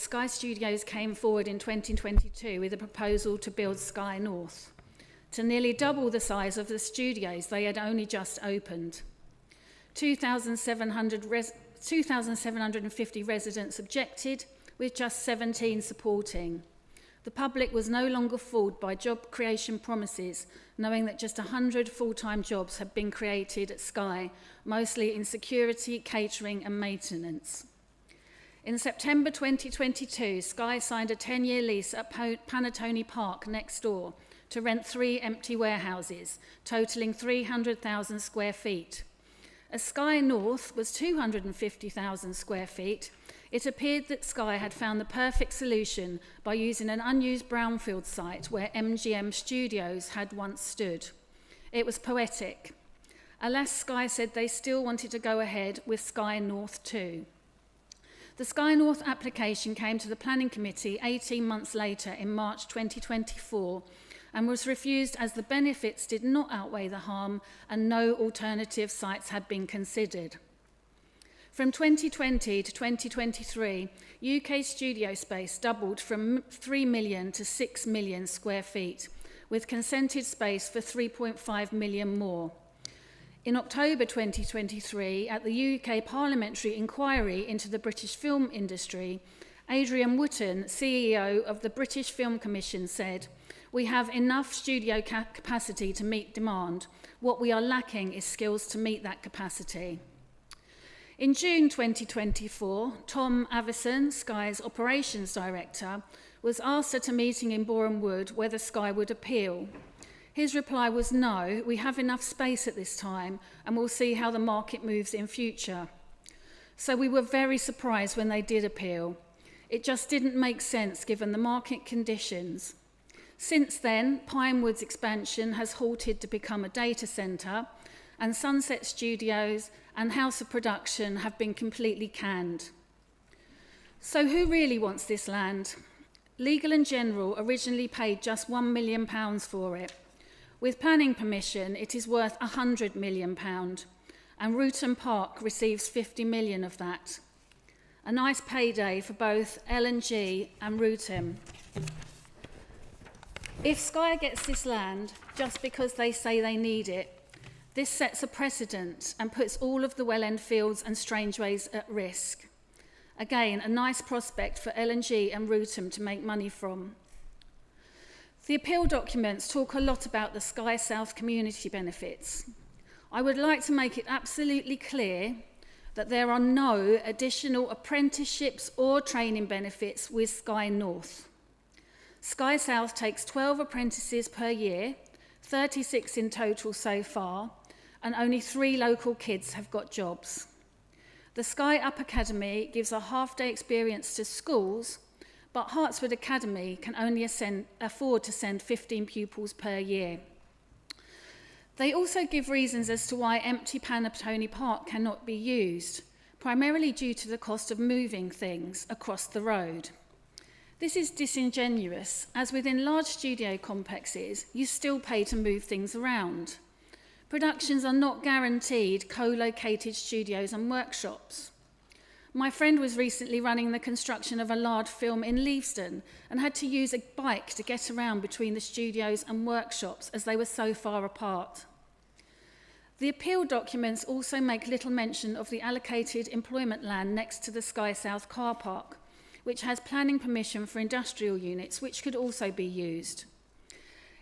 Sky Studios came forward in 2022 with a proposal to build Sky North, to nearly double the size of the studios they had only just opened. 2,750 residents objected, with just 17 supporting. The public was no longer fooled by job creation promises, knowing that just 100 full-time jobs had been created at Sky, mostly in security, catering and maintenance. In September 2022, Sky signed a 10-year lease at Panettone Park next door to rent 3 empty warehouses, totalling 300,000 square feet. As Sky North was 250,000 square feet, it appeared that Sky had found the perfect solution by using an unused brownfield site where MGM Studios had once stood. It was poetic. Alas, Sky said they still wanted to go ahead with Sky North too. The Sky North application came to the Planning Committee 18 months later in March 2024 and was refused as the benefits did not outweigh the harm and no alternative sites had been considered. From 2020 to 2023, UK studio space doubled from 3 million to 6 million square feet, with consented space for 3.5 million more. In October 2023, at the UK Parliamentary Inquiry into the British film industry, Adrian Wootton, CEO of the British Film Commission, said, "We have enough studio capacity to meet demand. What we are lacking is skills to meet that capacity." In June 2024, Tom Avison, Sky's operations director, was asked at a meeting in Boreham Wood whether Sky would appeal. His reply was no, we have enough space at this time and we'll see how the market moves in future. So we were very surprised when they did appeal. It just didn't make sense given the market conditions. Since then, Pinewood's expansion has halted to become a data centre, and Sunset Studios and House of Production have been completely canned. So who really wants this land? Legal & General originally paid just £1 million for it. With planning permission, it is worth £100 million, and Ruton Park receives 50 million of that. A nice payday for both L&G and Ruton. If Sky gets this land just because they say they need it, this sets a precedent and puts all of the Well-End Fields and Strangeways at risk. Again, a nice prospect for L&G and Ruton to make money from. The appeal documents talk a lot about the Sky South community benefits. I would like to make it absolutely clear that there are no additional apprenticeships or training benefits with Sky North. Sky South takes 12 apprentices per year, 36 in total so far, and only 3 local kids have got jobs. The Sky Up Academy gives a half-day experience to schools, but Hertsmere Academy can only afford to send 15 pupils per year. They also give reasons as to why empty Panettone Park cannot be used, primarily due to the cost of moving things across the road. This is disingenuous, as within large studio complexes, you still pay to move things around. Productions are not guaranteed co-located studios and workshops. My friend was recently running the construction of a large film in Leavesden and had to use a bike to get around between the studios and workshops as they were so far apart. The appeal documents also make little mention of the allocated employment land next to the Sky South car park, which has planning permission for industrial units, which could also be used.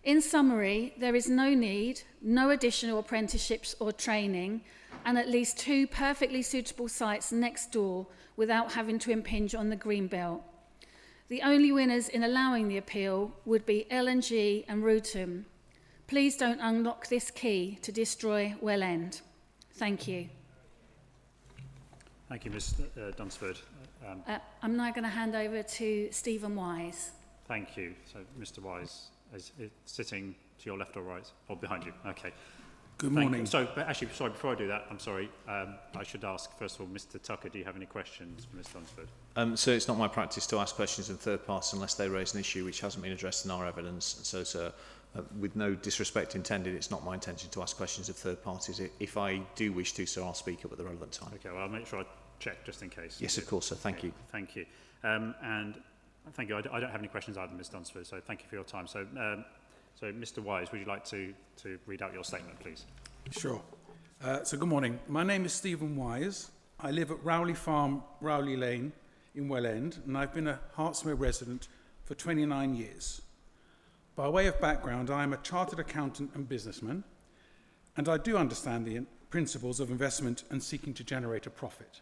In summary, there is no need, no additional apprenticeships or training, and at least 2 perfectly suitable sites next door without having to impinge on the green belt. The only winners in allowing the appeal would be L&G and Ruton. Please don't unlock this key to destroy Well-End. Thank you. Thank you, Ms Dunsford. I'm now going to hand over to Stephen Wise. Thank you. So, Mr Wise is sitting to your left or right? Or behind you? Okay. Good morning. So, but actually, sorry, before I do that, I'm sorry, I should ask, first of all, Mr Tucker, do you have any questions for Ms Dunsford? So it's not my practice to ask questions in third parties unless they raise an issue which hasn't been addressed in our evidence. So, sir, with no disrespect intended, it's not my intention to ask questions of third parties. If I do wish to, sir, I'll speak up at the relevant time. Okay, well, I'll make sure I check just in case. Yes, of course, sir. Thank you. Thank you. And thank you. I don't have any questions either, Ms Dunsford, so thank you for your time. So, so Mr Wise, would you like to read out your statement, please? Sure. So good morning. My name is Stephen Wise. I live at Rowley Farm, Rowley Lane in Welland, and I've been a Hertsmere resident for 29 years. By way of background, I am a chartered accountant and businessman, and I do understand the principles of investment and seeking to generate a profit.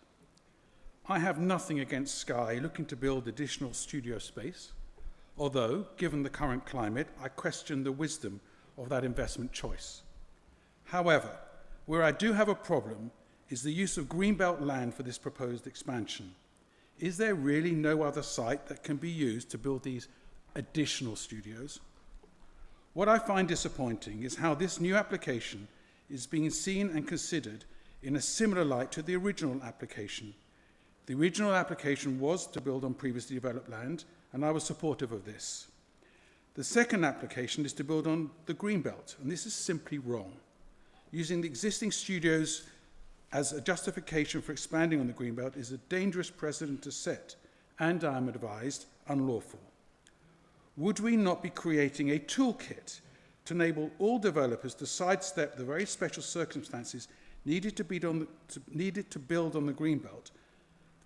I have nothing against Sky looking to build additional studio space, although, given the current climate, I question the wisdom of that investment choice. However, where I do have a problem is the use of greenbelt land for this proposed expansion. Is there really no other site that can be used to build these additional studios? What I find disappointing is how this new application is being seen and considered in a similar light to the original application. The original application was to build on previously developed land, and I was supportive of this. The second application is to build on the greenbelt, and this is simply wrong. Using the existing studios as a justification for expanding on the greenbelt is a dangerous precedent to set, and I am advised, unlawful. Would we not be creating a toolkit to enable all developers to sidestep the very special circumstances needed to build on the greenbelt?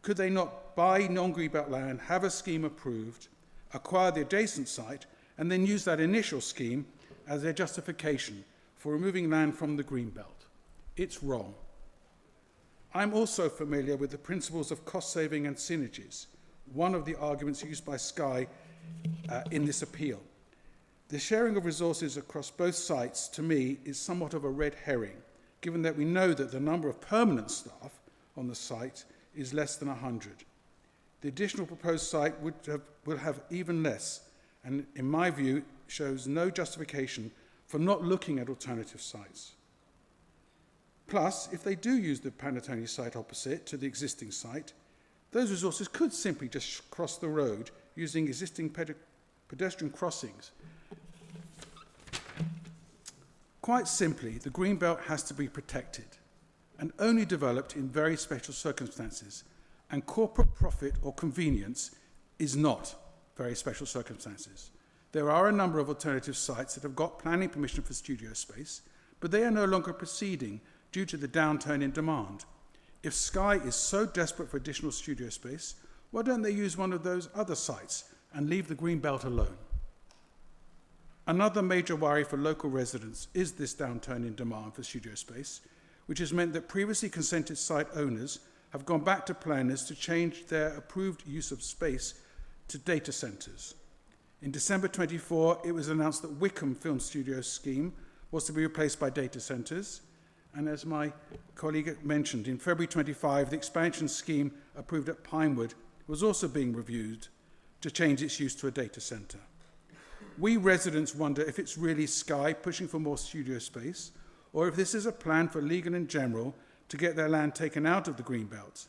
Could they not buy non-greenbelt land, have a scheme approved, acquire the adjacent site, and then use that initial scheme as their justification for removing land from the greenbelt? It's wrong. I'm also familiar with the principles of cost saving and synergies, one of the arguments used by Sky in this appeal. The sharing of resources across both sites, to me, is somewhat of a red herring, given that we know that the number of permanent staff on the site is less than 100. The additional proposed site will have even less, and in my view, shows no justification for not looking at alternative sites. Plus, if they do use the Panatoni site opposite to the existing site, those resources could simply just cross the road using existing pedestrian crossings. Quite simply, the greenbelt has to be protected and only developed in very special circumstances, and corporate profit or convenience is not very special circumstances. There are a number of alternative sites that have got planning permission for studio space, but they are no longer proceeding due to the downturn in demand. If Sky is so desperate for additional studio space, why don't they use one of those other sites and leave the greenbelt alone? Another major worry for local residents is this downturn in demand for studio space, which has meant that previously consented site owners have gone back to planners to change their approved use of space to data centres. In December 24, it was announced that Wickham Film Studio scheme was to be replaced by data centres, and as my colleague mentioned, in February 25, the expansion scheme approved at Pinewood was also being reviewed to change its use to a data centre. We residents wonder if it's really Sky pushing for more studio space, or if this is a plan for Legal and General to get their land taken out of the greenbelt.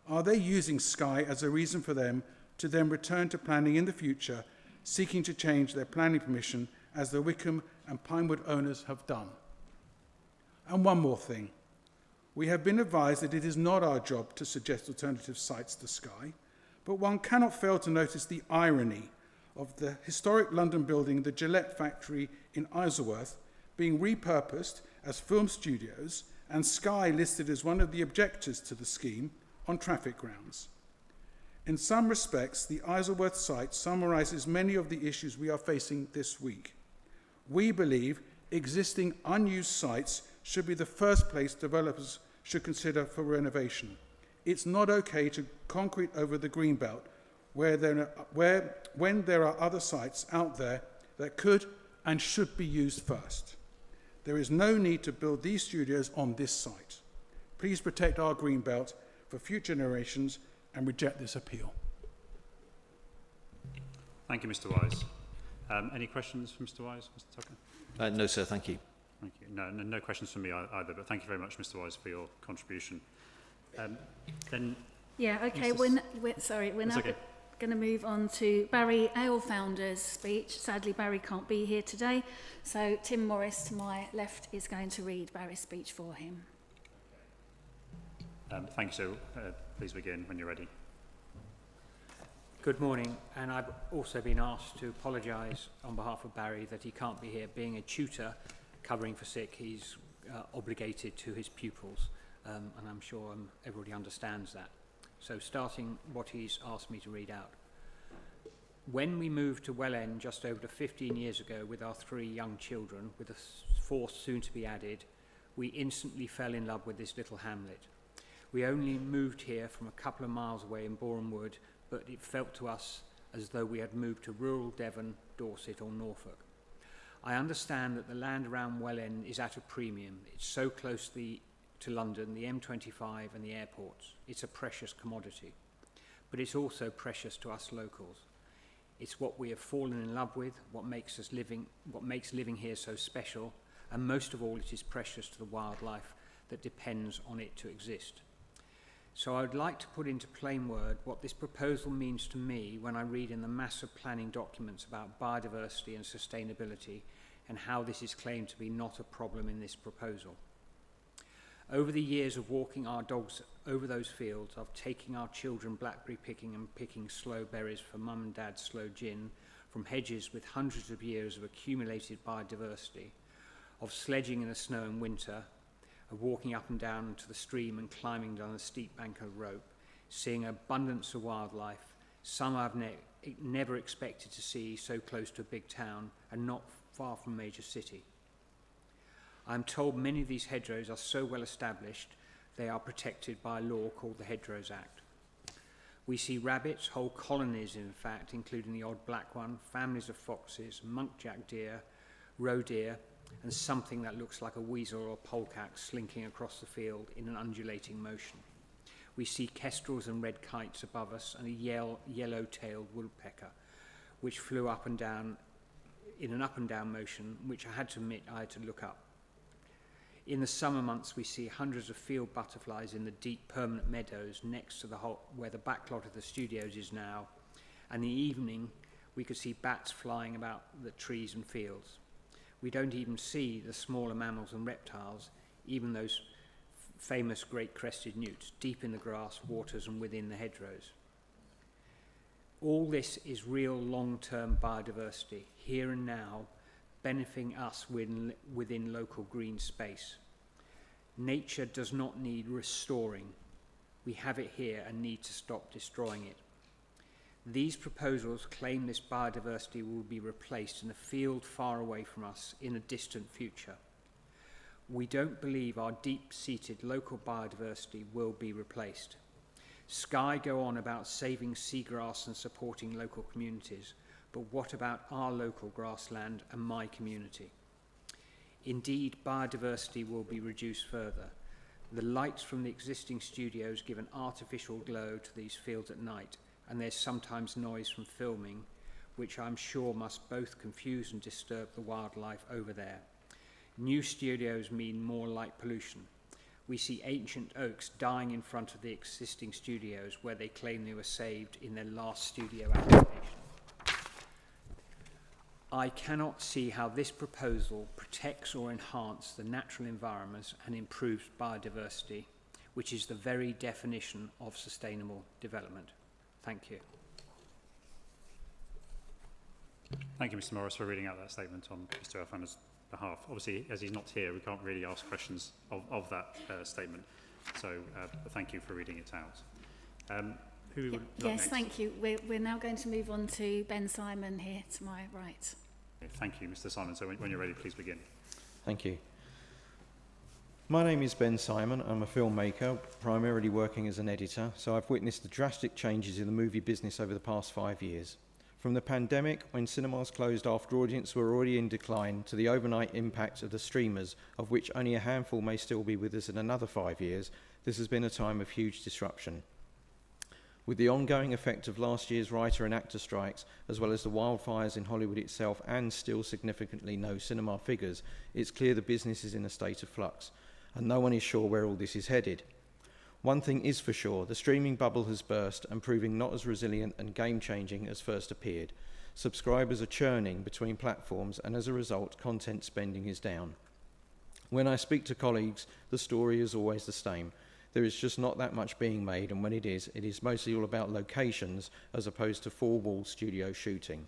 Are they using Sky as a reason for them to then return to planning in the future, seeking to change their planning permission as the Wickham and Pinewood owners have done? And one more thing. We have been advised that it is not our job to suggest alternative sites to Sky, but one cannot fail to notice the irony of the historic London building, the Gillette factory in Isleworth, being repurposed as film studios, and Sky listed as one of the objectors to the scheme on traffic grounds. In some respects, the Isleworth site summarises many of the issues we are facing this week. We believe existing unused sites should be the first place developers should consider for renovation. It's not okay to concrete over the greenbelt when there are other sites out there that could and should be used first. There is no need to build these studios on this site. Please protect our greenbelt for future generations and reject this appeal. Thank you, Mr Wise. Any questions from Mr Wise, Mr Tucker? No, sir, thank you. Thank you. No questions from me either, but thank you very much, Mr Wise, for your contribution. Then, yeah, okay, we're now okay. going to move on to Barry Ale Founder's speech. Sadly, Barry can't be here today, so Tim Morris to my left is going to read Barry's speech for him. Thank you, sir. Please begin when you're ready. Good morning, and I've also been asked to apologise on behalf of Barry that he can't be here. Being a tutor covering for sick, he's obligated to his pupils, and I'm sure everybody understands that. So starting what he's asked me to read out. When we moved to Welland just over 15 years ago with our 3 young children, with a 4th soon to be added, we instantly fell in love with this little hamlet. We only moved here from a couple of miles away in Boreham Wood, but it felt to us as though we had moved to rural Devon, Dorset or Norfolk. I understand that the land around Welland is at a premium. It's so close to London, the M25 and the airports. It's a precious commodity, but it's also precious to us locals. It's what we have fallen in love with, what makes living here so special, and most of all it is precious to the wildlife that depends on it to exist. So I would like to put into plain word what this proposal means to me when I read in the massive planning documents about biodiversity and sustainability and how this is claimed to be not a problem in this proposal. Over the years of walking our dogs over those fields, of taking our children blackberry picking and picking sloe berries for mum and dad's sloe gin from hedges with hundreds of years of accumulated biodiversity, of sledging in the snow in winter, of walking up and down to the stream and climbing down a steep bank of rope, seeing abundance of wildlife, some I've never expected to see so close to a big town and not far from a major city. I'm told many of these hedgerows are so well established they are protected by a law called the Hedgerows Act. We see rabbits, whole colonies in fact, including the odd black one, families of foxes, muntjac deer, roe deer, and something that looks like a weasel or a polecat slinking across the field in an undulating motion. We see kestrels and red kites above us and a yellow-tailed woodpecker, which flew up and down in an up and down motion, which I had to admit I had to look up. In the summer months, we see hundreds of field butterflies in the deep permanent meadows next to where the back lot of the studios is now, and in the evening, we could see bats flying about the trees and fields. We don't even see the smaller mammals and reptiles, even those famous great crested newts, deep in the grass, waters and within the hedgerows. All this is real long-term biodiversity, here and now, benefiting us within local green space. Nature does not need restoring. We have it here and need to stop destroying it. These proposals claim this biodiversity will be replaced in a field far away from us in a distant future. We don't believe our deep-seated local biodiversity will be replaced. Sky go on about saving seagrass and supporting local communities, but what about our local grassland and my community? Indeed, biodiversity will be reduced further. The lights from the existing studios give an artificial glow to these fields at night, and there's sometimes noise from filming, which I'm sure must both confuse and disturb the wildlife over there. New studios mean more light pollution. We see ancient oaks dying in front of the existing studios where they claim they were saved in their last studio application. I cannot see how this proposal protects or enhances the natural environments and improves biodiversity, which is the very definition of sustainable development. Thank you. Thank you, Mr. Morris, for reading out that statement on Mr. Alfana's behalf. Obviously, as he's not here, we can't really ask questions of that statement. So thank you for reading it out. Who would Yes, next? thank you. We're now going to move on to Ben Simon here to my right. Thank you, Mr. Simon. So when you're ready, please begin. Thank you. My name is Ben Simon. I'm a filmmaker, primarily working as an editor, so I've witnessed the drastic changes in the movie business over the past 5 years. From the pandemic, when cinemas closed after audiences were already in decline, to the overnight impact of the streamers, of which only a handful may still be with us in another 5 years, this has been a time of huge disruption. With the ongoing effect of last year's writer and actor strikes, as well as the wildfires in Hollywood itself and still significantly no cinema figures, it's clear the business is in a state of flux, and no one is sure where all this is headed. One thing is for sure, the streaming bubble has burst and proving not as resilient and game-changing as first appeared. Subscribers are churning between platforms, and as a result, content spending is down. When I speak to colleagues, the story is always the same. There is just not that much being made, and when it is mostly all about locations as opposed to four-wall studio shooting.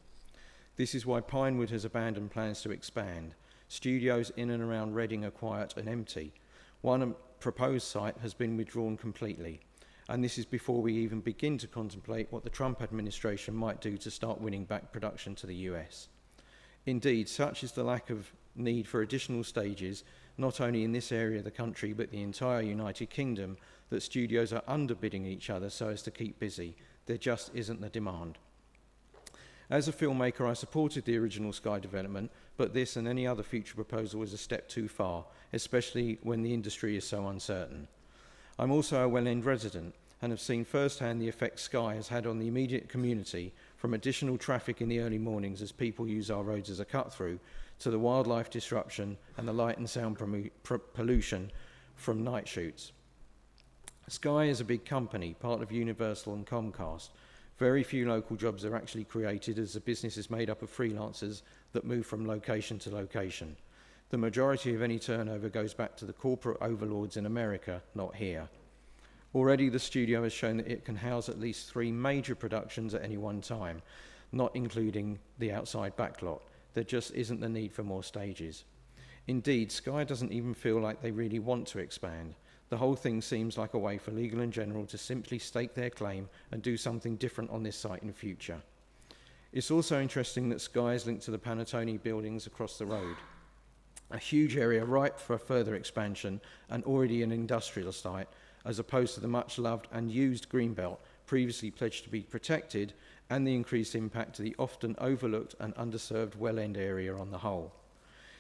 This is why Pinewood has abandoned plans to expand. Studios in and around Reading are quiet and empty. One proposed site has been withdrawn completely, and this is before we even begin to contemplate what the Trump administration might do to start winning back production to the US. Indeed, such is the lack of need for additional stages, not only in this area of the country but the entire United Kingdom, that studios are underbidding each other so as to keep busy. There just isn't the demand. As a filmmaker, I supported the original Sky development, but this and any other future proposal is a step too far, especially when the industry is so uncertain. I'm also a Well End resident and have seen firsthand the effect Sky has had on the immediate community, from additional traffic in the early mornings as people use our roads as a cut-through, to the wildlife disruption and the light and sound pollution from night shoots. Sky is a big company, part of Universal and Comcast. Very few local jobs are actually created, as the business is made up of freelancers that move from location to location. The majority of any turnover goes back to the corporate overlords in America, not here. Already the studio has shown that it can house at least 3 major productions at any one time, not including the outside backlot. There just isn't the need for more stages. Indeed, Sky doesn't even feel like they really want to expand. The whole thing seems like a way for Legal and General to simply stake their claim and do something different on this site in the future. It's also interesting that Sky is linked to the Panettone buildings across the road, a huge area ripe for further expansion and already an industrial site, as opposed to the much loved and used Greenbelt, previously pledged to be protected, and the increased impact to the often overlooked and underserved Well End area on the whole.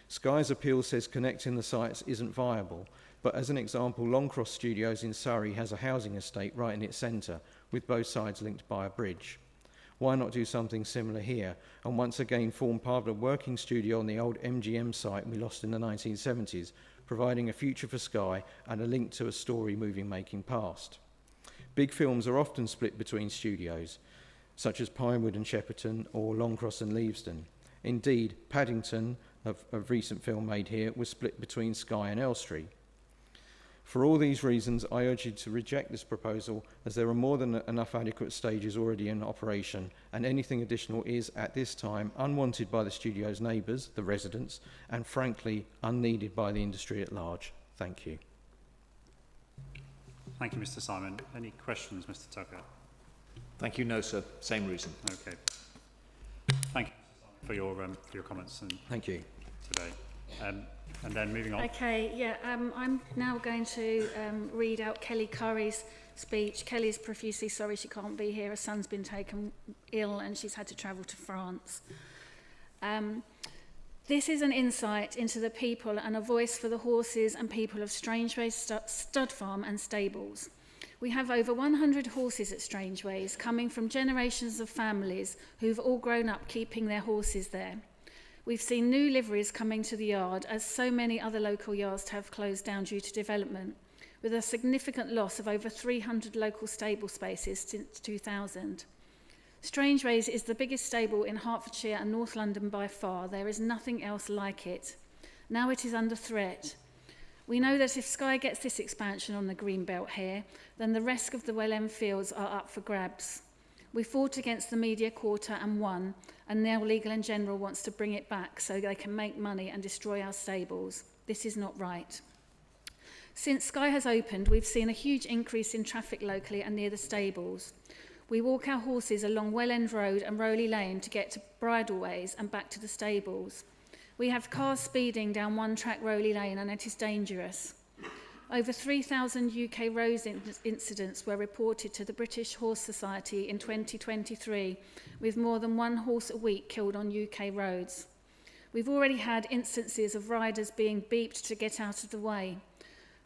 Sky's appeal says connecting the sites isn't viable, but as an example, Longcross Studios in Surrey has a housing estate right in its centre, with both sides linked by a bridge. Why not do something similar here, and once again form part of a working studio on the old MGM site we lost in the 1970s, providing a future for Sky and a link to a story making past. Big films are often split between studios, such as Pinewood and Shepperton or Longcross and Leavesden. Indeed, Paddington, a recent film made here, was split between Sky and Elstree. For all these reasons, I urge you to reject this proposal, as there are more than enough adequate stages already in operation, and anything additional is, at this time, unwanted by the studio's neighbours, the residents, and frankly, unneeded by the industry at large. Thank you. Thank you, Mr. Simon. Any questions, Mr. Tucker? Thank you. No, sir. Same reason. Okay. Thank you for your comments and Thank you. today. And then moving on. Okay, yeah, I'm now going to read out Kelly Curry's speech. Kelly's profusely sorry she can't be here. Her son's been taken ill and she's had to travel to France. This is an insight into the people and a voice for the horses and people of Strangeways Stud Farm and Stables. We have over 100 horses at Strangeways, coming from generations of families who've all grown up keeping their horses there. We've seen new liveries coming to the yard, as so many other local yards have closed down due to development, with a significant loss of over 300 local stable spaces since 2000. Strangeways is the biggest stable in Hertfordshire and North London by far. There is nothing else like it. Now it is under threat. We know that if Sky gets this expansion on the Greenbelt here, then the rest of the Well End fields are up for grabs. We fought against the media quarter and won, and now Legal and General wants to bring it back so they can make money and destroy our stables. This is not right. Since Sky has opened, we've seen a huge increase in traffic locally and near the stables. We walk our horses along Well End Road and Rowley Lane to get to Bridleways and back to the stables. We have cars speeding down one-track Rowley Lane, and it is dangerous. Over 3,000 UK road incidents were reported to the British Horse Society in 2023, with more than 1 horse a week killed on UK roads. We've already had instances of riders being beeped to get out of the way.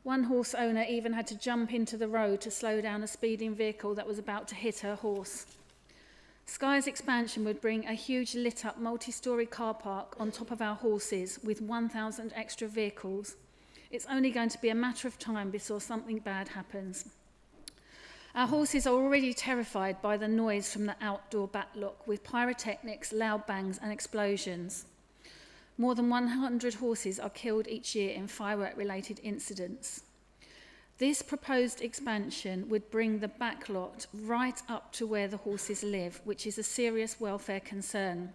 One horse owner even had to jump into the road to slow down a speeding vehicle that was about to hit her horse. Sky's expansion would bring a huge lit-up multi-storey car park on top of our horses with 1,000 extra vehicles. It's only going to be a matter of time before something bad happens. Our horses are already terrified by the noise from the outdoor backlock, with pyrotechnics, loud bangs and explosions. More than 100 horses are killed each year in firework-related incidents. This proposed expansion would bring the backlot right up to where the horses live, which is a serious welfare concern.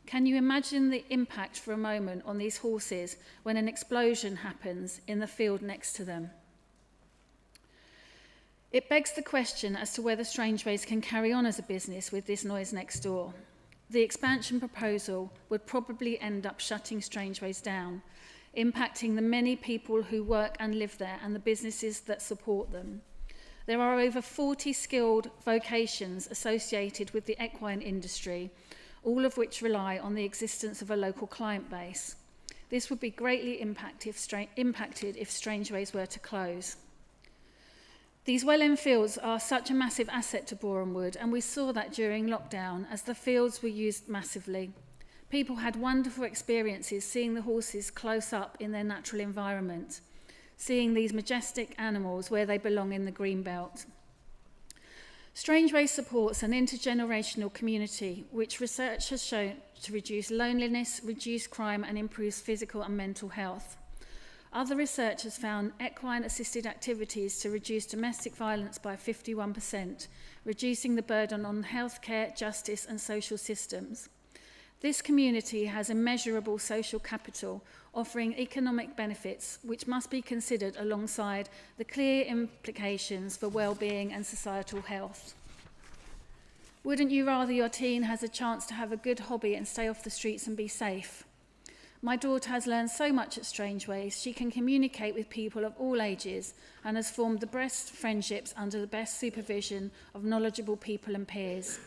Can you imagine the impact for a moment on these horses when an explosion happens in the field next to them? It begs the question as to whether Strangeways can carry on as a business with this noise next door. The expansion proposal would probably end up shutting Strangeways down, impacting the many people who work and live there and the businesses that support them. There are over 40 skilled vocations associated with the equine industry, all of which rely on the existence of a local client base. This would be greatly impacted if Strangeways were to close. These well-end fields are such a massive asset to Boreham Wood, and we saw that during lockdown as the fields were used massively. People had wonderful experiences seeing the horses close up in their natural environment, seeing these majestic animals where they belong in the green belt. Strangeways supports an intergenerational community, which research has shown to reduce loneliness, reduce crime, and improves physical and mental health. Other research has found equine-assisted activities to reduce domestic violence by 51%, reducing the burden on healthcare, justice, and social systems. This community has immeasurable social capital, offering economic benefits which must be considered alongside the clear implications for well-being and societal health. Wouldn't you rather your teen has a chance to have a good hobby and stay off the streets and be safe? My daughter has learned so much at Strangeways. She can communicate with people of all ages and has formed the best friendships under the best supervision of knowledgeable people and peers.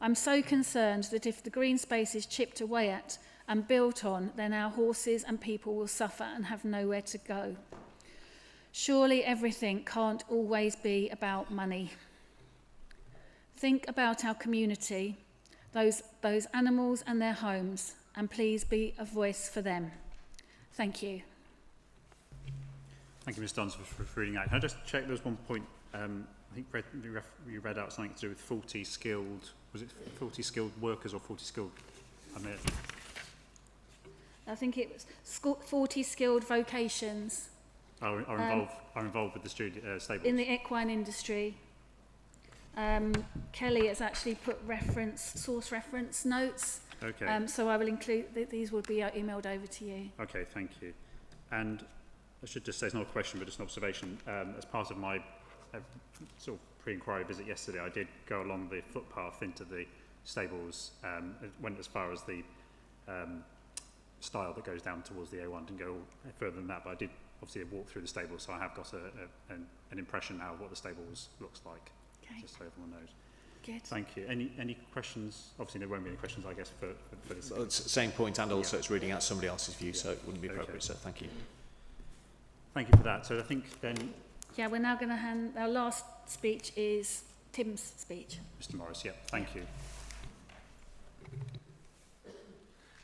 I'm so concerned that if the green space is chipped away at and built on, then our horses and people will suffer and have nowhere to go. Surely everything can't always be about money. Think about our community, those animals and their homes, and please be a voice for them. Thank you. Thank you, Ms Dons, for reading that. Can I just check there was one point, I think you read out something to do with 40 skilled, was it 40 skilled workers or 40 skilled, I think it was 40 skilled vocations. Are involved with the stables? In the equine industry. Kelly has actually put source reference notes. Okay. So I will include, these will be emailed over to you. Okay, thank you. And I should just say, it's not a question, but just an observation. As part of my sort of pre-inquiry visit yesterday, I did go along the footpath into the stables. It went as far as the stile that goes down towards the A1. Didn't go further than that, but I did obviously walk through the stables, so I have got an impression now of what the stables looks like, Okay. just so everyone knows. Good. Thank you. Any questions? Obviously, there won't be any questions, I guess, for this. Well, it's the same point, and also it's reading out somebody else's view, so it wouldn't be appropriate, so thank you. Thank you for that. So I think then, Yeah, we're now going to hand, our last speech is Tim's speech. Mr Morris, thank you.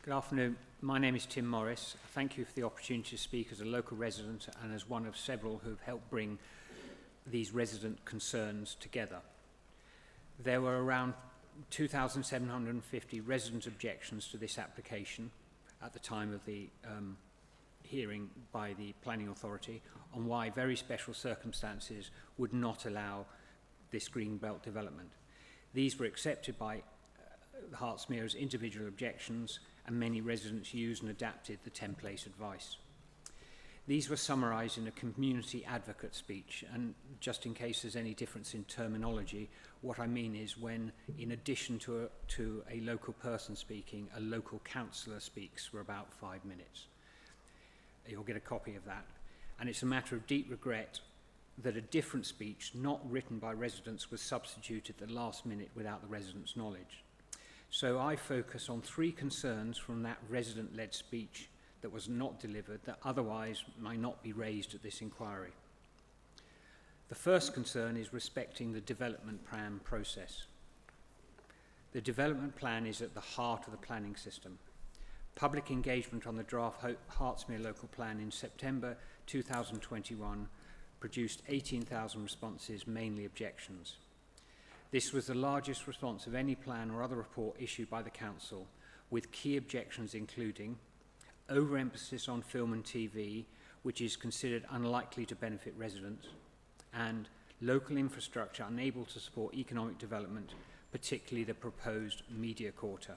Good afternoon. My name is Tim Morris. Thank you for the opportunity to speak as a local resident and as one of several who've helped bring these resident concerns together. There were around 2,750 resident objections to this application at the time of the hearing by the Planning Authority on why very special circumstances would not allow this green belt development. These were accepted by Hertsmere as individual objections, and many residents used and adapted the template advice. These were summarised in a community advocate speech, and just in case there's any difference in terminology, what I mean is when, in addition to a local person speaking, a local councillor speaks for about 5 minutes. You'll get a copy of that. And it's a matter of deep regret that a different speech, not written by residents, was substituted at the last minute without the residents' knowledge. So I focus on 3 concerns from that resident-led speech that was not delivered that otherwise might not be raised at this inquiry. The first concern is respecting the development plan process. The development plan is at the heart of the planning system. Public engagement on the draft Hertsmere local plan in September 2021 produced 18,000 responses, mainly objections. This was the largest response of any plan or other report issued by the council, with key objections including overemphasis on film and TV, which is considered unlikely to benefit residents, and local infrastructure unable to support economic development, particularly the proposed media quarter.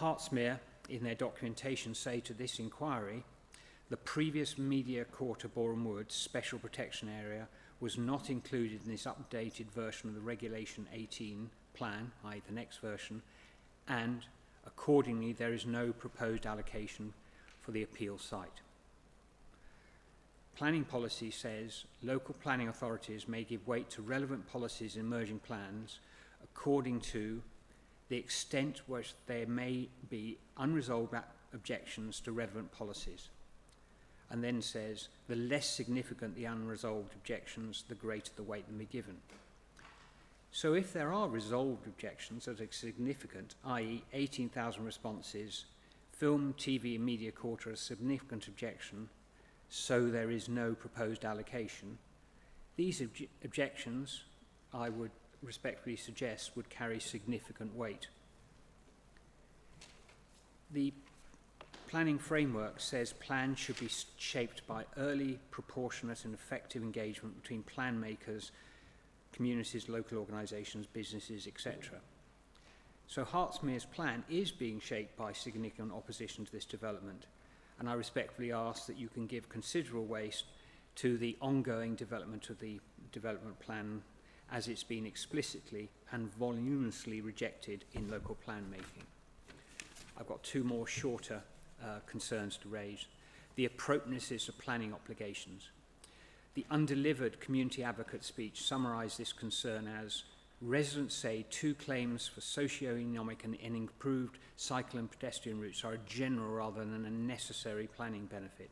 Hertsmere, in their documentation, say to this inquiry, the previous media quarter Boreham Woods special protection area was not included in this updated version of the Regulation 18 plan, i.e. the next version, and accordingly there is no proposed allocation for the appeal site. Planning policy says local planning authorities may give weight to relevant policies in emerging plans according to the extent which there may be unresolved objections to relevant policies, and then says the less significant the unresolved objections, the greater the weight that may be given. So if there are resolved objections that are significant, i.e. 18,000 responses, film, TV and media quarter a significant objection, so there is no proposed allocation, these objections, I would respectfully suggest, would carry significant weight. The planning framework says plans should be shaped by early, proportionate and effective engagement between plan makers, communities, local organisations, businesses, etc. So Hertsmere's plan is being shaped by significant opposition to this development, and I respectfully ask that you can give considerable weight to the ongoing development of the development plan as it's been explicitly and voluminously rejected in local plan making. I've got two more shorter concerns to raise. The appropriateness of planning obligations. The undelivered community advocate speech summarised this concern as residents say 2 claims for socio-economic and improved cycle and pedestrian routes are a general rather than a necessary planning benefit.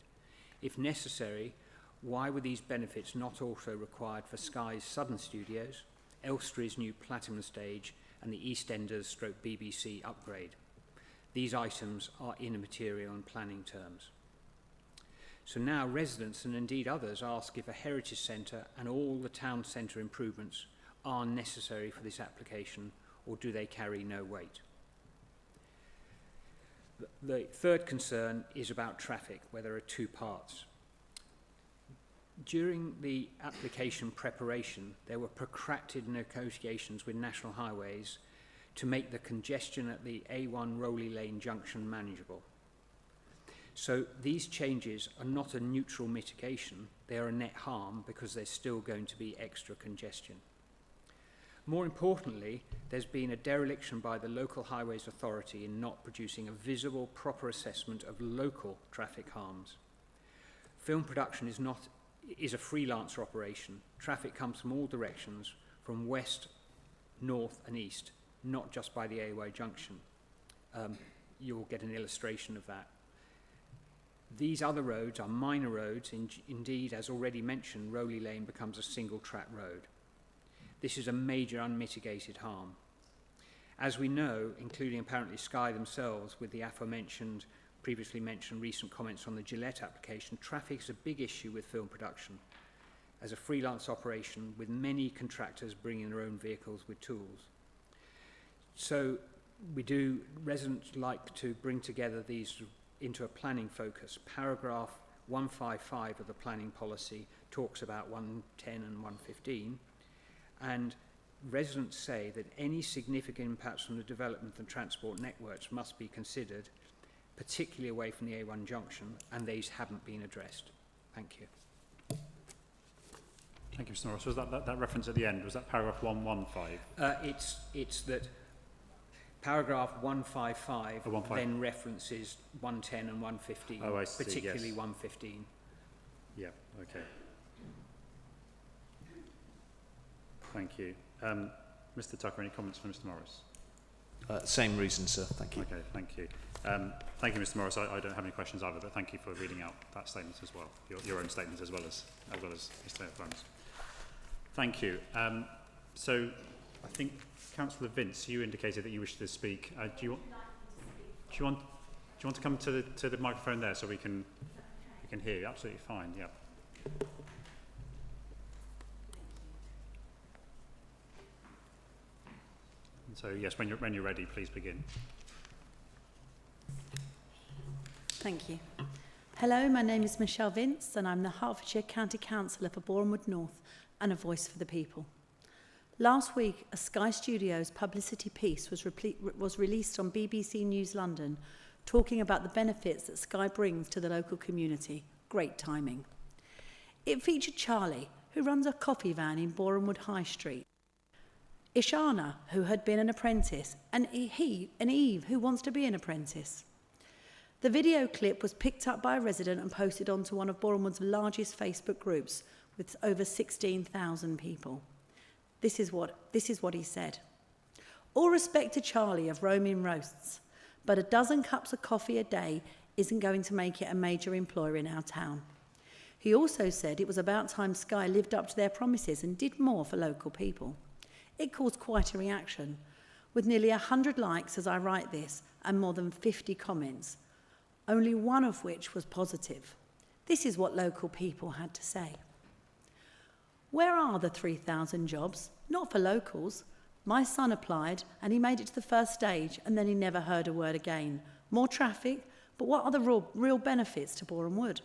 If necessary, why were these benefits not also required for Sky's Southern Studios, Elstree new Platinum Stage and the EastEnders / BBC upgrade? These items are immaterial in planning terms. So now residents and indeed others ask if a heritage centre and all the town centre improvements are necessary for this application, or do they carry no weight? The third concern is about traffic, where there are 2 parts. During the application preparation, there were protracted negotiations with National Highways to make the congestion at the A1 Rowley Lane junction manageable. So these changes are not a neutral mitigation, they are a net harm because there's still going to be extra congestion. More importantly, there's been a dereliction by the local highways authority in not producing a visible, proper assessment of local traffic harms. Film production is a freelancer operation. Traffic comes from all directions, from west, north and east, not just by the A-way junction. You'll get an illustration of that. These other roads are minor roads. Indeed, as already mentioned, Rowley Lane becomes a single track road. This is a major unmitigated harm. As we know, including apparently Sky themselves, with the aforementioned, previously mentioned recent comments on the Gillette application, traffic is a big issue with film production as a freelance operation with many contractors bringing their own vehicles with tools. So residents like to bring together these into a planning focus. Paragraph 155 of the planning policy talks about 110 and 115, and residents say that any significant impacts from the development and transport networks must be considered, particularly away from the A1 junction, and these haven't been addressed. Thank you. Thank you, Mr. Norris. Was that reference at the end? Was that paragraph 115? It's that paragraph 155 then references 110 and 115, oh, I see, particularly yes. 115. Yeah, okay. Thank you. Mr. Tucker, any comments from Mr. Morris? Same reason, sir. Thank you. Okay, thank you. Thank you, Mr. Morris. I don't have any questions either, but thank you for reading out that statement as well, your own statement as well as Mr. Brown's. Thank you. So I think Councillor Vince, you indicated that you wish to speak. Do you want to come to the microphone there so we can hear you? Absolutely fine. Yeah. So yes, when you're ready, please begin. Thank you. Hello, my name is Michelle Vince and I'm the Hertfordshire County Councillor for Borehamwood North and a voice for the people. Last week, a Sky Studios publicity piece was released on BBC News London talking about the benefits that Sky brings to the local community. Great timing. It featured Charlie, who runs a coffee van in Borehamwood High Street, Ishana, who had been an apprentice, and Eve, who wants to be an apprentice. The video clip was picked up by a resident and posted onto one of Borehamwood's largest Facebook groups with over 16,000 people. This is what he said. All respect to Charlie of Roaming Roasts, but a dozen cups of coffee a day isn't going to make it a major employer in our town. He also said it was about time Sky lived up to their promises and did more for local people. It caused quite a reaction, with nearly 100 likes as I write this and more than 50 comments, only one of which was positive. This is what local people had to say. Where are the 3,000 jobs? Not for locals. My son applied and he made it to the first stage and then he never heard a word again. More traffic, but what are the real benefits to Boreham Wood?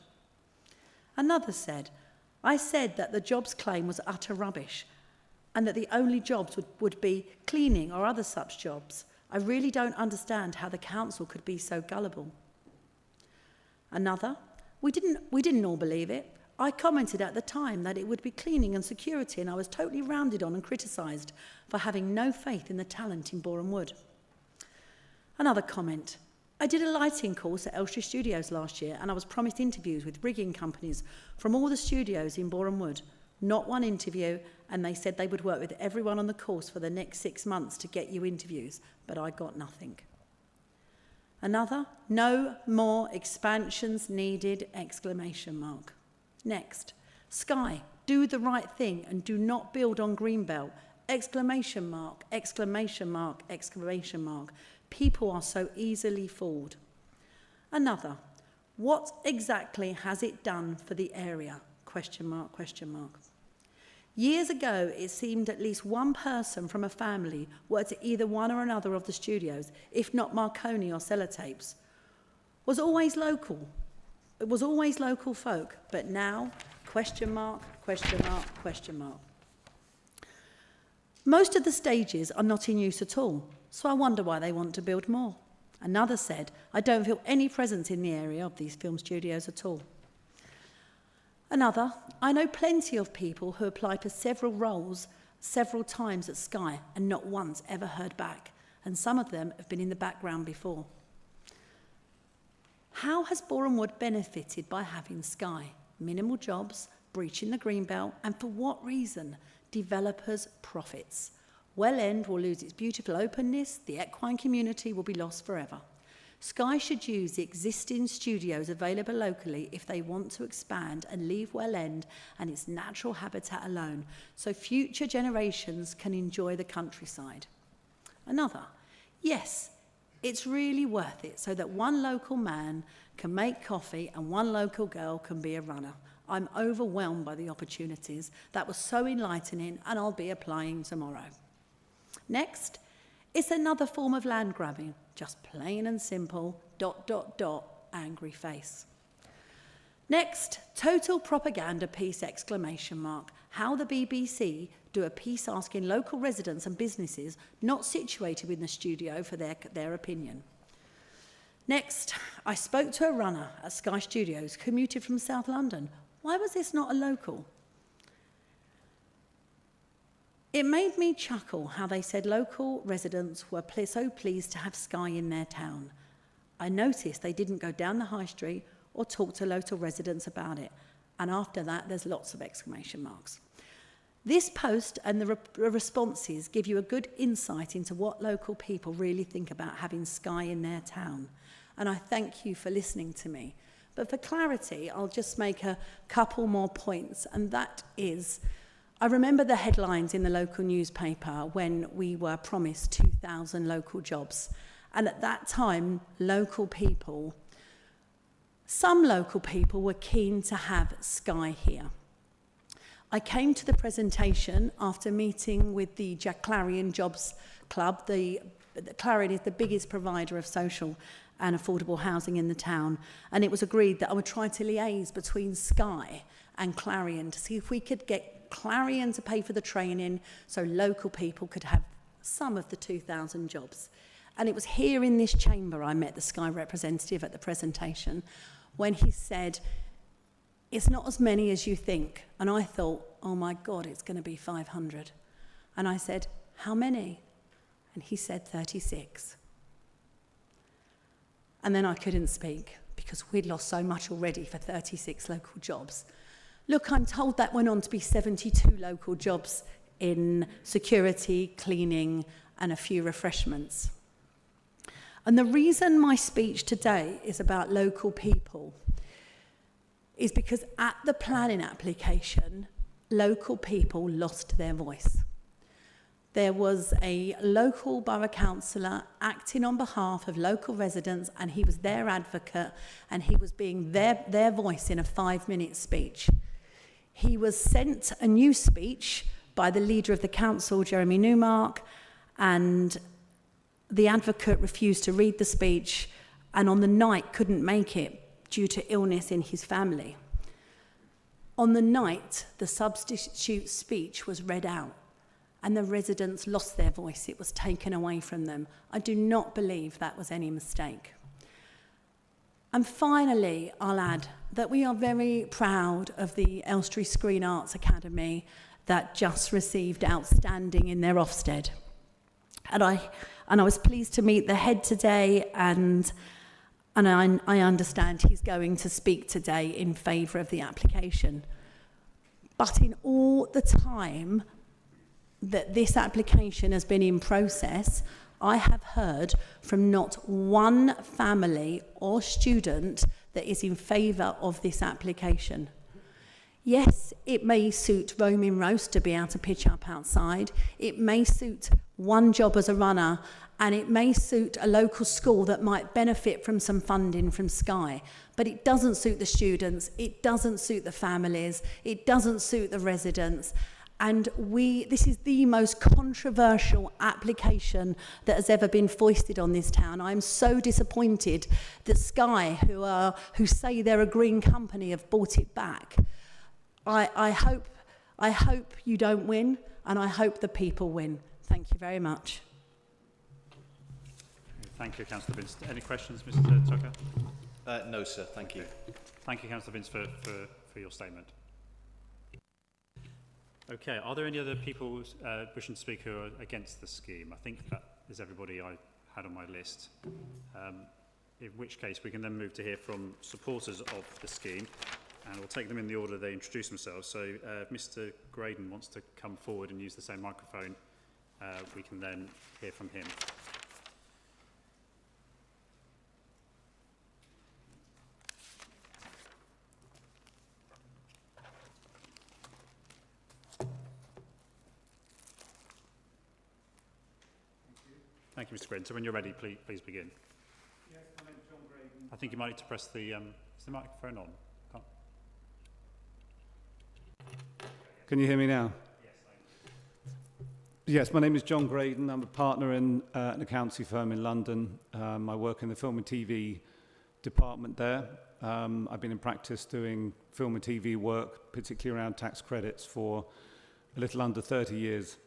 Another said, I said that the jobs claim was utter rubbish and that the only jobs would be cleaning or other such jobs. I really don't understand how the council could be so gullible. Another, we didn't all believe it. I commented at the time that it would be cleaning and security and I was totally rounded on and criticised for having no faith in the talent in Boreham Wood. Another comment, I did a lighting course at Elstree Studios last year and I was promised interviews with rigging companies from all the studios in Boreham Wood. Not one interview, and they said they would work with everyone on the course for the next 6 months to get you interviews, but I got nothing. Another, no more expansions needed, exclamation mark. Next, Sky, do the right thing and do not build on Greenbelt, exclamation mark, exclamation mark, exclamation mark. People are so easily fooled. Another, what exactly has it done for the area, question mark, question mark. Years ago, it seemed at least one person from a family worked at either one or another of the studios, if not Marconi or Sellotapes. Was always local. It was always local folk, but now, question mark, question mark, question mark. Most of the stages are not in use at all, so I wonder why they want to build more. Another said, I don't feel any presence in the area of these film studios at all. Another, I know plenty of people who applied for several roles several times at Sky and not once ever heard back, and some of them have been in the background before. How has Boreham Wood benefited by having Sky? Minimal jobs, breaching the Greenbelt, and for what reason? Developers' profits. Well End will lose its beautiful openness, the equine community will be lost forever. Sky should use the existing studios available locally if they want to expand and leave Well End and its natural habitat alone, so future generations can enjoy the countryside. Another, yes, it's really worth it so that one local man can make coffee and one local girl can be a runner. I'm overwhelmed by the opportunities. That was so enlightening and I'll be applying tomorrow. Next, it's another form of land grabbing, just plain and simple, ... angry face. Next, total propaganda piece, exclamation mark. How the BBC do a piece asking local residents and businesses not situated in the studio for their opinion. Next, I spoke to a runner at Sky Studios, commuted from South London. Why was this not a local? It made me chuckle how they said local residents were so pleased to have Sky in their town. I noticed they didn't go down the high street or talk to local residents about it. And after that, there's lots of exclamation marks. This post and the responses give you a good insight into what local people really think about having Sky in their town. And I thank you for listening to me. But for clarity, I'll just make a couple more points, and that is, I remember the headlines in the local newspaper when we were promised 2,000 local jobs. And at that time, some local people were keen to have Sky here. I came to the presentation after meeting with the Jack Clarion Jobs Club, the Clarion is the biggest provider of social and affordable housing in the town, and it was agreed that I would try to liaise between Sky and Clarion to see if we could get Clarion to pay for the training so local people could have some of the 2,000 jobs. And it was here in this chamber I met the Sky representative at the presentation when he said, it's not as many as you think. And I thought, oh my God, it's going to be 500. And I said, how many? And he said 36. And then I couldn't speak because we'd lost so much already for 36 local jobs. Look, I'm told that went on to be 72 local jobs in security, cleaning, and a few refreshments. And the reason my speech today is about local people is because at the planning application, local people lost their voice. There was a local borough councillor acting on behalf of local residents, and he was their advocate, and he was being their voice in a 5-minute speech. He was sent a new speech by the leader of the council, Jeremy Newmark, and the advocate refused to read the speech, and on the night couldn't make it due to illness in his family. On the night, the substitute speech was read out, and the residents lost their voice. It was taken away from them. I do not believe that was any mistake. And finally, I'll add that we are very proud of the Elstree Screen Arts Academy that just received Outstanding in their Ofsted. And I was pleased to meet the head today, and I understand he's going to speak today in favour of the application. But in all the time that this application has been in process, I have heard from not one family or student that is in favour of this application. Yes, it may suit roaming roast to be able to pitch up outside. It may suit one job as a runner, and it may suit a local school that might benefit from some funding from Sky. But it doesn't suit the students, it doesn't suit the families, it doesn't suit the residents. And this is the most controversial application that has ever been foisted on this town. I'm so disappointed that Sky, who say they're a green company, have bought it back. I hope you don't win, and I hope the people win. Thank you very much. Thank you, Councillor Vince. Any questions, Mr. Tucker? No, sir. Thank you. Thank you, Councillor Vince, for your statement. Okay, are there any other people wishing to speak who are against the scheme? I think that is everybody I had on my list. In which case, we can then move to hear from supporters of the scheme, and we'll take them in the order they introduce themselves. So if Mr. Graydon wants to come forward and use the same microphone, we can then hear from him. Thank you, Mr. Graydon. So when you're ready, please begin. Yes, my name is John Graydon. I think you might need to press the, is the microphone on? Can't. Can you hear me now? Yes, my name is John Graydon. I'm a partner in an accountancy firm in London. I work in the film and TV department there. I've been in practice doing film and TV work, particularly around tax credits, for a little under 30 years.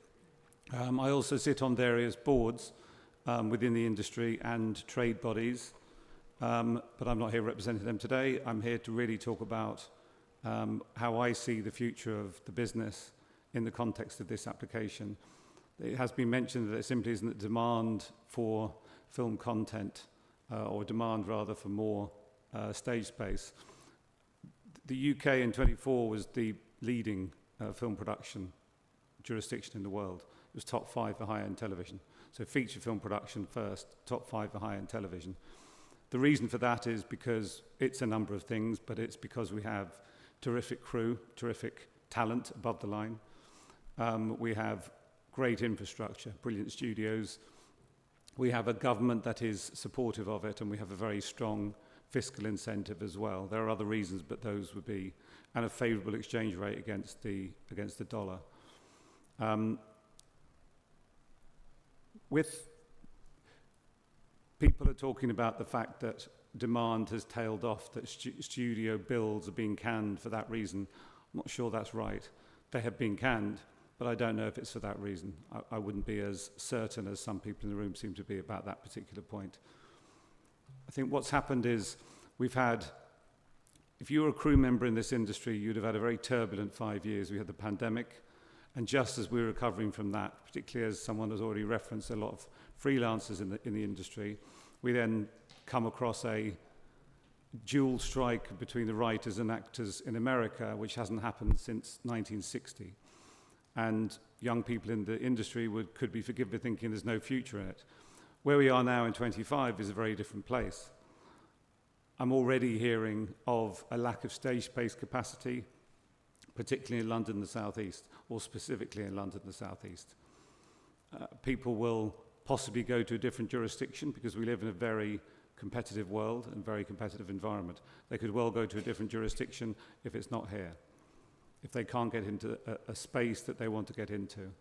I also sit on various boards within the industry and trade bodies, but I'm not here representing them today. I'm here to really talk about how I see the future of the business in the context of this application. It has been mentioned that there simply isn't a demand for film content, or demand rather for more stage space. The UK in 24 was the leading film production jurisdiction in the world. It was top 5 for high-end television. So feature film production first, top 5 for high-end television. The reason for that is because it's a number of things, but it's because we have terrific crew, terrific talent above the line. We have great infrastructure, brilliant studios. We have a government that is supportive of it, and we have a very strong fiscal incentive as well. There are other reasons, but those would be, and a favourable exchange rate against the dollar. With people are talking about the fact that demand has tailed off, that studio builds are being canned for that reason. I'm not sure that's right. They have been canned, but I don't know if it's for that reason. I wouldn't be as certain as some people in the room seem to be about that particular point. I think what's happened is we've had, if you were a crew member in this industry, you'd have had a very turbulent 5 years. We had the pandemic, and just as we're recovering from that, particularly as someone has already referenced, a lot of freelancers in the industry, we then come across a dual strike between the writers and actors in America, which hasn't happened since 1960. And young people in the industry could be forgiven for thinking there's no future in it. Where we are now in 25 is a very different place. I'm already hearing of a lack of stage space capacity, particularly in London and the South East, or specifically in London and the South East. People will possibly go to a different jurisdiction because we live in a very competitive world and very competitive environment. They could well go to a different jurisdiction if it's not here, if they can't get into a space that they want to get into.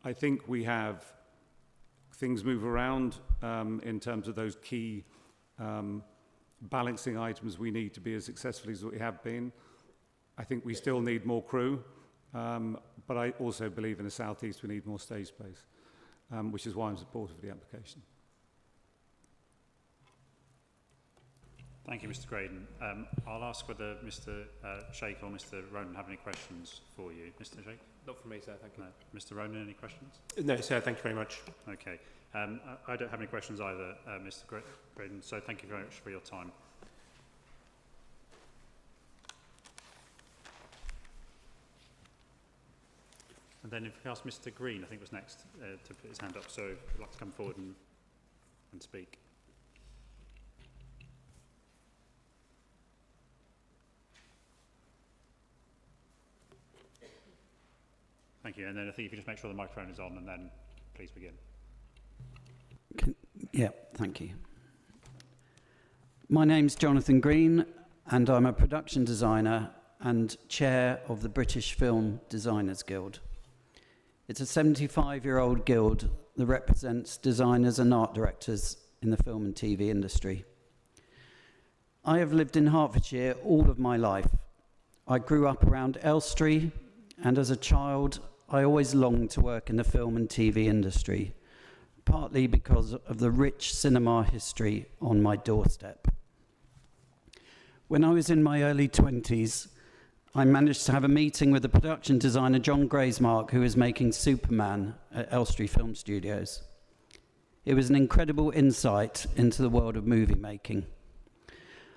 I think we have things move around in terms of those key balancing items we need to be as successful as we have been. I think we still need more crew, but I also believe in the South East we need more stage space, which is why I'm supportive of the application. Thank you, Mr. Graydon. I'll ask whether Mr. Sheikh or Mr. Ronan have any questions for you. Mr. Sheikh? Not from me, sir, thank you. No. Mr. Ronan, any questions? No, sir, thank you very much. Okay. I don't have any questions either, Mr. Graydon, so thank you very much for your time. And then if we ask Mr. Green, I think was next to put his hand up, so if you'd like to come forward and speak. Thank you. And then I think if you just make sure the microphone is on, and then please begin. Yeah, thank you. My name's Jonathan Green, and I'm a production designer and chair of the British Film Designers Guild. It's a 75-year-old guild that represents designers and art directors in the film and TV industry. I have lived in Hertfordshire all of my life. I grew up around Elstree, and as a child, I always longed to work in the film and TV industry, partly because of the rich cinema history on my doorstep. When I was in my early 20s, I managed to have a meeting with the production designer John Graysmark, who was making Superman at Elstree Film Studios. It was an incredible insight into the world of movie making.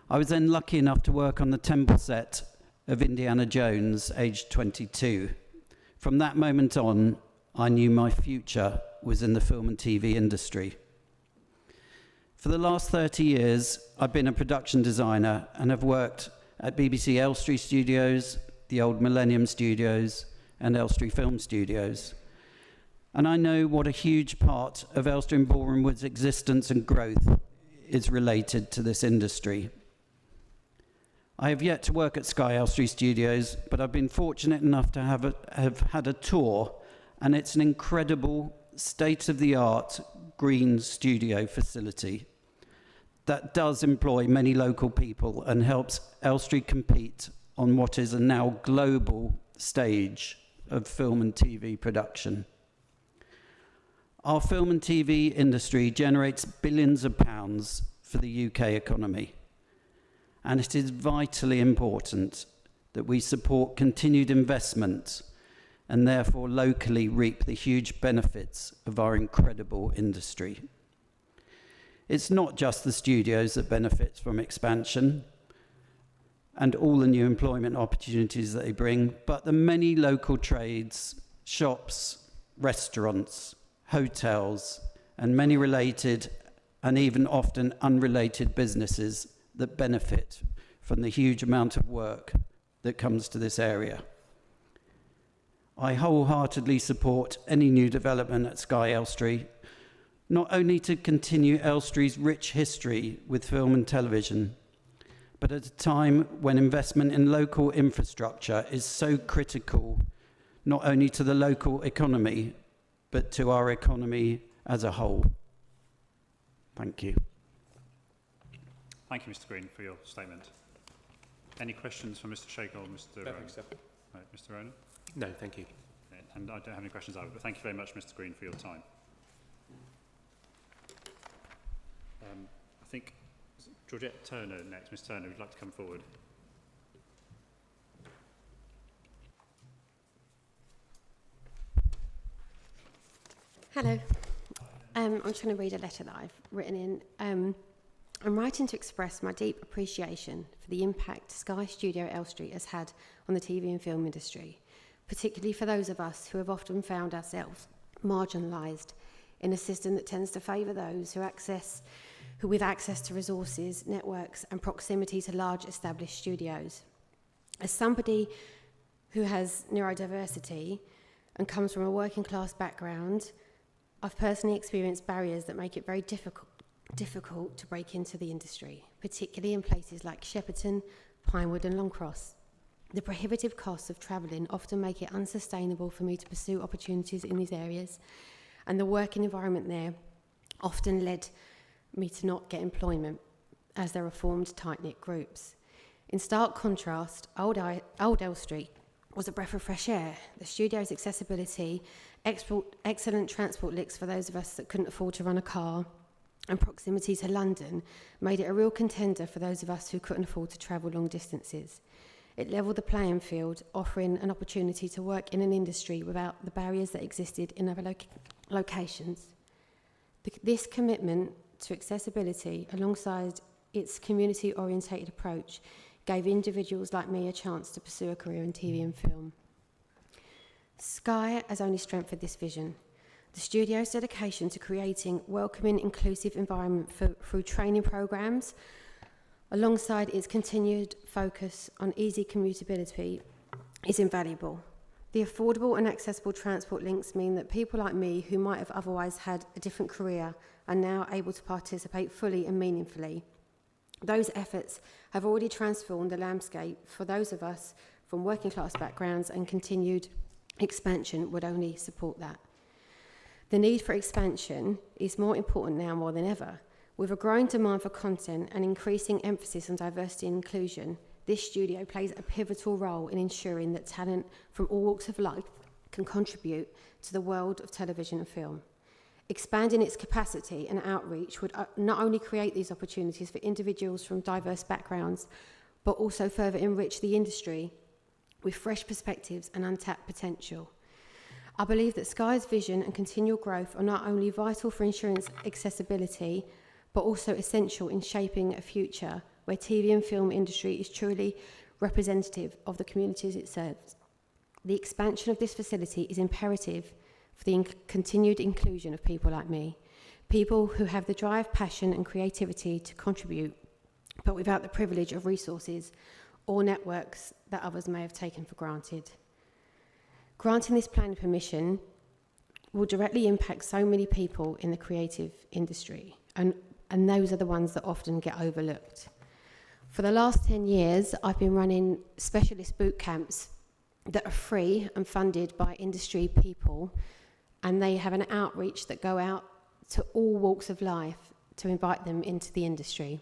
I was then lucky enough to work on the temple set of Indiana Jones, aged 22. From that moment on, I knew my future was in the film and TV industry. For the last 30 years, I've been a production designer and have worked at BBC Elstree Studios, the old Millennium Studios, and Elstree Film Studios. And I know what a huge part of Elstree and Borehamwood's existence and growth is related to this industry. I have yet to work at Sky Elstree Studios, but I've been fortunate enough to have had a tour, and it's an incredible state-of-the-art green studio facility that does employ many local people and helps Elstree compete on what is a now global stage of film and TV production. Our film and TV industry generates billions of pounds for the UK economy, and it is vitally important that we support continued investment and therefore locally reap the huge benefits of our incredible industry. It's not just the studios that benefit from expansion and all the new employment opportunities that they bring, but the many local trades, shops, restaurants, hotels, and many related and even often unrelated businesses that benefit from the huge amount of work that comes to this area. I wholeheartedly support any new development at Sky Elstree, not only to continue Elstree's rich history with film and television, but at a time when investment in local infrastructure is so critical, not only to the local economy, but to our economy as a whole. Thank you. Thank you, Mr Green, for your statement. Any questions from Mr Shaker or Mr Ronan? Thanks, sir. Right, Mr Ronan? No, thank you. And I don't have any questions either, but thank you very much, Mr Green, for your time. I think Georgette Turner next. Ms Turner, would you like to come forward? Hello. I'm just going to read a letter that I've written in. I'm writing to express my deep appreciation for the impact Sky Studio Elstree has had on the TV and film industry, particularly for those of us who have often found ourselves marginalised in a system that tends to favour those who with access to resources, networks and proximity to large established studios. As somebody who has neurodiversity and comes from a working class background, I've personally experienced barriers that make it very difficult to break into the industry, particularly in places like Shepperton, Pinewood and Longcross. The prohibitive costs of travelling often make it unsustainable for me to pursue opportunities in these areas, and the working environment there often led me to not get employment, as there are formed tight-knit groups. In stark contrast, Old Elstree was a breath of fresh air. The studio's accessibility, excellent transport links for those of us that couldn't afford to run a car, and proximity to London made it a real contender for those of us who couldn't afford to travel long distances. It levelled the playing field, offering an opportunity to work in an industry without the barriers that existed in other locations. This commitment to accessibility, alongside its community-orientated approach, gave individuals like me a chance to pursue a career in TV and film. Sky has only strengthened this vision. The studio's dedication to creating welcoming, inclusive environment through training programs, alongside its continued focus on easy commutability, is invaluable. The affordable and accessible transport links mean that people like me who might have otherwise had a different career are now able to participate fully and meaningfully. Those efforts have already transformed the landscape for those of us from working class backgrounds, and continued expansion would only support that. The need for expansion is more important now more than ever. With a growing demand for content and increasing emphasis on diversity and inclusion, this studio plays a pivotal role in ensuring that talent from all walks of life can contribute to the world of television and film. Expanding its capacity and outreach would not only create these opportunities for individuals from diverse backgrounds, but also further enrich the industry with fresh perspectives and untapped potential. I believe that Sky's vision and continual growth are not only vital for ensuring accessibility, but also essential in shaping a future where TV and film industry is truly representative of the communities it serves. The expansion of this facility is imperative for the continued inclusion of people like me, people who have the drive, passion and creativity to contribute, but without the privilege of resources or networks that others may have taken for granted. Granting this planning permission will directly impact so many people in the creative industry, and those are the ones that often get overlooked. For the last 10 years, I've been running specialist boot camps that are free and funded by industry people, and they have an outreach that go out to all walks of life to invite them into the industry.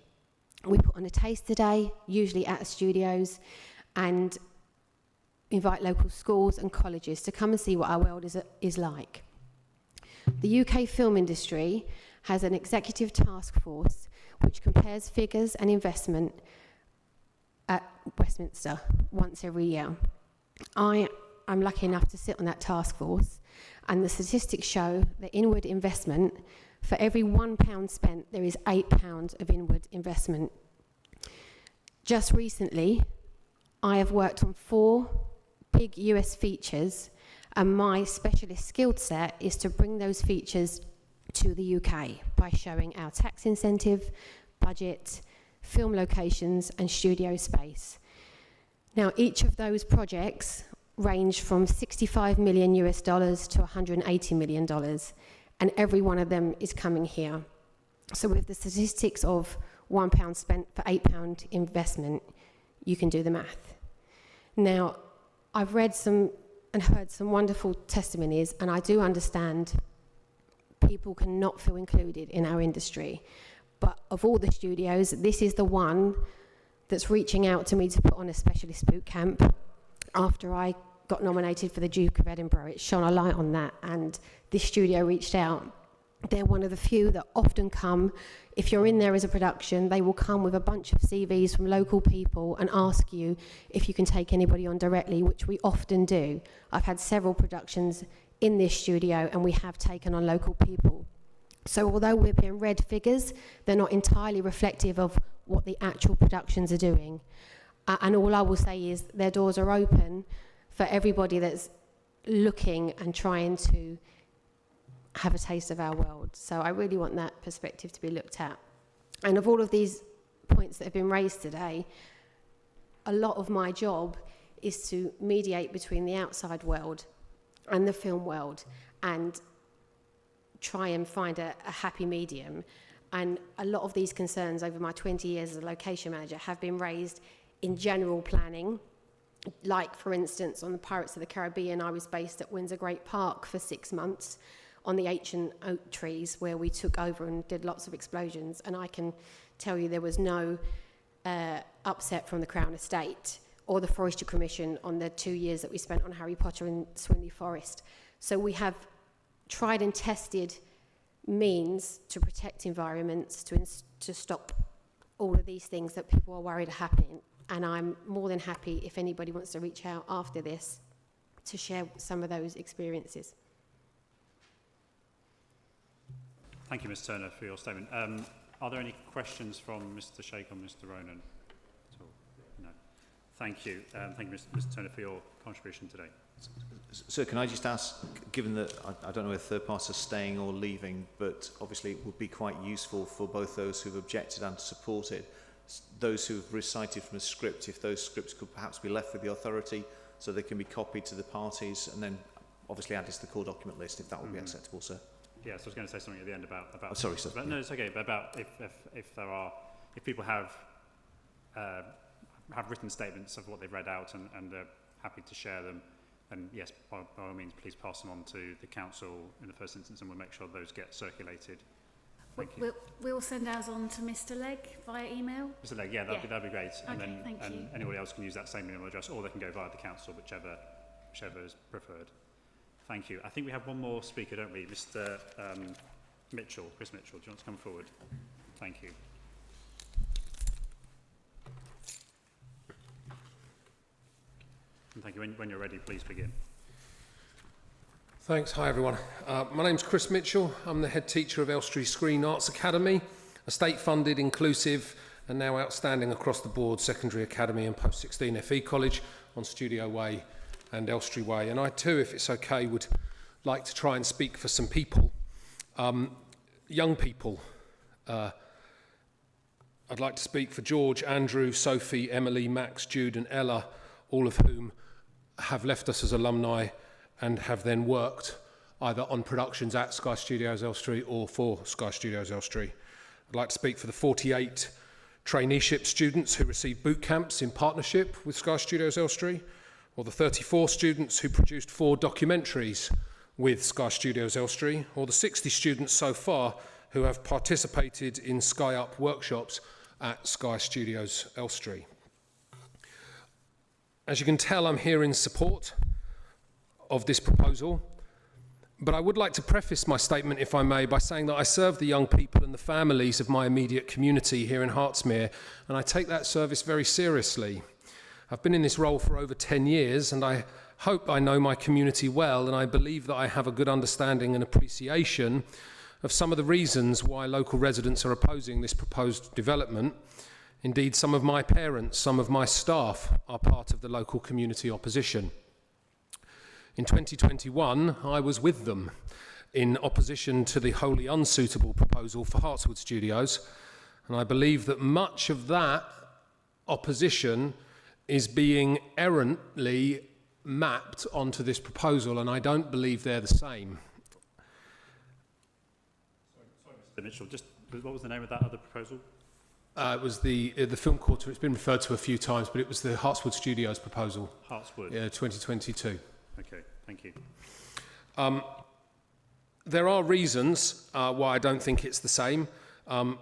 We put on a taster day, usually at studios, and invite local schools and colleges to come and see what our world is like. The UK film industry has an executive task force which compares figures and investment at Westminster once every year. I am lucky enough to sit on that task force, and the statistics show that inward investment, for every £1 spent, there is £8 of inward investment. Just recently, I have worked on 4 big US features, and my specialist skill set is to bring those features to the UK by showing our tax incentive, budget, film locations and studio space. Now, each of those projects range from $65 million US to $180 million, and every one of them is coming here. So with the statistics of £1 spent for £8 investment, you can do the math. Now, I've read some and heard some wonderful testimonies, and I do understand people cannot feel included in our industry. But of all the studios, this is the one that's reaching out to me to put on a specialist boot camp after I got nominated for the Duke of Edinburgh. It shone a light on that, and this studio reached out. They're one of the few that often come. If you're in there as a production, they will come with a bunch of CVs from local people and ask you if you can take anybody on directly, which we often do. I've had several productions in this studio and we have taken on local people. So although we're being red figures, they're not entirely reflective of what the actual productions are doing. And all I will say is their doors are open for everybody that's looking and trying to have a taste of our world. So I really want that perspective to be looked at. And of all of these points that have been raised today, a lot of my job is to mediate between the outside world and the film world and try and find a happy medium. And a lot of these concerns over my 20 years as a location manager have been raised in general planning. Like, for instance, on the Pirates of the Caribbean, I was based at Windsor Great Park for 6 months on the ancient oak trees where we took over and did lots of explosions. And I can tell you there was no upset from the Crown Estate or the Forestry Commission on the 2 years that we spent on Harry Potter in Swinley Forest. So we have tried and tested means to protect environments, to stop all of these things that people are worried are happening. And I'm more than happy if anybody wants to reach out after this to share some of those experiences. Thank you, Ms Turner, for your statement. Are there any questions from Mr Sheikh or Mr Ronan at all? No. Thank you. Thank you, Ms Turner, for your contribution today. Sir, can I just ask, given that I don't know if third parties are staying or leaving, but obviously it would be quite useful for both those who've objected and supported, those who've recited from a script, if those scripts could perhaps be left with the authority so they can be copied to the parties and then obviously added to the core document list, if that would be acceptable, sir. Yes, I was going to say something at the end about oh, sorry, sir. No, it's okay. But about if people have written statements of what they've read out and they're happy to share them, then yes, by all means, please pass them on to the council in the first instance, and we'll make sure those get circulated. Thank you. We'll send ours on to Mr Legg via email. Mr Legg, yeah, that'd be great. Okay, thank you. Anybody else can use that same email address, or they can go via the council, whichever is preferred. Thank you. I think we have one more speaker, don't we? Mr Mitchell, Chris Mitchell. Do you want to come forward? Thank you. And thank you. When you're ready, please begin. Thanks. Hi, everyone. My name's Chris Mitchell. I'm the head teacher of Elstree Screen Arts Academy, a state-funded, inclusive and now outstanding across the board secondary academy and post-16 FE college on Studio Way and Elstree Way. And I too, if it's okay, would like to try and speak for some people, young people. I'd like to speak for George, Andrew, Sophie, Emily, Max, Jude and Ella, all of whom have left us as alumni and have then worked either on productions at Sky Studios Elstree or for Sky Studios Elstree. I'd like to speak for the 48 traineeship students who received boot camps in partnership with Sky Studios Elstree, or the 34 students who produced 4 documentaries with Sky Studios Elstree, or the 60 students so far who have participated in Sky Up workshops at Sky Studios Elstree. As you can tell, I'm here in support of this proposal, but I would like to preface my statement, if I may, by saying that I serve the young people and the families of my immediate community here in Hertsmere, and I take that service very seriously. I've been in this role for over 10 years, and I hope I know my community well, and I believe that I have a good understanding and appreciation of some of the reasons why local residents are opposing this proposed development. Indeed, some of my parents, some of my staff are part of the local community opposition. In 2021, I was with them in opposition to the wholly unsuitable proposal for Hartswood Studios, and I believe that much of that opposition is being errantly mapped onto this proposal, and I don't believe they're the same. Sorry, Mr Mitchell, just what was the name of that other proposal? It was the film quarter. It's been referred to a few times, but it was the Hartswood Studios proposal. Hartswood? Yeah, 2022. Okay, thank you. There are reasons why I don't think it's the same.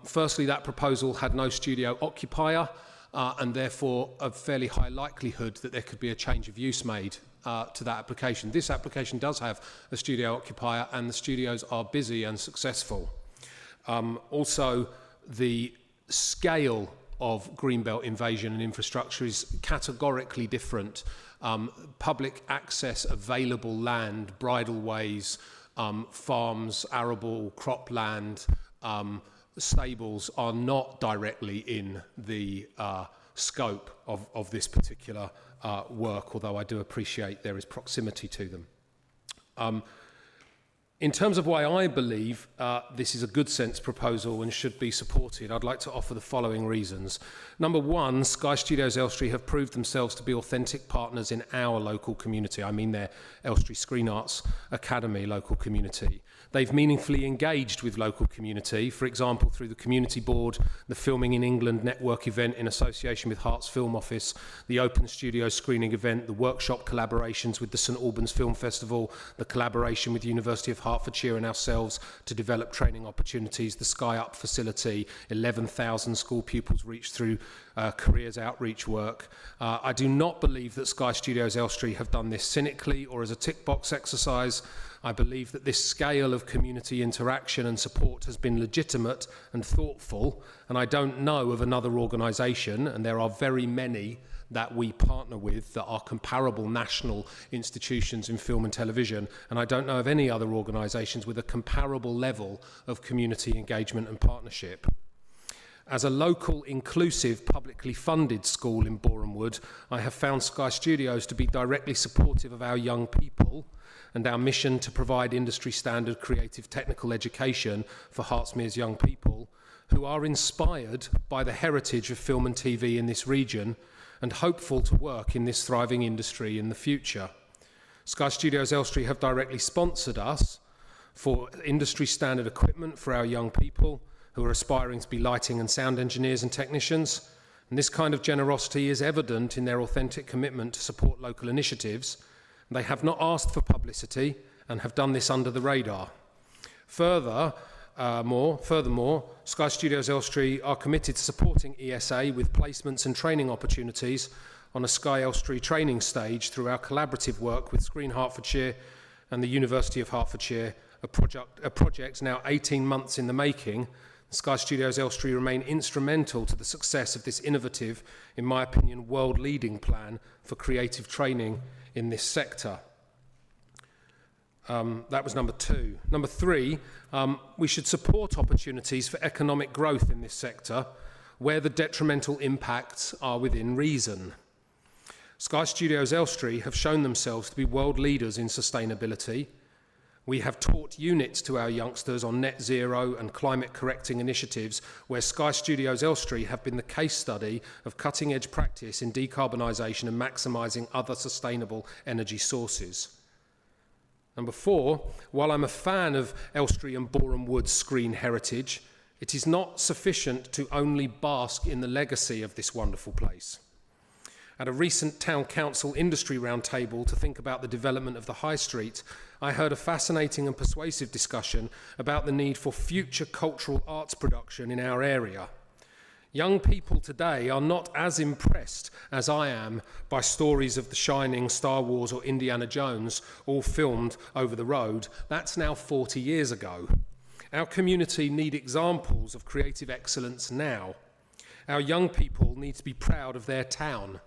Firstly, that proposal had no studio occupier, and therefore a fairly high likelihood that there could be a change of use made to that application. This application does have a studio occupier, and the studios are busy and successful. Also, the scale of greenbelt invasion and infrastructure is categorically different. Public access, available land, bridleways, farms, arable cropland, stables are not directly in the scope of this particular work, although I do appreciate there is proximity to them. In terms of why I believe this is a good sense proposal and should be supported, I'd like to offer the following reasons. Number one, Sky Studios Elstree have proved themselves to be authentic partners in our local community. I mean their Elstree Screen Arts Academy local community. They've meaningfully engaged with local community, for example, through the Community Board, the Filming in England network event in association with Herts Film Office, the Open Studio screening event, the workshop collaborations with the St Albans Film Festival, the collaboration with the University of Hertfordshire and ourselves to develop training opportunities, the Sky Up facility, 11,000 school pupils reached through careers outreach work. I do not believe that Sky Studios Elstree have done this cynically or as a tick box exercise. I believe that this scale of community interaction and support has been legitimate and thoughtful, and I don't know of another organisation, and there are very many that we partner with that are comparable national institutions in film and television, and I don't know of any other organisations with a comparable level of community engagement and partnership. As a local, inclusive, publicly funded school in Boreham Wood, I have found Sky Studios to be directly supportive of our young people and our mission to provide industry-standard creative technical education for Hertsmere's young people who are inspired by the heritage of film and TV in this region and hopeful to work in this thriving industry in the future. Sky Studios Elstree have directly sponsored us for industry-standard equipment for our young people who are aspiring to be lighting and sound engineers and technicians, and this kind of generosity is evident in their authentic commitment to support local initiatives. They have not asked for publicity and have done this under the radar. Furthermore, Sky Studios Elstree are committed to supporting ESA with placements and training opportunities on a Sky Elstree training stage through our collaborative work with Screen Hertfordshire and the University of Hertfordshire, a project now 18 months in the making. Sky Studios Elstree remain instrumental to the success of this innovative, in my opinion, world-leading plan for creative training in this sector. That was number two. Number three, we should support opportunities for economic growth in this sector where the detrimental impacts are within reason. Sky Studios Elstree have shown themselves to be world leaders in sustainability. We have taught units to our youngsters on net zero and climate correcting initiatives where Sky Studios Elstree have been the case study of cutting edge practice in decarbonisation and maximising other sustainable energy sources. Number four, while I'm a fan of Elstree and Boreham Wood's screen heritage, it is not sufficient to only bask in the legacy of this wonderful place. At a recent Town Council industry roundtable to think about the development of the High Street, I heard a fascinating and persuasive discussion about the need for future cultural arts production in our area. Young people today are not as impressed as I am by stories of The Shining, Star Wars or Indiana Jones, all filmed over the road. That's now 40 years ago. Our community need examples of creative excellence now. Our young people need to be proud of their town.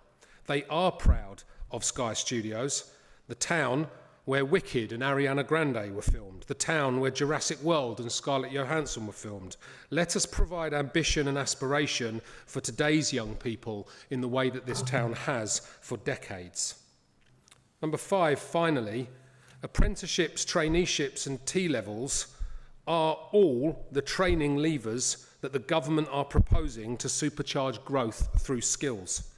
They are proud of Sky Studios, the town where Wicked and Ariana Grande were filmed, the town where Jurassic World and Scarlett Johansson were filmed. Let us provide ambition and aspiration for today's young people in the way that this town has for decades. Number five, finally, apprenticeships, traineeships and T-levels are all the training levers that the government are proposing to supercharge growth through skills.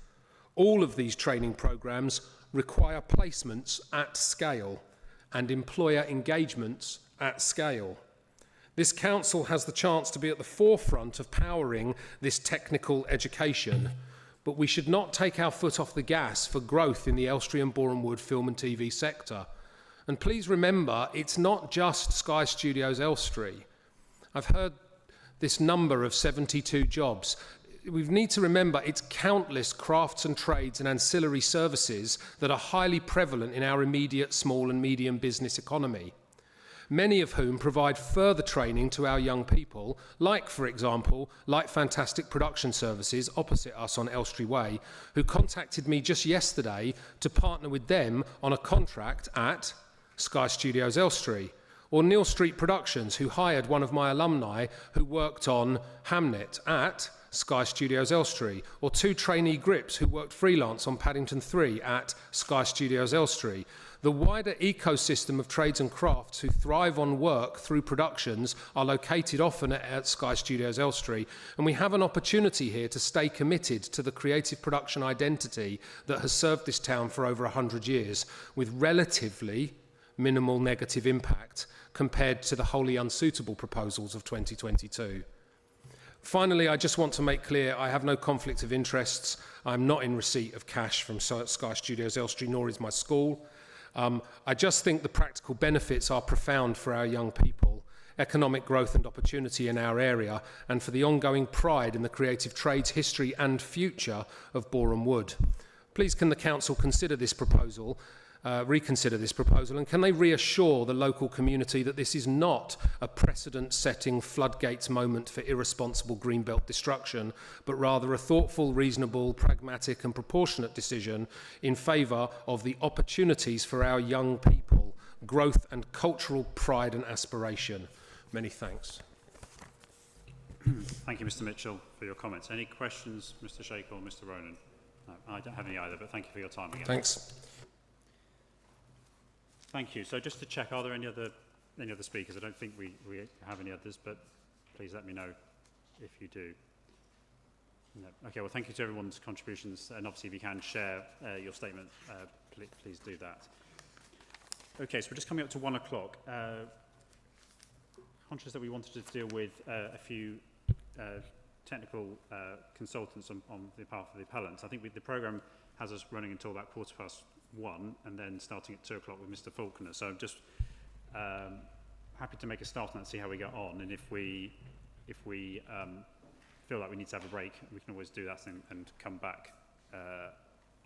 All of these training programmes require placements at scale and employer engagements at scale. This council has the chance to be at the forefront of powering this technical education, but we should not take our foot off the gas for growth in the Elstree and Boreham Wood film and TV sector. And please remember, it's not just Sky Studios Elstree. I've heard this number of 72 jobs. We need to remember it's countless crafts and trades and ancillary services that are highly prevalent in our immediate small and medium business economy, many of whom provide further training to our young people, like, for example, Light Fantastic Production Services opposite us on Elstree Way, who contacted me just yesterday to partner with them on a contract at Sky Studios Elstree, or Neal Street Productions, who hired one of my alumni who worked on Hamnet at Sky Studios Elstree, or 2 trainee grips who worked freelance on Paddington 3 at Sky Studios Elstree. The wider ecosystem of trades and crafts who thrive on work through productions are located often at Sky Studios Elstree, and we have an opportunity here to stay committed to the creative production identity that has served this town for over 100 years, with relatively minimal negative impact compared to the wholly unsuitable proposals of 2022. Finally, I just want to make clear I have no conflict of interests. I'm not in receipt of cash from Sky Studios Elstree, nor is my school. I just think the practical benefits are profound for our young people, economic growth and opportunity in our area, and for the ongoing pride in the creative trades history and future of Boreham Wood. Please can the Council consider this proposal, reconsider this proposal, and can they reassure the local community that this is not a precedent-setting floodgates moment for irresponsible greenbelt destruction, but rather a thoughtful, reasonable, pragmatic and proportionate decision in favour of the opportunities for our young people, growth and cultural pride and aspiration. Many thanks. Thank you, Mr. Mitchell, for your comments. Any questions, Mr. Sheikh or Mr. Ronan? No, I don't have any either, but thank you for your time again. Thanks. Thank you. So just to check, are there any other speakers? I don't think we have any others, but please let me know if you do. No. Okay, well, thank you to everyone's contributions, and obviously if you can share your statement, please do that. Okay, so we're just coming up to 1 o'clock. Conscious that we wanted to deal with a few technical consultants on behalf of the appellants. I think the programme has us running until about 1:15, and then starting at 2 o'clock with Mr. Faulkner. So I'm just happy to make a start on that, see how we get on, and if we feel like we need to have a break, we can always do that and come back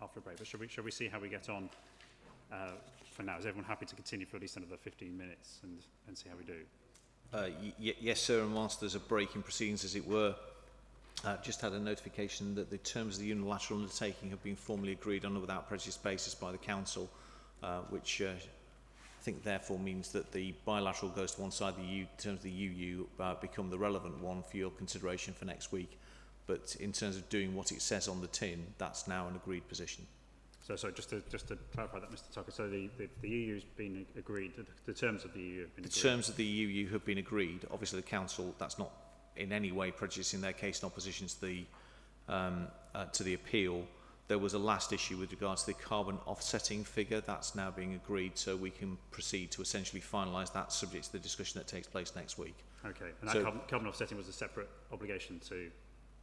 after a break. But should we see how we get on for now? Is everyone happy to continue for at least another 15 minutes and see how we do? Yes, sir, and whilst there's a break in proceedings, as it were, just had a notification that the terms of the unilateral undertaking have been formally agreed on a without prejudice basis by the Council, which I think therefore means that the bilateral goes to one side, the terms of the UU become the relevant one for your consideration for next week. But in terms of doing what it says on the tin, that's now an agreed position. So just to clarify that, Mr. Tucker, so the EU's been agreed, the terms of the EU have been agreed? The terms of the EU have been agreed. Obviously the Council, that's not in any way prejudicing their case in opposition to the appeal. There was a last issue with regards to the carbon offsetting figure. That's now being agreed, so we can proceed to essentially finalise that subject to the discussion that takes place next week. Okay, and that carbon offsetting was a separate obligation to,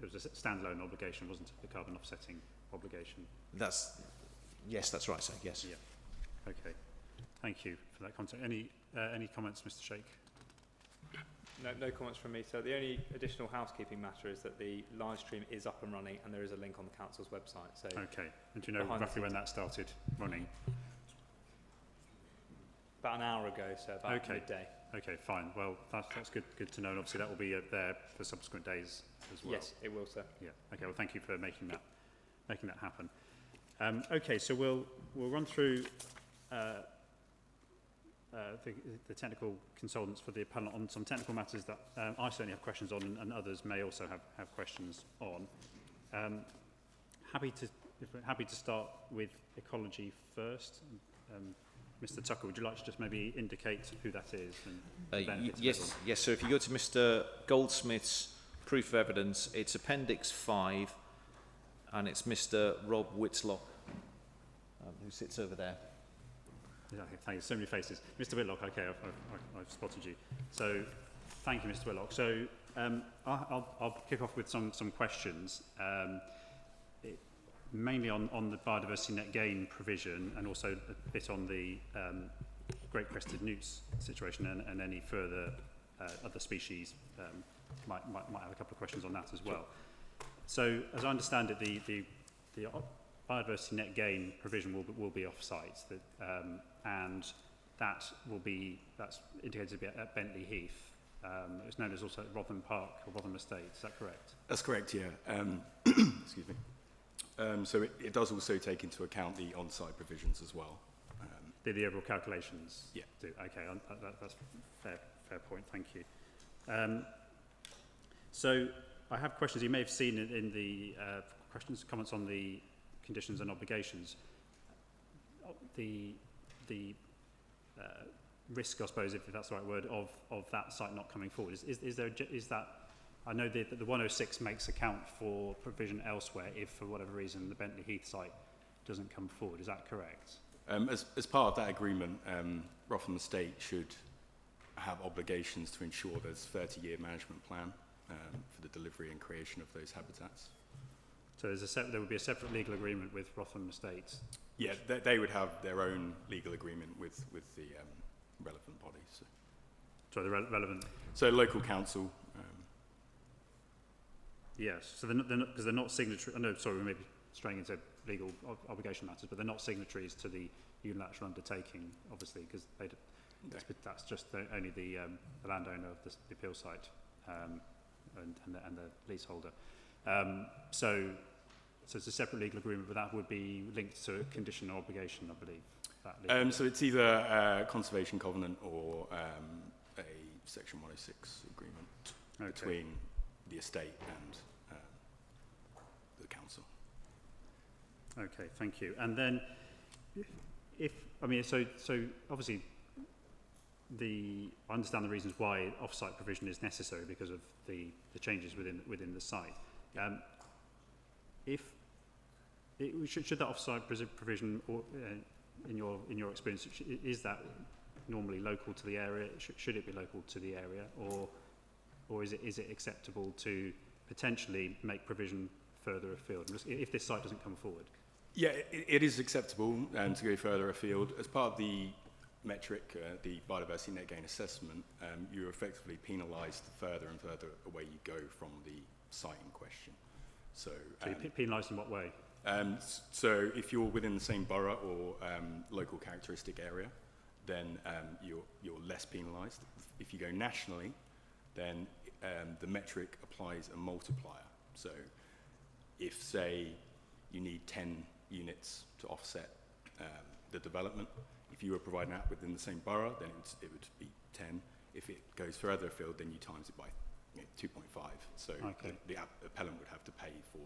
it was a standalone obligation, wasn't it, the carbon offsetting obligation? Yes, that's right, sir, yes. Yeah. Okay, thank you for that context. Any comments, Mr. Sheikh? No comments from me. So the only additional housekeeping matter is that the live stream is up and running, and there is a link on the Council's website. So okay, and do you know roughly when that started running? About an hour ago, so about midday. Okay, fine. Well, that's good to know, and obviously that will be there for subsequent days as well. Yes, it will, sir. Yeah. Okay. Well, thank you for making that happen. Okay, so we'll run through the technical consultants for the appellant on some technical matters that I certainly have questions on, and others may also have questions on. Happy to start with ecology first. Mr. Tucker, would you like to just maybe indicate who that is? And yes, sir. If you go to Mr. Goldsmith's proof of evidence, it's Appendix 5, and it's Mr. Rob Whitlock, who sits over there. Yeah, thank you. So many faces. Mr. Whitlock, okay, I've spotted you. So, thank you, Mr. Whitlock. So, I'll kick off with some questions, mainly on the biodiversity net gain provision, and also a bit on the great crested newts situation and any further other species, might have a couple of questions on that as well. So, as I understand it, the biodiversity net gain provision will be off-site, and that's indicated to be at Bentley Heath. It's known as also Rotherham Park or Rotherham Estate. Is that correct? That's correct. Yeah. Excuse me. So it does also take into account the on-site provisions as well. The overall calculations. Yeah. Do. Okay. That's fair point. Thank you. So I have questions you may have seen in the comments on the conditions and obligations. The risk, I suppose, if that's the right word, of that site not coming forward. Is that? I know that the 106 makes account for provision elsewhere if, for whatever reason, the Bentley Heath site doesn't come forward. Is that correct? As part of that agreement, Rotherham Estate should have obligations to ensure there's a 30-year management plan for the delivery and creation of those habitats. So there would be a separate legal agreement with Rotherham Estate? Yeah, they would have their own legal agreement with the relevant bodies. So. Sorry, the relevant... So local council... Yes, so they're not signatory. I know, sorry, we may be straying into legal obligation matters, but they're not signatories to the unilateral undertaking, obviously, because that's just only the landowner of the appeal site and the leaseholder. So it's a separate legal agreement, but that would be linked to a condition or obligation, I believe. So it's either a conservation covenant or a Section 106 agreement between the estate and the council. Okay, thank you. And then, so obviously, I understand the reasons why off-site provision is necessary because of the changes within the site. Should that off-site provision, or, in your experience, is that normally local to the area? Should it be local to the area, or is it acceptable to potentially make provision further afield if this site doesn't come forward? Yeah, it is acceptable to go further afield. As part of the metric, the biodiversity net gain assessment, you're effectively penalised the further and further away you go from the site in question. So you're penalised in what way? So if you're within the same borough or local characteristic area, then you're less penalised. If you go nationally, then the metric applies a multiplier. So if, say, you need 10 units to offset the development, if you were providing that within the same borough, then it would be 10. If it goes further afield, then you times it by 2.5. So the appellant would have to pay for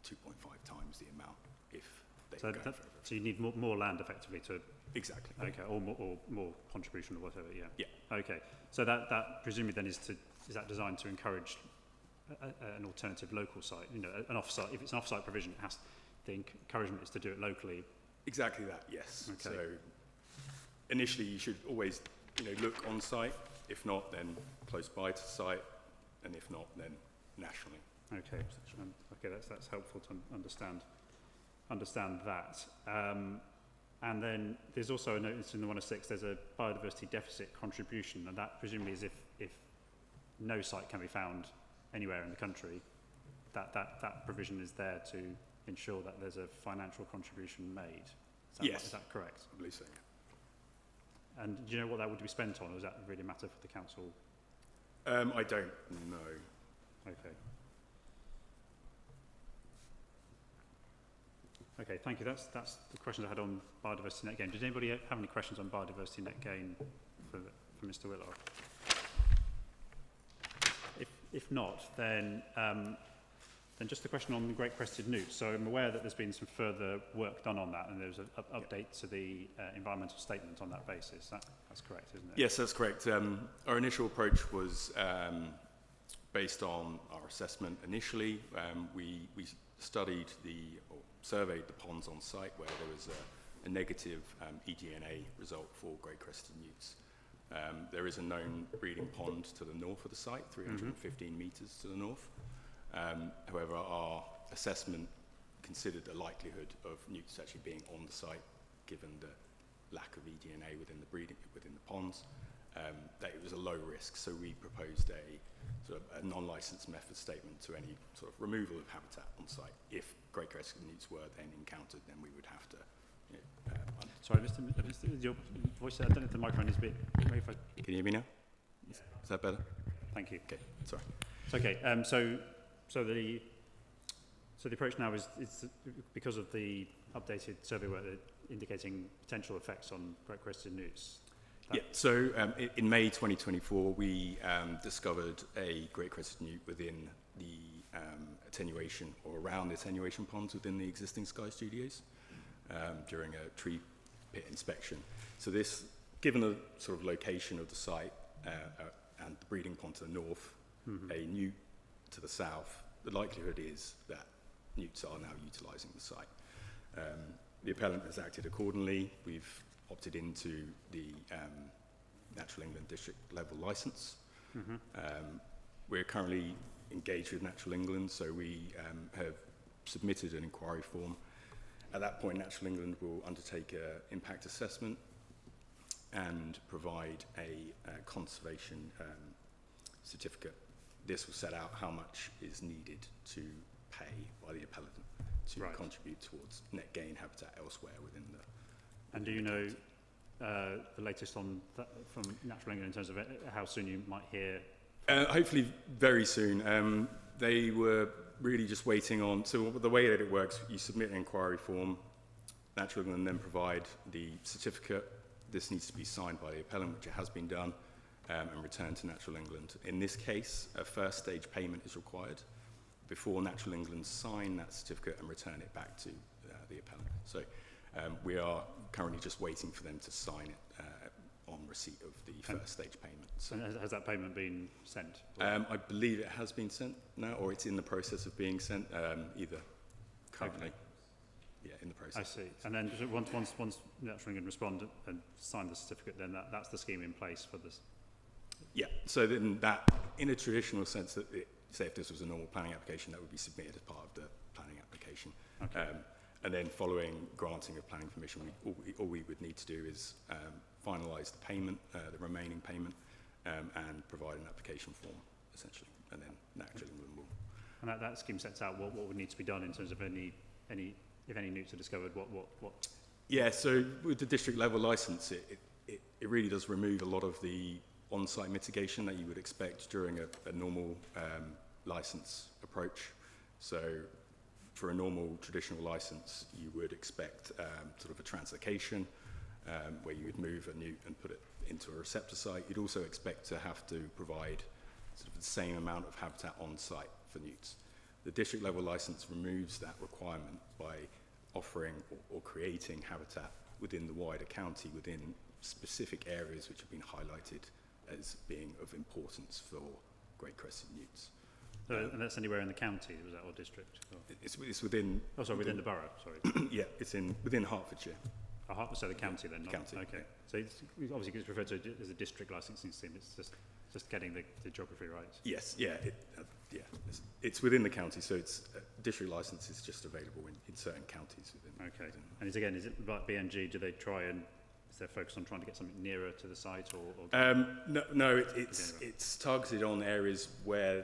2.5 times the amount if they go further. So you need more land, effectively, to... Exactly. Okay, or more contribution or whatever, yeah. Yeah. Okay, so that presumably then is that designed to encourage an alternative local site? An off-site. If it's an off-site provision, the encouragement is to do it locally. Exactly that. Yes. Okay. So initially, you should always look on site. If not, then close by to site, and if not, then nationally. Okay. Okay, that's helpful to understand that. And then there's also a notice in the 106. There's a biodiversity deficit contribution, and that presumably is if no site can be found anywhere in the country, that provision is there to ensure that there's a financial contribution made. Is that correct? I believe so, yeah. And do you know what that would be spent on, or does that really matter for the council? I don't know. Okay. Okay, thank you. That's the questions I had on biodiversity net gain. Does anybody have any questions on biodiversity net gain for Mr. Whitlock? If not, then just a question on the Great Crested Newt. So I'm aware that there's been some further work done on that, and there's an update to the environmental statement on that basis. That's correct, isn't it? Yes, that's correct. Our initial approach was based on our assessment initially. We studied or surveyed the ponds on site where there was a negative eDNA result for Great Crested Newts. There is a known breeding pond to the north of the site, 315 metres to the north. However, our assessment considered the likelihood of newts actually being on the site, given the lack of eDNA within the ponds, that it was a low risk. So we proposed a sort of a non-licensed method statement to any sort of removal of habitat on site. If great crested newts were then encountered, then we would have to. Sorry, Mr. Your voice. I don't know if the microphone is a bit. Maybe if I... Can you hear me now? Is that better? Thank you. Okay. Sorry. It's okay. So the approach now is because of the updated survey work indicating potential effects on great crested newts. Yeah, so in May 2024, we discovered a great crested newt within the attenuation or around the attenuation ponds within the existing Sky Studios during a tree pit inspection. So this, given the sort of location of the site and the breeding pond to the north, a newt to the south, the likelihood is that newts are now utilising the site. The appellant has acted accordingly. We've opted into the Natural England district level licence. We're currently engaged with Natural England, so we have submitted an inquiry form. At that point, Natural England will undertake an impact assessment and provide a conservation certificate. This will set out how much is needed to pay by the appellant to contribute towards net gain habitat elsewhere within the. And do you know the latest on that from Natural England in terms of how soon you might hear? Hopefully very soon. They were really just waiting on, so the way that it works, you submit an inquiry form, Natural England then provide the certificate. This needs to be signed by the appellant, which it has been done, and returned to Natural England. In this case, a first stage payment is required before Natural England sign that certificate and return it back to the appellant. So we are currently just waiting for them to sign it on receipt of the first stage payment. So, and has that payment been sent? I believe it has been sent now, or it's in the process of being sent, either currently. Okay. Yeah, in the process. I see. And then once Natural England respond and sign the certificate, then that's the scheme in place for this? Yeah, so then that, in a traditional sense, that say if this was a normal planning application, that would be submitted as part of the planning application. Okay. And then following granting of planning permission, all we would need to do is finalise the payment, the remaining payment, and provide an application form, essentially. And then Natural England will. And that scheme sets out what would need to be done in terms of if any newts are discovered, what? Yeah, so with the district level licence, it really does remove a lot of the on-site mitigation that you would expect during a normal licence approach. So for a normal traditional licence, you would expect sort of a translocation where you would move a newt and put it into a receptor site. You'd also expect to have to provide sort of the same amount of habitat on site for newts. The district level licence removes that requirement by offering or creating habitat within the wider county, within specific areas which have been highlighted as being of importance for great crested newts. And that's anywhere in the county, was that, or district? Or? It's within. Oh, sorry, within the borough. Sorry. Yeah, it's within Hertfordshire. So the county then. Not, county. Okay. Yeah. So it's obviously it's referred to as a district licensing scheme. It's just getting the geography right. Yes. Yeah. It's within the county, so it's district licence is just available in certain counties within. Okay. And is it like BNG? Do they try and is there focus on trying to get something nearer to the site, or no, it's targeted on areas where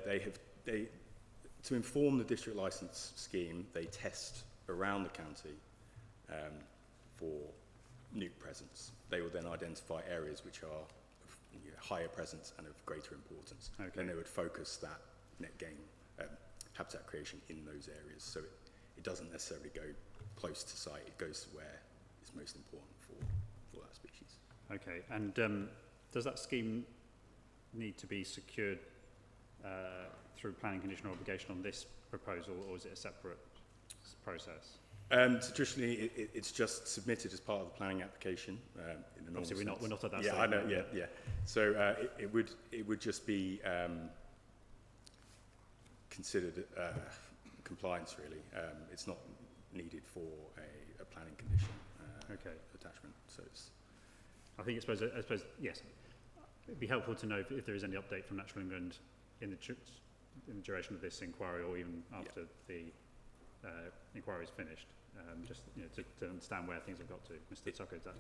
to inform the district licence scheme, they test around the county for newt presence. They will then identify areas which are of higher presence and of greater importance. Okay. Then they would focus that net gain habitat creation in those areas. So it doesn't necessarily go close to site, it goes to where it's most important for that species. Okay, and does that scheme need to be secured through planning conditional obligation on this proposal, or is it a separate process? So traditionally, it's just submitted as part of the planning application. In the Obviously, we're not at that stage. Yeah, I know. Yeah. So it would just be considered compliance, really. It's not needed for a planning condition attachment. So it's. I suppose yes. It'd be helpful to know if there is any update from Natural England in the duration of this inquiry, or even after the inquiry is finished. just to understand where things have got to. Mr. Tucker, is that?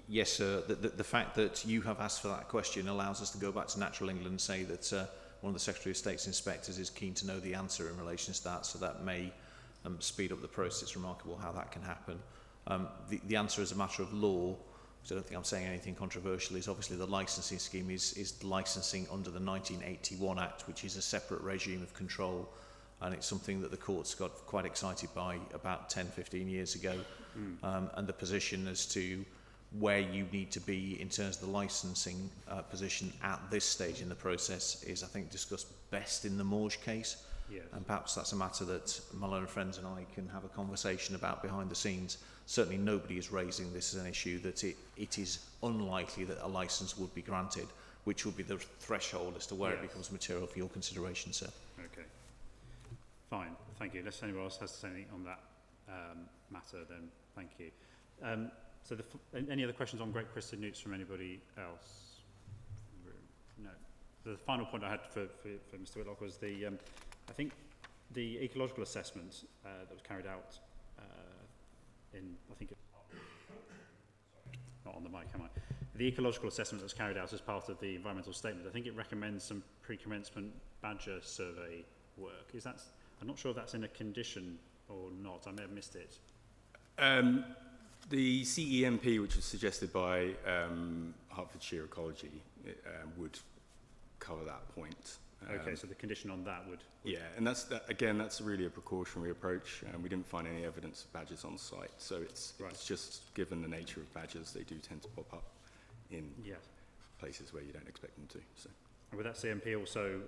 Yes, sir. The fact that you have asked for that question allows us to go back to Natural England and say that one of the Secretary of State's inspectors is keen to know the answer in relation to that, so that may speed up the process. It's remarkable how that can happen. The answer as a matter of law, because I don't think I'm saying anything controversial, is obviously the licensing scheme is licensing under the 1981 Act, which is a separate regime of control, and it's something that the courts got quite excited by about 10-15 years ago. And the position as to where you need to be in terms of the licensing position at this stage in the process is, I think, discussed best in the Morge case. Yes. And perhaps that's a matter that my learned friends and I can have a conversation about behind the scenes. Certainly nobody is raising this as an issue that it is unlikely that a licence would be granted, which would be the threshold as to where it becomes material for your consideration, sir. Okay. Fine, thank you. Unless anyone else has to say anything on that matter, then thank you. So any other questions on Great Christian Newts from anybody else? No. The final point I had for Mr. Whitlock was the, I think the ecological assessment that was carried out not on the mic, am I? The ecological assessment that was carried out as part of the environmental statement, I think it recommends some pre-commencement badger survey work. Is that, I'm not sure if that's in a condition or not. I may have missed it. The CEMP, which was suggested by Hertfordshire Ecology, would cover that point. Okay, so the condition on that would... Yeah, and that's really a precautionary approach. We didn't find any evidence of badgers on site, so it's just given the nature of badgers, they do tend to pop up in places where you don't expect them to. So. And would that CMP also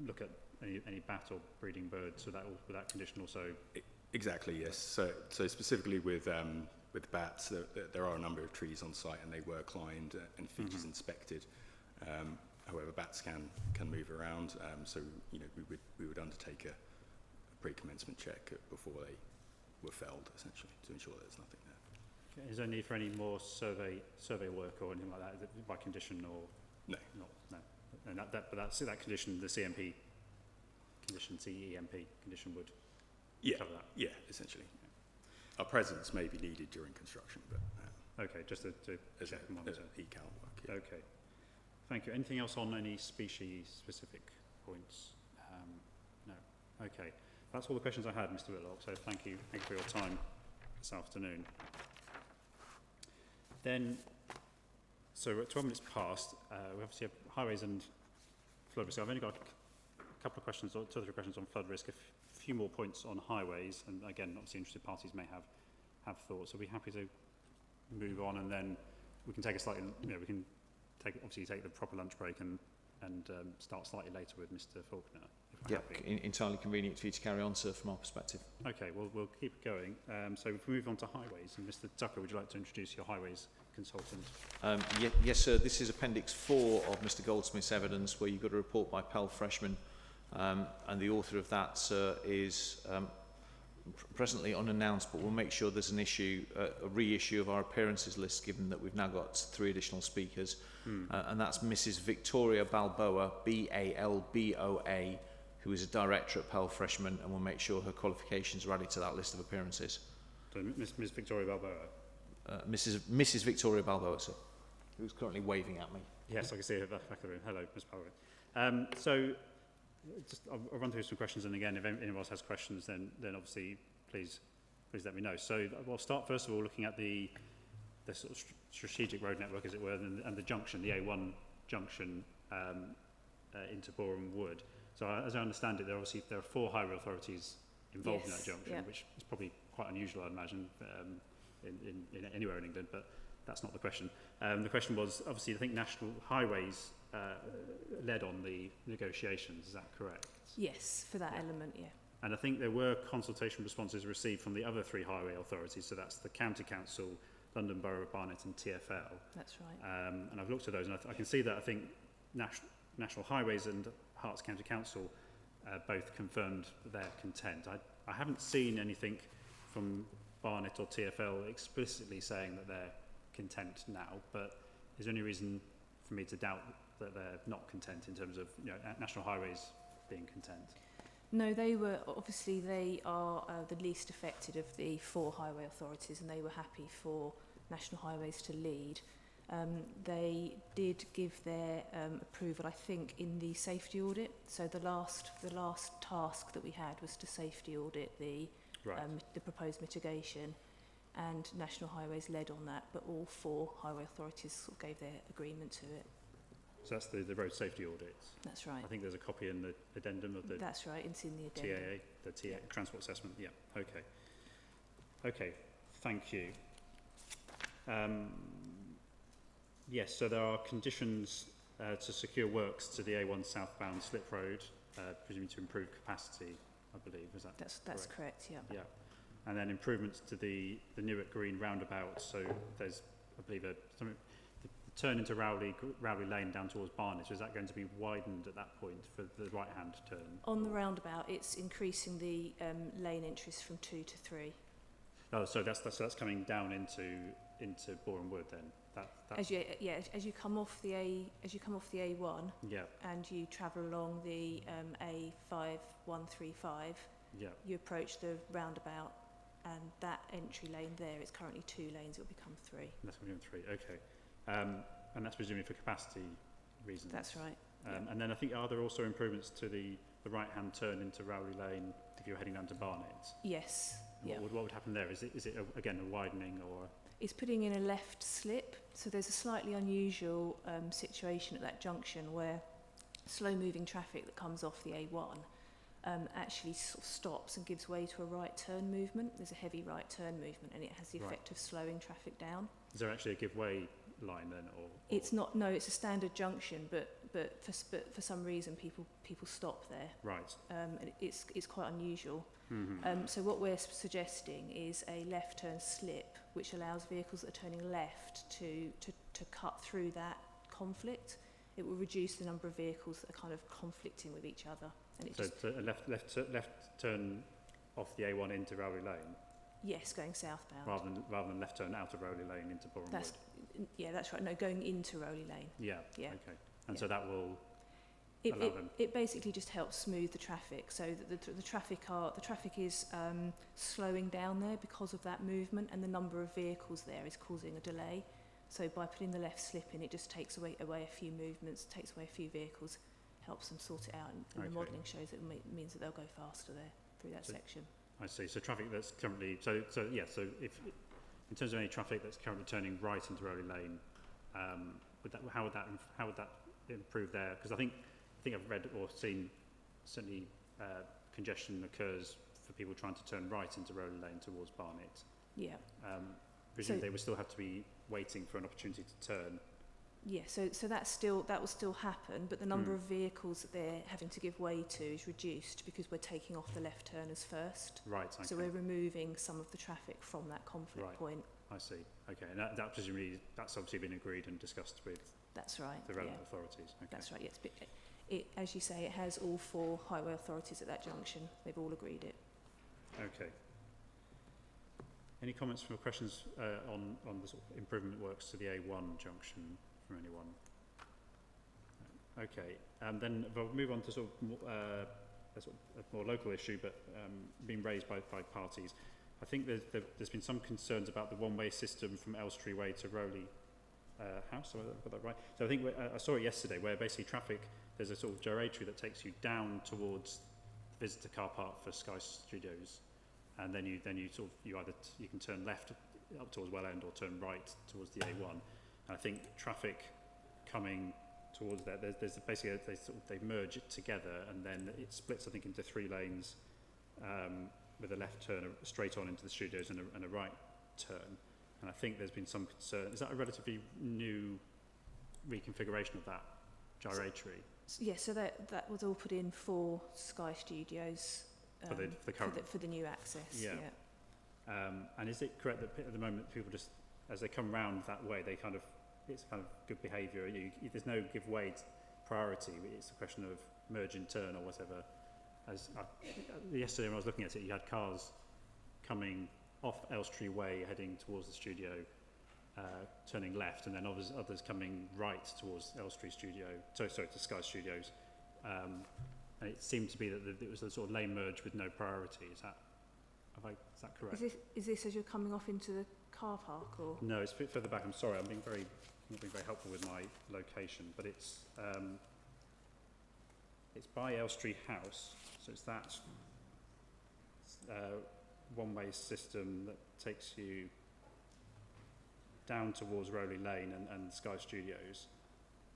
look at any bat or breeding birds? Would that condition also... Exactly, yes. So specifically with bats, there are a number of trees on site, and they were climbed and features inspected. However, bats can move around, so we would undertake a pre-commencement check before they were felled, essentially, to ensure there's nothing there. Okay. Is there any need for any more survey work or anything like that? Is it by condition or no? No. And that condition, the CMP condition, CEMP condition would cover that. Yeah, essentially. Yeah. Our presence may be needed during construction, but okay, just to check and monitor. ECAL work. Yeah. Okay. Thank you. Anything else on any species-specific points? No. Okay. That's all the questions I had, Mr. Whitlock, so thank you for your time this afternoon. Then, so we're at 12 minutes past. We obviously have highways and flood risk. I've only got a couple of questions, or 2 or 3 questions on flood risk, a few more points on highways, and again, obviously interested parties may have thoughts. So we're happy to move on, and then we can take a slightly, we can take the proper lunch break and start slightly later with Mr. Faulkner. Yeah, entirely convenient for you to carry on, sir, from our perspective. Okay, well, we'll keep going. So if we move on to highways, and Mr. Tucker, would you like to introduce your highways consultant? Yes, sir. This is Appendix 4 of Mr. Goldsmith's evidence, where you've got a report by Pell Freshman, and the author of that, sir, is presently unannounced, but we'll make sure there's an issue, a reissue of our appearances list, given that we've now got 3 additional speakers, and that's Mrs. Victoria Balboa, B-A-L-B-O-A, who is a director at Pell Freshman, and we'll make sure her qualifications are added to that list of appearances. So Ms. Victoria Balboa? Mrs. Victoria Balboa, sir, who's currently waving at me. Yes, I can see her back of the room. Hello, Ms. Balboa. So I'll run through some questions, and again, if anyone else has questions, then obviously please let me know. So we'll start first of all looking at the sort of strategic road network, as it were, and the junction, the A1 junction into Boreham Wood. So as I understand it, there are 4 highway authorities involved in that junction, which is probably quite unusual, I'd imagine, in anywhere in England, but that's not the question. The question was, obviously, I think National Highways led on the negotiations, is that correct? Yes, for that element, yeah. And I think there were consultation responses received from the other 3 highway authorities, so that's the County Council, London Borough of Barnet and TfL. That's right. And I've looked at those, and I can see that I think National Highways and Herts County Council both confirmed their content. I haven't seen anything from Barnet or TfL explicitly saying that they're content now, but is there any reason for me to doubt that they're not content in terms of National Highways being content? No, they were, obviously they are the least affected of the 4 highway authorities, and they were happy for National Highways to lead. They did give their approval, I think, in the safety audit. So the last task that we had was to safety audit the proposed mitigation, and National Highways led on that, but all 4 highway authorities sort of gave their agreement to it. So that's the road safety audits. That's right. I think there's a copy in the addendum of the That's right, it's in the addendum. TAA, transport assessment. Yeah, okay. Okay, thank you. Yes, so there are conditions to secure works to the A1 southbound slip road, presumably to improve capacity, I believe. Is that That's correct, yeah. Yeah. And then improvements to the Newark Green roundabout. So there's, I believe, the turn into Rowley Lane down towards Barnet. So is that going to be widened at that point for the right-hand turn? On the roundabout, it's increasing the lane entries from 2 to 3. Oh, so that's coming down into Boreham Wood then. As you come off the A1, yeah, and you travel along the A5135, yeah, you approach the roundabout, and that entry lane there is currently 2 lanes. It will become 3. That's going to be 3. Okay. And that's presumably for capacity reasons. That's right. And then I think, are there also improvements to the right-hand turn into Rowley Lane if you're heading down to Barnet? Yes. Yeah. What would happen there? Is it again a widening or? It's putting in a left slip, so there's a slightly unusual situation at that junction where slow-moving traffic that comes off the A1 actually sort of stops and gives way to a right turn movement. There's a heavy right turn movement, and it has the effect of slowing traffic down. Is there actually a give way line then, or? It's not. No, it's a standard junction, but for some reason people stop there. Right. And it's quite unusual. Mm-hmm. So what we're suggesting is a left turn slip, which allows vehicles that are turning left to cut through that conflict. It will reduce the number of vehicles that are kind of conflicting with each other. And so a left turn off the A1 into Rowley Lane? Yes, going southbound. Rather than left turn out of Rowley Lane into Boreham Wood? Yeah, that's right. No, going into Rowley Lane. Yeah. Yeah. Okay. And so that will it basically just helps smooth the traffic, so that the traffic is slowing down there because of that movement, and the number of vehicles there is causing a delay. So by putting the left slip in, it just takes away a few movements, takes away a few vehicles, helps them sort it out, and the modelling shows it means that they'll go faster there through that section. I see. So traffic that's currently so if in terms of any traffic that's currently turning right into Rowley Lane, how would that improve there? Because I think I've read or seen certainly congestion occurs for people trying to turn right into Rowley Lane towards Barnet. Yeah. Presumably they would still have to be waiting for an opportunity to turn. Yeah, so that will still happen, but the number of vehicles that they're having to give way to is reduced because we're taking off the left turners first. Right. Okay. So we're removing some of the traffic from that conflict point. I see. Okay, and that presumably that's obviously been agreed and discussed with. That's right. The relevant authorities. Okay. That's right. Yes, but as you say, it has all 4 highway authorities at that junction. They've all agreed it. Okay. Any comments or questions on the sort of improvement works to the A1 junction from anyone? Okay, then we'll move on to sort of a more local issue, but being raised by parties. I think there's been some concerns about the one-way system from Elstree Way to Rowley House. Have I got that right? So I think I saw it yesterday, where basically there's a sort of gyratory that takes you down towards the visitor car park for Sky Studios, and then you can turn left up towards Welland or turn right towards the A1. And I think traffic coming towards that, there's basically they merge it together, and then it splits, I think, into 3 lanes with a left turn straight on into the studios and a right turn. And I think there's been some concern. Is that a relatively new reconfiguration of that gyratory? Yes, so that was all put in for Sky Studios for the new access. Yeah. And is it correct that at the moment people just, as they come round that way, it's kind of good behaviour. There's no give way priority. It's a question of merge and turn or whatever. Yesterday when I was looking at it, you had cars coming off Elstree Way heading towards the studio, turning left, and then others coming right towards Elstree Studio, to Sky Studios. And it seemed to be that it was a sort of lane merge with no priority. Is that correct? Is this as you're coming off into the car park, or? No, it's a bit further back. I'm sorry, I'm not being very helpful with my location, but it's by Elstree House, so it's that one-way system that takes you down towards Rowley Lane and Sky Studios,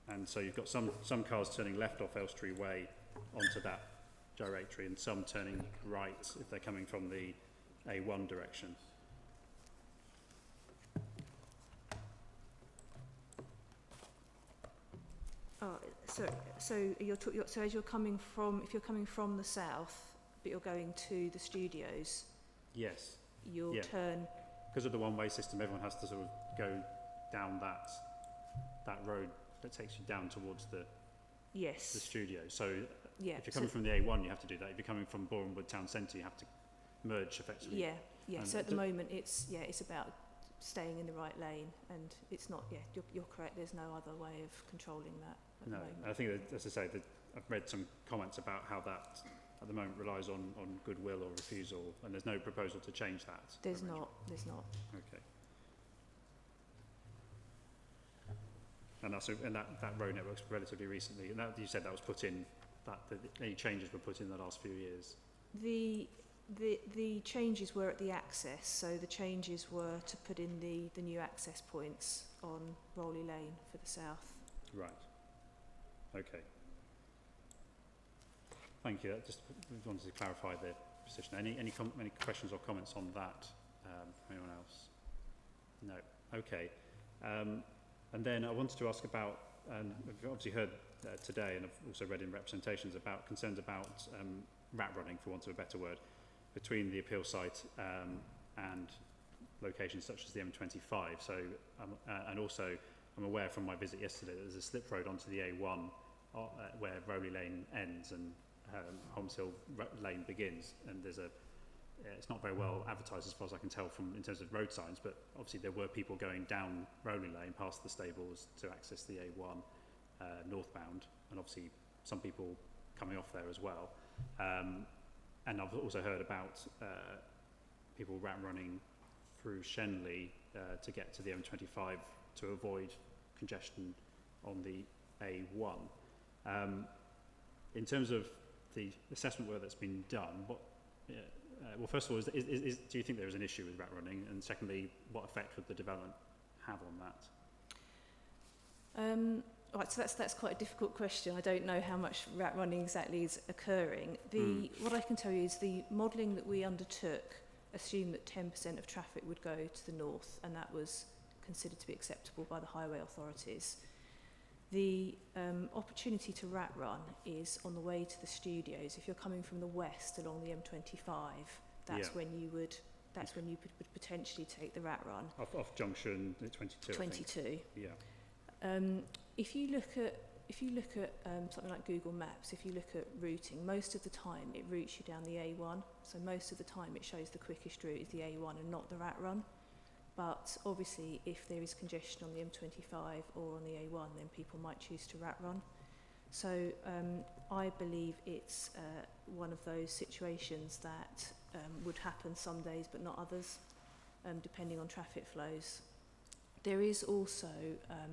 and so you've got some cars turning left off Elstree Way onto that directory, and some turning right if they're coming from the A1 direction. Oh, so as you're coming from, if you're coming from the south, but you're going to the studios, Yes. you'll turn. Because of the one-way system, everyone has to sort of go down that road that takes you down towards the studio. So Yeah. if you're coming from the A1, you have to do that. If you're coming from Boreham Wood Town Centre, you have to merge effectively. Yeah. So at the moment, it's about staying in the right lane, and it's not. Yeah, you're correct. There's no other way of controlling that at the moment. I think that, as I say, I've read some comments about how that at the moment relies on goodwill or refusal, and there's no proposal to change that. There's not. Okay. And that road network's relatively recently, and that, you said that was put in. Any changes were put in the last few years. The changes were at the access, so the changes were to put in the new access points on Rowley Lane for the south. Right. Okay. Thank you. Just wanted to clarify the position. Any questions or comments on that from anyone else? No. Okay. And then I wanted to ask about, we've obviously heard today, and I've also read in representations about concerns about rat running, for want of a better word, between the appeal site and locations such as the M25. So, and also I'm aware from my visit yesterday that there's a slip road onto the A1 where Rowley Lane ends and Holmes Hill Lane begins, and there's it's not very well advertised as far as I can tell in terms of road signs, but obviously there were people going down Rowley Lane past the stables to access the A1 northbound, and obviously some people coming off there as well. And I've also heard about people rat running through Shenley to get to the M25 to avoid congestion on the A1. In terms of the assessment work that's been done, well, first of all, do you think there is an issue with rat running? And secondly, what effect would the development have on that? Right, so that's quite a difficult question. I don't know how much rat running exactly is occurring. What I can tell you is the modelling that we undertook assumed that 10% of traffic would go to the north, and that was considered to be acceptable by the highway authorities. The opportunity to rat run is on the way to the studios. If you're coming from the west along the M25, that's when you would potentially take the rat run. Off junction 22. 22. Yeah. If you look at something like Google Maps, if you look at routing, most of the time it routes you down the A1. So most of the time it shows the quickest route is the A1 and not the rat run. But obviously, if there is congestion on the M25 or on the A1, then people might choose to rat run. So I believe it's one of those situations that would happen some days but not others, depending on traffic flows. There is also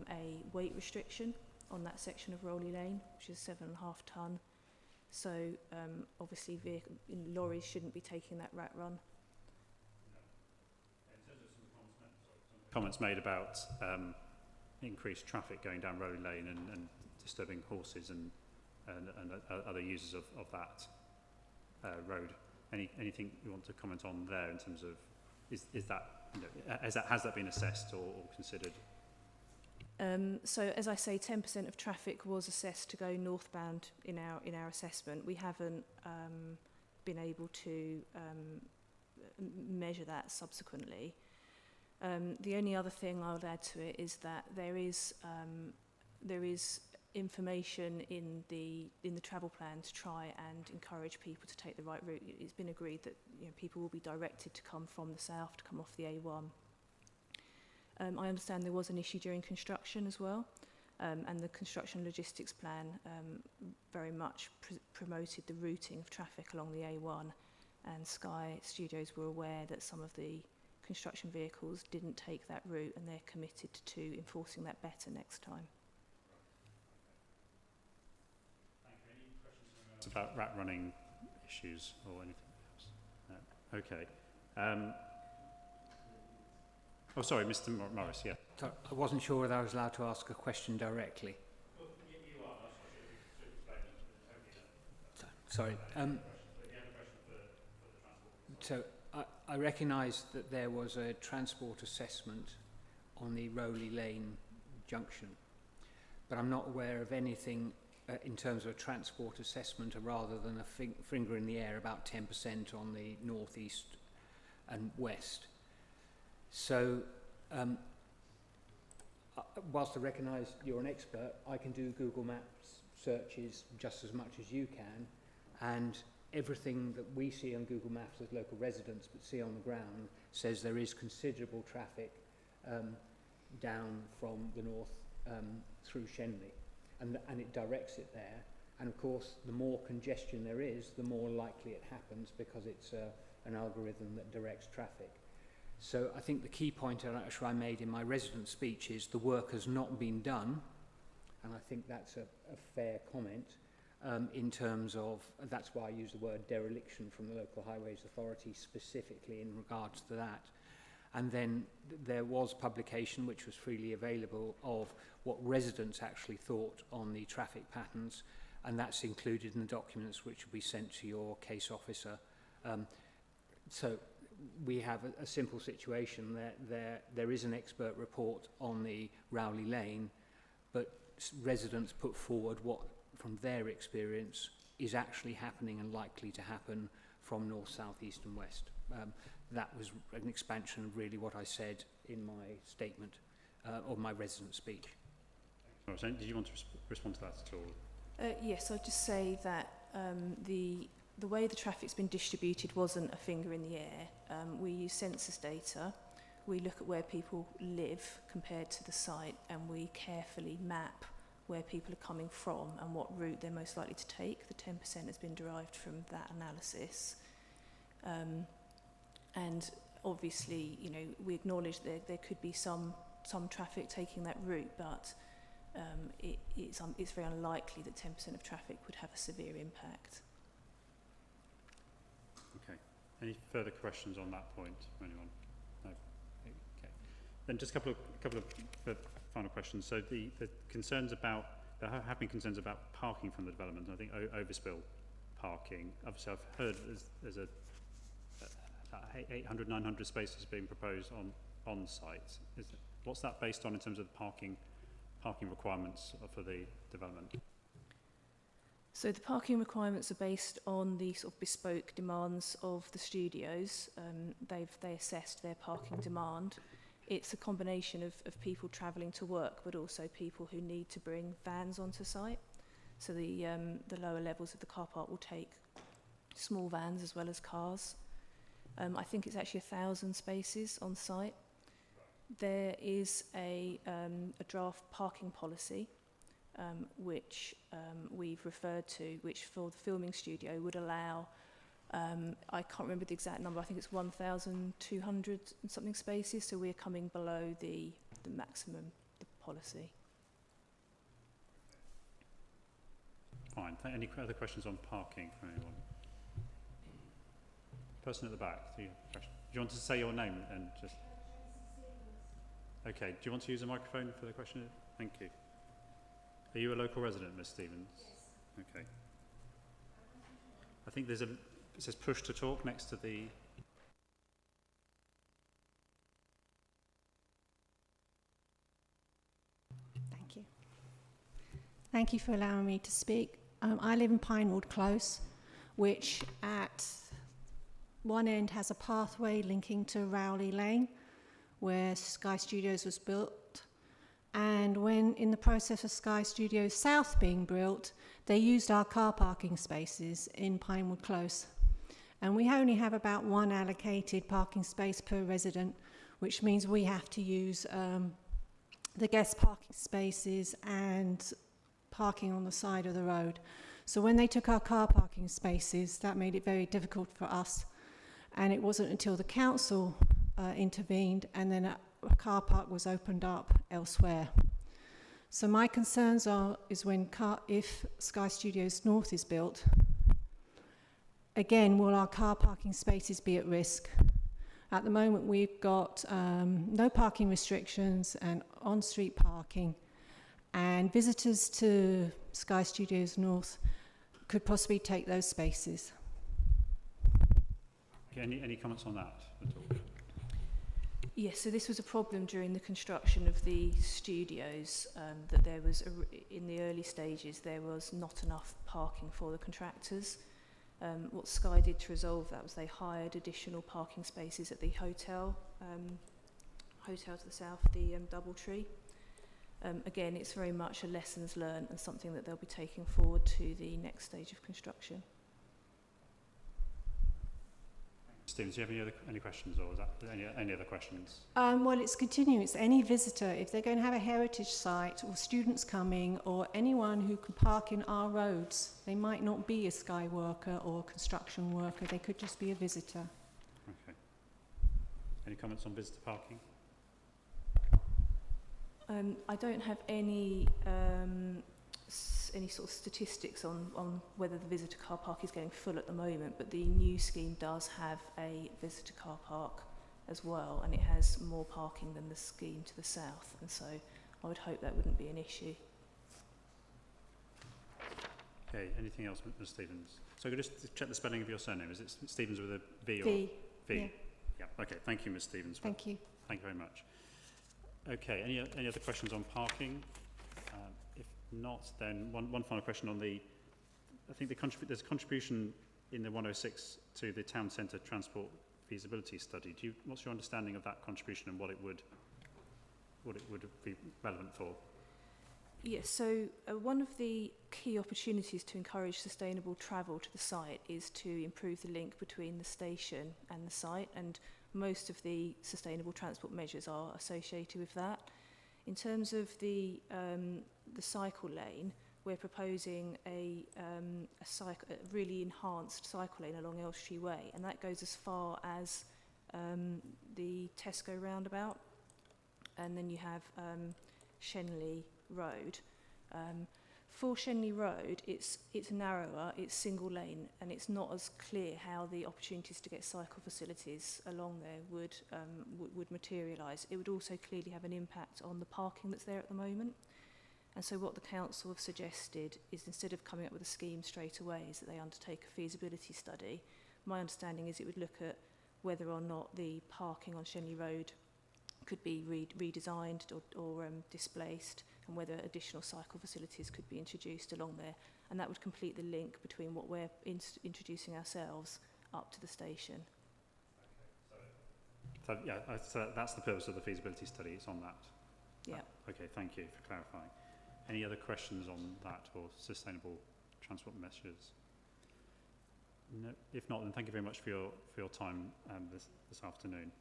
a weight restriction on that section of Rowley Lane, which is 7.5 tonne. So obviously lorries shouldn't be taking that rat run. Comments made about increased traffic going down Rowley Lane and disturbing horses and other users of that road. Anything you want to comment on there in terms of is that, has that been assessed or considered? So as I say, 10% of traffic was assessed to go northbound in our assessment. We haven't been able to measure that subsequently. The only other thing I would add to it is that there is information in the travel plan to try and encourage people to take the right route. It's been agreed that people will be directed to come from the south, to come off the A1. I understand there was an issue during construction as well, and the construction logistics plan very much promoted the routing of traffic along the A1, and Sky Studios were aware that some of the construction vehicles didn't take that route, and they're committed to enforcing that better next time. It's about rat running issues or anything else? No. Okay. Oh, sorry, Mr. Morris, yeah. So I wasn't sure whether I was allowed to ask a question directly. Well, you are. Sorry. So I recognise that there was a transport assessment on the Rowley Lane junction, but I'm not aware of anything in terms of a transport assessment rather than a finger in the air about 10% on the north, east and west. So whilst I recognise you're an expert, I can do Google Maps searches just as much as you can, and everything that we see on Google Maps as local residents but see on the ground says there is considerable traffic down from the north through Shenley, and it directs it there. And of course, the more congestion there is, the more likely it happens because it's an algorithm that directs traffic. So I think the key point I made in my resident speech is the work has not been done, and I think that's a fair comment in terms of, that's why I use the word dereliction from the local highways authority specifically in regards to that. And then there was publication which was freely available of what residents actually thought on the traffic patterns, and that's included in the documents which will be sent to your case officer. So we have a simple situation that there is an expert report on the Rowley Lane, but residents put forward what, from their experience, is actually happening and likely to happen from north, south, east and west. That was an expansion of really what I said in my statement or my resident speech. Did you want to respond to that at all? Yes, I'd just say that the way the traffic's been distributed wasn't a finger in the air. We use census data. We look at where people live compared to the site, and we carefully map where people are coming from and what route they're most likely to take. The 10% has been derived from that analysis. And obviously, you know, we acknowledge that there could be some traffic taking that route, but it's very unlikely that 10% of traffic would have a severe impact. Okay. Any further questions on that point from anyone? No. Okay. Then just a couple of final questions. So the concerns about, there have been concerns about parking from the development. I think overspill parking. Obviously, I've heard there's a 800, 900 spaces being proposed on site. What's that based on in terms of parking requirements for the development? So the parking requirements are based on the sort of bespoke demands of the studios. They assessed their parking demand. It's a combination of people travelling to work, but also people who need to bring vans onto site. So the lower levels of the car park will take small vans as well as cars. I think it's actually 1,000 spaces on site. There is a draft parking policy which we've referred to, which for the filming studio would allow, I can't remember the exact number, I think it's 1,200 and something spaces, so we're coming below the maximum, the policy. Fine. Any other questions on parking from anyone? Person at the back, do you want to say your name and just... Okay, do you want to use a microphone for the question? Thank you. Are you a local resident, Ms. Stevens? Yes. Okay. I think it says push to talk next to the... Thank you. Thank you for allowing me to speak. I live in Pinewood Close, which at one end has a pathway linking to Rowley Lane, where Sky Studios was built. And when in the process of Sky Studios South being built, they used our car parking spaces in Pinewood Close. And we only have about one allocated parking space per resident, which means we have to use the guest parking spaces and parking on the side of the road. So when they took our car parking spaces, that made it very difficult for us. And it wasn't until the council intervened and then a car park was opened up elsewhere. So my concerns is if Sky Studios North is built, again, will our car parking spaces be at risk? At the moment, we've got no parking restrictions and on-street parking, and visitors to Sky Studios North could possibly take those spaces. Okay, any comments on that at all? Yes, so this was a problem during the construction of the studios, that there was, in the early stages, there was not enough parking for the contractors. What Sky did to resolve that was they hired additional parking spaces at the hotel to the south, the Doubletree. Again, it's very much a lessons learned and something that they'll be taking forward to the next stage of construction. Stephen, do you have any questions, or is that any other questions? Well, it's continuing. It's any visitor. If they're going to have a heritage site or students coming or anyone who can park in our roads, they might not be a Sky worker or a construction worker. They could just be a visitor. Okay. Any comments on visitor parking? I don't have any sort of statistics on whether the visitor car park is getting full at the moment, but the new scheme does have a visitor car park as well, and it has more parking than the scheme to the south, and so I would hope that wouldn't be an issue. Okay, anything else, Ms. Stevens? So could you just check the spelling of your surname? Is it Stevens with a V or V? V? Yeah. Okay, thank you, Ms. Stevens. Thank you. Thank you very much. Okay, any other questions on parking? If not, then one final question on I think there's a contribution in the 106 to the town centre transport feasibility study. What's your understanding of that contribution and what it would be relevant for? Yes, so one of the key opportunities to encourage sustainable travel to the site is to improve the link between the station and the site, and most of the sustainable transport measures are associated with that. In terms of the cycle lane, we're proposing a really enhanced cycle lane along Elstree Way, and that goes as far as the Tesco roundabout, and then you have Shenley Road. For Shenley Road, it's narrower, it's single lane, and it's not as clear how the opportunities to get cycle facilities along there would materialise. It would also clearly have an impact on the parking that's there at the moment. And so what the council have suggested is, instead of coming up with a scheme straight away, is that they undertake a feasibility study. My understanding is it would look at whether or not the parking on Shenley Road could be redesigned or displaced, and whether additional cycle facilities could be introduced along there, and that would complete the link between what we're introducing ourselves up to the station. So that's the purpose of the feasibility study. It's on that. Yeah. Okay, thank you for clarifying. Any other questions on that or sustainable transport measures? No. If not, then thank you very much for your time this afternoon.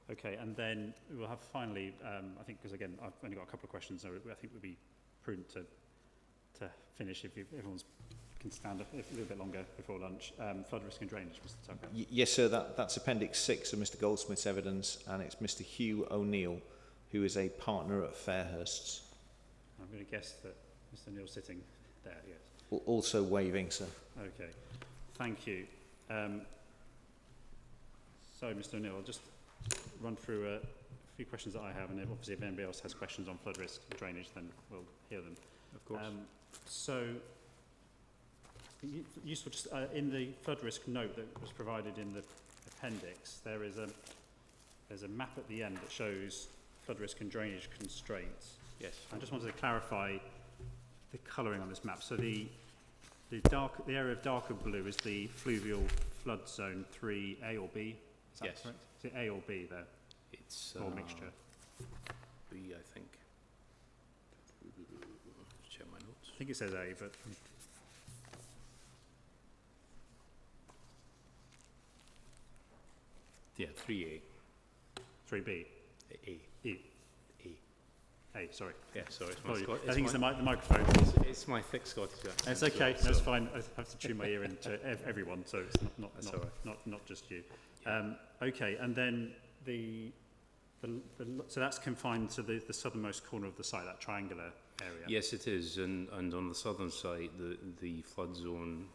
Okay, and then we'll have finally, I think, because again, I've only got a couple of questions, so I think it would be prudent to finish if everyone's can stand a little bit longer before lunch. Flood risk and drainage, Mr. Tucker. Yes, sir, that's Appendix 6 of Mr. Goldsmith's evidence, and it's Mr. Hugh O'Neill, who is a partner at Fairhursts. I'm going to guess that Mr. O'Neill's sitting there, yes. Also waving, sir. Okay, thank you. So, Mr. O'Neill, I'll just run through a few questions that I have, and obviously if anybody else has questions on flood risk and drainage, then we'll hear them. Of course. So, useful just in the flood risk note that was provided in the appendix, there's a map at the end that shows flood risk and drainage constraints. Yes. I just wanted to clarify the colouring on this map. So the area of darker blue is the fluvial flood zone 3A or B. Is that Yes. correct? Is it A or B there? It's or mixture? B, I think. Check my notes. I think it says A, but Yeah, 3A. 3B? A. E. A, sorry. Yeah, sorry. I think it's the microphone. It's my thick Scottish accent. It's okay, so, that's fine. I have to tune my ear into everyone, so it's not just you. Okay, and then so that's confined to the southernmost corner of the site, that triangular area? Yes, it is, and on the southern side, the flood zone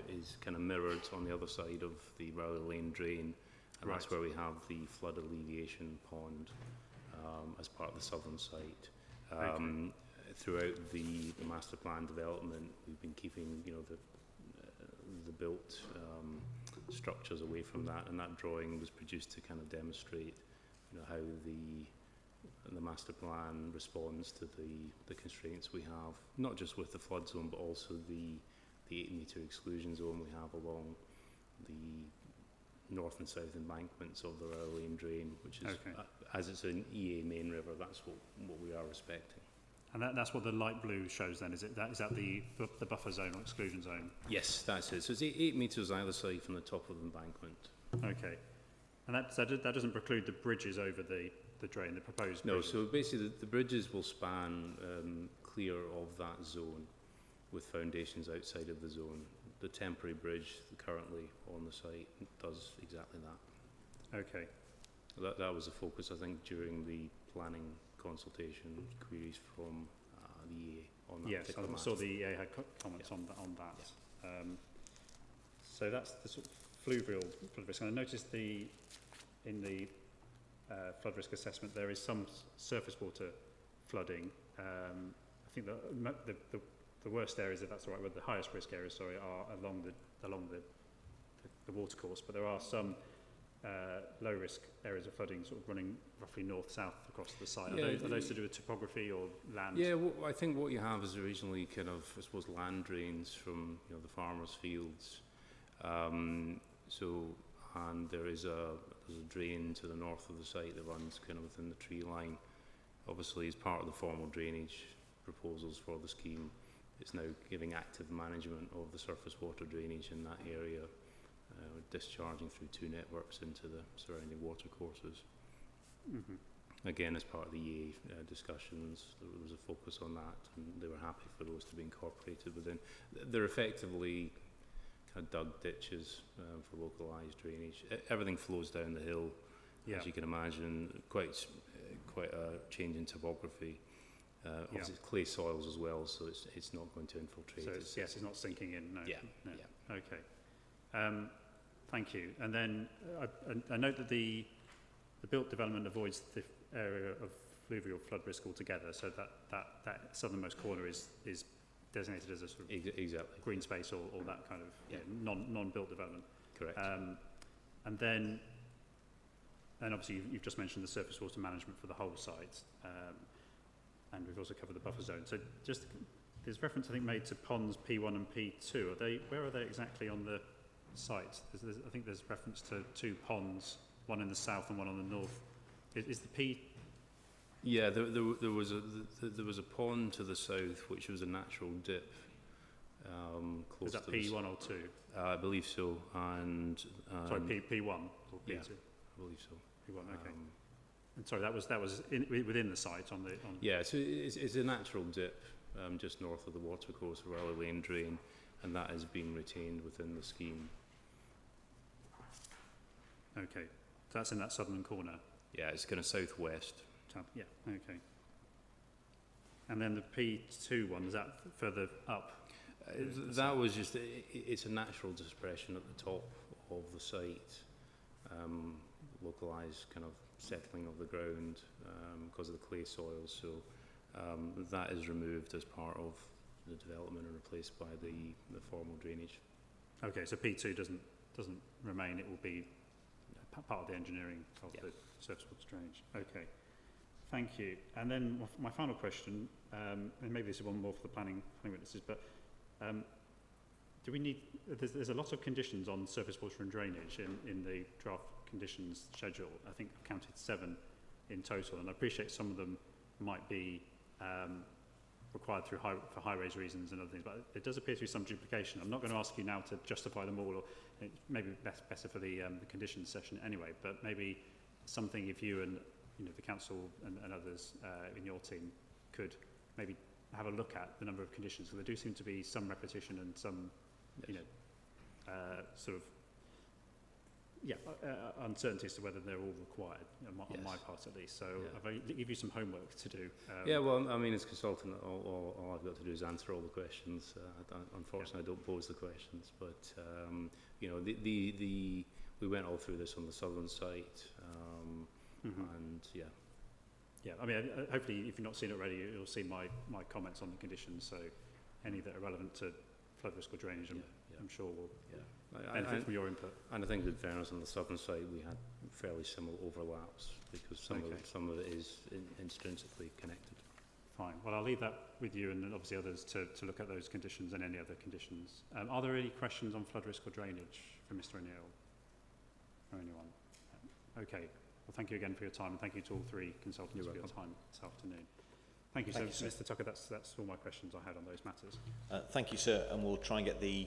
is kind of mirrored on the other side of the Rowley Lane drain, and that's where we have the flood alleviation pond as part of the southern site. Throughout the master plan development, we've been keeping the built structures away from that, and that drawing was produced to kind of demonstrate how the master plan responds to the constraints we have, not just with the flood zone, but also the 8-metre exclusion zone we have along the north and south embankments of the Rowley Lane drain, which is, as it's an EA main river, that's what we are respecting. And that's what the light blue shows then, is that the buffer zone or exclusion zone? Yes, that's it. So it's 8 metres either side from the top of the embankment. Okay. And that doesn't preclude the bridges over the drain, the proposed No, bridges? so basically the bridges will span clear of that zone with foundations outside of the zone. The temporary bridge currently on the site does exactly that. Okay. That was a focus, I think, during the planning consultation queries from the EA on that. Yes, I saw the EA had comments on that. Yeah. So that's the sort of fluvial flood risk. And I noticed in the flood risk assessment there is some surface water flooding. I think the worst areas, if that's all right, where the highest risk areas, are along the watercourse, but there are some low risk areas of flooding sort of running roughly north-south across the site. Yeah, are those to do with topography or land? Yeah, I think what you have is originally kind of, I suppose, land drains from the farmers' fields. And there's a drain to the north of the site that runs kind of within the tree line. Obviously, as part of the formal drainage proposals for the scheme, it's now giving active management of the surface water drainage in that area, discharging through 2 networks into the surrounding watercourses. Mm-hmm. Again, as part of the EA discussions, there was a focus on that, and they were happy for those to be incorporated within. They're effectively kind of dug ditches for localised drainage. Everything flows down the hill, as you can imagine. Quite a change in topography. Obviously, it's clay soils as well, so it's not going to infiltrate. So it's not sinking in. No. Yeah. Okay. Thank you. And then I note that the built development avoids the area of fluvial flood risk altogether. So that southernmost corner is designated as a sort of green space or that kind of non-built development. Correct. And then obviously you've just mentioned the surface water management for the whole site, and we've also covered the buffer zone. So just there's reference I think made to ponds P1 and P2. Where are they exactly on the site? I think there's reference to 2 ponds, one in the south and one on the north. Is the P? Yeah, there was a pond to the south, which was a natural dip. Close is that to P1 or 2? I believe so. And sorry, P1 or P2? Yeah, I believe so. P1, okay. And sorry, that was within the site on the. Yeah, so it's a natural dip just north of the watercourse, Rowley Lane drain, and that is being retained within the scheme. Okay, so that's in that southern corner. Yeah, it's kind of southwest. Yeah, okay. And then the P2 one, is that further up? That was just, it's a natural dispersion at the top of the site, localised kind of settling of the ground because of the clay soils. So that is removed as part of the development and replaced by the formal drainage. Okay, so P2 doesn't remain, it will be part of the engineering of the surface water drainage. Okay. Thank you. And then my final question, and maybe this is one more for the planning witnesses, but do we need, there's a lot of conditions on surface water and drainage in the draft conditions schedule. I think I've counted 7 in total, and I appreciate some of them might be required through for highways reasons and other things, but it does appear to be some duplication. I'm not going to ask you now to justify them all, or it may be better for the conditions session anyway, but maybe something if you and the council and others in your team could maybe have a look at the number of conditions, because there do seem to be some repetition and some sort of uncertainty as to whether they're all required, on my part at least. So I'll give you some homework to do. Well, I mean, as consultant, all I've got to do is answer all the questions. Unfortunately, I don't pose the questions, but we went all through this on the southern site, and I mean, hopefully, if you've not seen it already, you'll see my comments on the conditions. So any that are relevant to flood risk or drainage, I'm sure will benefit from your input. And I think, in fairness, on the southern side, we had fairly similar overlaps, because some of it is intrinsically connected. Fine. Well, I'll leave that with you and obviously others to look at those conditions and any other conditions. Are there any questions on flood risk or drainage from Mr. O'Neill or anyone? Okay. Well, thank you again for your time, and thank you to all three consultants for your time this afternoon. Thank you, Thank sir. you, sir. Mr. Tucker, that's all my questions I had on those matters. Thank you, sir, and we'll try and get the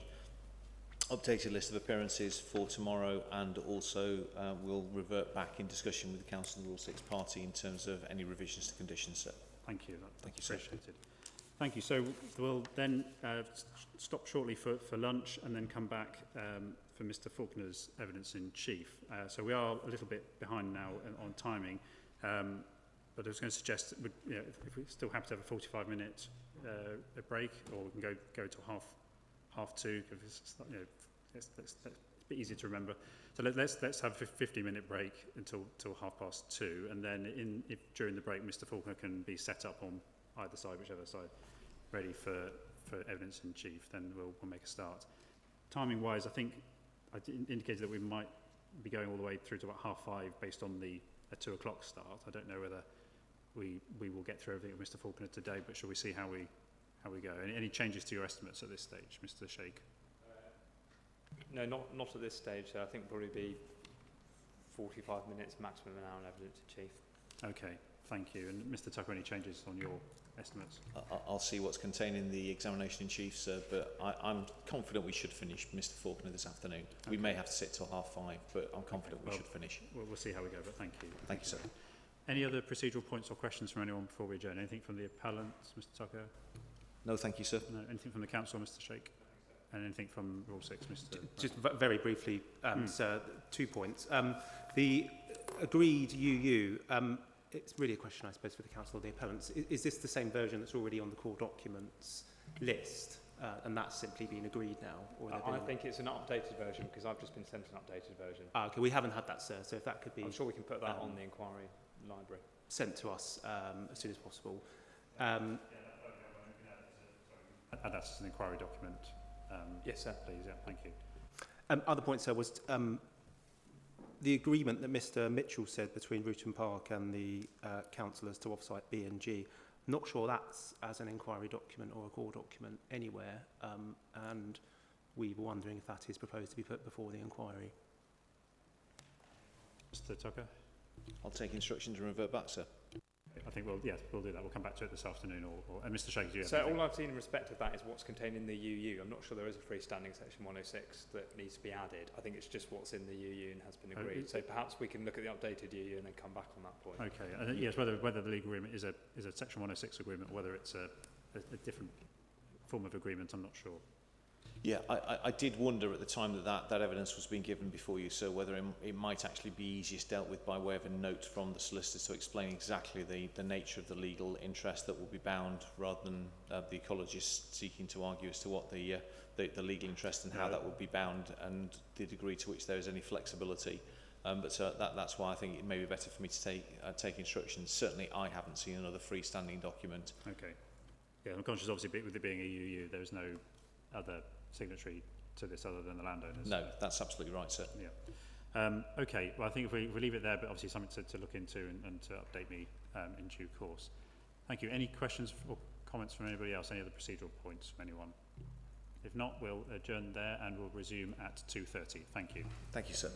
updated list of appearances for tomorrow, and also we'll revert back in discussion with the Council and the Rule 6 party in terms of any revisions to conditions, sir. Thank you. Thank you, That's sir. appreciated. Thank you. So we'll then stop shortly for lunch and then come back for Mr. Faulkner's evidence in chief. So we are a little bit behind now on timing, but I was going to suggest if we're still happy to have a 45-minute a break, or we can go to half two, because it's a bit easier to remember. So let's have a 50-minute break until 2:30, and then if during the break Mr. Faulkner can be set up on either side, whichever side, ready for evidence in chief, then we'll make a start. Timing wise, I think I indicated that we might be going all the way through to about 5:30 based on the 2 o'clock start. I don't know whether we will get through everything with Mr. Faulkner today, but shall we see how we go? Any changes to your estimates at this stage, Mr. Sheikh? No, not at this stage. I think probably be 45 minutes, maximum an hour on evidence in chief. Okay, thank you. And Mr. Tucker, any changes on your estimates? I'll see what's contained in the examination in chief, sir, but I'm confident we should finish Mr. Faulkner this afternoon. Okay. We may have to sit till 5:30, but I'm confident we should finish. We'll see how we go, but thank you. Thank you, sir. Any other procedural points or questions from anyone before we adjourn? Anything from the appellants, Mr. Tucker? No, thank you, sir. No, anything from the council, Mr. Sheikh? And anything from Rule 6, Mr. Just very briefly, sir, 2 points. The agreed UU, it's really a question, I suppose, for the council or the appellants. Is this the same version that's already on the core documents list, and that's simply been agreed now? Or I think it's an updated version, because I've just been sent an updated version. Okay, we haven't had that, sir, so if that could be... I'm sure we can put that on the inquiry library. Sent to us as soon as possible. Add that as an inquiry document. Yes, sir. Please, yeah, thank you. Other point, sir, was the agreement that Mr. Mitchell said between Ruton Park and the councillors to off-site B&G. Not sure that's as an inquiry document or a core document anywhere, and we were wondering if that is proposed to be put before the inquiry. Mr. Tucker? I'll take instructions and revert back, sir. I think we'll do that. We'll come back to it this afternoon. And Mr. Sheikh, do you have So anything? all I've seen in respect of that is what's contained in the UU. I'm not sure there is a freestanding section 106 that needs to be added. I think it's just what's in the UU and has been agreed. So perhaps we can look at the updated UU and then come back on that point. Okay. And yes, whether the legal agreement is a section 106 agreement, or whether it's a different form of agreement, I'm not sure. Yeah, I did wonder at the time that evidence was being given before you, sir, whether it might actually be easiest dealt with by way of a note from the solicitors to explain exactly the nature of the legal interest that will be bound, rather than the ecologist seeking to argue as to what the legal interest and how that would be bound, and the degree to which there is any flexibility. But that's why I think it may be better for me to take instructions. Certainly, I haven't seen another freestanding document. Okay. Yeah, I'm conscious, obviously, with it being a UU, there is no other signatory to this other than the landowners. No, that's absolutely right, sir. Yeah. Okay, well, I think if we leave it there, but obviously something to look into and to update me in due course. Thank you. Any questions or comments from anybody else? Any other procedural points from anyone? If not, we'll adjourn there and we'll resume at 2:30. Thank you. Thank you, sir.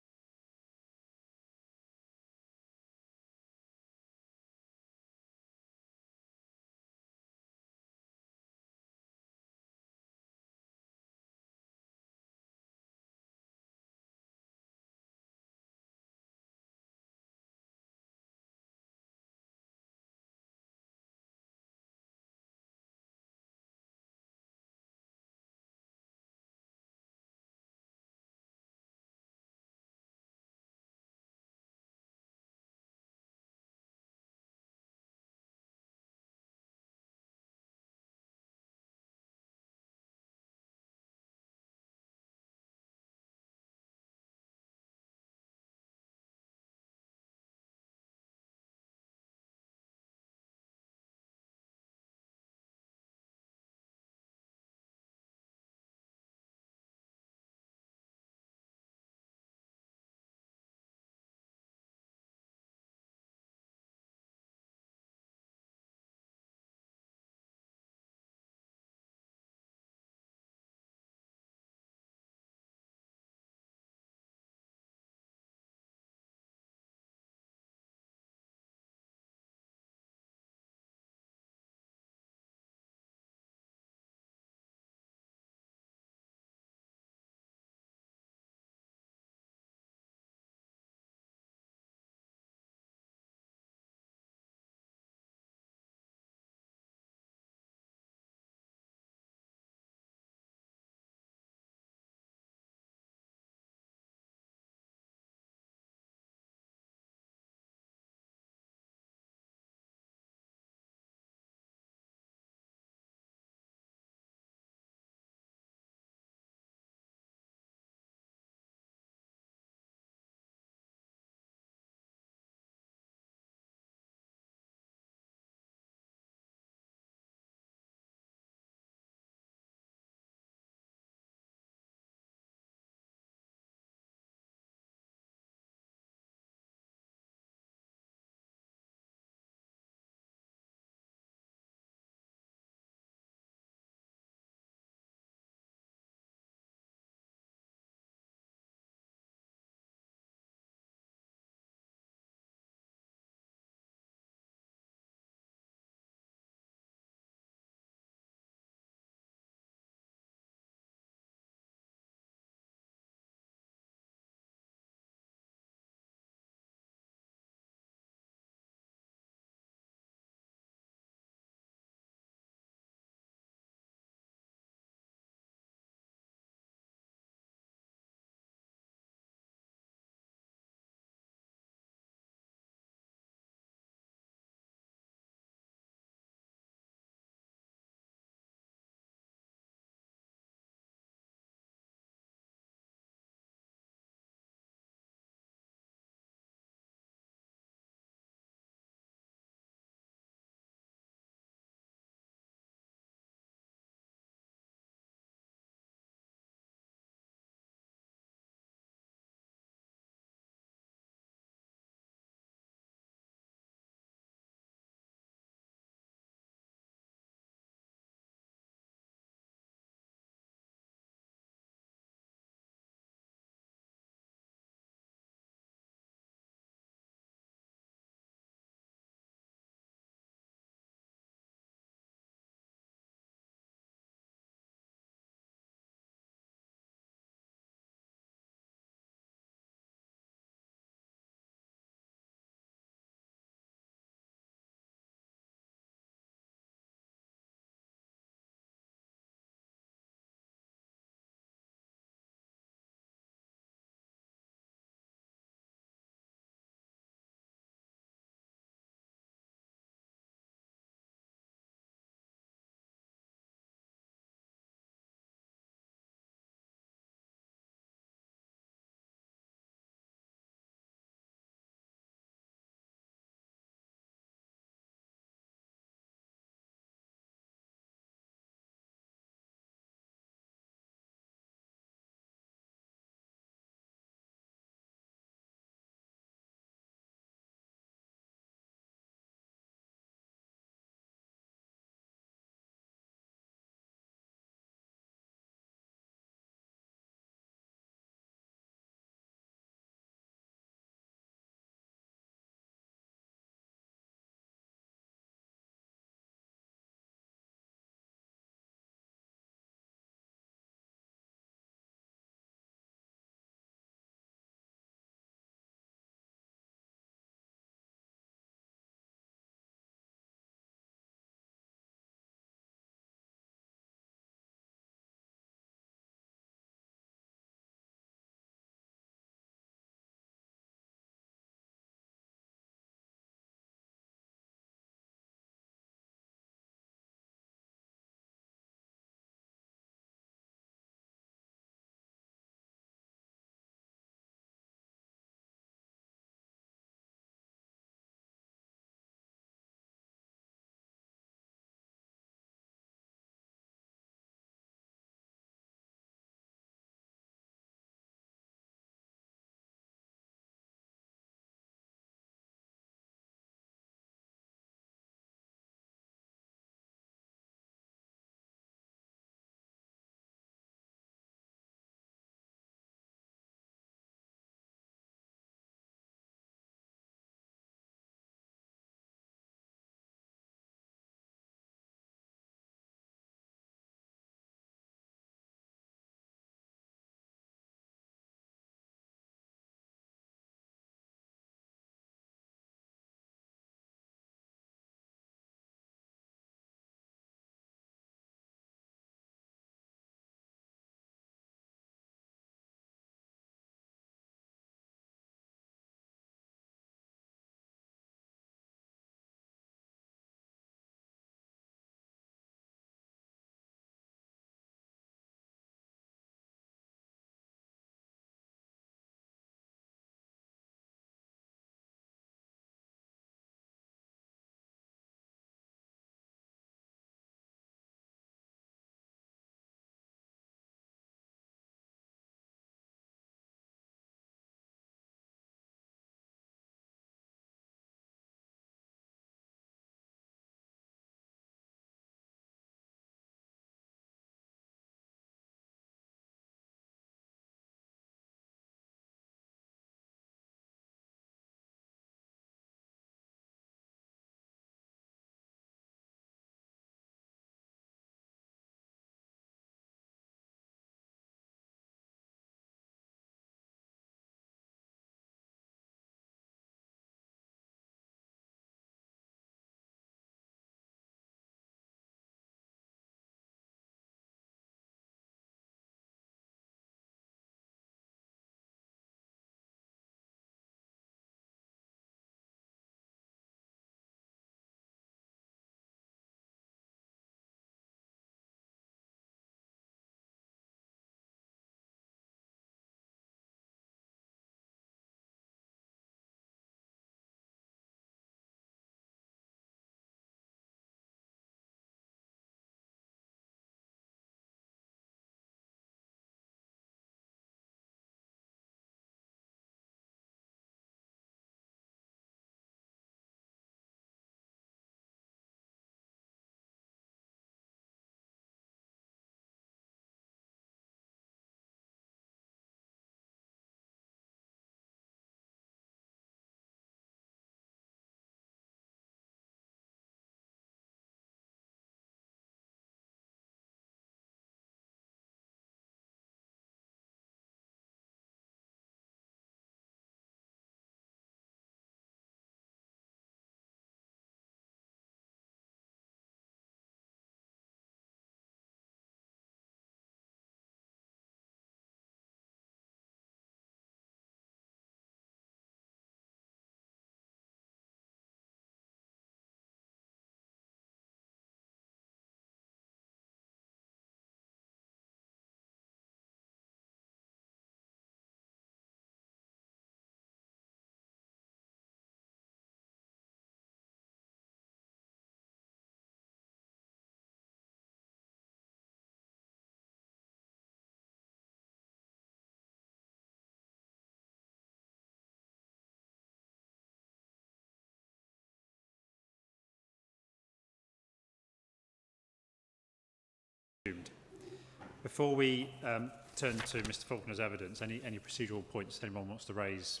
Before we turn to Mr Faulkner's evidence, any procedural points anyone wants to raise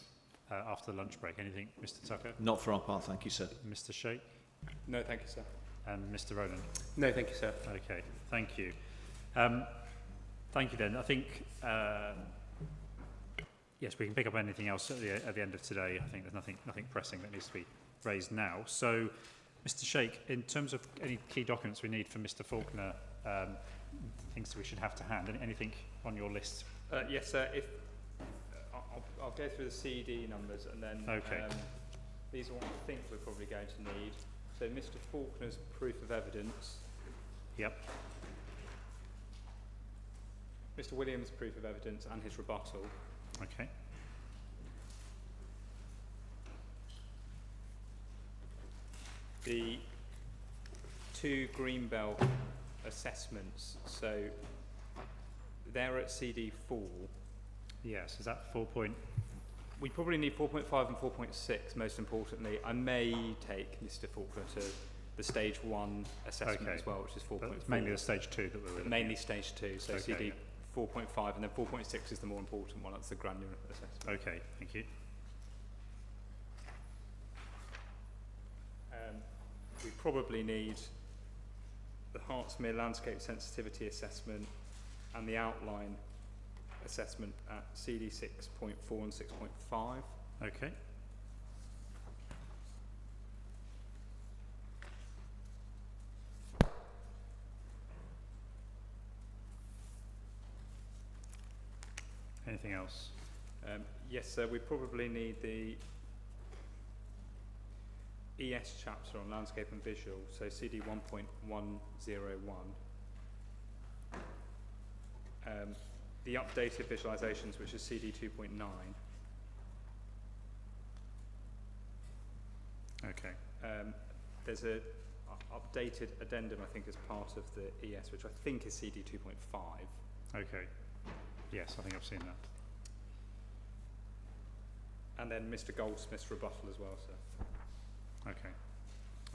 after the lunch break? Anything, Mr Tucker? Not for our part, thank you, sir. Mr Sheikh? No, thank you, sir. And Mr Rowland? No, thank you, sir. Okay, thank you. Thank you then. I think, yes, we can pick up anything else at the end of today. I think there's nothing pressing that needs to be raised now. So, Mr Sheikh, in terms of any key documents we need from Mr Faulkner, things that we should have to hand, anything on your list? Yes, sir. I'll go through the CD numbers and then these are what I think we're probably going to need. So Mr Faulkner's proof of evidence. Yep. Mr Williams' proof of evidence and his rebuttal. Okay. The 2 Greenbelt assessments, so they're at CD4. Yes, is that 4 point? We probably need 4.5 and 4.6, most importantly. I may take Mr Faulkner to the stage 1 assessment as well, which is 4.4. It's mainly the stage 2 that we're mainly stage 2, so CD 4.5, and then 4.6 is the more important one. That's the granular assessment. Okay, thank you. We probably need the Hertsmere landscape sensitivity assessment and the outline assessment at CD 6.4 and 6.5. Okay. Anything else? Yes, sir. We probably need the ES chapter on landscape and visual, so CD 1.101. The updated visualizations, which is CD 2.9. Okay. There's a updated addendum, I think, as part of the ES, which I think is CD 2.5. Okay. Yes, I think I've seen that. And then Mr Goldsmith's rebuttal as well, sir. Okay.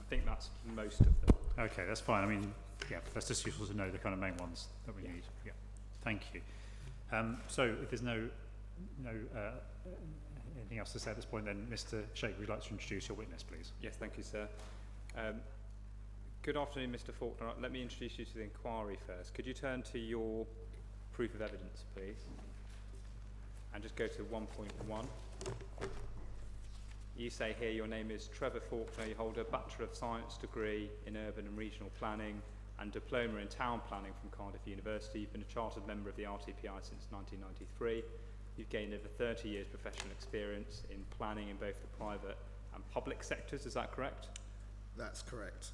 I think that's most of them. Okay, that's fine. I mean, yeah, that's just useful to know the kind of main ones that we need. Yeah. Thank you. So if there's no anything else to say at this point, then Mr Sheikh, would you like to introduce your witness, please? Yes, thank you, sir. Good afternoon, Mr Faulkner. Let me introduce you to the inquiry first. Could you turn to your proof of evidence, please? And just go to 1.1. You say here your name is Trevor Faulkner. You hold a Bachelor of Science degree in Urban and Regional Planning and Diploma in Town Planning from Cardiff University. You've been a chartered member of the RTPI since 1993. You've gained over 30 years professional experience in planning in both the private and public sectors. Is that correct? That's correct.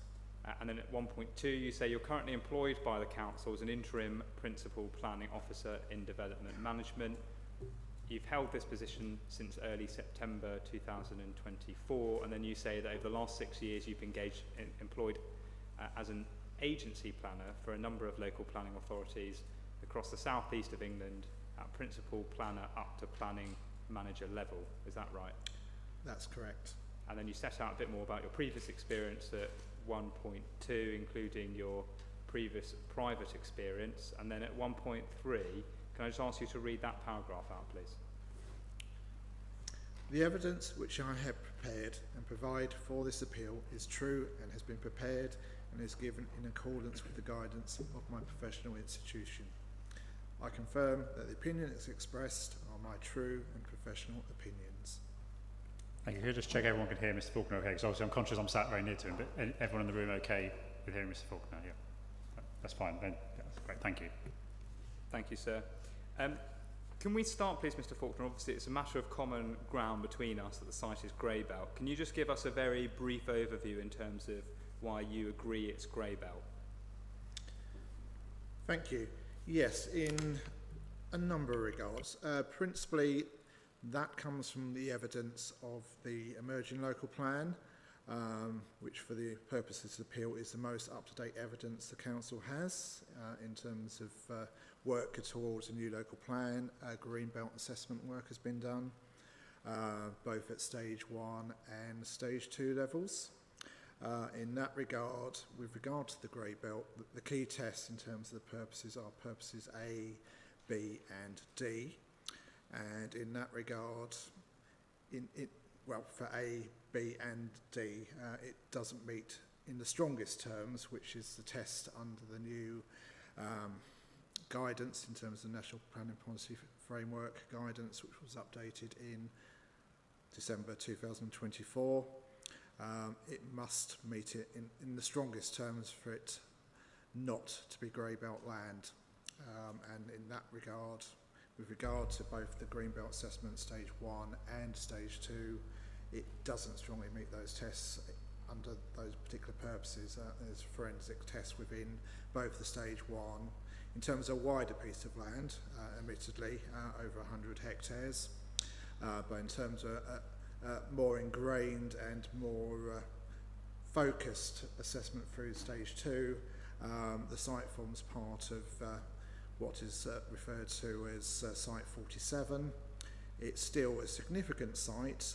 And then at 1.2, you say you're currently employed by the council as an interim principal planning officer in development management. You've held this position since early September 2024, and then you say that over the last 6 years you've employed as an agency planner for a number of local planning authorities across the southeast of England at principal planner up to planning manager level. Is that right? That's correct. And then you set out a bit more about your previous experience at 1.2, including your previous private experience, and then at 1.3, can I just ask you to read that paragraph out, please? The evidence which I have prepared and provide for this appeal is true and has been prepared and is given in accordance with the guidance of my professional institution. I confirm that the opinions expressed are my true and professional opinions. Thank you. Could you just check everyone can hear Mr Faulkner okay? Because obviously I'm conscious I'm sat very near to him, but everyone in the room okay with hearing Mr Faulkner? Yeah, that's fine. Then that's great. Thank you. Thank you, sir. Can we start, please, Mr Faulkner? Obviously, it's a matter of common ground between us that the site is grey belt. Can you just give us a very brief overview in terms of why you agree it's grey belt? Thank you. Yes, in a number of regards. Principally, that comes from the evidence of the emerging local plan, which for the purposes of the appeal is the most up-to-date evidence the council has in terms of work towards a new local plan. Green belt assessment work has been done, both at stage 1 and stage 2 levels. In that regard, with regard to the grey belt, the key tests in terms of the purposes are purposes A, B and D. And in that regard, for A, B and D, it doesn't meet in the strongest terms, which is the test under the new guidance in terms of the National Planning Policy Framework guidance, which was updated in December 2024. It must meet it in the strongest terms for it not to be grey belt land. And in that regard, with regard to both the green belt assessment stage 1 and stage 2, it doesn't strongly meet those tests under those particular purposes. There's forensic tests within both the stage 1. In terms of a wider piece of land, admittedly, over 100 hectares, but in terms of more ingrained and more focused assessment through stage 2, the site forms part of what is referred to as Site 47. It's still a significant site,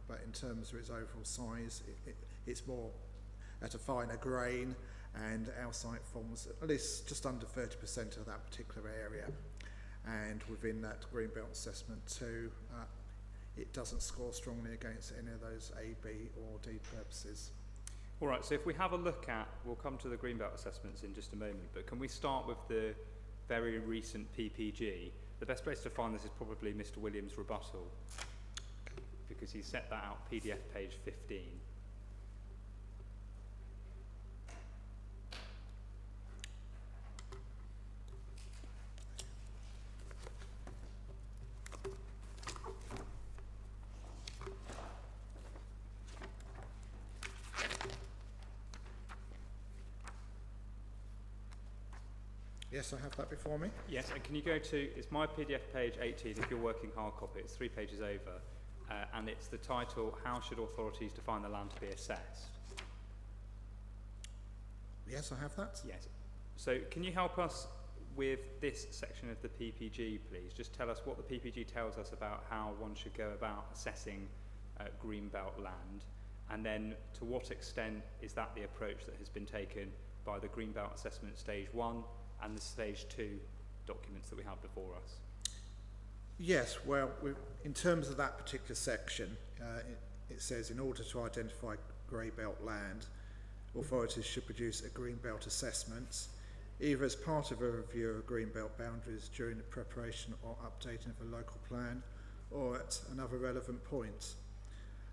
but in terms of its overall size, it's more at a finer grain, and our site forms at least just under 30% of that particular area. And within that Greenbelt Assessment 2, it doesn't score strongly against any of those A, B or D purposes. All right, so if we have a look at, we'll come to the Greenbelt assessments in just a moment, but can we start with the very recent PPG? The best place to find this is probably Mr. Williams' rebuttal, because he set that out, PDF page 15. Yes, I have that before me. Yes, and can you go to, it's my PDF page 18 if you're working hard copy, it's 3 pages over, and it's the title, How Should Authorities Define the Land to be Assessed? Yes, I have that. Yes. So can you help us with this section of the PPG, please? Just tell us what the PPG tells us about how one should go about assessing greenbelt land, and then to what extent is that the approach that has been taken by the Greenbelt Assessment Stage 1 and the Stage 2 documents that we have before us? Yes, well, in terms of that particular section, it says in order to identify grey belt land, authorities should produce a green belt assessment, either as part of a review of green belt boundaries during the preparation or updating of a local plan, or at another relevant point.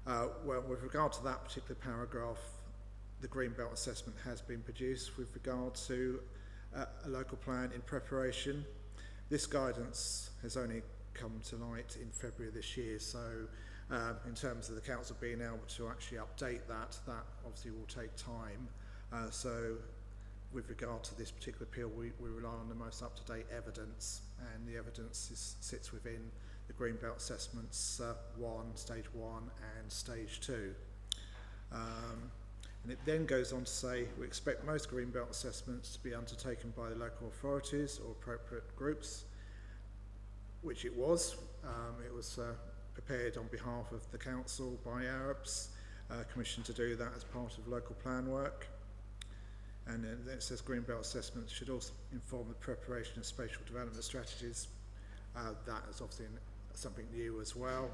Well, with regard to that particular paragraph, the green belt assessment has been produced with regard to a local plan in preparation. This guidance has only come to light in February this year, so in terms of the council being able to actually update that obviously will take time. So with regard to this particular appeal, we rely on the most up-to-date evidence, and the evidence sits within the Greenbelt Assessments 1, Stage 1 and Stage 2. And it then goes on to say, we expect most Greenbelt assessments to be undertaken by the local authorities or appropriate groups, which it was. It was prepared on behalf of the council by Arabs, commissioned to do that as part of local plan work. And then it says Greenbelt assessments should also inform the preparation of spatial development strategies. That is obviously something new as well.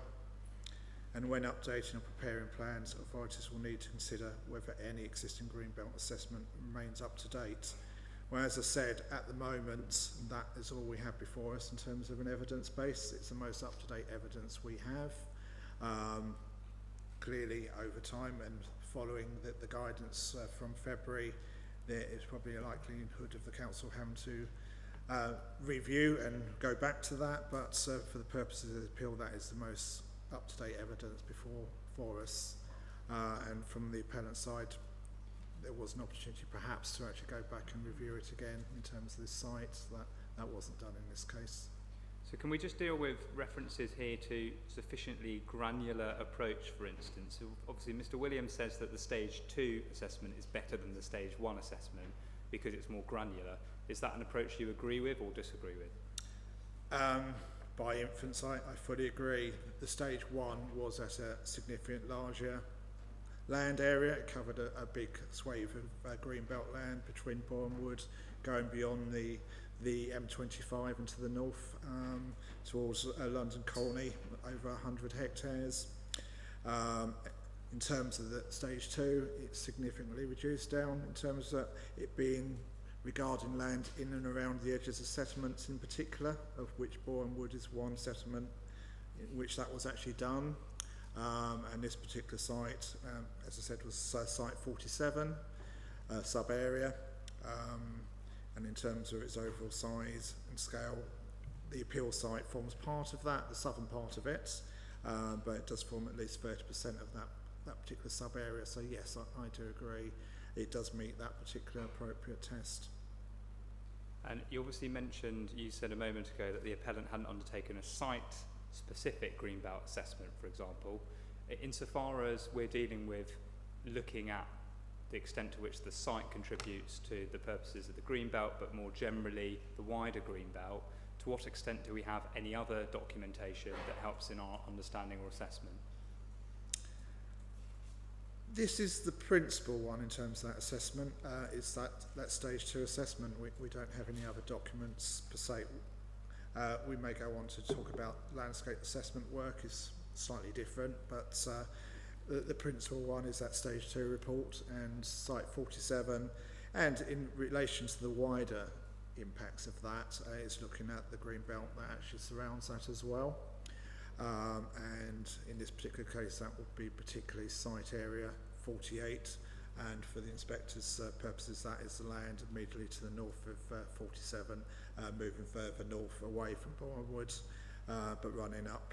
And when updating or preparing plans, authorities will need to consider whether any existing greenbelt assessment remains up to date. Well, as I said, at the moment, that is all we have before us in terms of an evidence base. It's the most up-to-date evidence we have. Clearly, over time and following the guidance from February, there is probably a likelihood of the council having to review and go back to that, but for the purposes of the appeal, that is the most up-to-date evidence before us, and from the appellant side there was an opportunity perhaps to actually go back and review it again in terms of this site. That wasn't done in this case. So can we just deal with references here to sufficiently granular approach, for instance? So obviously Mr. Williams says that the Stage 2 assessment is better than the Stage 1 assessment because it's more granular. Is that an approach you agree with or disagree with? By inference, I fully agree. The Stage 1 was at a significant larger land area. It covered a big swathe of greenbelt land between Boreham Wood, going beyond the M25 and to the north towards London Colney, over 100 hectares. In terms of the stage 2, it's significantly reduced down in terms of it being regarding land in and around the edges of settlements in particular, of which Boreham Wood is one settlement in which that was actually done. And this particular site, as I said, was site 47, sub-area. And in terms of its overall size and scale, the appeal site forms part of that, the southern part of it, but it does form at least 30% of that particular sub-area. So yes, I do agree, it does meet that particular appropriate test. And you obviously mentioned, you said a moment ago, that the appellant hadn't undertaken a site-specific greenbelt assessment, for example. Insofar as we're dealing with looking at the extent to which the site contributes to the purposes of the greenbelt, but more generally the wider greenbelt, to what extent do we have any other documentation that helps in our understanding or assessment? This is the principal one in terms of that assessment, is that stage 2 assessment. We don't have any other documents per se. We may go on to talk about landscape assessment work, is slightly different, but the principal one is that stage 2 report, and site 47, and in relation to the wider impacts of that is looking at the green belt that actually surrounds that as well. And in this particular case, that would be particularly site area 48, and for the inspector's purposes, that is the land immediately to the north of 47, moving further north away from Boreham Wood, but running up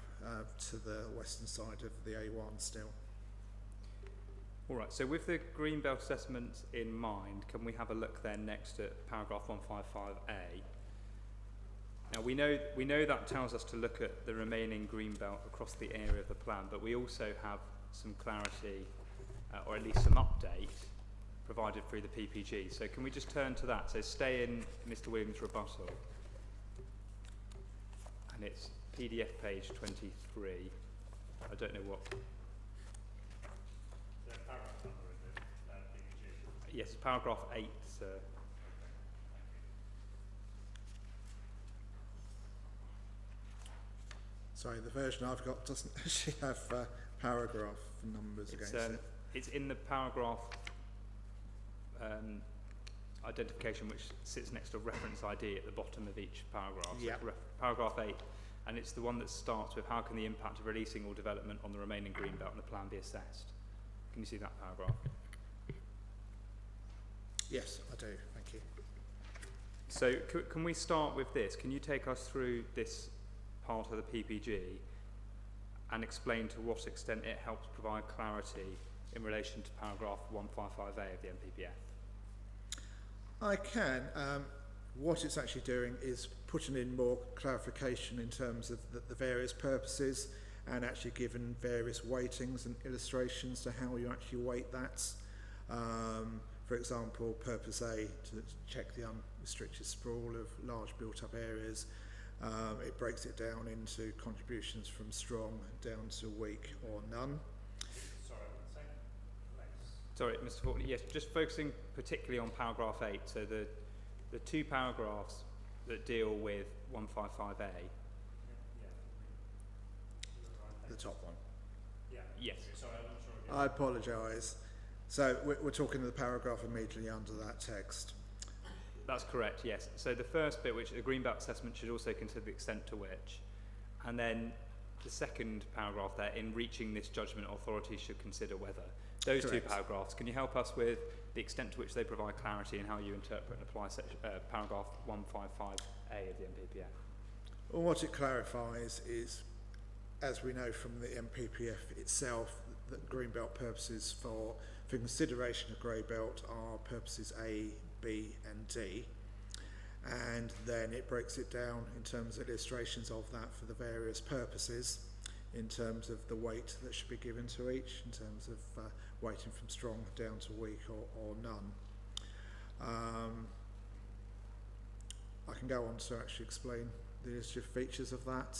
to the western side of the A1 still. All right, so with the greenbelt assessment in mind, can we have a look then next at paragraph 155A? Now we know that tells us to look at the remaining greenbelt across the area of the plan, but we also have some clarity, or at least some update, provided through the PPG. So can we just turn to that? So stay in Mr. Williams' rebuttal, and it's PDF page 23. I don't know what. Yes, it's paragraph 8, sir. Sorry, the version I've got doesn't actually have paragraph numbers against it. It's in the paragraph identification which sits next to reference ID at the bottom of each paragraph. Yeah. So paragraph 8, and it's the one that starts with how can the impact of releasing all development on the remaining greenbelt and the plan be assessed. Can you see that paragraph? Yes, I do, thank you. So can we start with this? Can you take us through this part of the PPG and explain to what extent it helps provide clarity in relation to paragraph 155A of the NPPF? I can. What it's actually doing is putting in more clarification in terms of the various purposes, and actually giving various weightings and illustrations to how you actually weight that. For example, purpose A, to check the unrestricted sprawl of large built-up areas. It breaks it down into contributions from strong down to weak or none. Sorry, Mr. Faulkner, yes, just focusing particularly on paragraph 8, so the two paragraphs that deal with 155A. The top one. Yes. I apologise. So we're talking the paragraph immediately under that text. That's correct, yes. So the first bit, which the greenbelt assessment should also consider the extent to which, and then the second paragraph there, in reaching this judgment, authorities should consider whether. Those Correct. two paragraphs, can you help us with the extent to which they provide clarity and how you interpret and apply paragraph 155A of the NPPF? Well, what it clarifies is, as we know from the NPPF itself, that greenbelt purposes for consideration of grey belt are purposes A, B and D, and then it breaks it down in terms of illustrations of that for the various purposes, in terms of the weight that should be given to each, in terms of weighting from strong down to weak or none. I can go on to actually explain the illustrative features of that,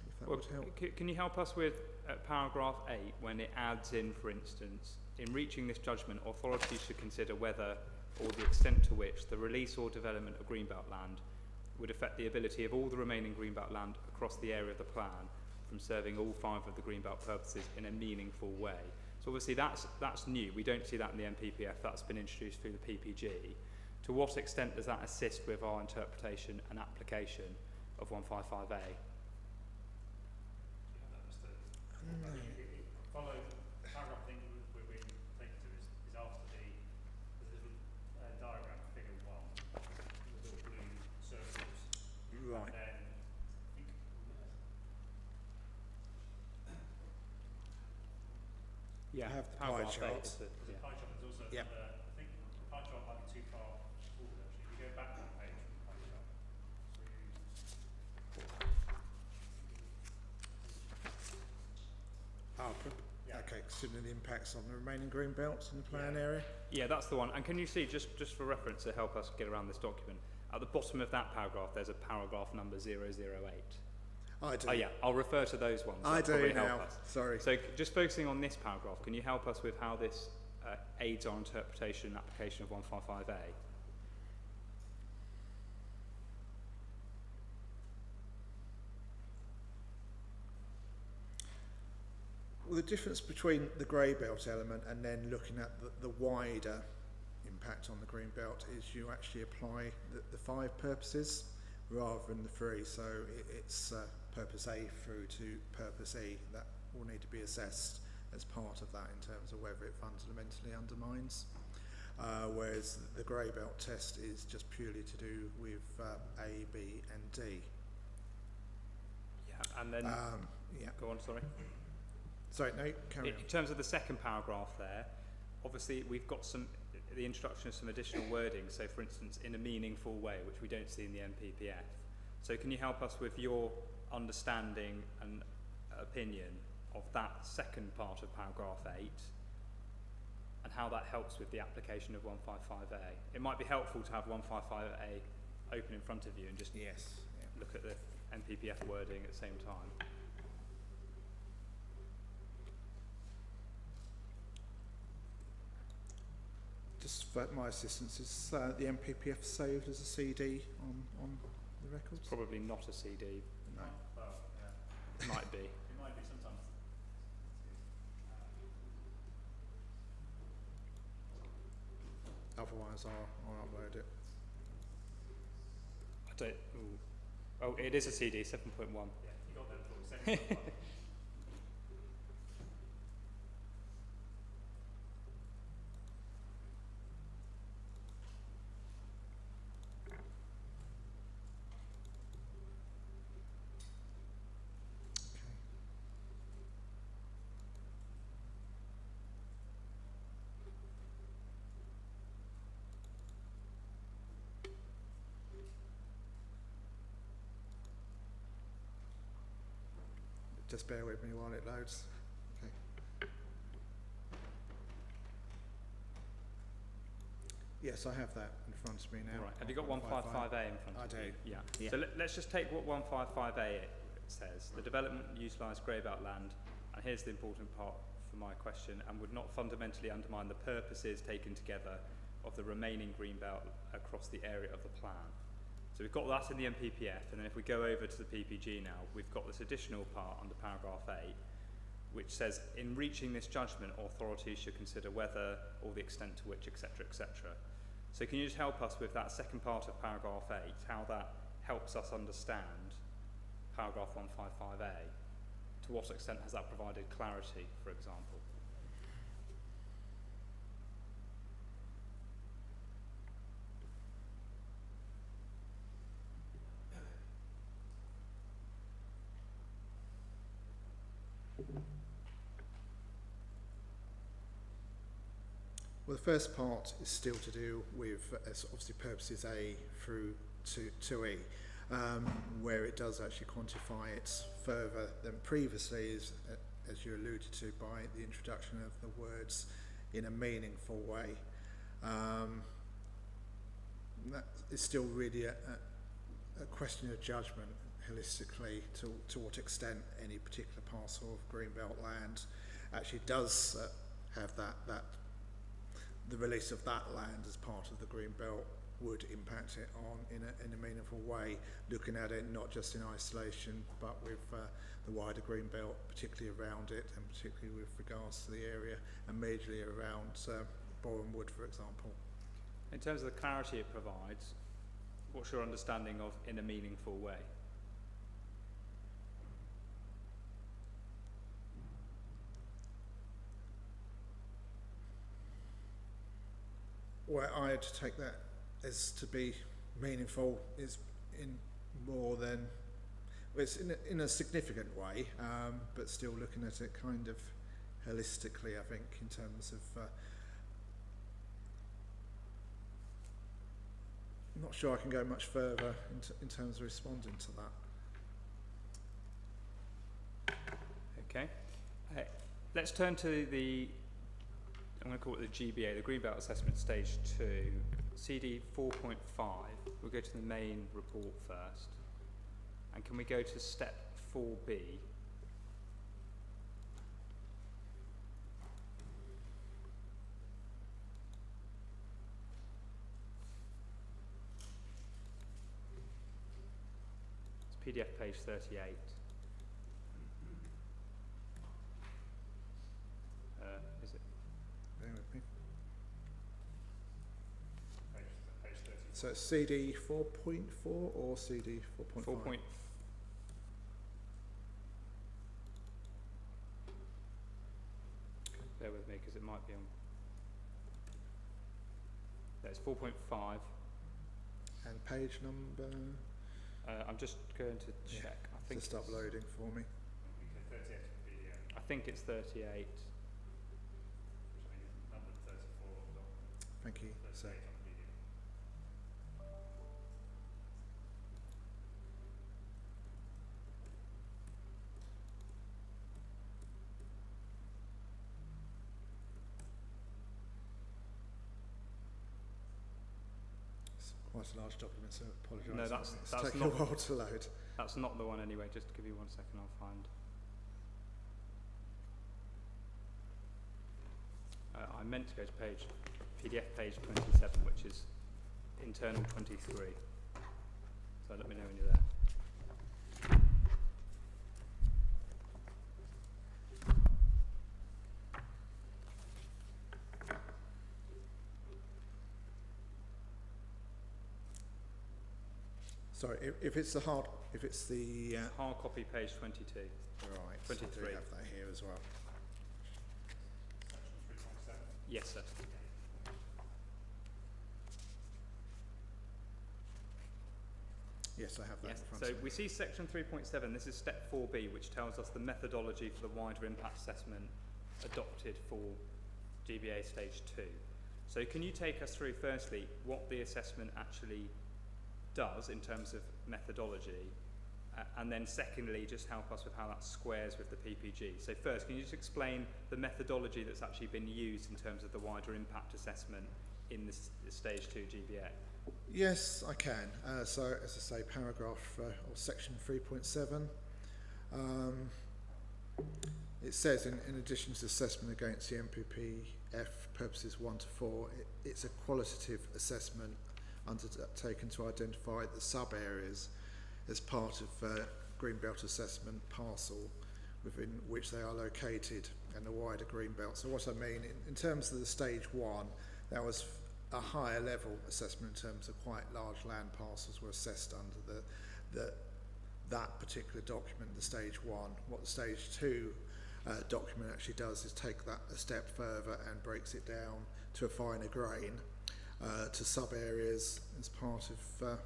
if that would help. Can you help us with paragraph 8, when it adds in, for instance, In reaching this judgment, authorities should consider whether or the extent to which the release or development of greenbelt land would affect the ability of all the remaining greenbelt land across the area of the plan from serving all 5 of the greenbelt purposes in a meaningful way. So obviously that's new. We don't see that in the MPPF. That's been introduced through the PPG. To what extent does that assist with our interpretation and application of 155A? Follow the paragraph I think we're being taken to is after the little diagram, figure 1, the little blue circles. Right. And then I have the pie charts. there's a pie chart. There's also another, I think the pie chart might be too far forward actually. If you go back one page from the pie chart. Okay, considering the impacts on the remaining green belts in the plan area. Yeah, that's the one. And can you see, just for reference to help us get around this document, at the bottom of that paragraph there's a paragraph number 008. I do. Oh yeah, I'll refer to those ones. I That'll do probably help now. us. Sorry. So just focusing on this paragraph, can you help us with how this aids our interpretation and application of 155A? Well, the difference between the grey belt element and then looking at the wider impact on the green belt is you actually apply the 5 purposes rather than the 3. So it's purpose A through to purpose E that will need to be assessed as part of that in terms of whether it fundamentally undermines. Whereas the grey belt test is just purely to do with A, B and D. Yeah, and then go on, sorry. Sorry, no, carry on. In terms of the second paragraph there, obviously we've got the introduction of some additional wording, so for instance, in a meaningful way, which we don't see in the MPPF. So can you help us with your understanding and opinion of that second part of paragraph 8 and how that helps with the application of 155A? It might be helpful to have 155A open in front of you and just look at the MPPF wording at the same time. Just for my assistance, is the MPPF saved as a CD on the records? Probably not a CD. No. well, yeah. It might be. It might be sometimes. Otherwise, I'll upload it. I don't. Ooh. Oh, it is a CD, 7.1. Yeah, you got that for 7.1. Just bear with me while it loads. Okay. Yes, I have that in front of me now. Right. Have you got 155A in front I of do. you? Yeah. So let's just take what 155A says. The development utilised greybelt land, and here's the important part for my question, and would not fundamentally undermine the purposes taken together of the remaining greenbelt across the area of the plan. So we've got that in the MPPF, and then if we go over to the PPG now, we've got this additional part under paragraph 8, which says, in reaching this judgment, authorities should consider whether or the extent to which, etc., etc. So can you just help us with that second part of paragraph 8, how that helps us understand paragraph 155A? To what extent has that provided clarity, for example? Well, the first part is still to do with obviously purposes A through to E, where it does actually quantify it further than previously, as you alluded to, by the introduction of the words in a meaningful way. That is still really a question of judgment holistically to what extent any particular parcel of greenbelt land actually does have that the release of that land as part of the green belt would impact it on in a meaningful way, looking at it not just in isolation but with the wider green belt, particularly around it and particularly with regards to the area immediately around Boreham Wood, for example. In terms of the clarity it provides, what's your understanding of in a meaningful way? Well, I had to take that as to be meaningful is in more than, well, it's in a significant way, but still looking at it kind of holistically, I think, in terms of I'm not sure I can go much further in terms of responding to that. Okay. Let's turn to the, I'm going to call it the GBA, the Greenbelt Assessment Stage 2, CD 4.5. We'll go to the main report first. And can we go to step 4B? It's PDF page 38. Is it? Bear with me. So it's CD 4.4 or CD 4.5? 4. Bear with me because it might be on. That's 4.5. And page number? I'm just going to check. I think just uploading for me. I think it's 38. Thank you. So, it's quite a large document, so I apologise. No, that's taking not a while to load. That's not the one anyway. Just to give you 1 second, I'll find. I meant to go to PDF page 27, which is internal 23. So let me know when you're there. Sorry, if it's the hard copy, page 22. Right. 23. So we have that here as well. Yes, sir. Yes, I have that Yes. in front So of me. we see section 3.7. This is step 4B, which tells us the methodology for the wider impact assessment adopted for GBA stage 2. So can you take us through, firstly, what the assessment actually does in terms of methodology, and then secondly, just help us with how that squares with the PPG. So first, can you just explain the methodology that's actually been used in terms of the wider impact assessment in this stage 2 GBA? Yes, I can. So, as I say, paragraph or section 3.7. It says, in addition to assessment against the MPPF purposes 1 to 4, it's a qualitative assessment undertaken to identify the sub-areas as part of Greenbelt assessment parcel within which they are located and the wider Greenbelt. So what I mean, in terms of the stage 1, that was a higher level assessment in terms of quite large land parcels were assessed under that particular document, the stage 1. What the stage 2 document actually does is take that a step further and breaks it down to a finer grain to sub-areas as part of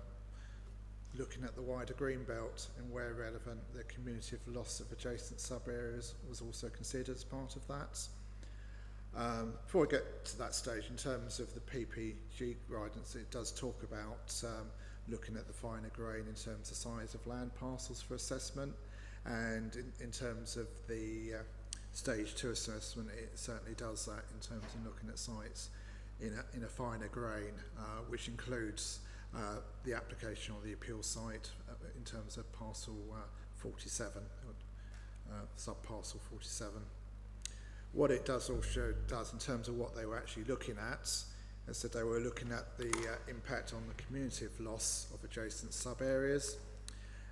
looking at the wider Greenbelt, and where relevant, the cumulative loss of adjacent sub-areas was also considered as part of that. Before I get to that stage, in terms of the PPG guidance, it does talk about looking at the finer grain in terms of size of land parcels for assessment, and in terms of the stage 2 assessment, it certainly does that in terms of looking at sites in a finer grain, which includes the application or the appeal site in terms of parcel 47, sub-parcel 47. What it does also does in terms of what they were actually looking at, as I said, they were looking at the impact on the cumulative loss of adjacent sub-areas,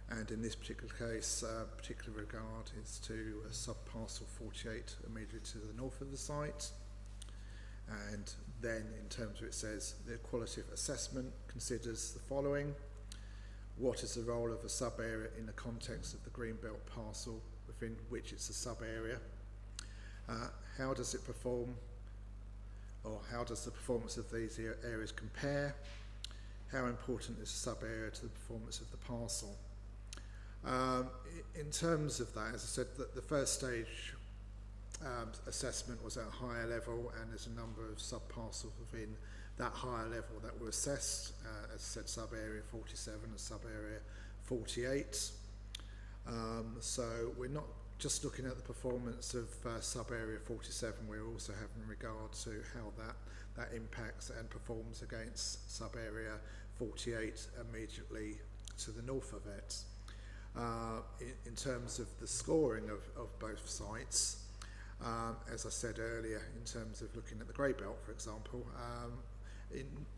and in this particular case, particular regard is to sub-parcel 48 immediately to the north of the site. And then in terms of it says the qualitative assessment considers the following: what is the role of a sub-area in the context of the greenbelt parcel within which it's a sub-area? How does it perform, or how does the performance of these areas compare? How important is the sub-area to the performance of the parcel? In terms of that, as I said, the first stage assessment was at a higher level, and there's a number of sub-parcels within that higher level that were assessed, as I said, sub-area 47 and sub-area 48. So we're not just looking at the performance of sub-area 47, we're also having regard to how that impacts and performs against sub-area 48 immediately to the north of it. In terms of the scoring of both sites, as I said earlier, in terms of looking at the grey belt, for example,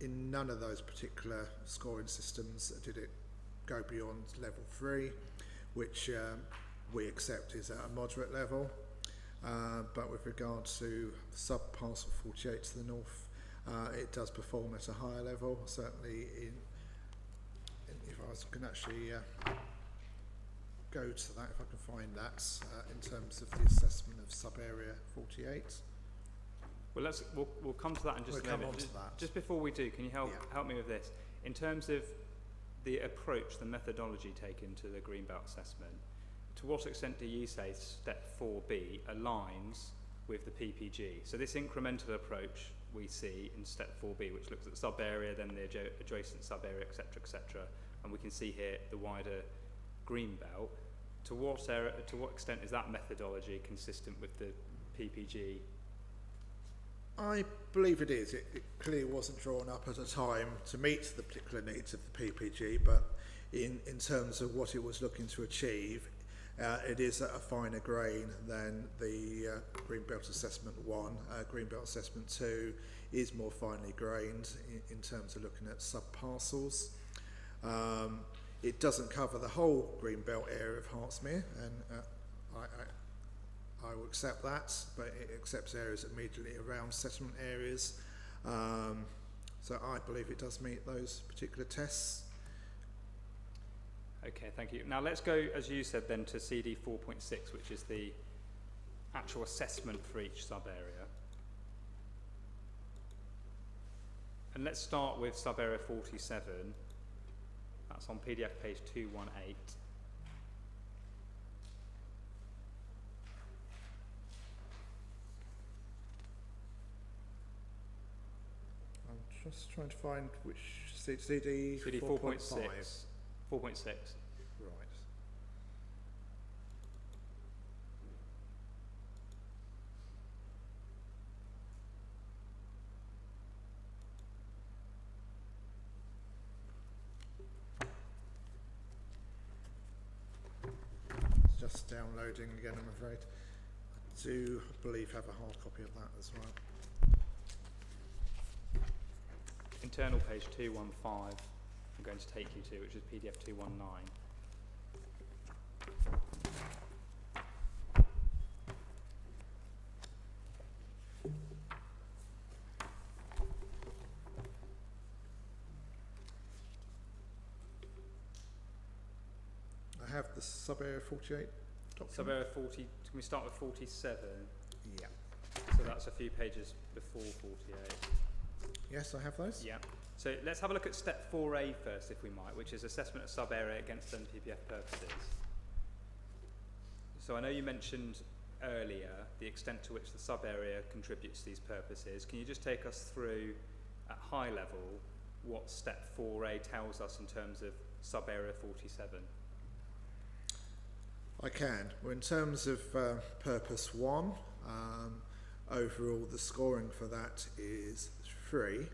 in none of those particular scoring systems did it go beyond level 3, which we accept is at a moderate level. But with regard to sub-parcel 48 to the north, it does perform at a higher level, certainly if I can actually go to that, if I can find that, in terms of the assessment of sub-area 48. Well, we'll come to that in just a moment. Just before we do, can you help me with this? In terms of the approach, the methodology taken to the Greenbelt assessment, to what extent do you say step 4B aligns with the PPG? So this incremental approach we see in step 4B, which looks at the sub-area, then the adjacent sub-area, etc., and we can see here the wider Greenbelt. To what extent is that methodology consistent with the PPG? I believe it is. It clearly wasn't drawn up at a time to meet the particular needs of the PPG, but in terms of what it was looking to achieve, it is at a finer grain than the Greenbelt Assessment 1. Greenbelt Assessment 2 is more finely grained in terms of looking at sub-parcels. It doesn't cover the whole Greenbelt area of Hertsmere, and I will accept that, but it accepts areas immediately around settlement areas. So I believe it does meet those particular tests. Okay, thank you. Now let's go, as you said, then to CD 4.6, which is the actual assessment for each sub-area. And let's start with sub-area 47. That's on PDF page 218. I'm just trying to find which CD 4.6. 4.6. Right. It's just downloading again, I'm afraid. I do believe have a hard copy of that as well. Internal page 215. I'm going to take you to, which is PDF 219. I have the sub-area 48 document. Sub-area 40, can we start with 47? Yeah. So that's a few pages before 48. Yes, I have those. Yeah. So let's have a look at step 4A first, if we might, which is assessment of sub-area against NPPF purposes. So I know you mentioned earlier the extent to which the sub-area contributes to these purposes. Can you just take us through, at high level, what step 4A tells us in terms of sub-area 47? I can. Well, in terms of purpose 1, overall the scoring for that is 3.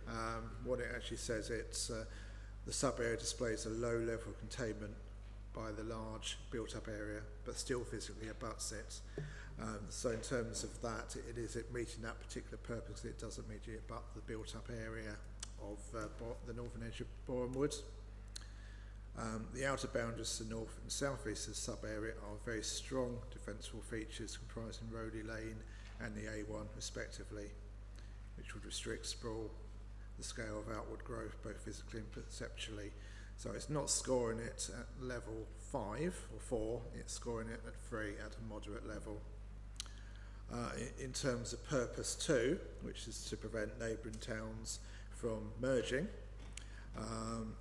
What it actually says, it's the sub-area displays a low level of containment by the large built-up area, but still physically abuts it. So in terms of that, it is meeting that particular purpose. It doesn't meet it, but the built-up area of the northern edge of Boreham Wood. The outer boundaries to the north and south east of the sub-area are very strong defensible features comprising Rowley Lane and the A1 respectively, which would restrict sprawl, the scale of outward growth both physically and perceptually. So it's not scoring it at level 5 or 4, it's scoring it at 3 at a moderate level. In terms of purpose 2, which is to prevent neighbouring towns from merging,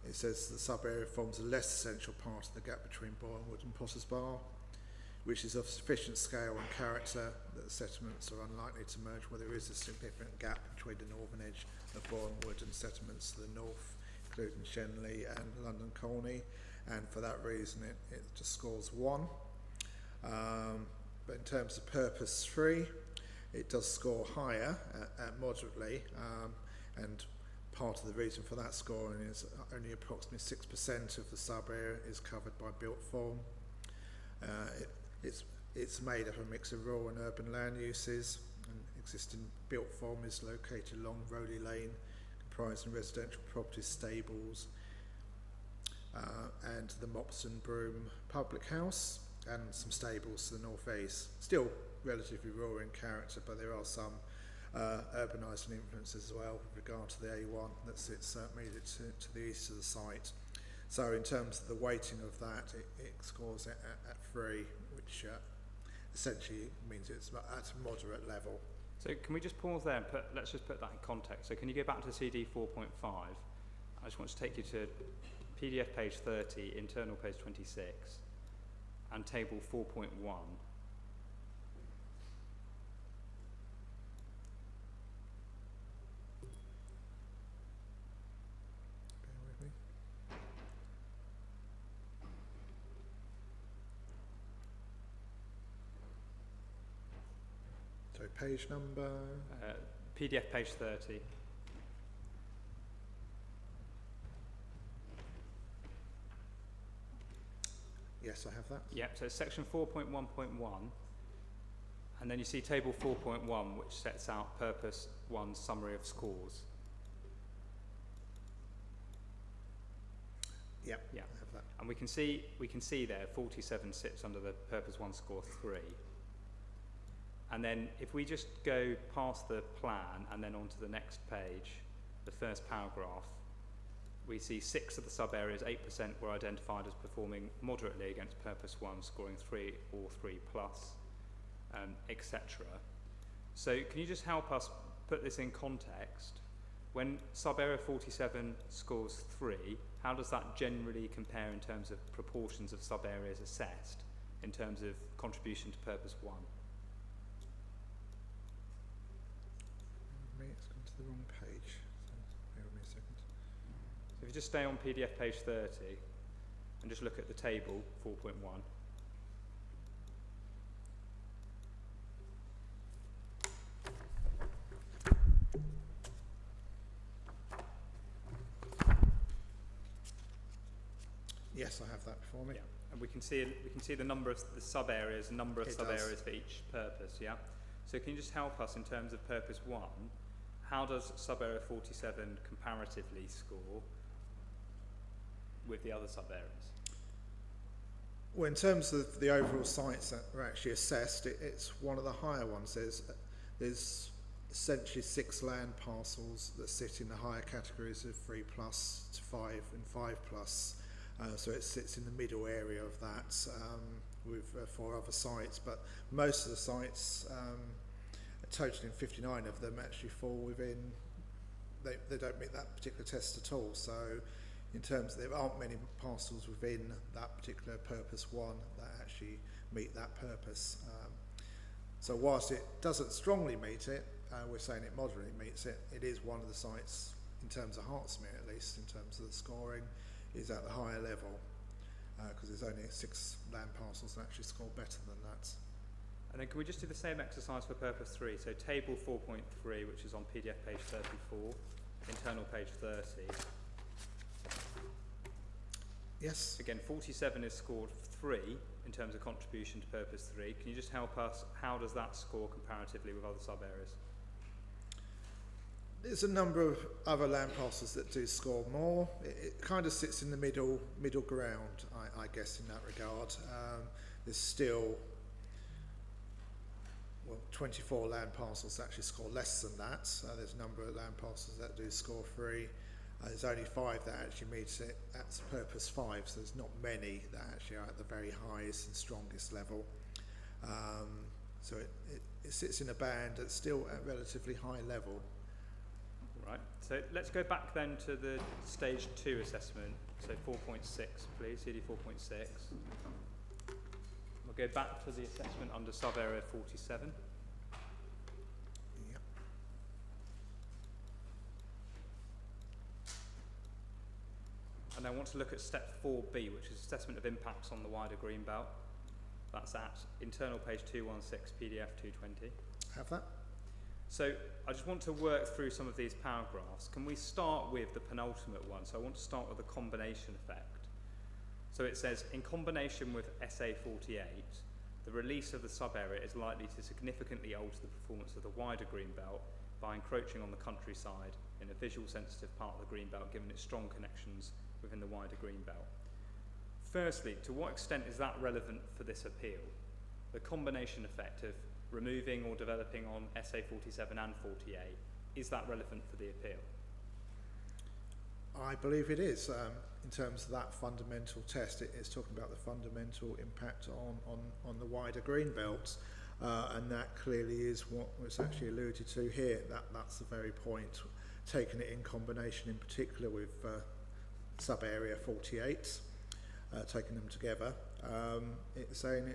it says the sub-area forms a less essential part of the gap between Boreham Wood and Potters Bar, which is of sufficient scale and character that the settlements are unlikely to merge where there is a significant gap between the northern edge of Boreham Wood and settlements to the north, including Shenley and London Colney, and for that reason it just scores 1. But in terms of purpose 3, it does score higher at moderately, and part of the reason for that scoring is only approximately 6% of the sub-area is covered by built form. It's made up of a mix of rural and urban land uses, and existing built form is located along Rowley Lane, comprising residential properties, stables, and the Mopson Broom Public House, and some stables to the north east. Still relatively rural in character, but there are some urbanising influences as well with regard to the A1 that sits immediately to the east of the site. So in terms of the weighting of that, it scores it at 3, which essentially means it's at a moderate level. So can we just pause there and let's just put that in context. So can you go back to CD 4.5? I just want to take you to PDF page 30, internal page 26, and table 4.1. So page number? PDF page 30. Yes, I have that. Yep, so it's section 4.1.1, and then you see table 4.1, which sets out purpose 1 summary of scores. Yep, yeah, I have that. And we can see there 47 sits under the purpose 1 score 3. And then if we just go past the plan and then onto the next page, the first paragraph, we see 6 of the sub-areas, 8% were identified as performing moderately against purpose 1, scoring 3 or 3 plus, etc. So can you just help us put this in context? When sub-area 47 scores 3, how does that generally compare in terms of proportions of sub-areas assessed, in terms of contribution to purpose 1? It's gone to the wrong page, so bear with me a second. So if you just stay on PDF page 30 and just look at the table 4.1. Yes, I have that before me. Yeah. And we can see the number of the sub areas, number of sub areas for each purpose. Yeah. So can you just help us in terms of purpose 1? How does sub area 47 comparatively score with the other sub areas? Well, in terms of the overall sites that were actually assessed, it's one of the higher ones. There's essentially 6 land parcels that sit in the higher categories of 3+ to 5 and 5+. So it sits in the middle area of that with 4 other sites. But most of the sites, totaling 59 of them, actually fall within, they don't meet that particular test at all. So in terms of, there aren't many parcels within that particular purpose 1 that actually meet that purpose. So whilst it doesn't strongly meet it, we're saying it moderately meets it, it is one of the sites, in terms of Hertsmere at least, in terms of the scoring, is at the higher level, because there's only 6 land parcels that actually score better than that. And then can we just do the same exercise for purpose 3? So table 4.3, which is on PDF page 34, internal page 30. Yes. Again, 47 is scored 3 in terms of contribution to Purpose 3. Can you just help us, how does that score comparatively with other sub-areas? There's a number of other land parcels that do score more. It kind of sits in the middle ground, I guess, in that regard. There's still, well, 24 land parcels actually score less than that. There's a number of land parcels that do score 3. There's only 5 that actually meet it at Purpose 5, so there's not many that actually are at the very highest and strongest level. So it sits in a band that's still at a relatively high level. Right, so let's go back then to the stage 2 assessment, so 4.6 please, CD 4.6. We'll go back to the assessment under sub-area 47. Yep. And I want to look at step 4B, which is assessment of impacts on the wider greenbelt. That's at internal page 216, PDF 220. Have that. So I just want to work through some of these paragraphs. Can we start with the penultimate one? So I want to start with the combination effect. So it says, in combination with SA 48, the release of the sub-area is likely to significantly alter the performance of the wider greenbelt by encroaching on the countryside in a visual sensitive part of the greenbelt, given its strong connections within the wider greenbelt. Firstly, to what extent is that relevant for this appeal? The combination effect of removing or developing on SA 47 and 48, is that relevant for the appeal? I believe it is. In terms of that fundamental test, it's talking about the fundamental impact on the wider green belts, and that clearly is what was actually alluded to here. That's the very point, taking it in combination in particular with sub-area 48, taking them together. It's saying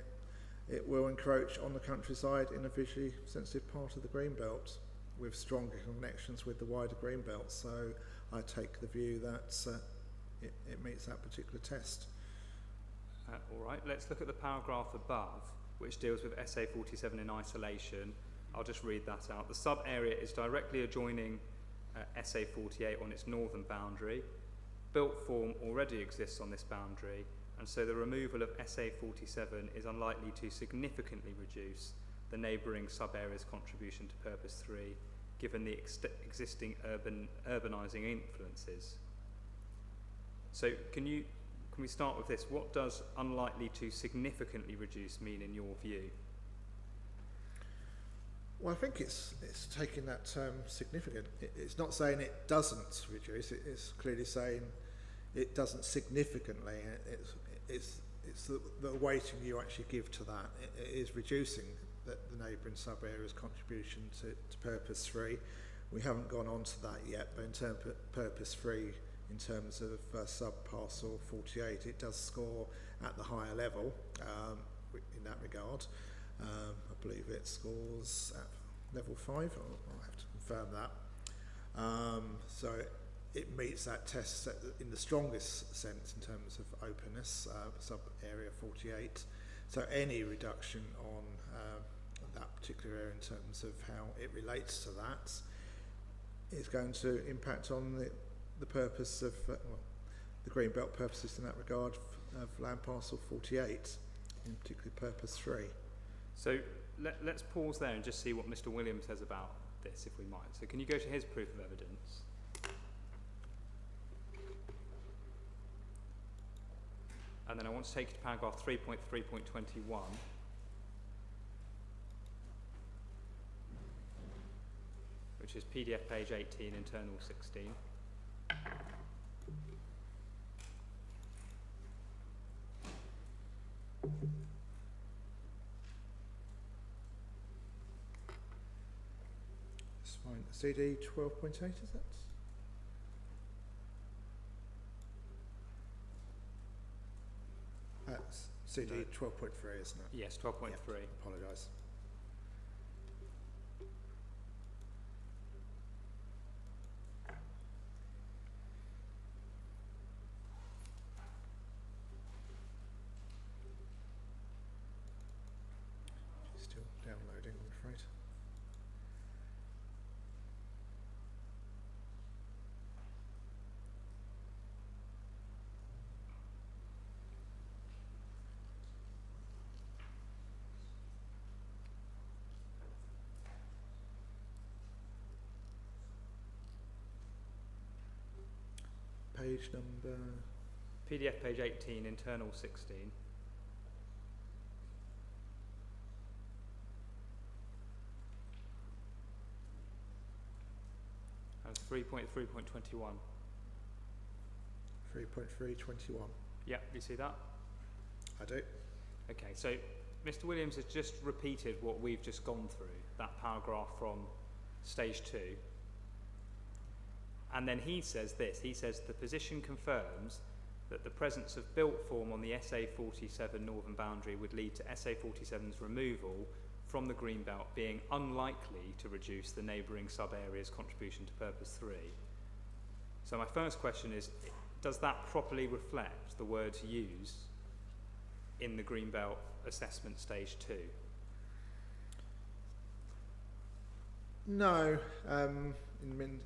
it will encroach on the countryside in a visually sensitive part of the green belt with stronger connections with the wider green belt. So I take the view that it meets that particular test. All right, let's look at the paragraph above, which deals with SA 47 in isolation. I'll just read that out. The sub-area is directly adjoining SA 48 on its northern boundary. Built form already exists on this boundary, and so the removal of SA 47 is unlikely to significantly reduce the neighbouring sub-area's contribution to Purpose 3, given the existing urbanising influences. So can we start with this? What does unlikely to significantly reduce mean in your view? Well, I think it's taking that term significant. It's not saying it doesn't reduce. It's clearly saying it doesn't significantly. It's the weighting you actually give to that. It is reducing the neighbouring sub-area's contribution to Purpose 3. We haven't gone on to that yet, but in terms of Purpose 3, in terms of sub-parcel 48, it does score at the higher level in that regard. I believe it scores at level 5. I'll have to confirm that. So it meets that test in the strongest sense in terms of openness, sub-area 48. So any reduction on that particular area in terms of how it relates to that is going to impact on the purpose of, the green belt purposes in that regard of land parcel 48, in particular Purpose 3. So let's pause there and just see what Mr. Williams says about this, if we might. So can you go to his proof of evidence? And then I want to take you to paragraph 3.3.21. Which is PDF page 18, internal 16. That's fine. CD 12.8, is that? That's CD 12.3, isn't it? Yes, 12.3. Yep, apologise. Still downloading, I'm afraid. page number... PDF page 18, internal 16. And 3.3.21. 3.321. Yeah, you see that? I do. Okay, so Mr. Williams has just repeated what we've just gone through, that paragraph from stage 2. And then he says this, he says the position confirms that the presence of built form on the SA47 northern boundary would lead to SA47's removal from the greenbelt being unlikely to reduce the neighbouring sub-area's contribution to purpose 3. So my first question is, does that properly reflect the words used in the greenbelt assessment stage 2? No, in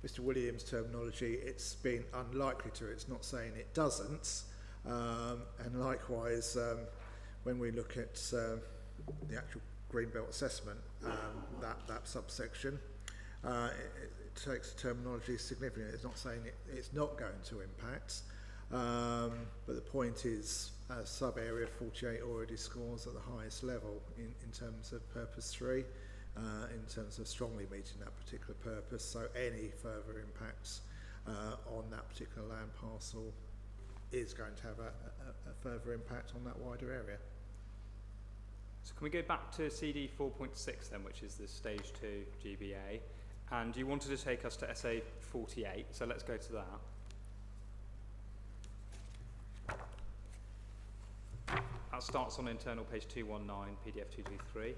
Mr. Williams' terminology, it's been unlikely to. It's not saying it doesn't. And likewise, when we look at the actual greenbelt assessment, that subsection, it takes the terminology significantly. It's not saying it's not going to impact. But the point is, sub-area 48 already scores at the highest level in terms of purpose 3. In terms of strongly meeting that particular purpose, so any further impacts on that particular land parcel is going to have a further impact on that wider area. So can we go back to CD 4.6 then, which is the stage 2 GBA, and you wanted to take us to SA 48, so let's go to that. That starts on internal page 219, PDF 223.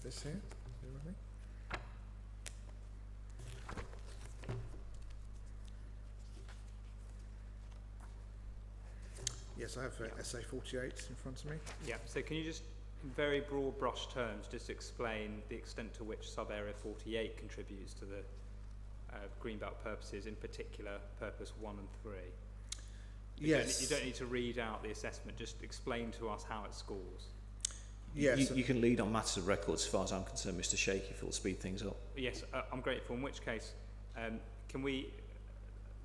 This here, you with me? Yes, I have SA 48 in front of me. Yeah, so can you just, in very broad brush terms, just explain the extent to which sub-area 48 contributes to the greenbelt purposes, in particular purpose 1 and 3? Yes. You don't need to read out the assessment, just explain to us how it scores. Yes. You can lead on matters of record, as far as I'm concerned, Mr. Shakey, if you'll speed things up. Yes, I'm grateful. In which case, can we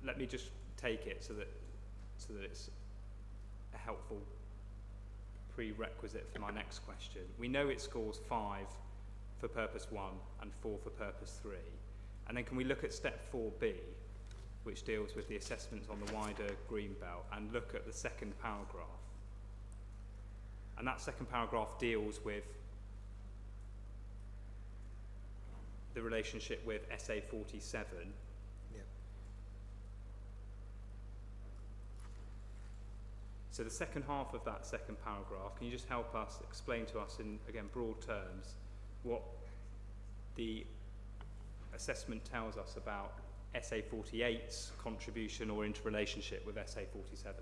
let me just take it so that it's a helpful prerequisite for my next question. We know it scores 5 for purpose 1 and 4 for purpose 3, and then can we look at step 4B, which deals with the assessments on the wider greenbelt, and look at the second paragraph? And that second paragraph deals with the relationship with SA 47. Yeah. So the second half of that second paragraph, can you just help us explain to us in, again, broad terms, what the assessment tells us about SA 48's contribution or interrelationship with SA 47?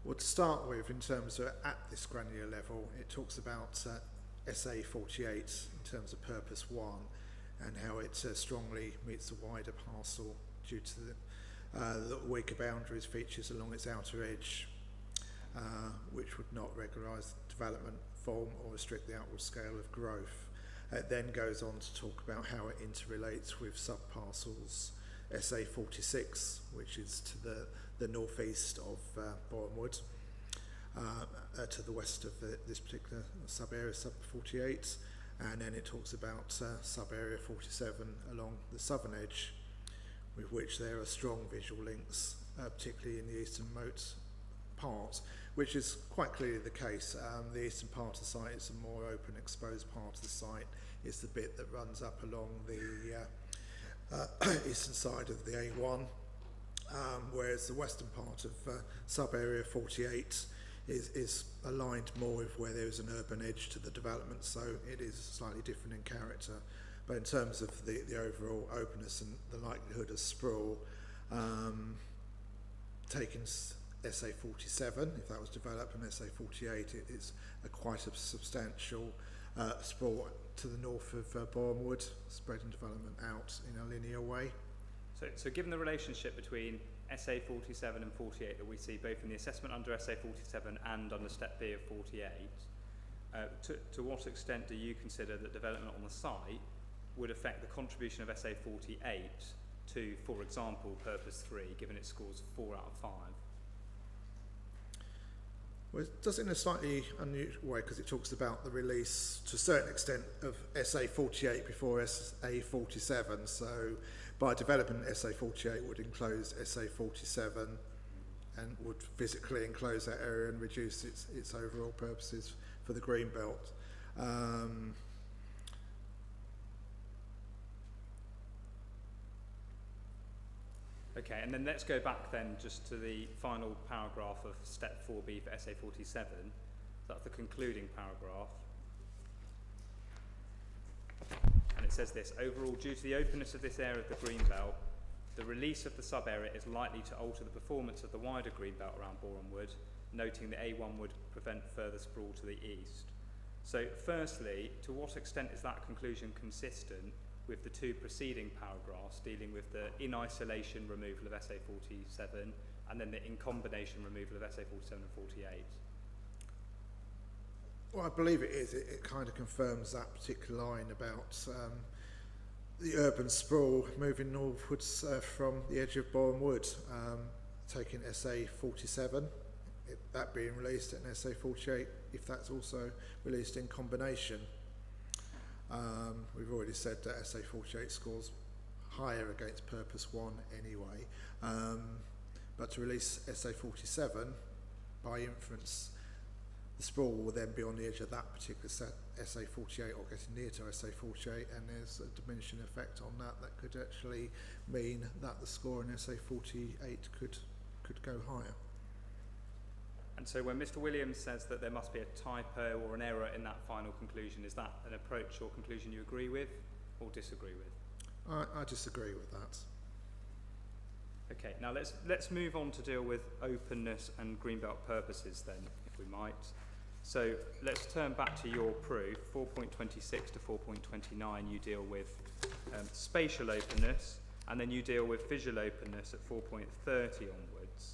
Well, to start with, in terms of at this granular level, it talks about SA 48 in terms of purpose 1 and how it strongly meets the wider parcel due to the weaker boundaries features along its outer edge, which would not regularise development form or restrict the outward scale of growth. It then goes on to talk about how it interrelates with sub-parcels SA 46, which is to the northeast of Bournemouth, to the west of this particular sub-area, sub-48, and then it talks about sub-area 47 along the southern edge, with which there are strong visual links, particularly in the easternmost part, which is quite clearly the case. The eastern part of the site is a more open, exposed part of the site. It's the bit that runs up along the eastern side of the A1, whereas the western part of sub-area 48 is aligned more with where there is an urban edge to the development, so it is slightly different in character. but in terms of the overall openness and the likelihood of sprawl, taking SA47, if that was developed, and SA48, it's quite a substantial sprawl to the north of Boreham Wood, spreading development out in a linear way. So given the relationship between SA47 and 48 that we see both in the assessment under SA47 and under step B of 48, to what extent do you consider that development on the site would affect the contribution of SA48 to, for example, purpose 3, given it scores 4 out of 5? Well, it does it in a slightly unusual way, because it talks about the release to a certain extent of SA48 before SA47. So by development, SA48 would enclose SA47 and would physically enclose that area and reduce its overall purposes for the green belt. Okay, and then let's go back then just to the final paragraph of step 4B for SA47. That's the concluding paragraph. And it says this: overall, due to the openness of this area of the green belt, the release of the sub-area is likely to alter the performance of the wider green belt around Boreham Wood, noting that A1 would prevent further sprawl to the east. So firstly, to what extent is that conclusion consistent with the two preceding paragraphs dealing with the in isolation removal of SA47 and then the in combination removal of SA47 and 48? Well, I believe it is. It kind of confirms that particular line about the urban sprawl moving northwards from the edge of Boreham Wood, taking SA47, that being released, and SA48 if that's also released in combination. We've already said that SA48 scores higher against purpose 1 anyway, but to release SA47, by inference, the sprawl will then be on the edge of that particular SA48 or getting near to SA48, and there's a diminishing effect on that could actually mean that the score in SA48 could go higher. And so when Mr. Williams says that there must be a typo or an error in that final conclusion, is that an approach or conclusion you agree with or disagree with? I disagree with that. Okay, now let's move on to deal with openness and greenbelt purposes then, if we might. So let's turn back to your proof. 4.26 to 4.29 you deal with spatial openness, and then you deal with visual openness at 4.30 onwards.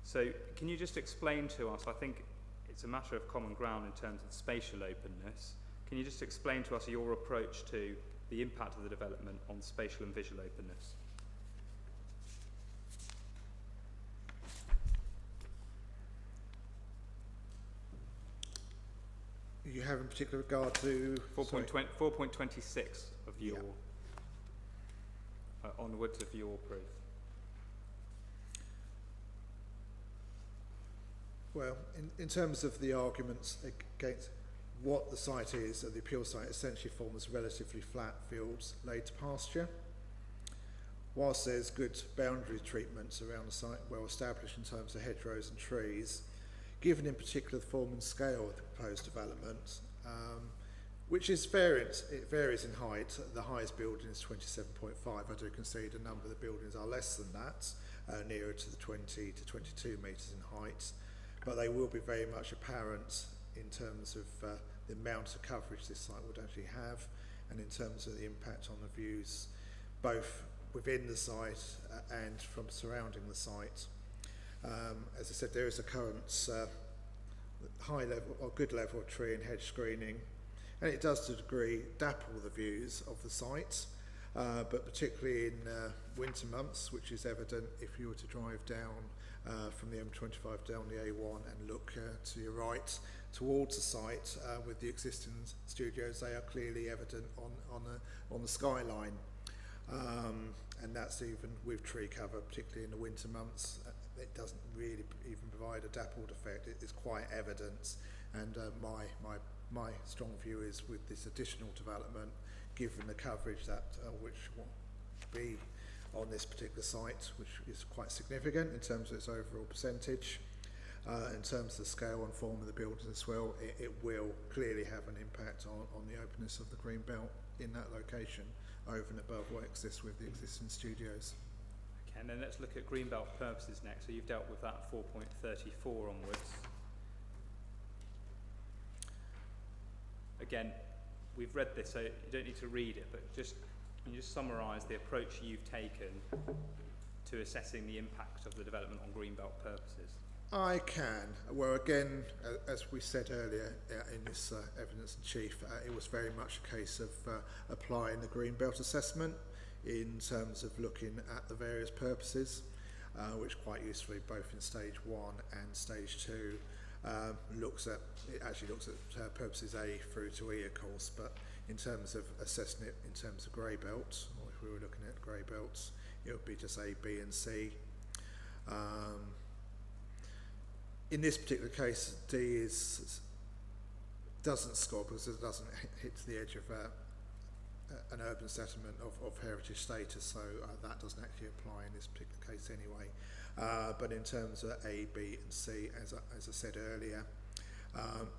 So can you just explain to us, I think it's a matter of common ground in terms of spatial openness, can you just explain to us your approach to the impact of the development on spatial and visual openness? You have in particular regard to 4.26 of your onwards of your proof. Well, in terms of the arguments against what the site is, the appeal site essentially forms relatively flat fields laid to pasture. Whilst there's good boundary treatments around the site, well established in terms of hedgerows and trees, given in particular the form and scale of the proposed development, which is it varies in height. The highest building is 27.5. I do concede a number of the buildings are less than that, nearer to the 20 to 22 metres in height, but they will be very much apparent in terms of the amount of coverage this site would actually have, and in terms of the impact on the views, both within the site and from surrounding the site. As I said, there is a current high level or good level of tree and hedge screening, and it does to a degree dapple the views of the site, but particularly in winter months, which is evident if you were to drive down from the M25 down the A1 and look to your right towards the site with the existing studios. They are clearly evident on the skyline, and that's even with tree cover, particularly in the winter months. It doesn't really even provide a dappled effect. It is quite evident, and my strong view is with this additional development, given the coverage that which will be on this particular site, which is quite significant in terms of its overall percentage, In terms of the scale and form of the buildings as well, it will clearly have an impact on the openness of the green belt in that location over and above what exists with the existing studios. Okay, and then let's look at greenbelt purposes next. So you've dealt with that 4.34 onwards. Again, we've read this, so you don't need to read it, but can you just summarise the approach you've taken to assessing the impact of the development on greenbelt purposes? I can. Well, again, as we said earlier in this evidence in chief, it was very much a case of applying the green belt assessment in terms of looking at the various purposes, which quite usefully, both in stage 1 and stage 2, looks at purposes A through to E, of course, but in terms of assessing it in terms of grey belts, or if we were looking at grey belts, it would be just A, B and C. In this particular case, D doesn't score because it doesn't hit the edge of an urban settlement of heritage status, so that doesn't actually apply in this particular case anyway. But in terms of A, B and C, as I said earlier,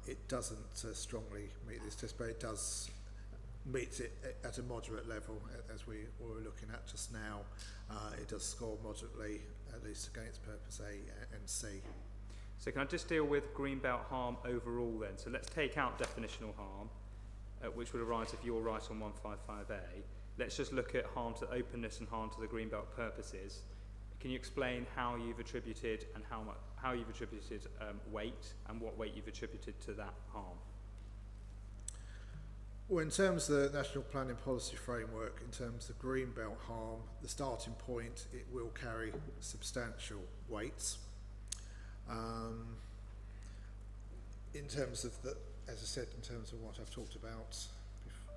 it doesn't strongly meet this test, but it does meet it at a moderate level, as we were looking at just now. It does score moderately, at least against purpose A and C. So can I just deal with greenbelt harm overall then? So let's take out definitional harm, which would arise if you're right on 155A. Let's just look at harm to openness and harm to the greenbelt purposes. Can you explain how you've attributed and how you've attributed weight and what weight you've attributed to that harm? Well, in terms of the National Planning Policy Framework, in terms of greenbelt harm, the starting point, it will carry substantial weights. In terms of as I said, in terms of what I've talked about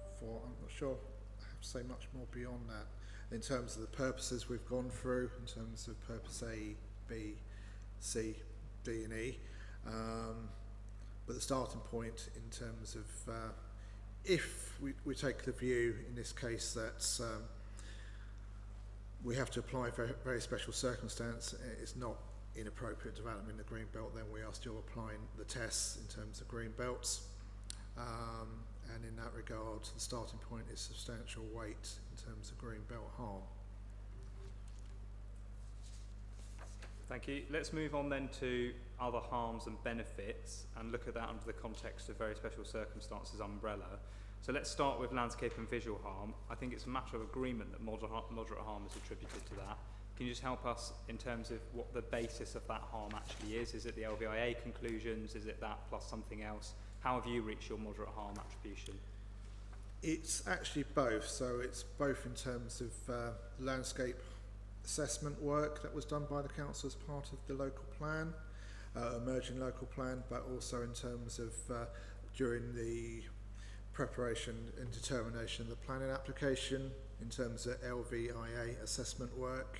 before, I'm not sure I have to say much more beyond that. In terms of the purposes we've gone through, in terms of purpose A, B, C, D and E, but the starting point in terms of if we take the view in this case that we have to apply for very special circumstance, it's not inappropriate development in the green belt, then we are still applying the tests in terms of green belts, and in that regard the starting point is substantial weight in terms of green belt harm. Thank you. Let's move on then to other harms and benefits and look at that under the context of very special circumstances umbrella. So let's start with landscape and visual harm. I think it's a matter of agreement that moderate harm is attributed to that. Can you just help us in terms of what the basis of that harm actually is? Is it the LVIA conclusions? Is it that plus something else? How have you reached your moderate harm attribution? It's actually both. So it's both in terms of landscape assessment work that was done by the council as part of the local plan, emerging local plan, but also in terms of during the preparation and determination of the planning application, in terms of LVIA assessment work.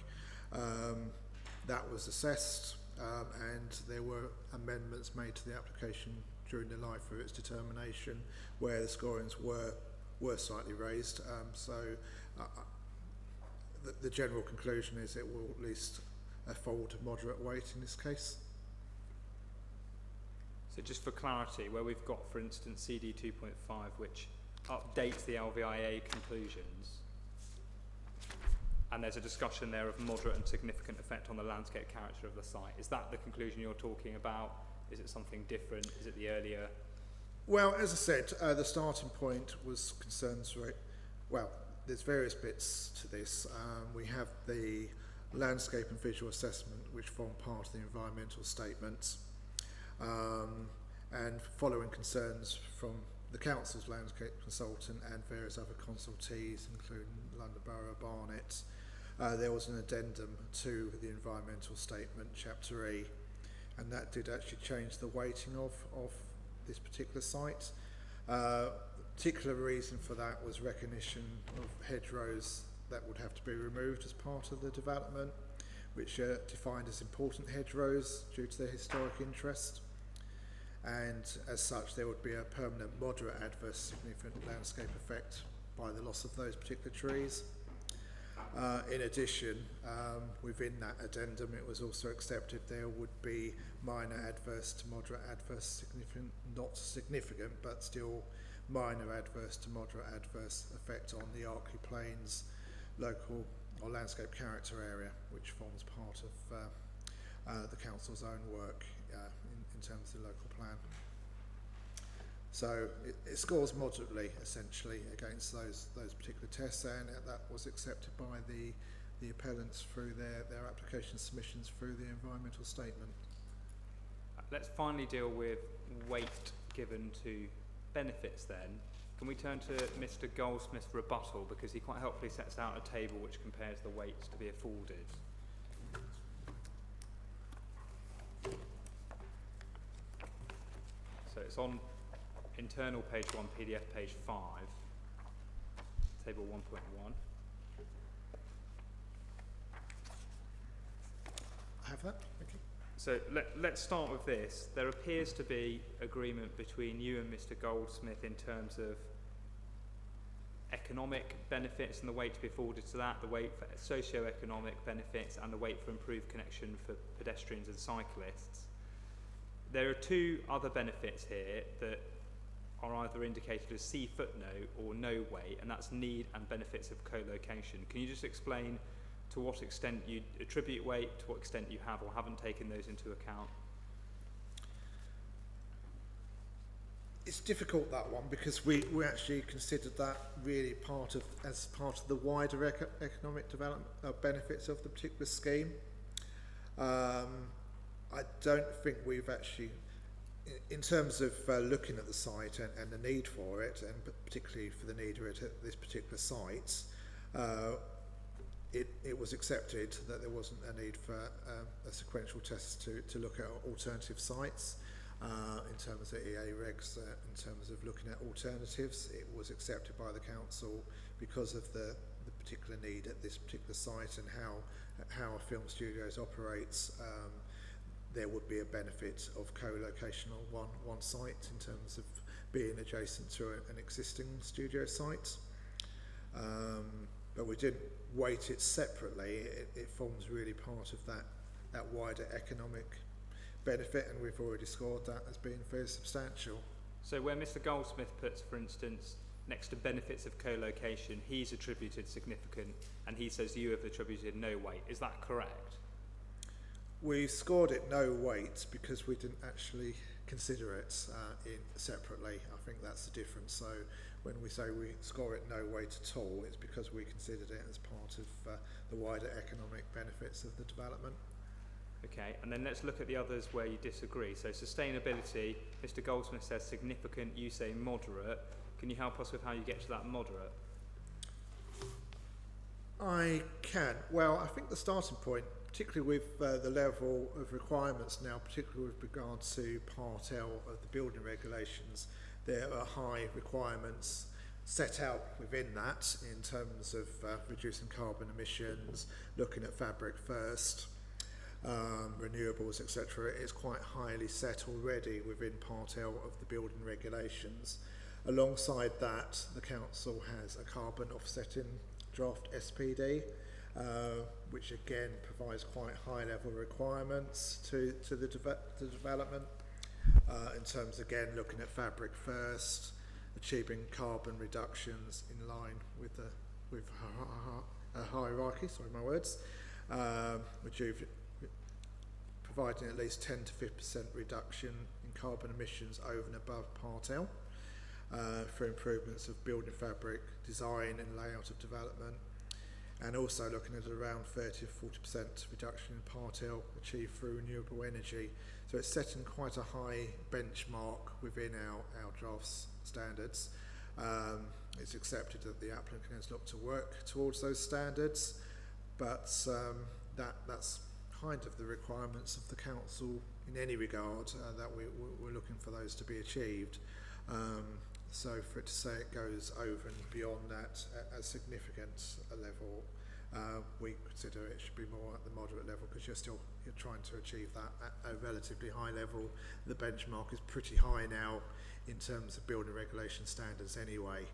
That was assessed and there were amendments made to the application during the life of its determination where the scorings were slightly raised. The general conclusion is it will at least afford moderate weight in this case. So just for clarity, where we've got, for instance, CD 2.5, which updates the LVIA conclusions, and there's a discussion there of moderate and significant effect on the landscape character of the site. Is that the conclusion you're talking about? Is it something different? Is it the earlier? Well, as I said, the starting point was concerns with, well, there's various bits to this. We have the landscape and visual assessment, which form part of the environmental statements, and following concerns from the council's landscape consultant and various other consultees, including London Borough, Barnet, there was an addendum to the environmental statement, Chapter E, and that did actually change the weighting of this particular site. Particular reason for that was recognition of hedgerows that would have to be removed as part of the development, which are defined as important hedgerows due to their historic interest, and as such there would be a permanent moderate adverse significant landscape effect by the loss of those particular trees. In addition, within that addendum, it was also accepted there would be minor adverse to moderate adverse, significant, not significant, but still minor adverse to moderate adverse effect on the Arkley Plains local or landscape character area, which forms part of the council's own work in terms of the local plan. So it scores moderately, essentially, against those particular tests, and that was accepted by the appellants through their application submissions through the environmental statement. Let's finally deal with weight given to benefits then. Can we turn to Mr. Goldsmith's rebuttal, because he quite helpfully sets out a table which compares the weights to be afforded. So it's on internal page 1, PDF page 5, table 1.1. I have that, thank you. So let's start with this. There appears to be agreement between you and Mr. Goldsmith in terms of economic benefits and the weight to be afforded to that, the weight for socio-economic benefits and the weight for improved connection for pedestrians and cyclists. There are two other benefits here that are either indicated as C footnote or no weight, and that's need and benefits of co-location. Can you just explain to what extent you attribute weight, to what extent you have or haven't taken those into account? It's difficult, that one, because we actually considered that really as part of the wider economic development benefits of the particular scheme. I don't think we've actually, in terms of looking at the site and the need for it, and particularly for the need of it at this particular site, it was accepted that there wasn't a need for a sequential test to look at alternative sites. In terms of EA regs, in terms of looking at alternatives, it was accepted by the council because of the particular need at this particular site and how a film studios operates. There would be a benefit of co-location on one site in terms of being adjacent to an existing studio site. But we didn't weight it separately. It forms really part of that wider economic benefit, and we've already scored that as being very substantial. So where Mr. Goldsmith puts, for instance, next to benefits of co-location, he's attributed significant, and he says you have attributed no weight. Is that correct? We scored it no weight because we didn't actually consider it separately. I think that's the difference. So when we say we score it no weight at all, it's because we considered it as part of the wider economic benefits of the development. Okay, and then let's look at the others where you disagree. So sustainability, Mr. Goldsmith says significant, you say moderate. Can you help us with how you get to that moderate? I can. Well, I think the starting point, particularly with the level of requirements now, particularly with regard to Part L of the building regulations, there are high requirements set out within that in terms of reducing carbon emissions, looking at fabric first, renewables, etc. It's quite highly set already within Part L of the building regulations. Alongside that, the council has a carbon offsetting draft SPD, which again provides quite high level requirements to the development in terms, again, looking at fabric first, achieving carbon reductions in line with a hierarchy, sorry my words, providing at least 10 to 50% reduction in carbon emissions over and above Part L for improvements of building fabric design and layout of development, and also looking at around 30 to 40% reduction in Part L achieved through renewable energy. So it's setting quite a high benchmark within our drafts standards. It's accepted that the applicant has looked to work towards those standards, but that's kind of the requirements of the council in any regard, that we're looking for those to be achieved. So for it to say it goes over and beyond that at a significant level, we consider it should be more at the moderate level, because you're trying to achieve that at a relatively high level. The benchmark is pretty high now in terms of building regulation standards anyway.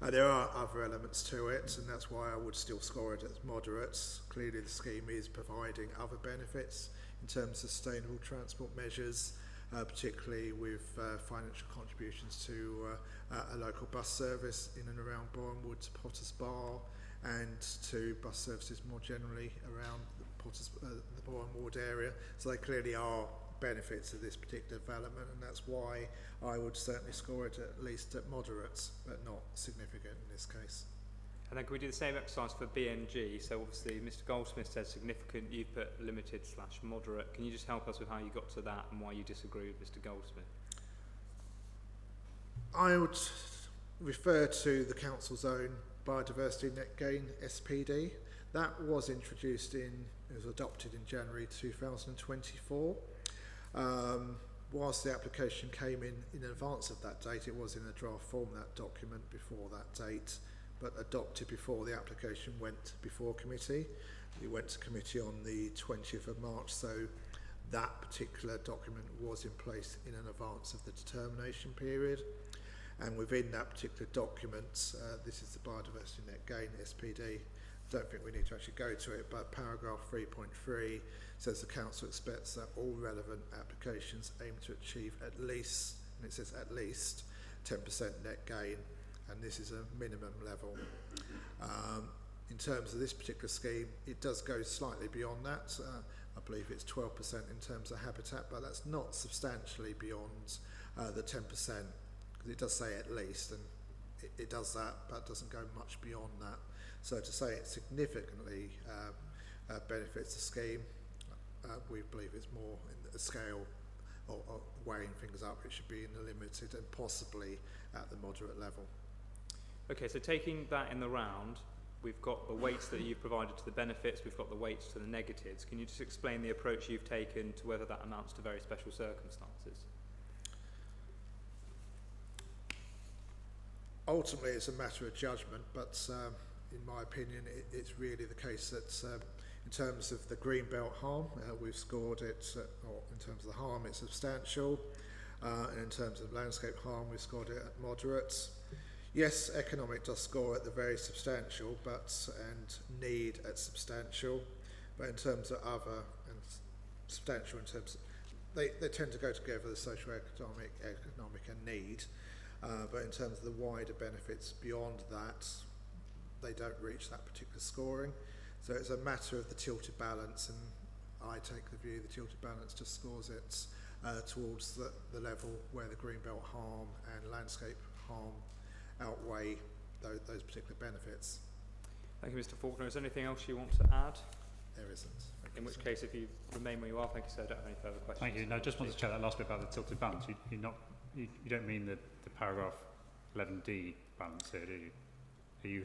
There are other elements to it, and that's why I would still score it as moderates. Clearly the scheme is providing other benefits in terms of sustainable transport measures, particularly with financial contributions to a local bus service in and around Bournemouth to Potters Bar, and to bus services more generally around the Bournemouth area. So they clearly are benefits of this particular development, and that's why I would certainly score it at least at moderates, but not significant in this case. And then can we do the same exercise for BNG? So obviously Mr Goldsmith said significant, you put limited/moderate. Can you just help us with how you got to that and why you disagree with Mr Goldsmith? I would refer to the Council's own Biodiversity Net Gain SPD. That was introduced it was adopted in January 2024. Whilst the application came in advance of that date, it was in a draft form, that document, before that date, but adopted before the application went before committee. It went to committee on the 20th of March, so that particular document was in place in advance of the determination period. And within that particular document, this is the Biodiversity Net Gain SPD. I don't think we need to actually go to it, but paragraph 3.3 says the Council expects that all relevant applications aim to achieve at least, and it says at least, 10% net gain, and this is a minimum level. In terms of this particular scheme, it does go slightly beyond that. I believe it's 12% in terms of habitat, but that's not substantially beyond the 10%, because it does say at least, and it does that, but it doesn't go much beyond that. So to say it significantly benefits the scheme, we believe it's more in the scale or weighing things up. It should be in the limited and possibly at the moderate level. Okay, so taking that in the round, we've got the weights that you've provided to the benefits, we've got the weights to the negatives. Can you just explain the approach you've taken to whether that amounts to very special circumstances? Ultimately, it's a matter of judgment, but in my opinion, it's really the case that in terms of the greenbelt harm, we've scored it, or in terms of the harm, it's substantial. And in terms of landscape harm, we've scored it at moderate. Yes, economic does score at the very substantial, and need at substantial. But in terms of other and substantial, in terms of, they tend to go together, the socio-economic, economic and need. But in terms of the wider benefits beyond that, they don't reach that particular scoring. So it's a matter of the tilted balance, and I take the view the tilted balance just scores it towards the level where the greenbelt harm and landscape harm outweigh those particular benefits. Thank you, Mr Faulkner. Is there anything else you want to add? There isn't. In which case, if you remain where you are, thank you, sir. I don't have any further questions. Thank you. No, just wanted to check that last bit about the tilted balance. You don't mean the paragraph 11D balance here, do you?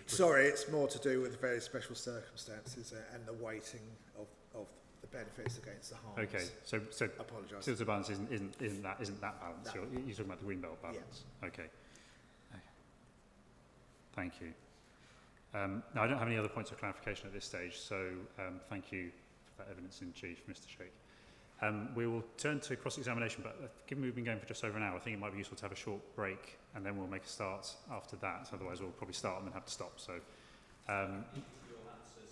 Sorry, it's more to do with the very special circumstances and the weighting of the benefits against the harms. Okay, so apologise. Tilted balance isn't that balance. You're talking about the greenbelt balance. Yeah. Okay. Thank you. Now, I don't have any other points of clarification at this stage, so thank you for that evidence in chief, Mr. Sheikh. We will turn to cross-examination, but given we've been going for just over an hour, I think it might be useful to have a short break, and then we'll make a start after that. Otherwise, we'll probably start and then have to stop. So,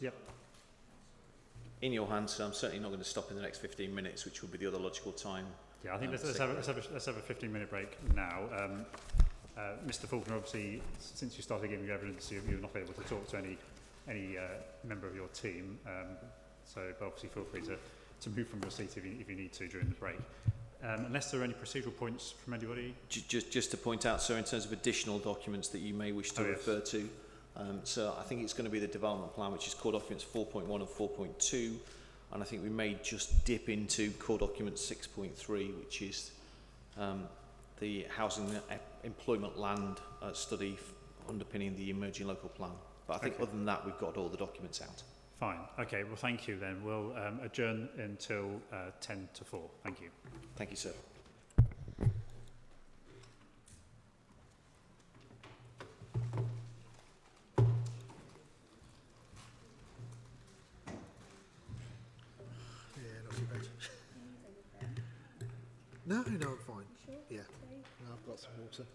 yep. In your hands, so I'm certainly not going to stop in the next 15 minutes, which will be the other logical time. Yeah, I think let's have a 15-minute break now. Mr. Faulkner, obviously, since you started giving evidence, you're not able to talk to any member of your team. But obviously, feel free to move from your seat if you need to during the break. Unless there are any procedural points from anybody? Just to point out, sir, in terms of additional documents that you may wish to refer to, so I think it's going to be the development plan, which is core documents 4.1 and 4.2, and I think we may just dip into core document 6.3, which is the housing employment land study underpinning the emerging local plan. But I think other than that, we've got all the documents out. Fine. Okay. Well, thank you then. We'll adjourn until 10 to 4. Thank you. Thank you, sir. Yeah, not too bad. No, I'm fine. Yeah. No, I've got some water.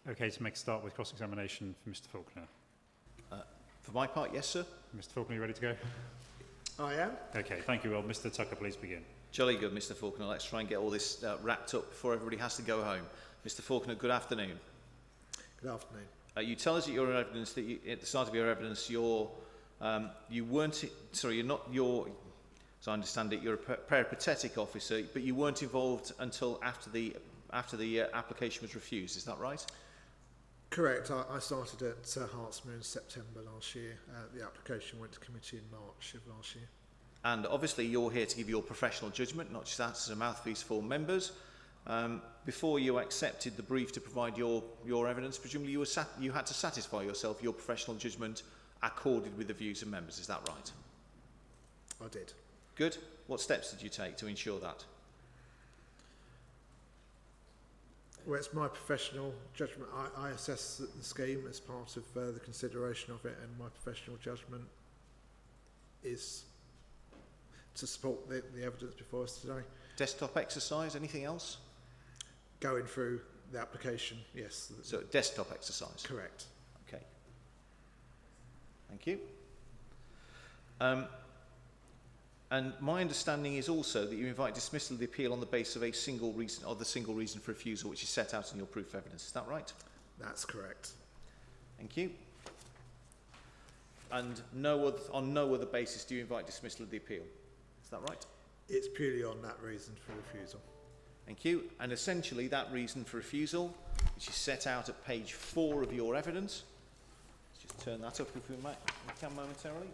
okay to make a start with cross-examination for Mr Faulkner? For my part, yes, sir. Mr Faulkner, you ready to go? I am. Okay, thank you. Well, Mr Tucker, please begin. Jolly good, Mr Faulkner. Let's try and get all this wrapped up before everybody has to go home. Mr Faulkner, good afternoon. Good afternoon. You tell us at your evidence that at the start of your evidence, you're not, as I understand it, you're a peripatetic officer, but you weren't involved until after the application was refused. Is that right? Correct. I started at Hertsmere in September last year. The application went to committee in March of last year. And obviously you're here to give your professional judgment, not just act as a mouthpiece for members. Before you accepted the brief to provide your evidence, presumably you had to satisfy yourself your professional judgment accorded with the views of members. Is that right? I did. Good. What steps did you take to ensure that? Well, it's my professional judgment. I assess the scheme as part of the consideration of it, and my professional judgment is to support the evidence before us today. Desktop exercise, anything else? Going through the application, yes. So desktop exercise? Correct. Okay. Thank you. And my understanding is also that you invite dismissal of the appeal on the basis of the single reason for refusal, which is set out in your proof of evidence. Is that right? That's correct. Thank you. And on no other basis do you invite dismissal of the appeal. Is that right? It's purely on that reason for refusal. Thank you. And essentially that reason for refusal, which is set out at page 4 of your evidence. Let's just turn that up if we can momentarily.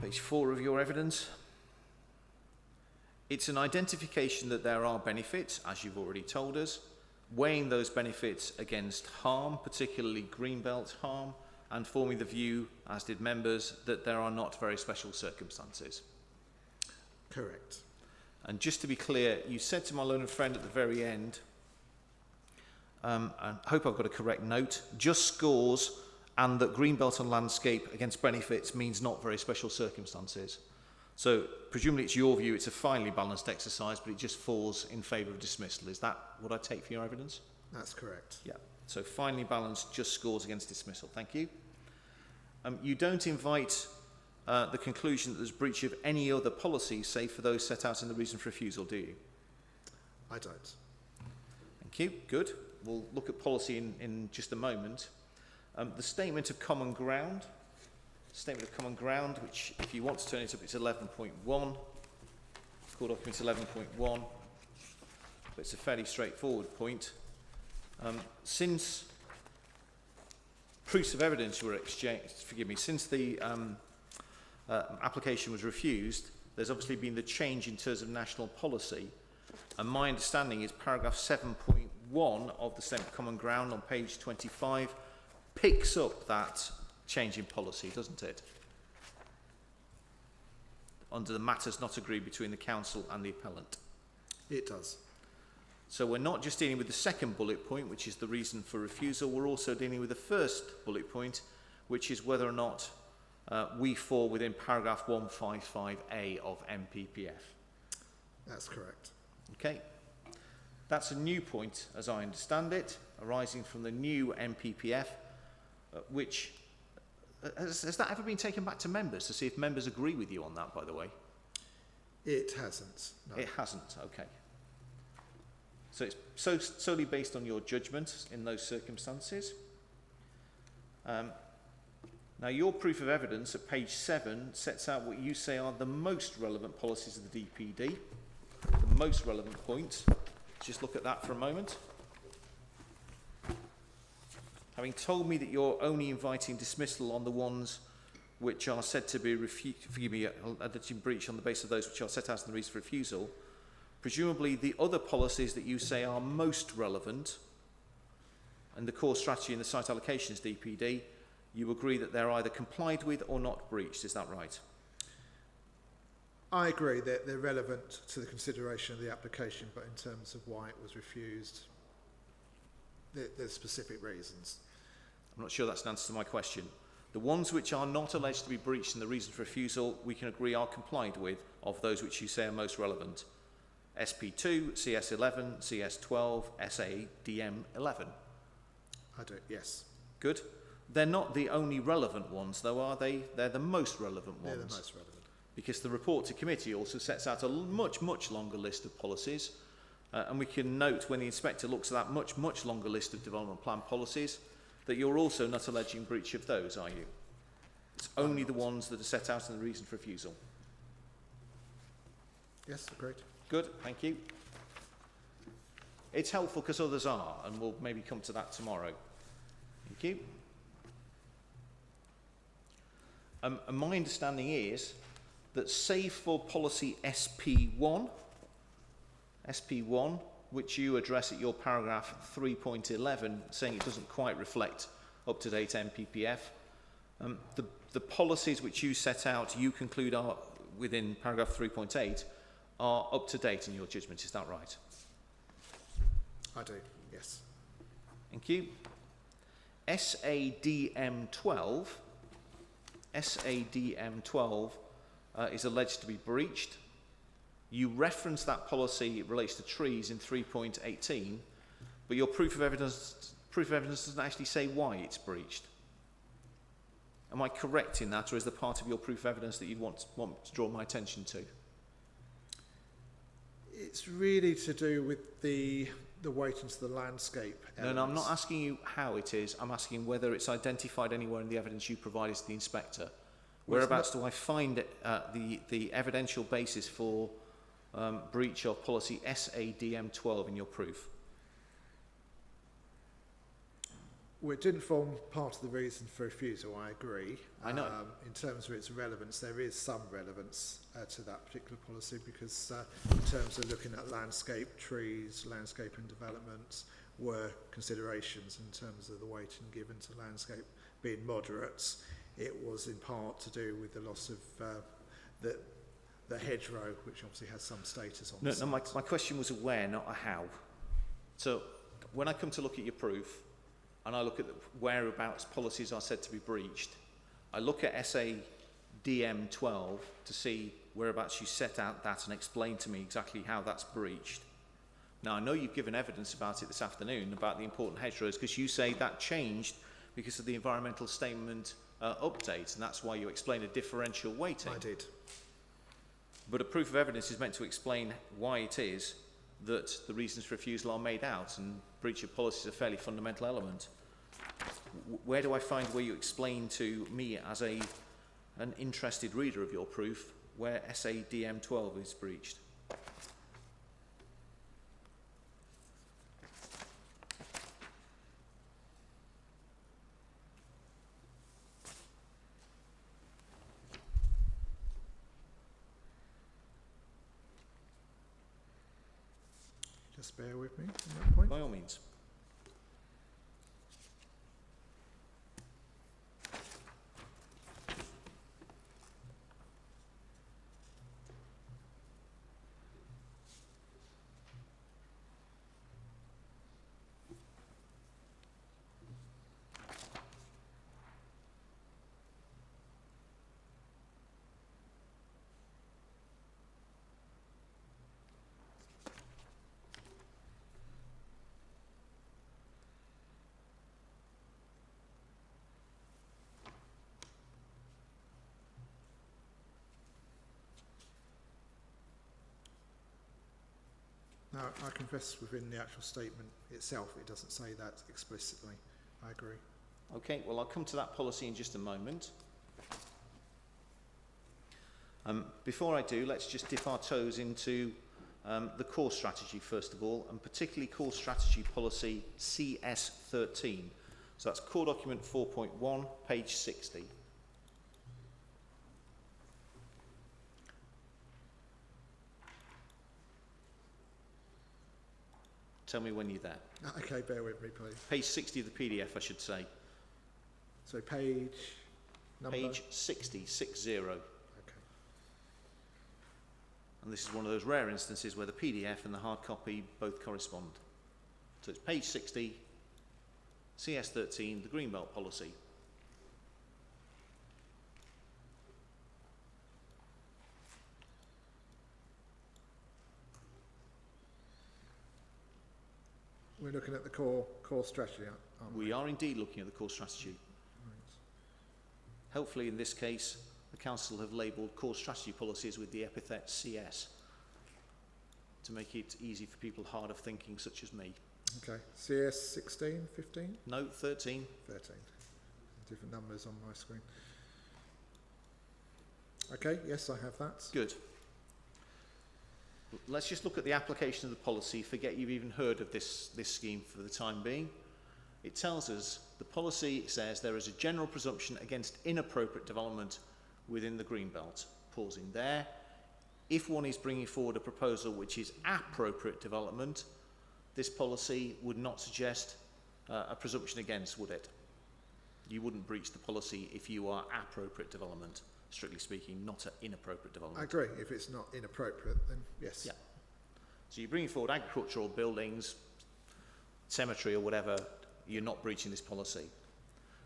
Page 4 of your evidence. It's an identification that there are benefits, as you've already told us, weighing those benefits against harm, particularly greenbelt harm, and forming the view, as did members, that there are not very special circumstances. Correct. And just to be clear, you said to my learned friend at the very end, and I hope I've got a correct note, just scores and that greenbelt and landscape against benefits means not very special circumstances. So presumably it's your view it's a finely balanced exercise, but it just falls in favour of dismissal. Is that what I take for your evidence? That's correct. Yeah. So finely balanced just scores against dismissal. Thank you. You don't invite the conclusion that there's breach of any other policy, save for those set out in the reason for refusal, do you? I don't. Thank you. Good. We'll look at policy in just a moment. The statement of common ground. Statement of common ground, which if you want to turn it up, it's 11.1. Core document 11.1. But it's a fairly straightforward point. Since proofs of evidence were exchanged, since the application was refused, there's obviously been the change in terms of national policy. And my understanding is paragraph 7.1 of the statement of common ground on page 25 picks up that change in policy, doesn't it? Under the matters not agreed between the council and the appellant. It does. So we're not just dealing with the second bullet point, which is the reason for refusal, we're also dealing with the first bullet point, which is whether or not we fall within paragraph 155A of MPPF. That's correct. Okay. That's a new point, as I understand it, arising from the new MPPF, which... Has that ever been taken back to members to see if members agree with you on that, by the way? It hasn't. No. It hasn't, okay. So it's solely based on your judgment in those circumstances. Now, your proof of evidence at page 7 sets out what you say are the most relevant policies of the DPD, the most relevant points. Let's just look at that for a moment. Having told me that you're only inviting dismissal on the ones which are said to be that you breach on the basis of those which are set out in the reason for refusal, presumably the other policies that you say are most relevant and the core strategy in the site allocations DPD, you agree that they're either complied with or not breached. Is that right? I agree that they're relevant to the consideration of the application, but in terms of why it was refused, there's specific reasons. I'm not sure that's an answer to my question. The ones which are not alleged to be breached in the reason for refusal, we can agree are complied with, of those which you say are most relevant. SP2, CS11, CS12, SADM11. I do, yes. Good. They're not the only relevant ones, though, are they? They're the most relevant ones. They're the most relevant. Because the report to committee also sets out a much longer list of policies. And we can note when the inspector looks at that much longer list of development plan policies that you're also not alleging breach of those, are you? It's only the ones that are set out in the reason for refusal. Yes, agreed. Good, thank you. It's helpful because others are, and we'll maybe come to that tomorrow. Thank you. And my understanding is that save for policy SP1, which you address at your paragraph 3.11, saying it doesn't quite reflect up-to-date MPPF, the policies which you set out, you conclude are within paragraph 3.8, are up to date in your judgment. Is that right? I do, yes. Thank you. SADM12 is alleged to be breached. You reference that policy, it relates to trees in 3.18, but your proof of evidence doesn't actually say why it's breached. Am I correct in that, or is there part of your proof of evidence that you want to draw my attention to? It's really to do with the weight into the landscape elements. No, I'm not asking you how it is. I'm asking whether it's identified anywhere in the evidence you provided to the inspector. Whereabouts do I find the evidential basis for breach of policy SADM12 in your proof? Well, it didn't form part of the reason for refusal, I agree. I know. In terms of its relevance, there is some relevance to that particular policy because in terms of looking at landscape, trees, landscape and development were considerations in terms of the weighting given to landscape being moderate. It was in part to do with the loss of the hedgerow, which obviously has some status on the site. My question was a where, not a how. So when I come to look at your proof, and I look at whereabouts policies are said to be breached, I look at SADM12 to see whereabouts you set out that and explain to me exactly how that's breached. Now, I know you've given evidence about it this afternoon, about the important hedgerows, because you say that changed because of the environmental statement update, and that's why you explain a differential weighting. I did. But a proof of evidence is meant to explain why it is that the reasons for refusal are made out, and breach of policy is a fairly fundamental element. Where do I find where you explain to me as an interested reader of your proof where SADM12 is breached? Just bear with me on that point. By all means. Now, I confess within the actual statement itself, it doesn't say that explicitly. I agree. Okay, well, I'll come to that policy in just a moment. Before I do, let's just dip our toes into the core strategy first of all, and particularly core strategy policy CS13. So that's core document 4.1, page 60. Tell me when you're there. Okay, bear with me, please. Page 60 of the PDF, I should say. So page number? Page 60, 60. Okay. And this is one of those rare instances where the PDF and the hard copy both correspond. So it's page 60, CS13, the Greenbelt policy. looking at the core strategy, aren't we? We are indeed looking at the core strategy. Hopefully, in this case, the Council have labelled core strategy policies with the epithet CS to make it easy for people hard of thinking, such as me. Okay, CS 16, 15? No, 13. 13. Different numbers on my screen. Okay, yes, I have that. Good. Let's just look at the application of the policy. Forget you've even heard of this scheme for the time being. It tells us the policy says there is a general presumption against inappropriate development within the Greenbelt. Pausing there. If one is bringing forward a proposal which is appropriate development, this policy would not suggest a presumption against, would it? You wouldn't breach the policy if you are appropriate development, strictly speaking, not an inappropriate development. I agree. If it's not inappropriate, then yes. Yeah. So you're bringing forward agricultural buildings, cemetery or whatever, you're not breaching this policy.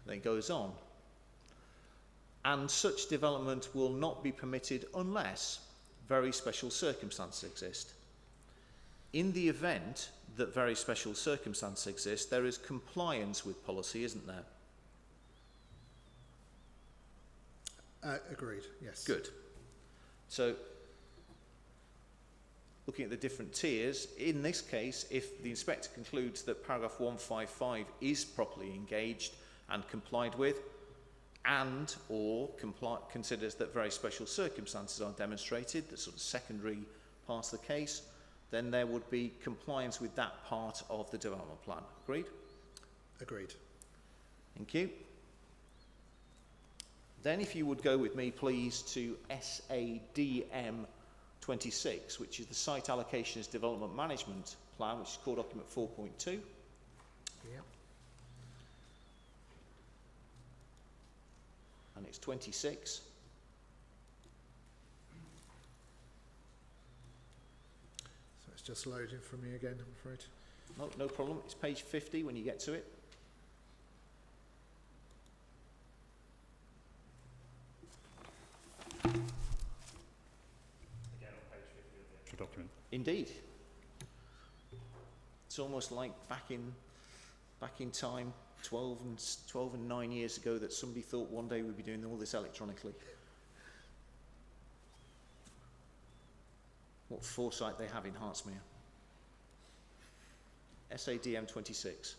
Then it goes on. And such development will not be permitted unless very special circumstances exist. In the event that very special circumstances exist, there is compliance with policy, isn't there? Agreed, yes. Good. So, looking at the different tiers, in this case, if the inspector concludes that paragraph 155 is properly engaged and complied with, and or considers that very special circumstances are demonstrated, the sort of secondary part of the case, then there would be compliance with that part of the development plan. Agreed? Agreed. Thank you. Then if you would go with me, please, to SADM 26, which is the Site Allocations Development Management Plan, which is core document 4.2. Yeah. And it's 26. So it's just loading for me again, I'm afraid. No problem. It's page 50 when you get to it. Document. Indeed. It's almost like back in time, 12 and 9 years ago, that somebody thought one day we'd be doing all this electronically. What foresight they have in Hertsmere. SADM 26.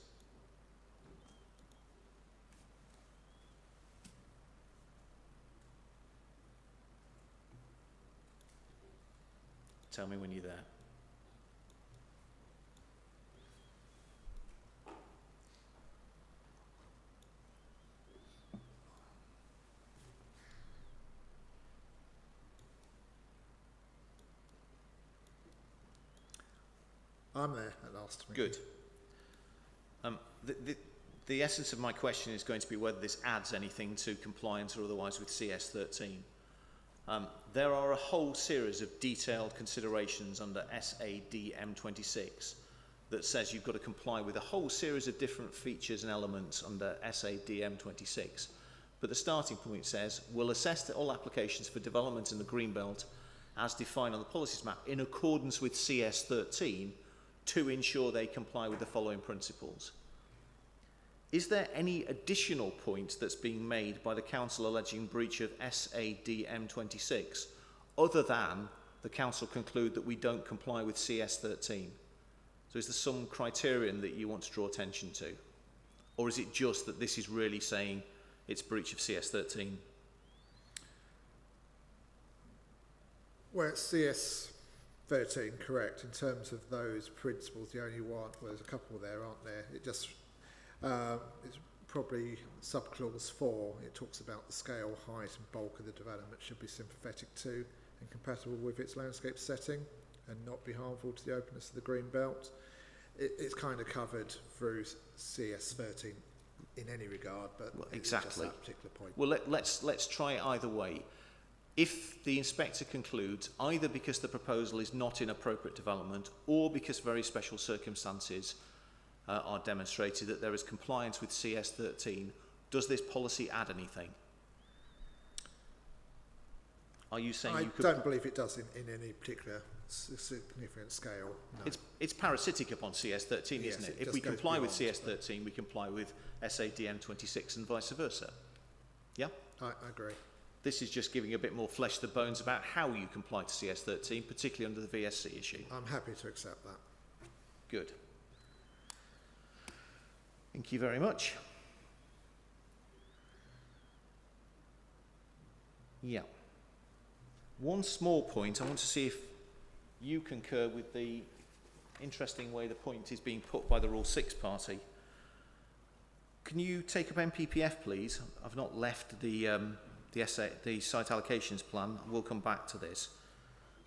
Tell me when you're there. I'm there at last. Good. The essence of my question is going to be whether this adds anything to compliance or otherwise with CS13. There are a whole series of detailed considerations under SADM 26 that says you've got to comply with a whole series of different features and elements under SADM 26. But the starting point says, we'll assess all applications for development in the Greenbelt as defined on the policies map in accordance with CS13 to ensure they comply with the following principles. Is there any additional point that's being made by the Council alleging breach of SADM 26 other than the Council conclude that we don't comply with CS13? So is there some criterion that you want to draw attention to? Or is it just that this is really saying it's breach of CS13? Well, it's CS13, correct. In terms of those principles, the only one, well, there's a couple there, aren't there? It just, it's probably subclause 4. It talks about the scale, height and bulk of the development should be sympathetic to and compatible with its landscape setting and not be harmful to the openness of the green belt. It's kind of covered through CS13 in any regard, but well, exactly. It's just that particular point. Well, let's try it either way. If the inspector concludes either because the proposal is not in appropriate development or because very special circumstances are demonstrated that there is compliance with CS13, does this policy add anything? Are you saying I don't believe it does in any particular significant scale. No. It's parasitic upon CS13, Yes, isn't it? it If just we goes comply with beyond, CS13, we comply with SADM26 and vice versa. Yeah? I agree. This is just giving a bit more flesh to the bones about how you comply to CS13, particularly under the VSC issue. I'm happy to accept that. Good. Thank you very much. Yeah. One small point, I want to see if you concur with the interesting way the point is being put by the Rule 6 party. Can you take up MPPF, please? I've not left the site allocations plan. We'll come back to this.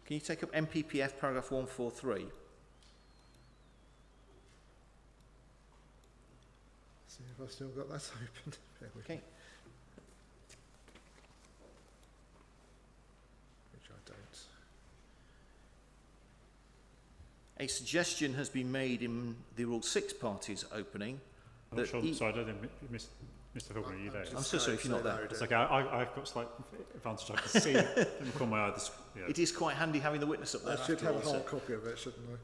Can you take up MPPF paragraph 143? See if I've still got that open. Okay. Which I don't. A suggestion has been made in the Rule 6 party's opening. I'm not sure, sorry, I don't think Mr. Faulkner, are you there? I'm so sorry if you're not there. It's okay, I've got slight advantage. I can see it in the corner of my eye. Yeah. It is quite handy having the witness up there. I should have a hard copy of it, shouldn't I?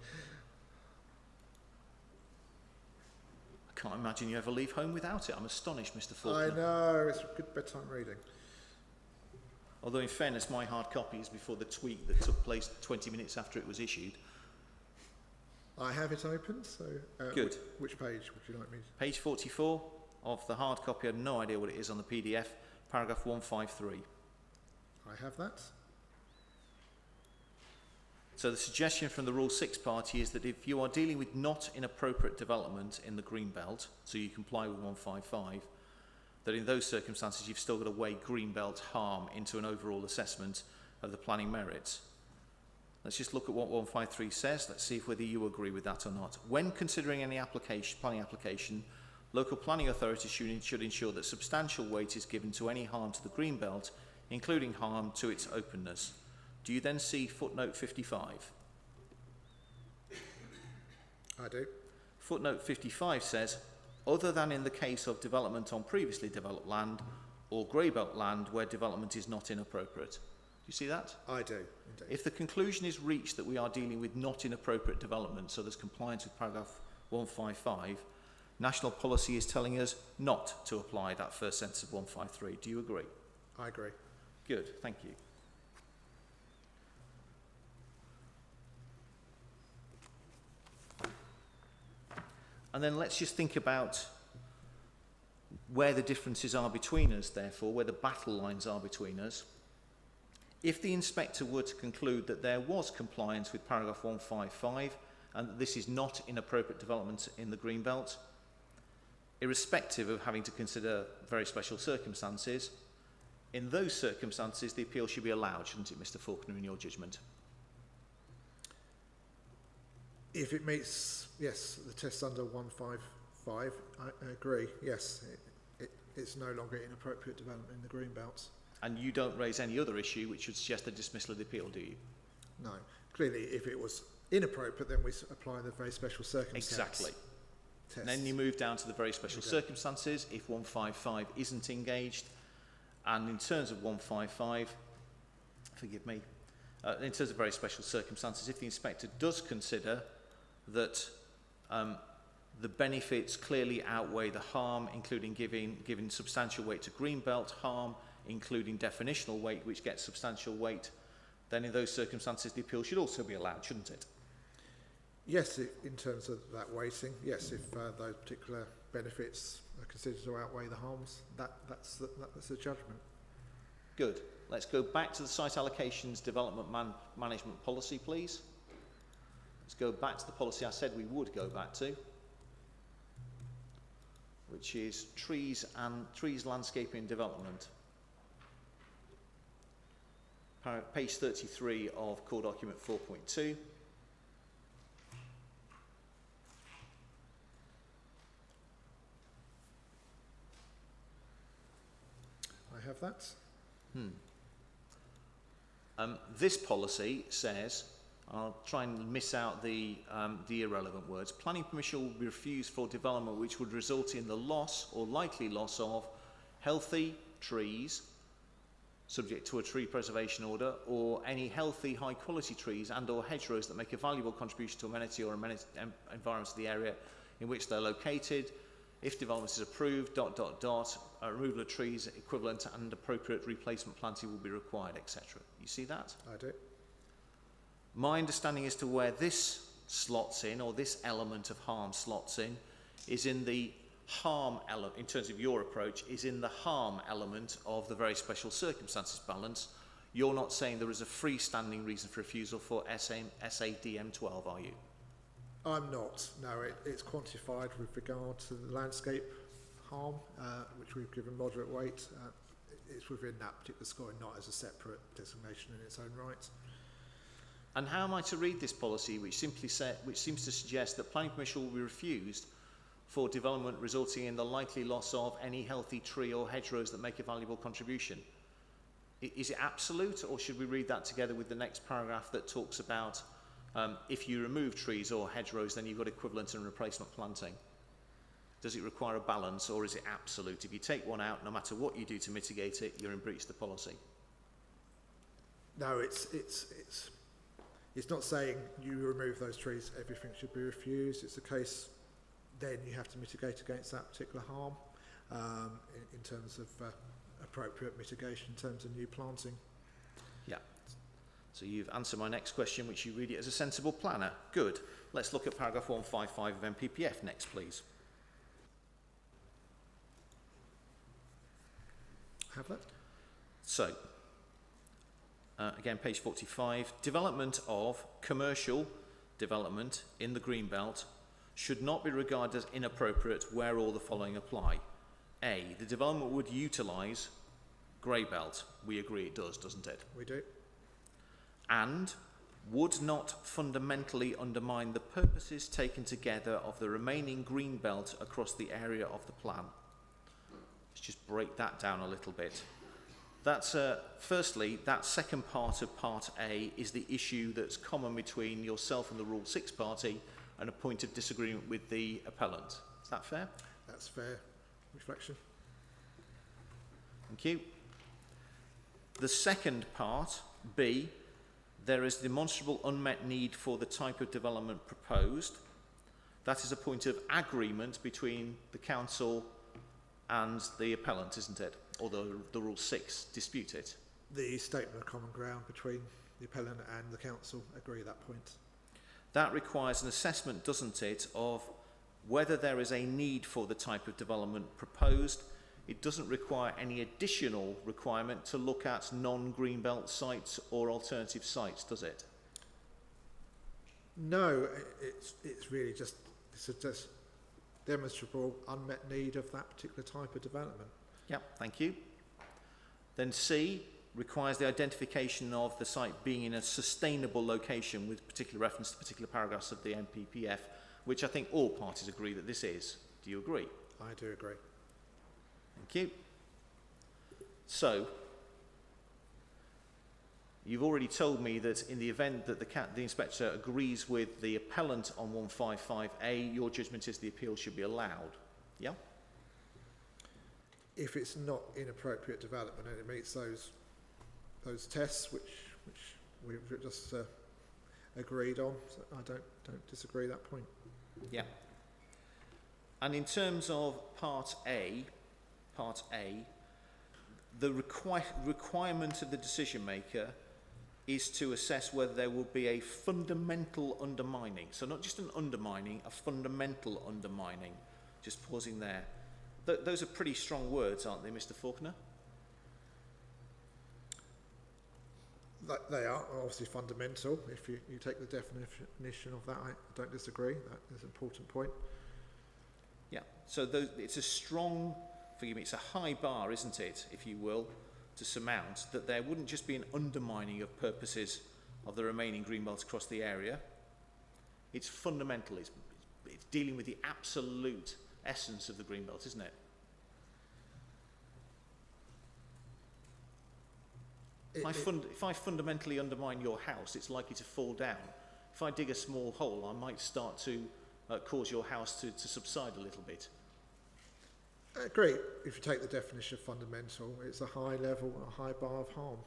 I can't imagine you ever leave home without it. I'm astonished, Mr. Faulkner. I know, it's good bedtime reading. Although in fairness, my hard copy is before the tweet that took place 20 minutes after it was issued. I have it open, so... Good. Which page would you like me to... Page 44 of the hard copy. I have no idea what it is on the PDF. Paragraph 153. I have that. So the suggestion from the Rule 6 party is that if you are dealing with not inappropriate development in the Greenbelt, so you comply with 155, that in those circumstances you've still got to weigh Greenbelt harm into an overall assessment of the planning merits. Let's just look at what 153 says. Let's see if whether you agree with that or not. When considering any planning application, local planning authorities should ensure that substantial weight is given to any harm to the Greenbelt, including harm to its openness. Do you then see footnote 55? I do. Footnote 55 says, other than in the case of development on previously developed land or Greybelt land where development is not inappropriate. Do you see that? I do, indeed. If the conclusion is reached that we are dealing with not inappropriate development, so there's compliance with paragraph 155, national policy is telling us not to apply that first sentence of 153. Do you agree? I agree. Good, thank you. And then let's just think about where the differences are between us, therefore, where the battle lines are between us. If the inspector were to conclude that there was compliance with paragraph 155 and that this is not inappropriate development in the Greenbelt, irrespective of having to consider very special circumstances, in those circumstances the appeal should be allowed, shouldn't it, Mr. Faulkner, in your judgment? If it meets, yes, the test under 155, I agree, yes. It's no longer inappropriate development in the Greenbelt. And you don't raise any other issue which would suggest the dismissal of the appeal, do you? No. Clearly, if it was inappropriate, then we apply the very special circumstances. Exactly. Test. Then you move down to the very special circumstances if 155 isn't engaged. And in terms of 155, forgive me, in terms of very special circumstances, if the inspector does consider that the benefits clearly outweigh the harm, including giving substantial weight to Greenbelt, harm, including definitional weight, which gets substantial weight, then in those circumstances the appeal should also be allowed, shouldn't it? Yes, in terms of that weighting, yes, if those particular benefits are considered to outweigh the harms, that's the judgment. Good. Let's go back to the site allocations development management policy, please. Let's go back to the policy I said we would go back to, which is trees, landscaping and development. Page 33 of core document 4.2. I have that. This policy says, I'll try and miss out the irrelevant words, planning permission will be refused for development which would result in the loss or likely loss of healthy trees, subject to a tree preservation order, or any healthy, high-quality trees and or hedgerows that make a valuable contribution to amenity or environment of the area in which they're located. If development is approved, removal of trees equivalent and appropriate replacement planting will be required, etc. You see that? I do. My understanding as to where this slots in, or this element of harm slots in, is in the harm element, in terms of your approach, is in the harm element of the very special circumstances balance. You're not saying there is a freestanding reason for refusal for SADM12, are you? I'm not. No, it's quantified with regard to the landscape harm, which we've given moderate weight. It's within that particular scoring, not as a separate designation in its own right. And how am I to read this policy, which seems to suggest that planning permission will be refused for development resulting in the likely loss of any healthy tree or hedgerows that make a valuable contribution? Is it absolute, or should we read that together with the next paragraph that talks about if you remove trees or hedgerows, then you've got equivalent and replacement planting? Does it require a balance, or is it absolute? If you take one out, no matter what you do to mitigate it, you're in breach of the policy. No, it's not saying you remove those trees, everything should be refused. It's a case then you have to mitigate against that particular harm in terms of appropriate mitigation in terms of new planting. Yeah. So you've answered my next question, which you read it as a sensible planner. Good. Let's look at paragraph 155 of MPPF next, please. Have that? So, again, page 45. Development of commercial development in the Greenbelt should not be regarded as inappropriate where all the following apply. A, the development would utilise grey belt. We agree it does, doesn't it? We do. And would not fundamentally undermine the purposes taken together of the remaining green belt across the area of the plan. Let's just break that down a little bit. That's firstly, that second part of part A is the issue that's common between yourself and the Rule 6 party, and a point of disagreement with the appellant. Is that fair? That's fair reflection. Thank you. The second part, B, there is demonstrable unmet need for the type of development proposed. That is a point of agreement between the council and the appellant, isn't it? Although the Rule 6 dispute it. The statement of common ground between the appellant and the council agree at that point. That requires an assessment, doesn't it, of whether there is a need for the type of development proposed. It doesn't require any additional requirement to look at non-greenbelt sites or alternative sites, does it? No, it's really just demonstrable unmet need of that particular type of development. Yep, thank you. Then C requires the identification of the site being in a sustainable location with particular reference to particular paragraphs of the MPPF, which I think all parties agree that this is. Do you agree? I do agree. Thank you. So, you've already told me that in the event that the inspector agrees with the appellant on 155A, your judgment is the appeal should be allowed. Yeah? If it's not inappropriate development and it meets those tests which we've just agreed on, so I don't disagree with that point. Yeah. And in terms of part A, the requirement of the decision maker is to assess whether there will be a fundamental undermining. So not just an undermining, a fundamental undermining. Just pausing there. Those are pretty strong words, aren't they, Mr. Faulkner? They are obviously fundamental. If you take the definition of that, I don't disagree. That is an important point. Yeah, so it's a strong, forgive me, it's a high bar, isn't it, if you will, to surmount, that there wouldn't just be an undermining of purposes of the remaining green belts across the area. It's fundamental. It's dealing with the absolute essence of the green belt, isn't it? If I fundamentally undermine your house, it's likely to fall down. If I dig a small hole, I might start to cause your house to subside a little bit. I agree. If you take the definition of fundamental, it's a high level, a high bar of harm.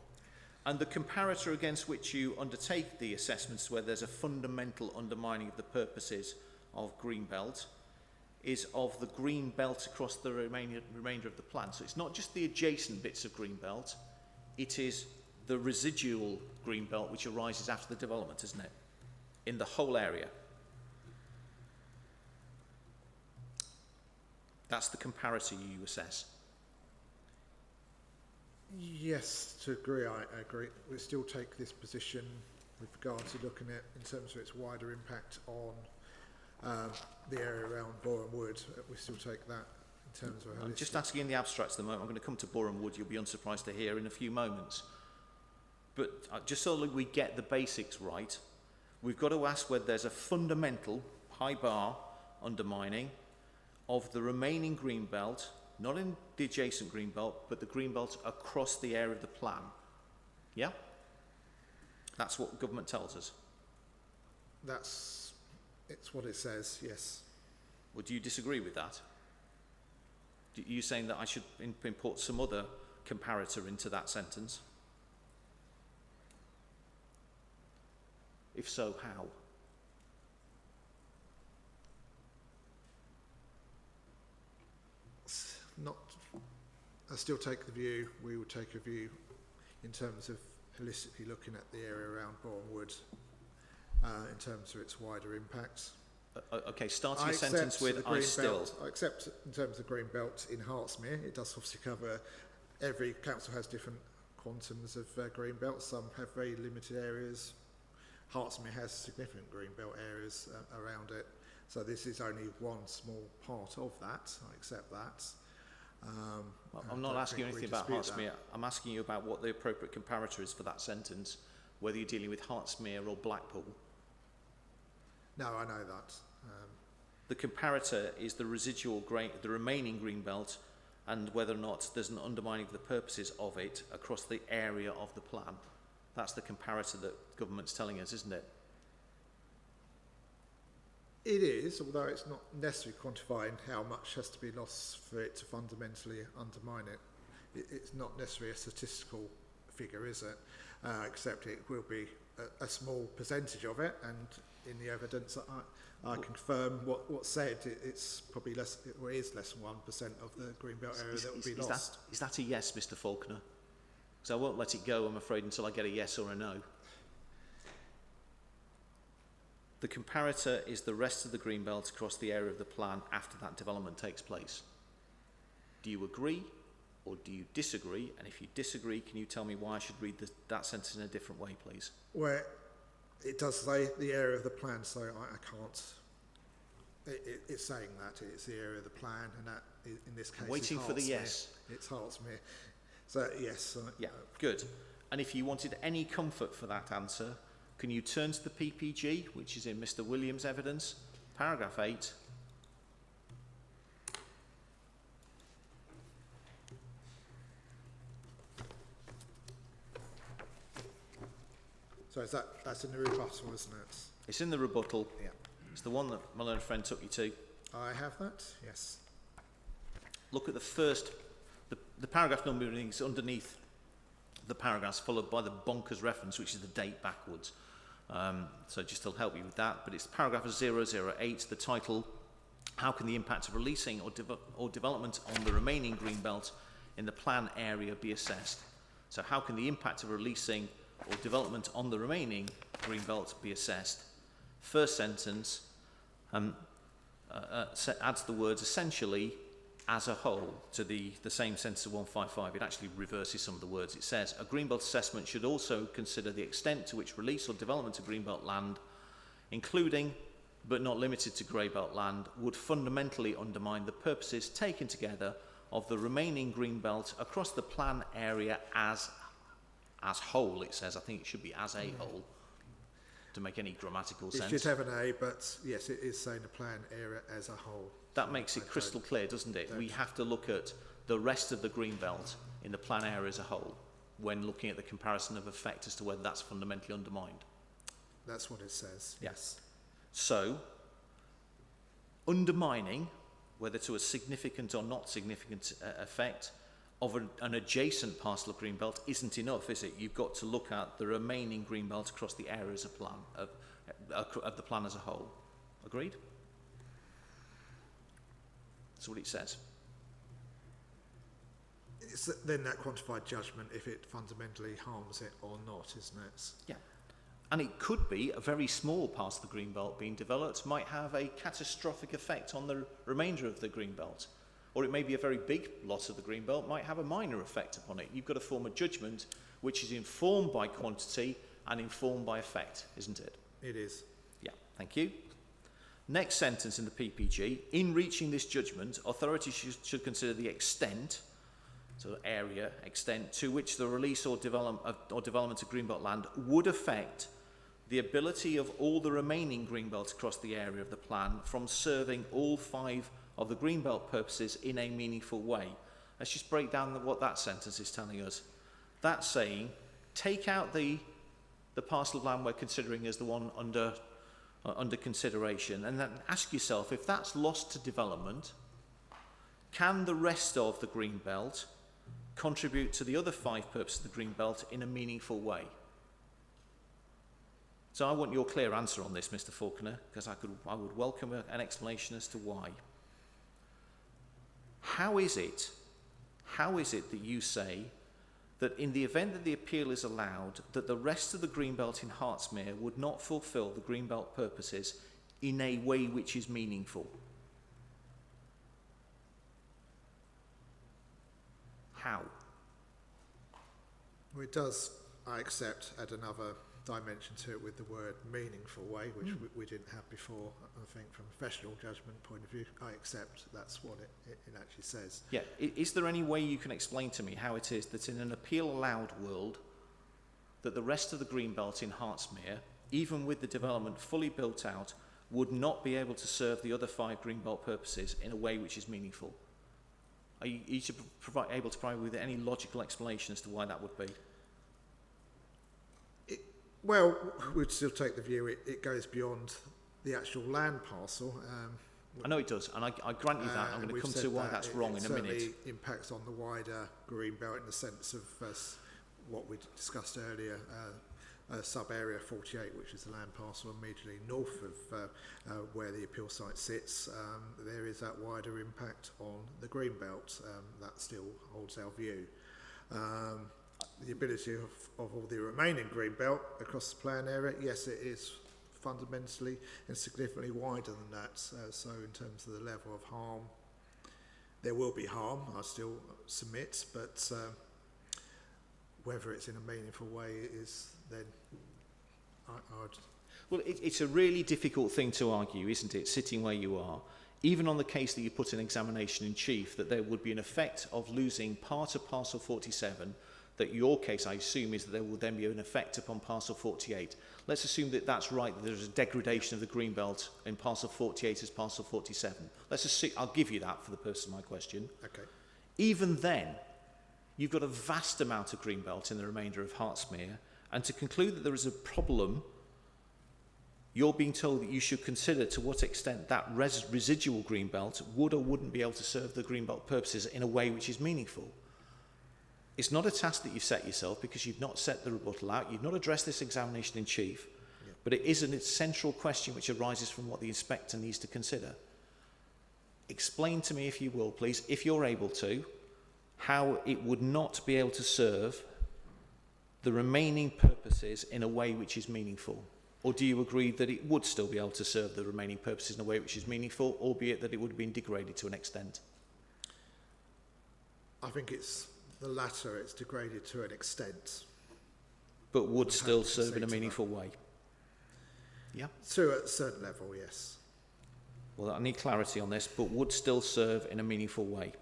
And the comparator against which you undertake the assessments where there's a fundamental undermining of the purposes of Greenbelt is of the Greenbelt across the remainder of the plan. So it's not just the adjacent bits of Greenbelt, it is the residual Greenbelt which arises after the development, isn't it? In the whole area. That's the comparator you assess. Yes, to agree, I agree. We still take this position with regard to looking at, in terms of its wider impact on the area around Boreham Wood. We still take that in terms of... I'm just asking in the abstracts at the moment. I'm going to come to Boreham Wood, you'll be unsurprised to hear in a few moments. But just so that we get the basics right, we've got to ask whether there's a fundamental high bar undermining of the remaining green belt, not in the adjacent green belt, but the green belt across the area of the plan. Yeah? That's what government tells us. It's what it says, yes. Well, do you disagree with that? Are you saying that I should import some other comparator into that sentence? If so, how? I still take the view, we would take a view in terms of holistically looking at the area around Boreham Wood in terms of its wider impacts. Okay, starting a sentence with I still. I accept in terms of green belt in Hertsmere, it does obviously cover, every council has different quantums of green belts, some have very limited areas. Hertsmere has significant green belt areas around it, so this is only one small part of that, I accept that. I'm not asking you anything about Hertsmere, I'm asking you about what the appropriate comparator is for that sentence, whether you're dealing with Hertsmere or Blackpool. No, I know that. The comparator is the residual the remaining green belt, and whether or not there's an undermining of the purposes of it across the area of the plan. That's the comparator that government's telling us, isn't it? It is, although it's not necessarily quantifying how much has to be lost for it to fundamentally undermine it. It's not necessarily a statistical figure, is it? Except it will be a small percentage of it, and in the evidence that I confirm what's said, it's probably less, it is less than 1% of the Greenbelt area that would be lost. Is that a yes, Mr. Faulkner? Because I won't let it go, I'm afraid, until I get a yes or a no. The comparator is the rest of the green belt across the area of the plan after that development takes place. Do you agree or do you disagree? And if you disagree, can you tell me why I should read that sentence in a different way, please? Well, it does say the area of the plan, so I can't. It's saying that it's the area of the plan, and that in this case, waiting for the yes. It's Hertsmere. So yes. Yeah, good. And if you wanted any comfort for that answer, can you turn to the PPG, which is in Mr. Williams' evidence, paragraph 8. So that's in the rebuttal, isn't it? It's in the rebuttal. Yeah. It's the one that my learned friend took you to. I have that, yes. Look at the first, the paragraph numbering is underneath the paragraphs, followed by the bonkers reference, which is the date backwards. So just to help you with that, but it's paragraph 008, the title, how can the impact of releasing or development on the remaining green belt in the plan area be assessed? So how can the impact of releasing or development on the remaining green belt be assessed? First sentence adds the words essentially as a whole to the same sentence of 155. It actually reverses some of the words. It says a greenbelt assessment should also consider the extent to which release or development of greenbelt land, including but not limited to greybelt land, would fundamentally undermine the purposes taken together of the remaining greenbelt across the plan area as whole. It says, I think it should be as a whole to make any grammatical sense. It should have an A, but yes, it is saying the plan area as a whole. That makes it crystal clear, doesn't it? We have to look at the rest of the green belt in the plan area as a whole when looking at the comparison of effect as to whether that's fundamentally undermined. That's what it says. Yes. So, undermining whether to a significant or not significant effect of an adjacent parcel of greenbelt isn't enough, is it? You've got to look at the remaining greenbelt across the areas of plan of the plan as a whole. Agreed? That's what it says. It's then that quantified judgment if it fundamentally harms it or not, isn't it? Yeah. And it could be a very small part of the greenbelt being developed might have a catastrophic effect on the remainder of the greenbelt. Or it may be a very big lot of the greenbelt might have a minor effect upon it. You've got to form a judgment which is informed by quantity and informed by effect, isn't it? It is. Yeah, thank you. Next sentence in the PPG. In reaching this judgment, authorities should consider the extent, so area, extent, to which the release or development of greenbelt land would affect the ability of all the remaining greenbelt across the area of the plan from serving all 5 of the greenbelt purposes in a meaningful way. Let's just break down what that sentence is telling us. That's saying, take out the parcel of land we're considering as the one under consideration, and then ask yourself, if that's lost to development, can the rest of the greenbelt contribute to the other 5 purposes of the greenbelt in a meaningful way? So I want your clear answer on this, Mr. Faulkner, because I would welcome an explanation as to why. How is it that you say that in the event that the appeal is allowed, that the rest of the greenbelt in Hertsmere would not fulfil the greenbelt purposes in a way which is meaningful? How? Well, it does, I accept, add another dimension to it with the word meaningful way, which we didn't have before. I think from a professional judgment point of view, I accept that's what it actually says. Yeah. Is there any way you can explain to me how it is that in an appeal allowed world, that the rest of the greenbelt in Hertsmere, even with the development fully built out, would not be able to serve the other 5 greenbelt purposes in a way which is meaningful? Are you able to provide with any logical explanation as to why that would be? Well, we'd still take the view it goes beyond the actual land parcel. I know it does, and I grant you that. I'm going to come to why that's wrong in a minute. It impacts on the wider greenbelt in the sense of what we discussed earlier, sub-area 48, which is the land parcel immediately north of where the appeal site sits. There is that wider impact on the greenbelt. That still holds our view. The ability of all the remaining greenbelt across the plan area, yes, it is fundamentally and significantly wider than that. So in terms of the level of harm, there will be harm, I still submit, but whether it's in a meaningful way is then I'd... Well, it's a really difficult thing to argue, isn't it, sitting where you are, even on the case that you put in examination in chief, that there would be an effect of losing part of parcel 47, that your case, I assume, is that there will then be an effect upon parcel 48. Let's assume that that's right, that there's a degradation of the greenbelt in parcel 48 as parcel 47. Let's assume, I'll give you that for the purpose of my question. Okay. Even then, you've got a vast amount of greenbelt in the remainder of Hertsmere, and to conclude that there is a problem, you're being told that you should consider to what extent that residual greenbelt would or wouldn't be able to serve the greenbelt purposes in a way which is meaningful. It's not a task that you've set yourself because you've not set the rebuttal out, you've not addressed this examination in chief, but it is a central question which arises from what the inspector needs to consider. Explain to me, if you will, please, if you're able to, how it would not be able to serve the remaining purposes in a way which is meaningful. Or do you agree that it would still be able to serve the remaining purposes in a way which is meaningful, albeit that it would have been degraded to an extent? I think it's the latter, it's degraded to an extent. But would still serve in a meaningful way? Yeah? To a certain level, yes. Well, I need clarity on this, but would still serve in a meaningful way?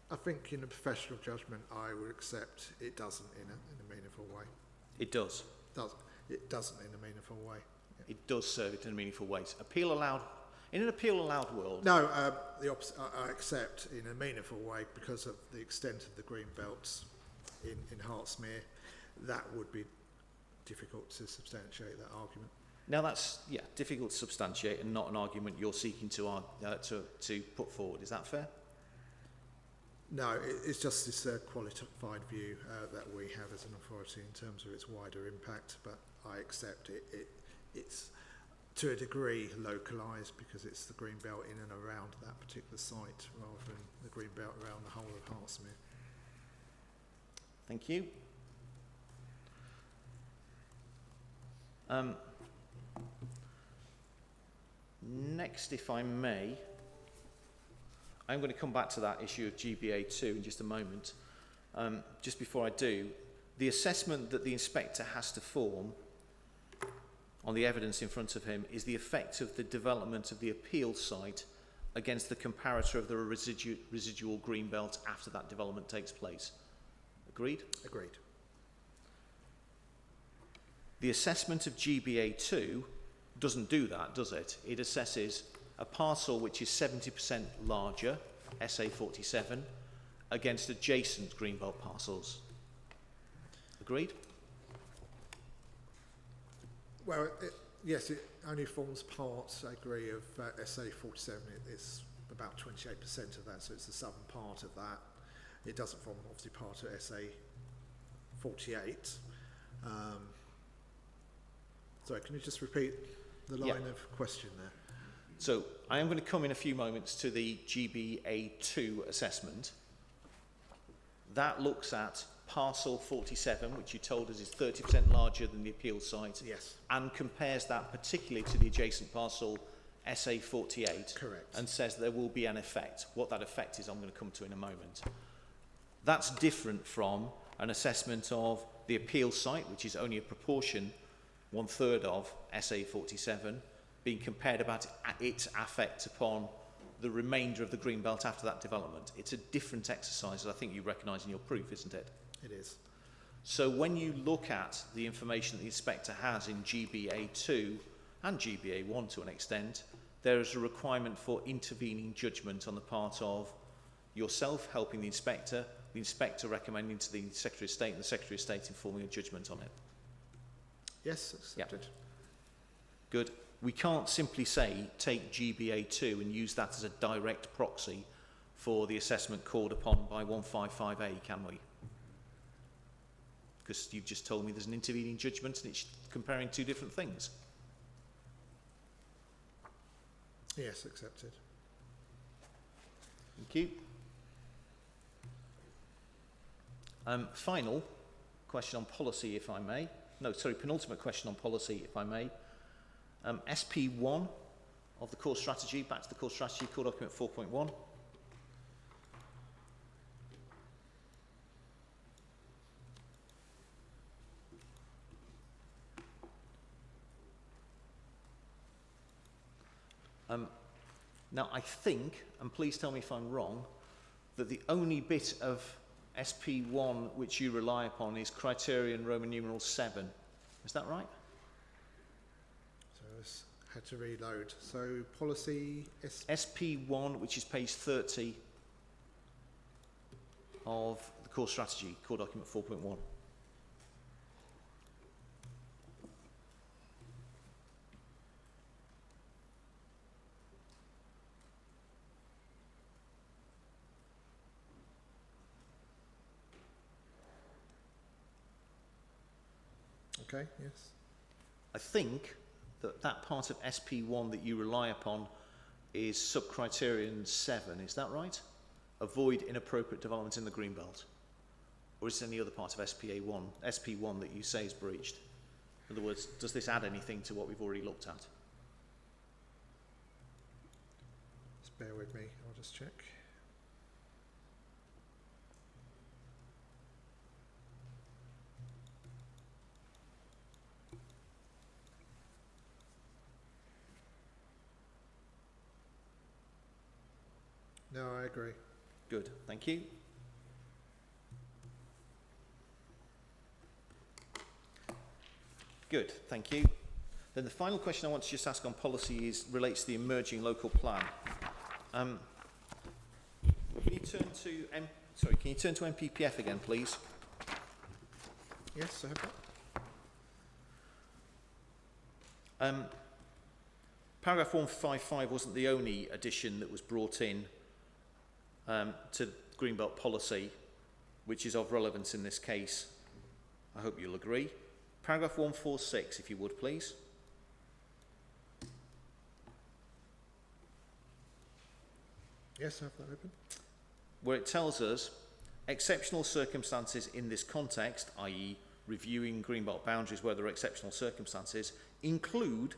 I think in a professional judgment, I would accept it doesn't in a meaningful way. It does? It doesn't in a meaningful way. Yeah. It does serve it in a meaningful way. Appeal allowed, in an appeal allowed world? No, the opposite. I accept in a meaningful way because of the extent of the green belts in Hertsmere, that would be difficult to substantiate that argument. Now that's, difficult to substantiate and not an argument you're seeking to put forward. Is that fair? No, it's just this qualified view that we have as an authority in terms of its wider impact, but I accept it's to a degree localised because it's the green belt in and around that particular site rather than the green belt around the whole of Hertsmere. Thank you. Next, if I may, I'm going to come back to that issue of GBA2 in just a moment. Just before I do, the assessment that the inspector has to form on the evidence in front of him is the effect of the development of the appeal site against the comparator of the residual green belt after that development takes place. Agreed? Agreed. The The assessment of GBA2 doesn't do that, does it? It assesses a parcel which is 70% larger, SA47, against adjacent greenbelt parcels. Agreed? Well, yes, it only forms part, I agree, of SA47. It's about 28% of that, so it's the southern part of that. It doesn't form, obviously, part of SA48. Sorry, can you just repeat the line of question there? So I am going to come in a few moments to the GBA2 assessment. That looks at parcel 47, which you told us is 30% larger than the appeal site. Yes. And compares that particularly to the adjacent parcel SA48. Correct. And says there will be an effect. What that effect is, I'm going to come to in a moment. That's different from an assessment of the appeal site, which is only a proportion, 1/3 of SA47, being compared about its effect upon the remainder of the green belt after that development. It's a different exercise, as I think you recognise in your proof, isn't it? It is. So when you look at the information that the inspector has in GBA2 and GBA1 to an extent, there is a requirement for intervening judgment on the part of yourself helping the inspector recommending to the Secretary of State, and the Secretary of State informing a judgment on it. Yes, accepted. Yep. Good. We can't simply say take GBA2 and use that as a direct proxy for the assessment called upon by 155A, can we? Because you've just told me there's an intervening judgment and it's comparing two different things. Yes, accepted. Thank you. Final question on policy, if I may. No, sorry, penultimate question on policy, if I may. SP1 of the core strategy, back to the core strategy, core document 4.1. Now, I think, and please tell me if I'm wrong, that the only bit of SP1 which you rely upon is criterion Roman numeral 7. Is that right? So I had to reload. So policy SP1, which is page 30 of the core strategy, core document 4.1. Okay, yes. I think that that part of SP1 that you rely upon is subcriterion 7, is that right? Avoid inappropriate development in the greenbelt. Or is there any other part of SP1 that you say is breached? In other words, does this add anything to what we've already looked at? Just bear with me, I'll just check. No, I agree. Good, thank you. Good, thank you. Then the final question I want to just ask on policy relates to the emerging local plan. Can you turn to MPPF again, please? Yes, I have that. Paragraph 155 wasn't the only addition that was brought in to Greenbelt policy, which is of relevance in this case. I hope you'll agree. Paragraph 146, if you would, please. Yes, I have that open. Where it tells us exceptional circumstances in this context, i.e. reviewing Greenbelt boundaries where there are exceptional circumstances, include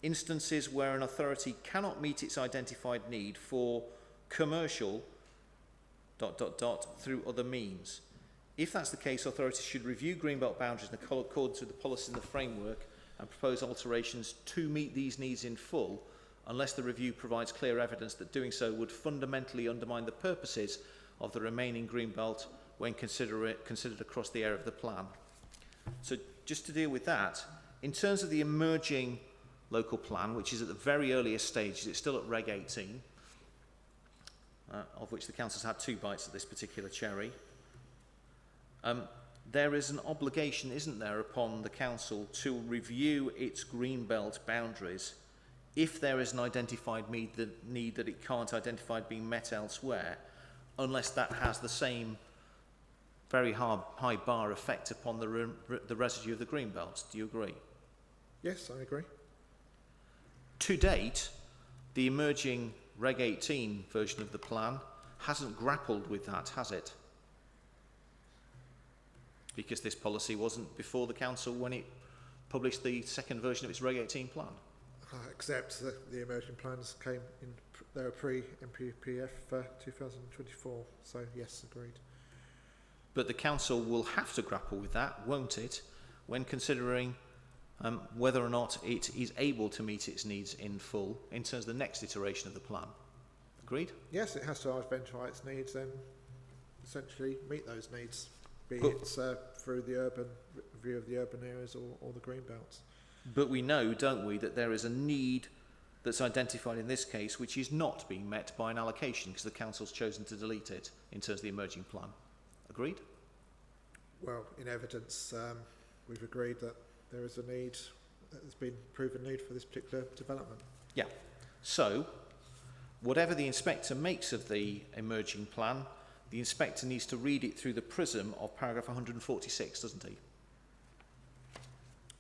instances where an authority cannot meet its identified need for commercial ... through other means. If that's the case, authorities should review Greenbelt boundaries in accordance with the policy and the framework and propose alterations to meet these needs in full, unless the review provides clear evidence that doing so would fundamentally undermine the purposes of the remaining Greenbelt when considered across the area of the plan. So just to deal with that, in terms of the emerging local plan, which is at the very earliest stages, it's still at Reg 18, of which the council's had 2 bites at this particular cherry. There is an obligation, isn't there, upon the council to review its Greenbelt boundaries if there is an identified need that it can't identify being met elsewhere, unless that has the same very high bar effect upon the residue of the Greenbelt. Do you agree? Yes, I agree. To date, the emerging Reg 18 version of the plan hasn't grappled with that, has it? Because this policy wasn't before the council when it published the second version of its Reg 18 plan. Except that the emerging plans came in, they were pre-MPPF 2024, so yes, agreed. But the council will have to grapple with that, won't it, when considering whether or not it is able to meet its needs in full in terms of the next iteration of the plan. Agreed? Yes, it has to identify its needs and essentially meet those needs, be it through the urban review of the urban areas or the green belts. But we know, don't we, that there is a need that's identified in this case which is not being met by an allocation because the council's chosen to delete it in terms of the emerging plan. Agreed? Well, in evidence, we've agreed that there is a need, there's been proven need for this particular development. Yeah. So, whatever the inspector makes of the emerging plan, the inspector needs to read it through the prism of paragraph 146, doesn't he?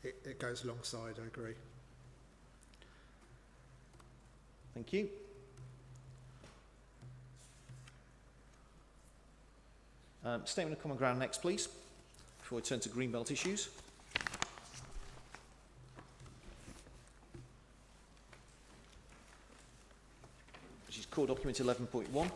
It goes alongside, I agree. Thank you. Statement of common ground next, please, before we turn to Greenbelt issues. Which is core document 11.1.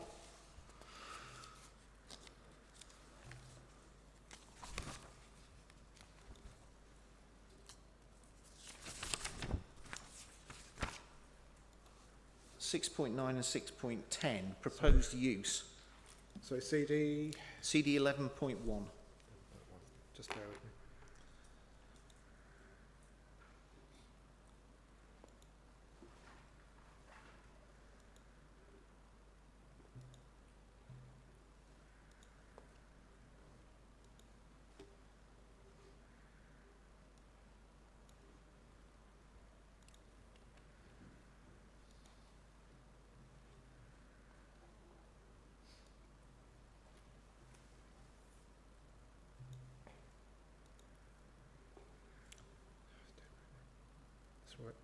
.9 and 6.10 proposed use. So CD 11.1. Just bear with me.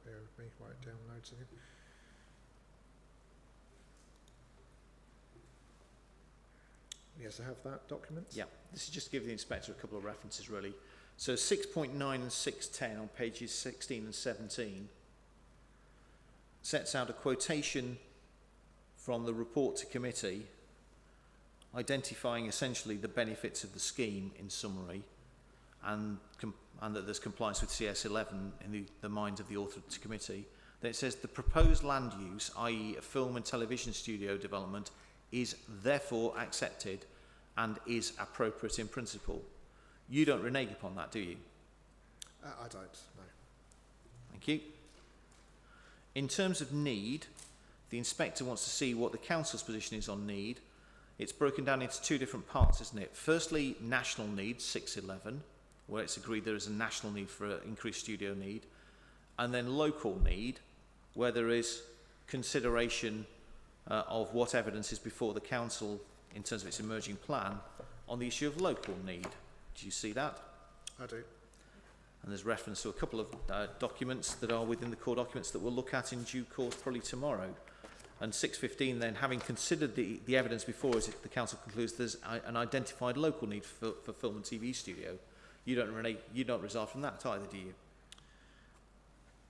Bear with me while it downloads again. Yes, I have that document. Yeah, this is just to give the inspector a couple of references really. So 6.9 and 6.10 on pages 16 and 17 sets out a quotation from the report to committee identifying essentially the benefits of the scheme in summary and that there's compliance with CS11 in the minds of the author to committee. Then it says the proposed land use, i.e. a film and television studio development, is therefore accepted and is appropriate in principle. You don't renege upon that, do you? I don't, no. Thank you. In terms of need, the inspector wants to see what the council's position is on need. It's broken down into 2 different parts, isn't it? Firstly, national needs, 6.11, where it's agreed there is a national need for increased studio need, and then local need, where there is consideration of what evidence is before the council in terms of its emerging plan on the issue of local need. Do you see that? I do. And there's reference to a couple of documents that are within the core documents that we'll look at in due course, probably tomorrow. And 6.15 then, having considered the evidence before us, the council concludes there's an identified local need for film and TV studio. You don't result from that either, do you?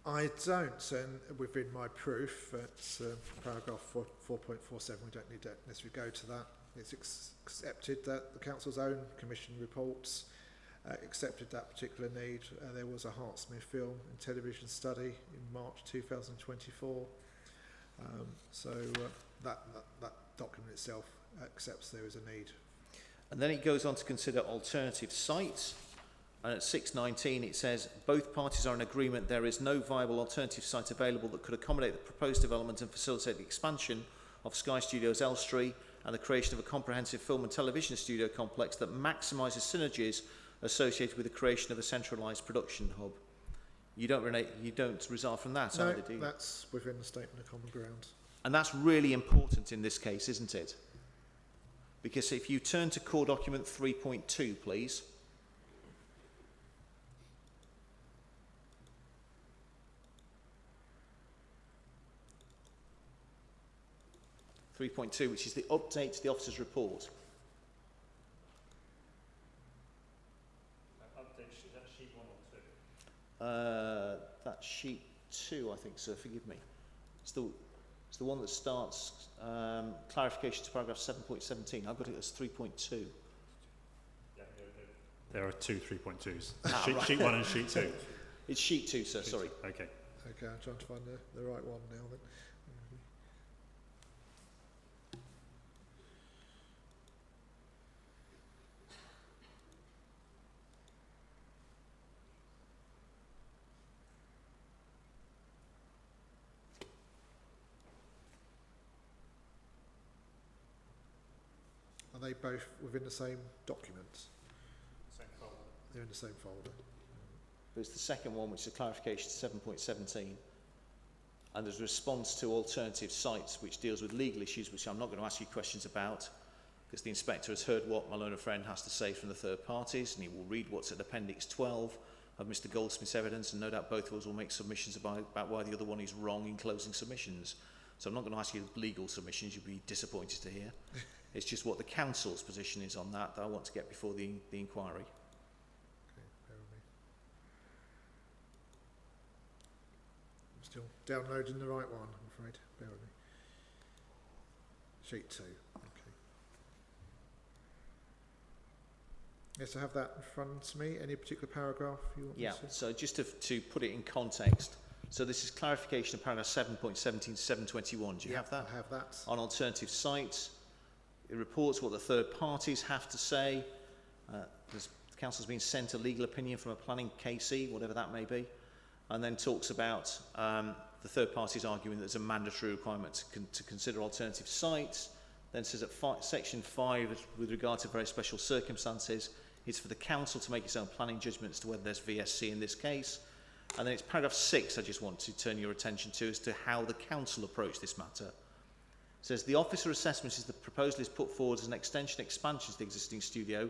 I don't, and within my proof, it's paragraph 4.47, we don't need that unless we go to that. It's accepted that the council's own commission reports accepted that particular need. There was a Hertsmere film and television study in March 2024. That document itself accepts there is a need. And then it goes on to consider alternative sites. And at 6.19 it says, both parties are in agreement there is no viable alternative site available that could accommodate the proposed development and facilitate the expansion of Sky Studios Elstree and the creation of a comprehensive film and television studio complex that maximises synergies associated with the creation of a centralised production hub. You don't result from that either, do you? No, that's within the statement of common ground. And that's really important in this case, isn't it? Because if you turn to core document 3.2, please. Which is the update to the officer's report. Update, is that sheet 1 or 2? That's sheet 2, I think, sir. Forgive me. It's the one that starts clarification to paragraph 7.17. I've got it as 3.2. Yeah, there are two 3.2s. Right. Sheet 1 and sheet 2. It's sheet 2, sir. Sorry. Okay. Okay, I'm trying to find the right one now then. Are they both within the same document? Same folder. They're in the same folder. There's the second one, which is a clarification to 7.17. And there's a response to alternative sites, which deals with legal issues, which I'm not going to ask you questions about, because the inspector has heard what my learned friend has to say from the third parties, and he will read what's at Appendix 12 of Mr. Goldsmith's evidence, and no doubt both of us will make submissions about why the other one is wrong in closing submissions. So I'm not going to ask you legal submissions, you'll be disappointed to hear. It's just what the council's position is on that I want to get before the inquiry. Okay, bear with me. I'm still downloading the right one, I'm afraid. Bear with me. Sheet 2. Okay. Yes, I have that in front of me. Any particular paragraph you want Yeah, to see? so just to put it in context, so this is clarification of paragraph 7.17 to 721. Do you have that? I have that. On alternative sites, it reports what the third parties have to say. The council's been sent a legal opinion from a planning KC, whatever that may be, and then talks about the third parties arguing that there's a mandatory requirement to consider alternative sites. Then says at section 5, with regard to very special circumstances, it's for the council to make its own planning judgment as to whether there's VSC in this case. And then it's paragraph 6 I just want to turn your attention to as to how the council approached this matter. It says the officer assessment is the proposal is put forward as an extension expansion to the existing studio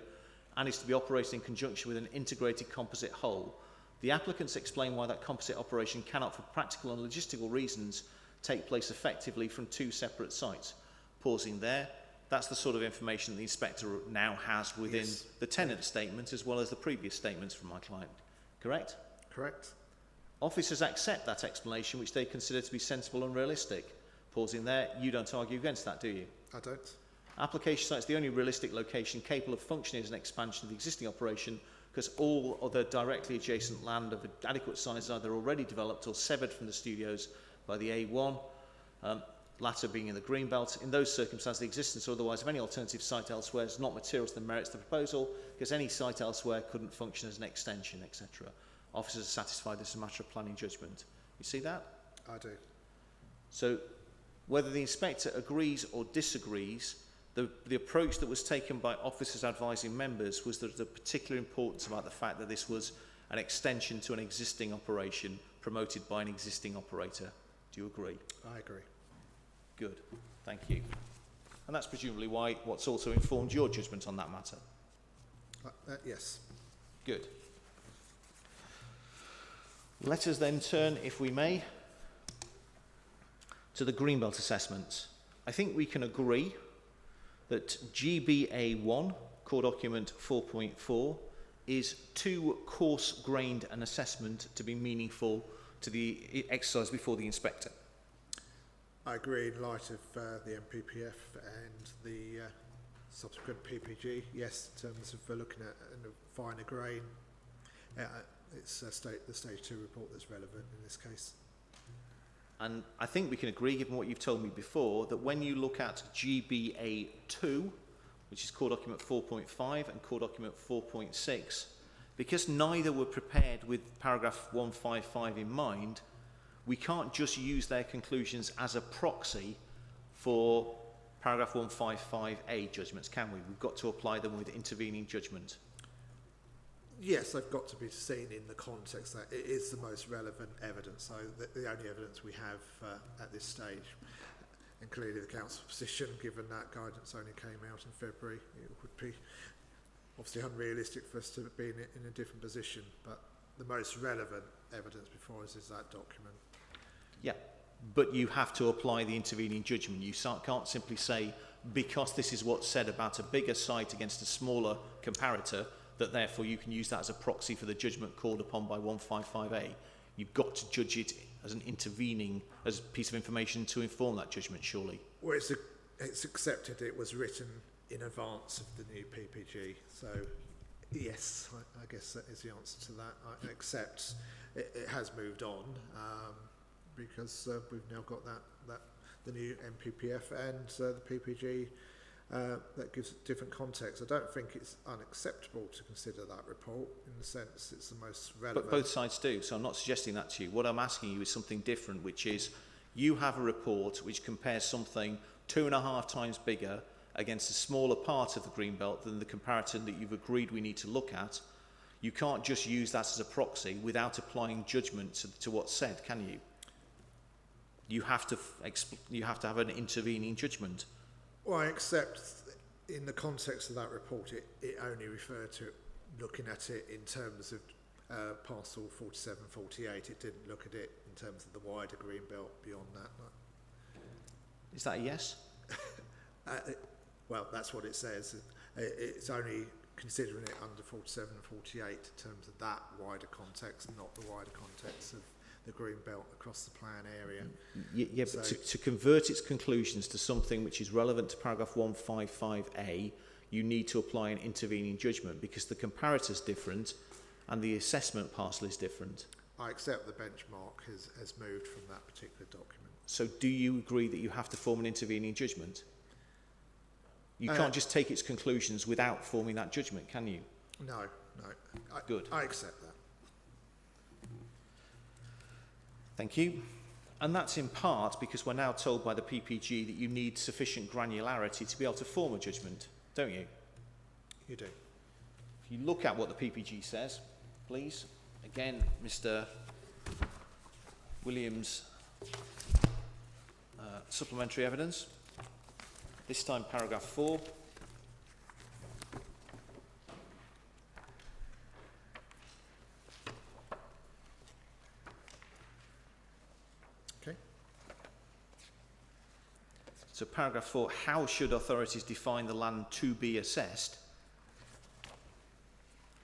and is to be operated in conjunction with an integrated composite whole. The applicants explain why that composite operation cannot, for practical and logistical reasons, take place effectively from two separate sites. Pausing there, that's the sort of information that the inspector now has within the tenant statement as well as the previous statements from my client. Correct? Correct. Officers accept that explanation, which they consider to be sensible and realistic. Pausing there, you don't argue against that, do you? I don't. Application site is the only realistic location capable of functioning as an expansion of the existing operation because all other directly adjacent land of adequate size is either already developed or severed from the studios by the A1, latter being in the Greenbelt. In those circumstances, the existence or otherwise of any alternative site elsewhere is not material to the merits of the proposal because any site elsewhere couldn't function as an extension, etc. Officers are satisfied this is a matter of planning judgment. You see that? I do. So, whether the inspector agrees or disagrees, The approach that was taken by officers advising members was that the particular importance about the fact that this was an extension to an existing operation promoted by an existing operator. Do you agree? I agree. Good, thank you. And that's presumably what's also informed your judgment on that matter. Yes. Good. Let us then turn, if we may, to the Greenbelt assessment. I think we can agree that GBA1, core document 4.4, is too coarse-grained an assessment to be meaningful to the exercise before the inspector. I agree in light of the MPPF and the subsequent PPG. Yes, in terms of looking at a finer grain, it's the Stage 2 report that's relevant in this case. And I think we can agree, given what you've told me before, that when you look at GBA2, which is core document 4.5 and core document 4.6, because neither were prepared with paragraph 155 in mind, we can't just use their conclusions as a proxy for paragraph 155A judgments, can we? We've got to apply them with intervening judgment. Yes, they've got to be seen in the context that it is the most relevant evidence, so the only evidence we have at this stage. And clearly the council's position, given that guidance only came out in February, it would be obviously unrealistic for us to be in a different position, but the most relevant evidence before us is that document. Yeah, but you have to apply the intervening judgment. You can't simply say, because this is what's said about a bigger site against a smaller comparator, that therefore you can use that as a proxy for the judgment called upon by 155A. You've got to judge it as an intervening, as a piece of information to inform that judgment, surely. Well, it's accepted it was written in advance of the new PPG, so yes, I guess that is the answer to that. I accept it has moved on because we've now got the new MPPF and the PPG that gives different context. I don't think it's unacceptable to consider that report in the sense it's the most relevant. But both sides do, so I'm not suggesting that to you. What I'm asking you is something different, which is you have a report which compares something 2.5 times bigger against a smaller part of the Greenbelt than the comparator that you've agreed we need to look at. You can't just use that as a proxy without applying judgment to what's said, can you? You have to have an intervening judgment. Well, I accept in the context of that report, it only referred to looking at it in terms of parcel 47-48. It didn't look at it in terms of the wider Greenbelt beyond that. Is that a yes? Well, that's what it says. It's only considering it under 47 and 48 in terms of that wider context, not the wider context of the Greenbelt across the plan area. Yeah, but to convert its conclusions to something which is relevant to paragraph 155A, you need to apply an intervening judgment because the comparator is different and the assessment parcel is different. I accept the benchmark has moved from that particular document. So do you agree that you have to form an intervening judgment? You can't just take its conclusions without forming that judgment, can you? No. Good. I accept that. Thank you. And that's in part because we're now told by the PPG that you need sufficient granularity to be able to form a judgment, don't you? You do. If you look at what the PPG says, please. Again, Mr. Williams' supplementary evidence. This time paragraph 4. Okay. So paragraph 4, how should authorities define the land to be assessed?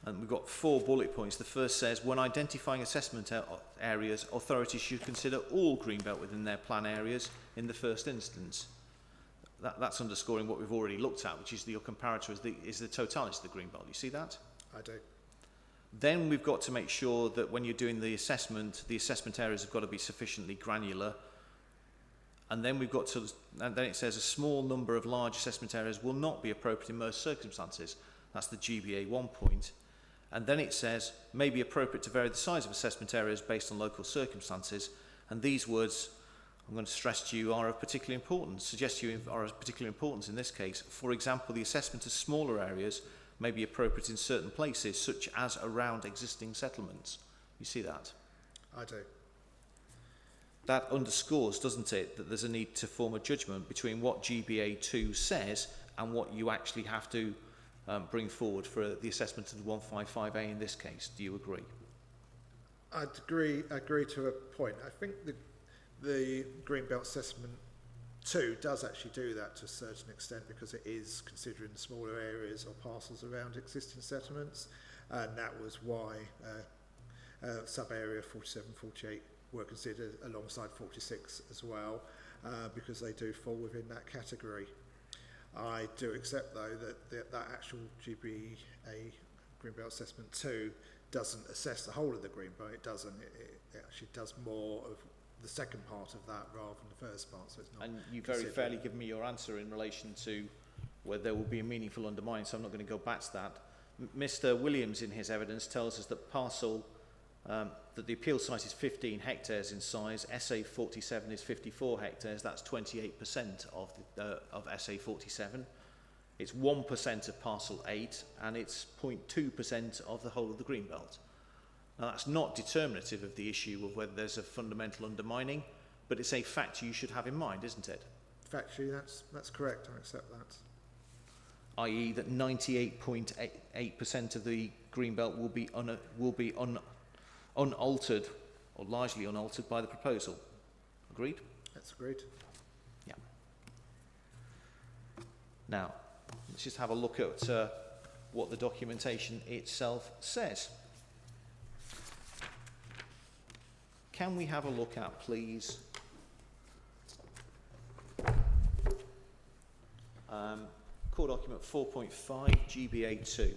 And we've got 4 bullet points. The first says, when identifying assessment areas, authorities should consider all Greenbelt within their plan areas in the first instance. That's underscoring what we've already looked at, which is your comparator is the totality of the Greenbelt. You see that? I do. Then we've got to make sure that when you're doing the assessment areas have got to be sufficiently granular. And then we've got to, and then it says a small number of large assessment areas will not be appropriate in most circumstances. That's the GBA 1 point. And then it says may be appropriate to vary the size of assessment areas based on local circumstances. And these words I'm going to stress to you are of particular importance, suggest to you are of particular importance in this case. For example, the assessment of smaller areas may be appropriate in certain places, such as around existing settlements. You see that? I do. That underscores, doesn't it, that there's a need to form a judgment between what GBA 2 says and what you actually have to bring forward for the assessment of the 155A in this case. Do you agree? I'd agree to a point. I think the Greenbelt Assessment 2 does actually do that to a certain extent, because it is considering smaller areas or parcels around existing settlements, and that was why sub-area 47, 48 were considered alongside 46 as well, because they do fall within that category. I do accept, though, that actual GBA Greenbelt Assessment 2 doesn't assess the whole of the Greenbelt. It doesn't. It actually does more of the second part of that rather than the first part. So it's not. And you very fairly give me your answer in relation to where there will be a meaningful undermining, so I'm not going to go back to that. Mr. Williams, in his evidence, tells us that that the appeal site is 15 hectares in size. SA 47 is 54 hectares. That's 28% of SA 47. It's 1% of parcel 8, and it's 0.2% of the whole of the Greenbelt. Now, that's not determinative of the issue of whether there's a fundamental undermining, but it's a factor you should have in mind, isn't it? Factually, that's correct. I accept that. I.e. that 98.8% of the Greenbelt will be unaltered, or largely unaltered, by the proposal. Agreed? That's agreed. Yeah. Now, let's just have a look at what the documentation itself says. Can we have a look at, please, core document 4.5, GBA 2.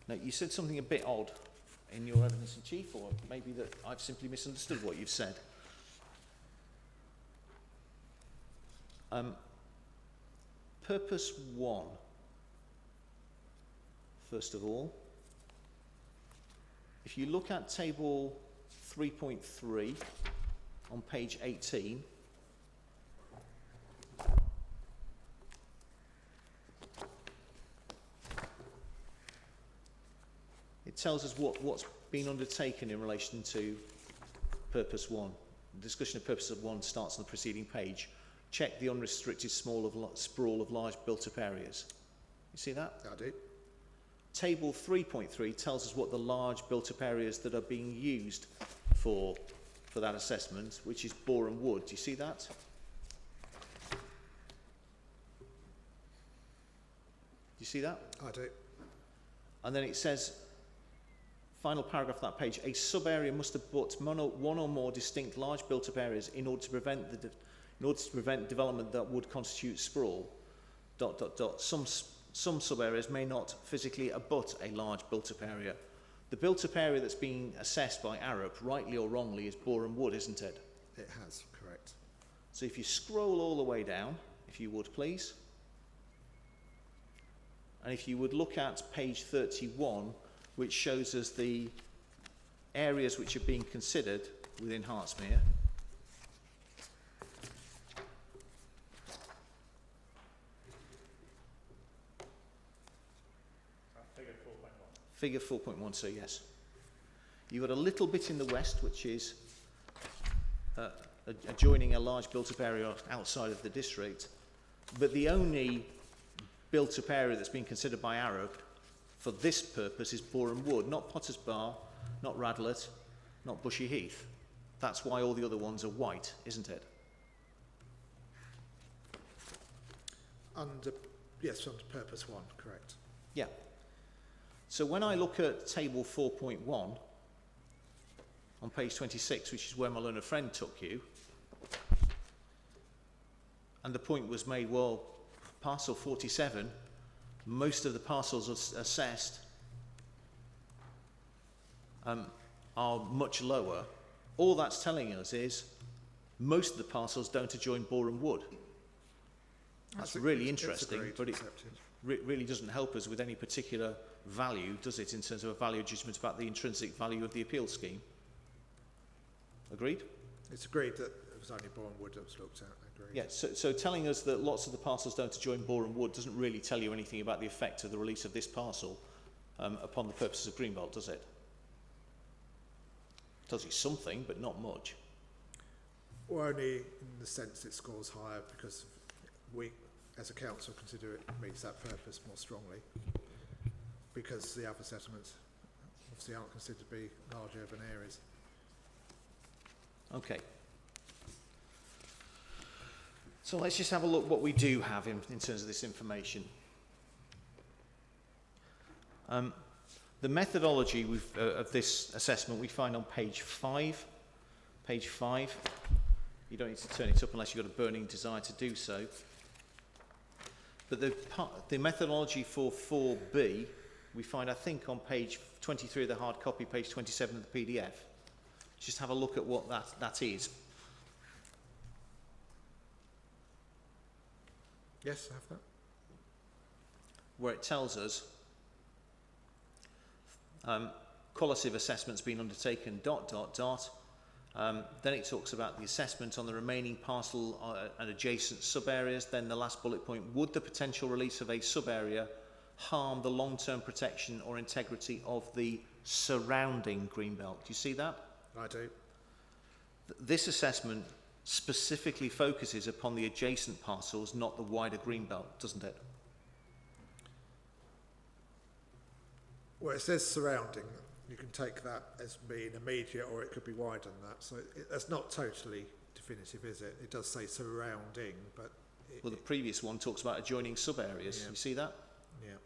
Now, you said something a bit odd in your evidence in chief, or maybe that I've simply misunderstood what you've said. Purpose 1, first of all. If you look at table 3.3 on page 18, it tells us what's been undertaken in relation to purpose 1. The discussion of purpose 1 starts on the preceding page. Check the unrestricted sprawl of large built-up areas. You see that? I do. Table 3.3 tells us what the large built-up areas that are being used for that assessment, which is Boreham Wood. Do you see that? Do you see that? I do. And then it says, final paragraph of that page, a sub-area must abut one or more distinct large built-up areas in order to prevent development that would constitute sprawl. ... Some sub-areas may not physically abut a large built-up area. The built-up area that's being assessed by Arup, rightly or wrongly, is Boreham Wood, isn't it? It has, correct. So if you scroll all the way down, if you would please, and if you would look at page 31, which shows us the areas which are being considered within Hertsmere. Figure 4.1, so yes. You've got a little bit in the west, which is adjoining a large built-up area outside of the district, but the only built-up area that's been considered by Arup for this purpose is Boreham Wood, not Potter's Bar, not Radlett, not Bushy Heath. That's why all the other ones are white, isn't it? Yes, under purpose 1, correct. Yeah. So when I look at table 4.1 on page 26, which is where my learned friend took you, and the point was made, well, parcel 47, most of the parcels assessed are much lower. All that's telling us is most of the parcels don't adjoin Boreham Wood. That's really interesting, but it really doesn't help us with any particular value, does it, in terms of a value judgment about the intrinsic value of the appeal scheme? Agreed? It's agreed that it was only Boreham Wood that was looked at. Agreed. Yeah, so telling us that lots of the parcels don't adjoin Boreham Wood doesn't really tell you anything about the effect of the release of this parcel upon the purposes of Greenbelt, does it? It tells you something, but not much. Well, only in the sense it scores higher because we, as a council, consider it meets that purpose more strongly, because the other settlements obviously aren't considered to be large urban areas. Okay. So let's just have a look what we do have in terms of this information. The methodology of this assessment we find on page 5. Page 5. You don't need to turn it up unless you've got a burning desire to do so. But the methodology for 4B, we find, I think, on page 23 of the hard copy, page 27 of the PDF. Just have a look at what that is. Yes, I have that. Where it tells us qualitative assessment's been undertaken, ... Then it talks about the assessment on the remaining parcel and adjacent sub-areas. Then the last bullet point, would the potential release of a sub-area harm the long-term protection or integrity of the surrounding greenbelt? Do you see that? I do. This assessment specifically focuses upon the adjacent parcels, not the wider greenbelt, doesn't it? Well, it says surrounding. You can take that as being immediate, or it could be wider than that. So that's not totally definitive, is it? It does say surrounding, but... Well, the previous one talks about adjoining sub-areas. Yeah. You see that? Yeah.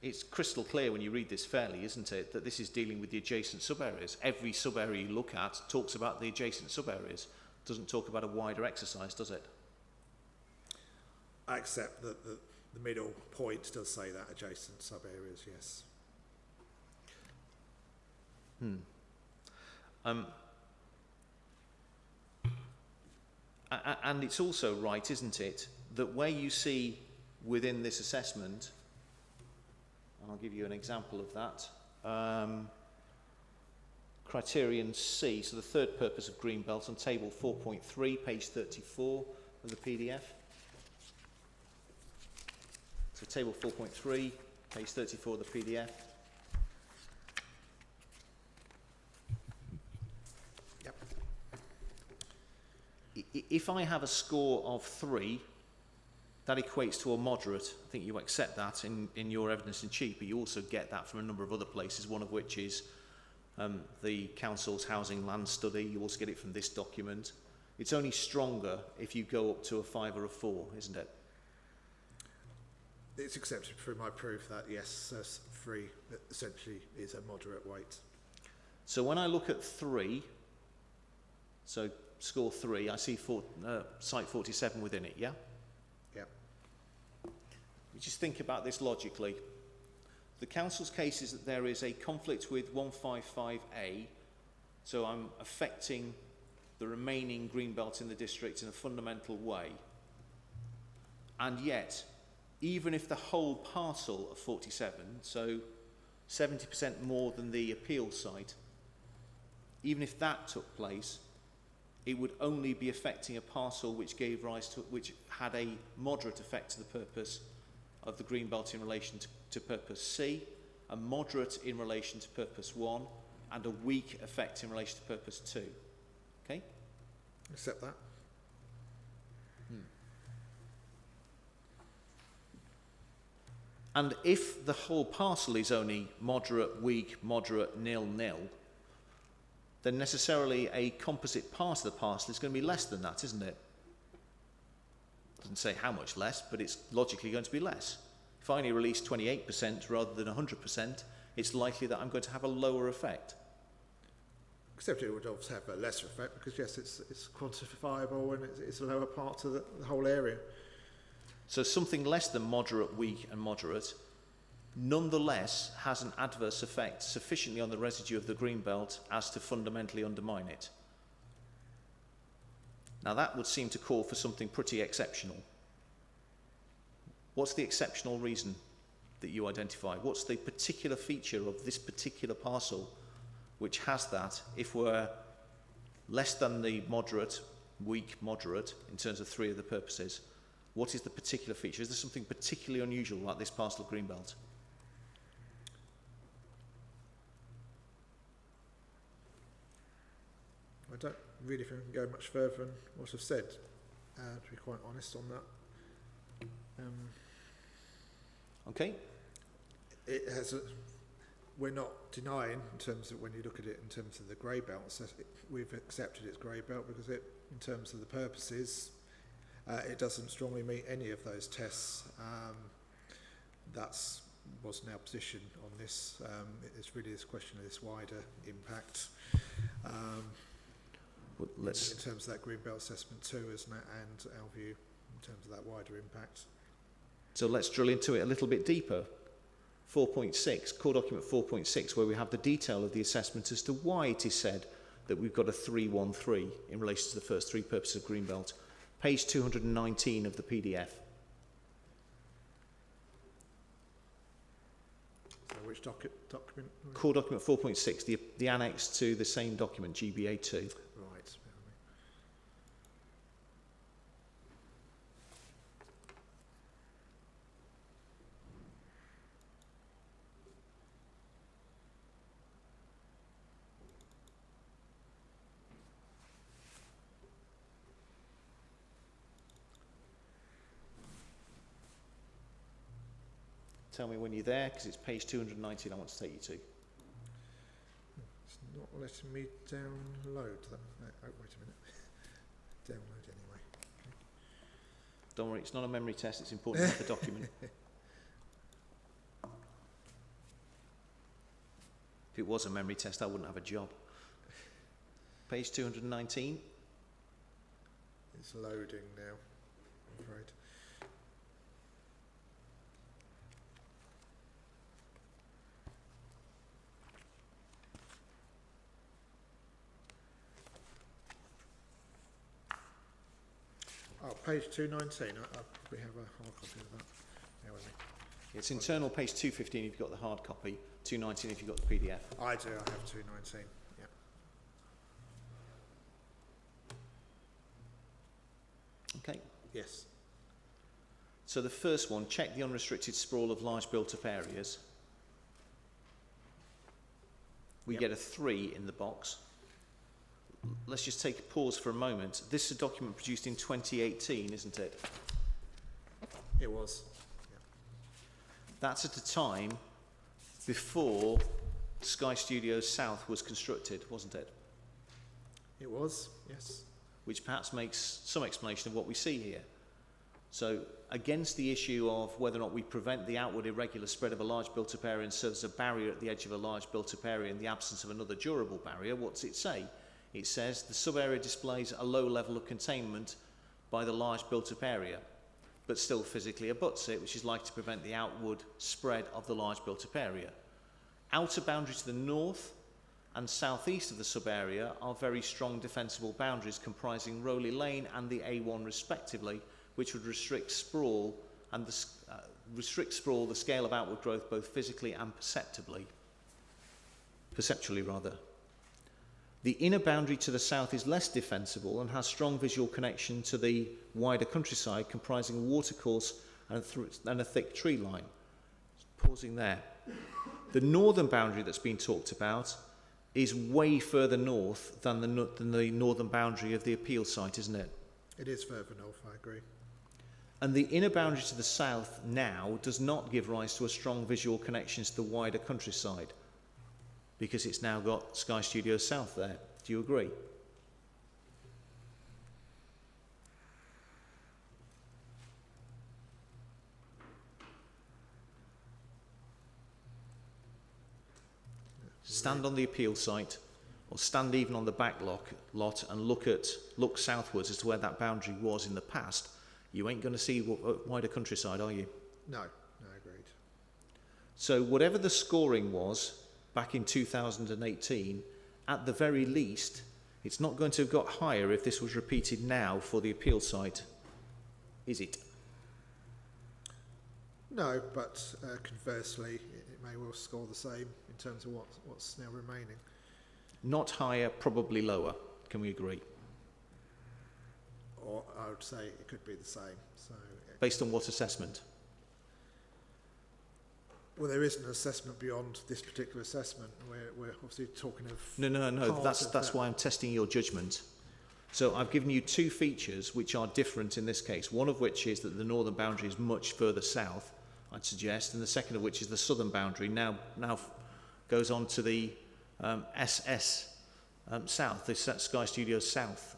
It's crystal clear when you read this fairly, isn't it, that this is dealing with the adjacent sub-areas. Every sub-area you look at talks about the adjacent sub-areas. Doesn't talk about a wider exercise, does it? I accept that the middle point does say that, adjacent sub-areas, yes. And it's also right, isn't it, that where you see within this assessment, and I'll give you an example of that, criterion C, so the third purpose of Greenbelt on table 4.3, page 34 of the PDF. So table 4.3, page 34 of the PDF. If I have a score of 3, that equates to a moderate. I think you accept that in your evidence in chief, but you also get that from a number of other places, one of which is the council's housing land study. You also get it from this document. It's only stronger if you go up to a 5 or a 4, isn't it? It's accepted through my proof that, yes, 3 essentially is a moderate weight. So when I look at 3, so score 3, I see site 47 within it, yeah? Yeah. We just think about this logically. The council's case is that there is a conflict with 155A, so I'm affecting the remaining greenbelt in the district in a fundamental way. And yet, even if the whole parcel of 47, so 70% more than the appeal site, even if that took place, it would only be affecting a parcel which gave rise to, which had a moderate effect to the purpose of the greenbelt in relation to purpose C, a moderate in relation to purpose 1, and a weak effect in relation to purpose 2. Okay? Accept that. And if the whole parcel is only moderate, weak, moderate, nil, then necessarily a composite part of the parcel is going to be less than that, isn't it? Doesn't say how much less, but it's logically going to be less. If I only release 28% rather than 100%, it's likely that I'm going to have a lower effect. Except it would obviously have a lesser effect because, yes, it's quantifiable and it's a lower part of the whole area. So something less than moderate, weak and moderate nonetheless has an adverse effect sufficiently on the residue of the greenbelt as to fundamentally undermine it. Now that would seem to call for something pretty exceptional. What's the exceptional reason that you identify? What's the particular feature of this particular parcel which has that if we're less than the moderate, weak, moderate, in terms of 3 of the purposes. What is the particular feature? Is there something particularly unusual about this parcel of Greenbelt? I don't really think I can go much further than what I've said, to be quite honest on that. Okay. It has we're not denying, in terms of when you look at it in terms of the grey belt, so we've accepted it's grey belt because it, in terms of the purposes, it doesn't strongly meet any of those tests. That's wasn't our position on this. It's really this question of this wider impact. Well, let's in terms of that green belt assessment too, isn't it, and our view in terms of that wider impact. So let's drill into it a little bit deeper. 4.6, core document 4.6, where we have the detail of the assessment as to why it is said that we've got a 313 in relation to the first 3 purposes of Greenbelt. Page 219 of the PDF. So which document? Core document 4.6, the annex to the same document, GBA2. Right. Tell me when you're there, because it's page 219 I want to take you to. It's not letting me download them. Oh, wait a minute. Download anyway. Okay. Don't worry, it's not a memory test, it's important to have the document. If it was a memory test, I wouldn't have a job. Page 219. It's loading now, I'm afraid. Oh, page 219. I probably have a hard copy of that. Bear with me. It's internal page 215 if you've got the hard copy, 219 if you've got the PDF. I do, I have 219, yeah. Okay. Yes. So the first one, check the unrestricted sprawl of large built-up areas. We get a 3 in the box. Let's just take a pause for a moment. This is a document produced in 2018, isn't it? It was. Yeah. That's at a time before Sky Studios South was constructed, wasn't it? It was, yes. Which perhaps makes some explanation of what we see here. So, against the issue of whether or not we prevent the outward irregular spread of a large built-up area and serves as a barrier at the edge of a large built-up area in the absence of another durable barrier, what does it say? It says the sub-area displays a low level of containment by the large built-up area, but still physically abuts it, which is likely to prevent the outward spread of the large built-up area. Outer boundary to the north and southeast of the sub-area are very strong defensible boundaries comprising Rowley Lane and the A1 respectively, which would restrict sprawl and the scale of outward growth both physically and perceptually. The inner boundary to the south is less defensible and has strong visual connection to the wider countryside comprising a watercourse and a thick tree line. Pausing there. The northern boundary that's been talked about is way further north than the northern boundary of the appeal site, isn't it? It is further north, I agree. And the inner boundary to the south now does not give rise to a strong visual connection to the wider countryside, because it's now got Sky Studios South there. Do you agree? Stand on the appeal site, or stand even on the back lot and look southwards as to where that boundary was in the past. You ain't going to see wider countryside, are you? No, agreed. So whatever the scoring was back in 2018, at the very least, it's not going to have got higher if this was repeated now for the appeal site, is it? No, but conversely, it may well score the same in terms of what's now remaining. Not higher, probably lower. Can we agree? Or I would say it could be the same. So, Based on what assessment? well, there is an assessment beyond this particular assessment. We're obviously talking of... No. That's why I'm testing your judgment. So I've given you two features which are different in this case, one of which is that the northern boundary is much further south, I'd suggest, and the second of which is the southern boundary now goes on to the SS south, the Sky Studios south.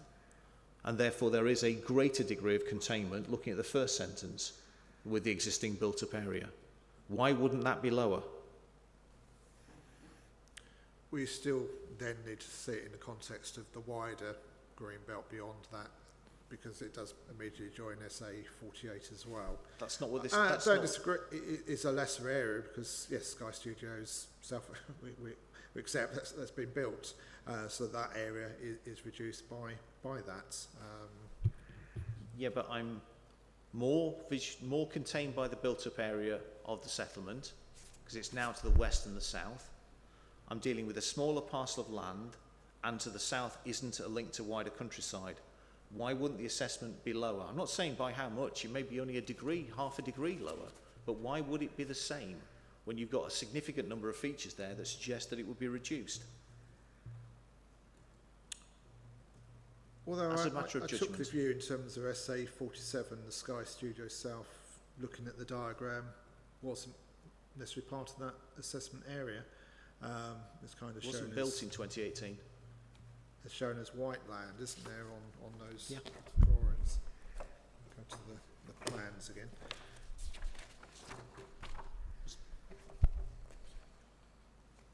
And therefore there is a greater degree of containment, looking at the first sentence, with the existing built-up area. Why wouldn't that be lower? We still then need to see it in the context of the wider green belt beyond that, because it does immediately join SA 48 as well. That's not what this... I don't disagree. It's a lesser area because, yes, Sky Studios we accept that's been built, so that area is reduced by that. Yeah, but I'm more contained by the built-up area of the settlement, because it's now to the west and the south. I'm dealing with a smaller parcel of land, and to the south isn't a link to wider countryside. Why wouldn't the assessment be lower? I'm not saying by how much, it may be only half a degree lower, but why would it be the same when you've got a significant number of features there that suggest that it would be reduced? Although As a matter of I took judgment. the view in terms of SA 47, the Sky Studio South, looking at the diagram, wasn't necessarily part of that assessment area. It's kind of It wasn't shown built as, in 2018. it's shown as white land, isn't there, on those Yeah. drawings. Go to the plans again.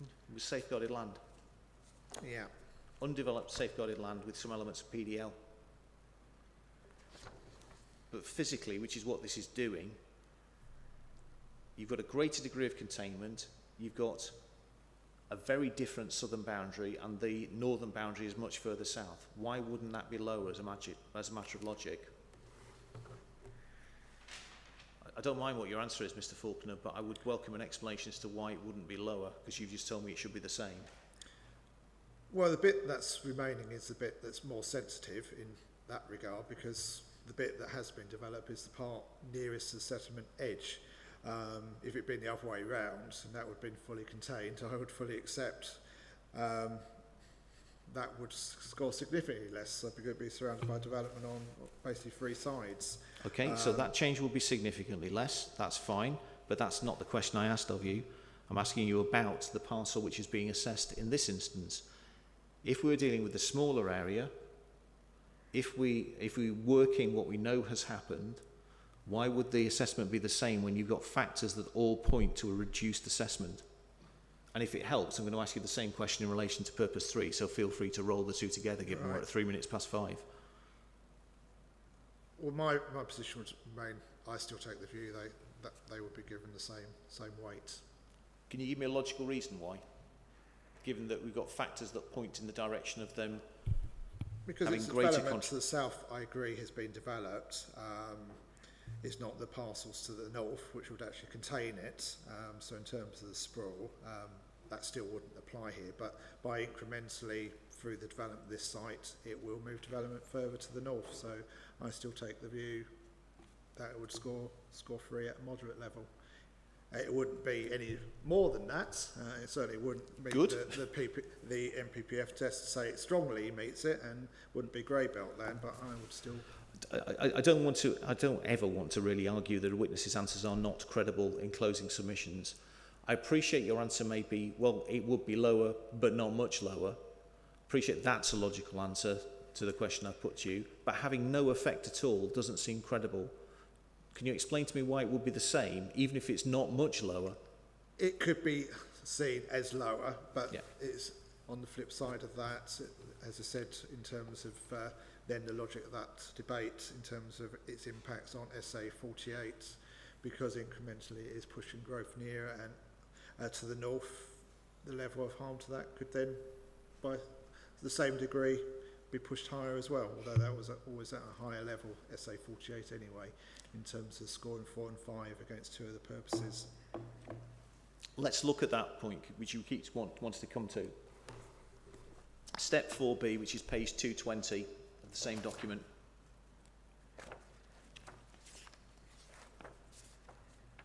It was safeguarded land. Yeah. Undeveloped safeguarded land with some elements of PDL. But physically, which is what this is doing, you've got a greater degree of containment, you've got a very different southern boundary, and the northern boundary is much further south. Why wouldn't that be lower as a matter of logic? I don't mind what your answer is, Mr. Faulkner, but I would welcome an explanation as to why it wouldn't be lower, because you've just told me it should be the same. Well, the bit that's remaining is the bit that's more sensitive in that regard, because the bit that has been developed is the part nearest to the settlement edge. If it had been the other way round, and that would have been fully contained, I would fully accept that would score significantly less, so it would be surrounded by development on basically three sides. Okay, so that change will be significantly less, that's fine, but that's not the question I asked of you. I'm asking you about the parcel which is being assessed in this instance. If we're dealing with a smaller area, if we work in what we know has happened, why would the assessment be the same when you've got factors that all point to a reduced assessment? And if it helps, I'm going to ask you the same question in relation to purpose 3, so feel free to roll the two together, given we're at 3 minutes past 5. Well, my position would remain, I still take the view that they would be given the same weight. Can you give me a logical reason why? Given that we've got factors that point in the direction of them because having it's greater development to the south, I agree, has been developed. It's not the parcels to the north which would actually contain it. So in terms of the sprawl, that still wouldn't apply here. But by incrementally through the development of this site, it will move development further to the north. So I still take the view that it would score 3 at a moderate level. It wouldn't be any more than that. It certainly wouldn't meet the MPPF test to say it strongly meets it, and wouldn't be grey belt land, but I would still... I don't ever want to really argue that a witness's answers are not credible in closing submissions. I appreciate your answer may be, well, it would be lower, but not much lower. Appreciate that's a logical answer to the question I've put to you, but having no effect at all doesn't seem credible. Can you explain to me why it would be the same, even if it's not much lower? It could be seen as lower, but it's on the flip side of that, as I said, in terms of then the logic of that debate, in terms of its impacts on SA 48, because incrementally it is pushing growth nearer and to the north, the level of harm to that could then, by the same degree, be pushed higher as well, although that was always at a higher level, SA 48 anyway, in terms of scoring 4 and 5 against 2 of the purposes. Let's look at that point, which you keep wanting to come to. Step 4B, which is page 220 of the same document.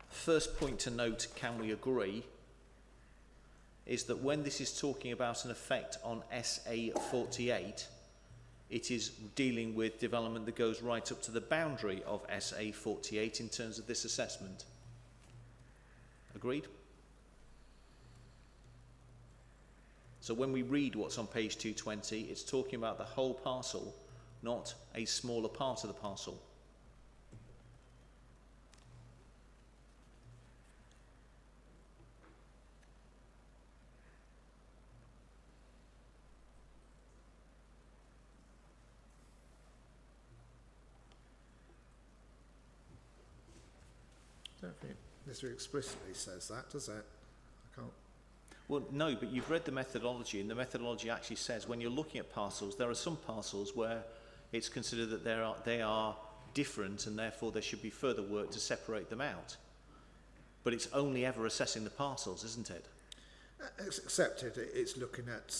First point to note, can we agree, is that when this is talking about an effect on SA48, it is dealing with development that goes right up to the boundary of SA48 in terms of this assessment. Agreed? So when we read what's on page 220, it's talking about the whole parcel, not a smaller part of the parcel. I don't think this explicitly says that, does it? I can't. Well, no, but you've read the methodology, and the methodology actually says when you're looking at parcels, there are some parcels where it's considered that they are different, and therefore there should be further work to separate them out. But it's only ever assessing the parcels, isn't it? Except it's looking at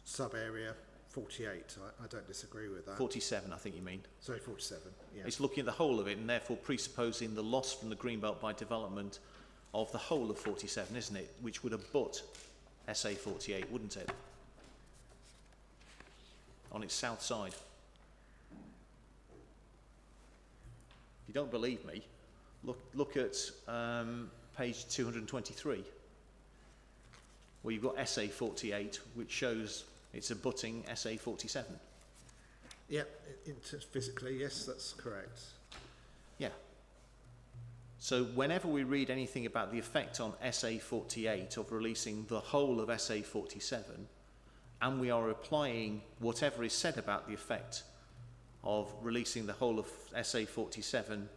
sub-area 48. I don't disagree with that. 47, I think you mean. Sorry, 47, yeah. It's looking at the whole of it, and therefore presupposing the loss from the Greenbelt by development of the whole of 47, isn't it? Which would abut SA48, wouldn't it? On its south side. If you don't believe me, look at page 223, where you've got SA48, which shows it's abutting SA47. Yeah, physically, yes, that's correct. Yeah. So whenever we read anything about the effect on SA48 of releasing the whole of SA47, and we are applying whatever is said about the effect of releasing the whole of SA47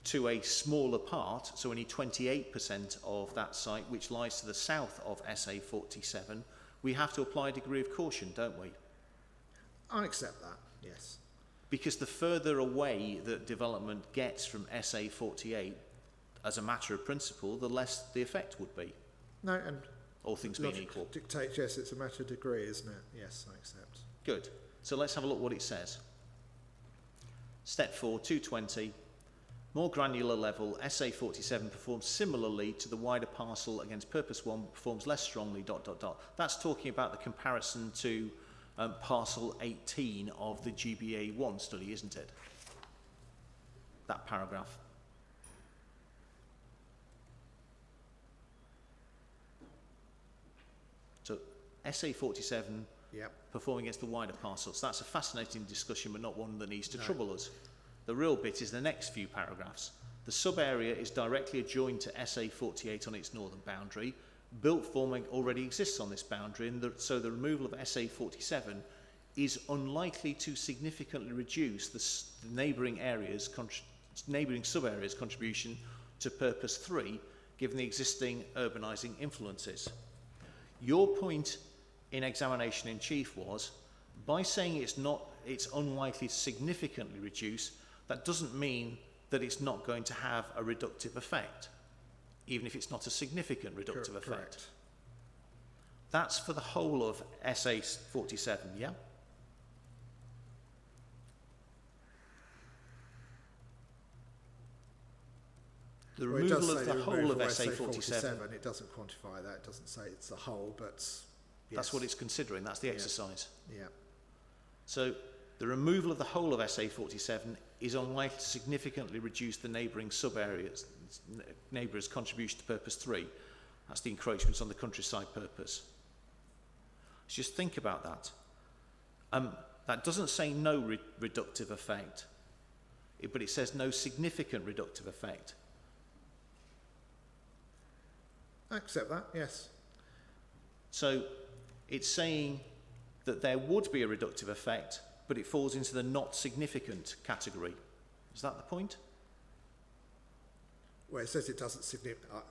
to a smaller part, so only 28% of that site, which lies to the south of SA47, we have to apply a degree of caution, don't we? I accept that, yes. Because the further away that development gets from SA48, as a matter of principle, the less the effect would be. No, and all things being equal. Dictates, yes, it's a matter of degree, isn't it? Yes, I accept. Good. So let's have a look what it says. Step 4, 220. More granular level, SA47 performs similarly to the wider parcel against purpose 1, but performs less strongly, ... That's talking about the comparison to parcel 18 of the GBA1 study, isn't it? That paragraph. So SA47 performing against the wider parcels. That's a fascinating discussion, but not one that needs to trouble us. The real bit is the next few paragraphs. The sub-area is directly adjoined to SA48 on its northern boundary. Built forming already exists on this boundary, and so the removal of SA47 is unlikely to significantly reduce the neighbouring sub-areas' contribution to purpose 3, given the existing urbanising influences. Your point in examination in chief was, by saying it's unlikely to significantly reduce, that doesn't mean that it's not going to have a reductive effect, even if it's not a significant reductive effect. Correct. That's for the whole of SA47, yeah? The removal of the whole of SA47. It doesn't quantify that. It doesn't say it's the whole, but yes. That's what it's considering. That's the exercise. Yeah. So the removal of the whole of SA47 is unlikely to significantly reduce the neighbouring sub-areas, neighbours' contribution to purpose 3. That's the encroachments on the countryside purpose. Let's just think about that. That doesn't say no reductive effect, but it says no significant reductive effect. I accept that, yes. So it's saying that there would be a reductive effect, but it falls into the not significant category. Is that the point? Well, it says it doesn't significantly.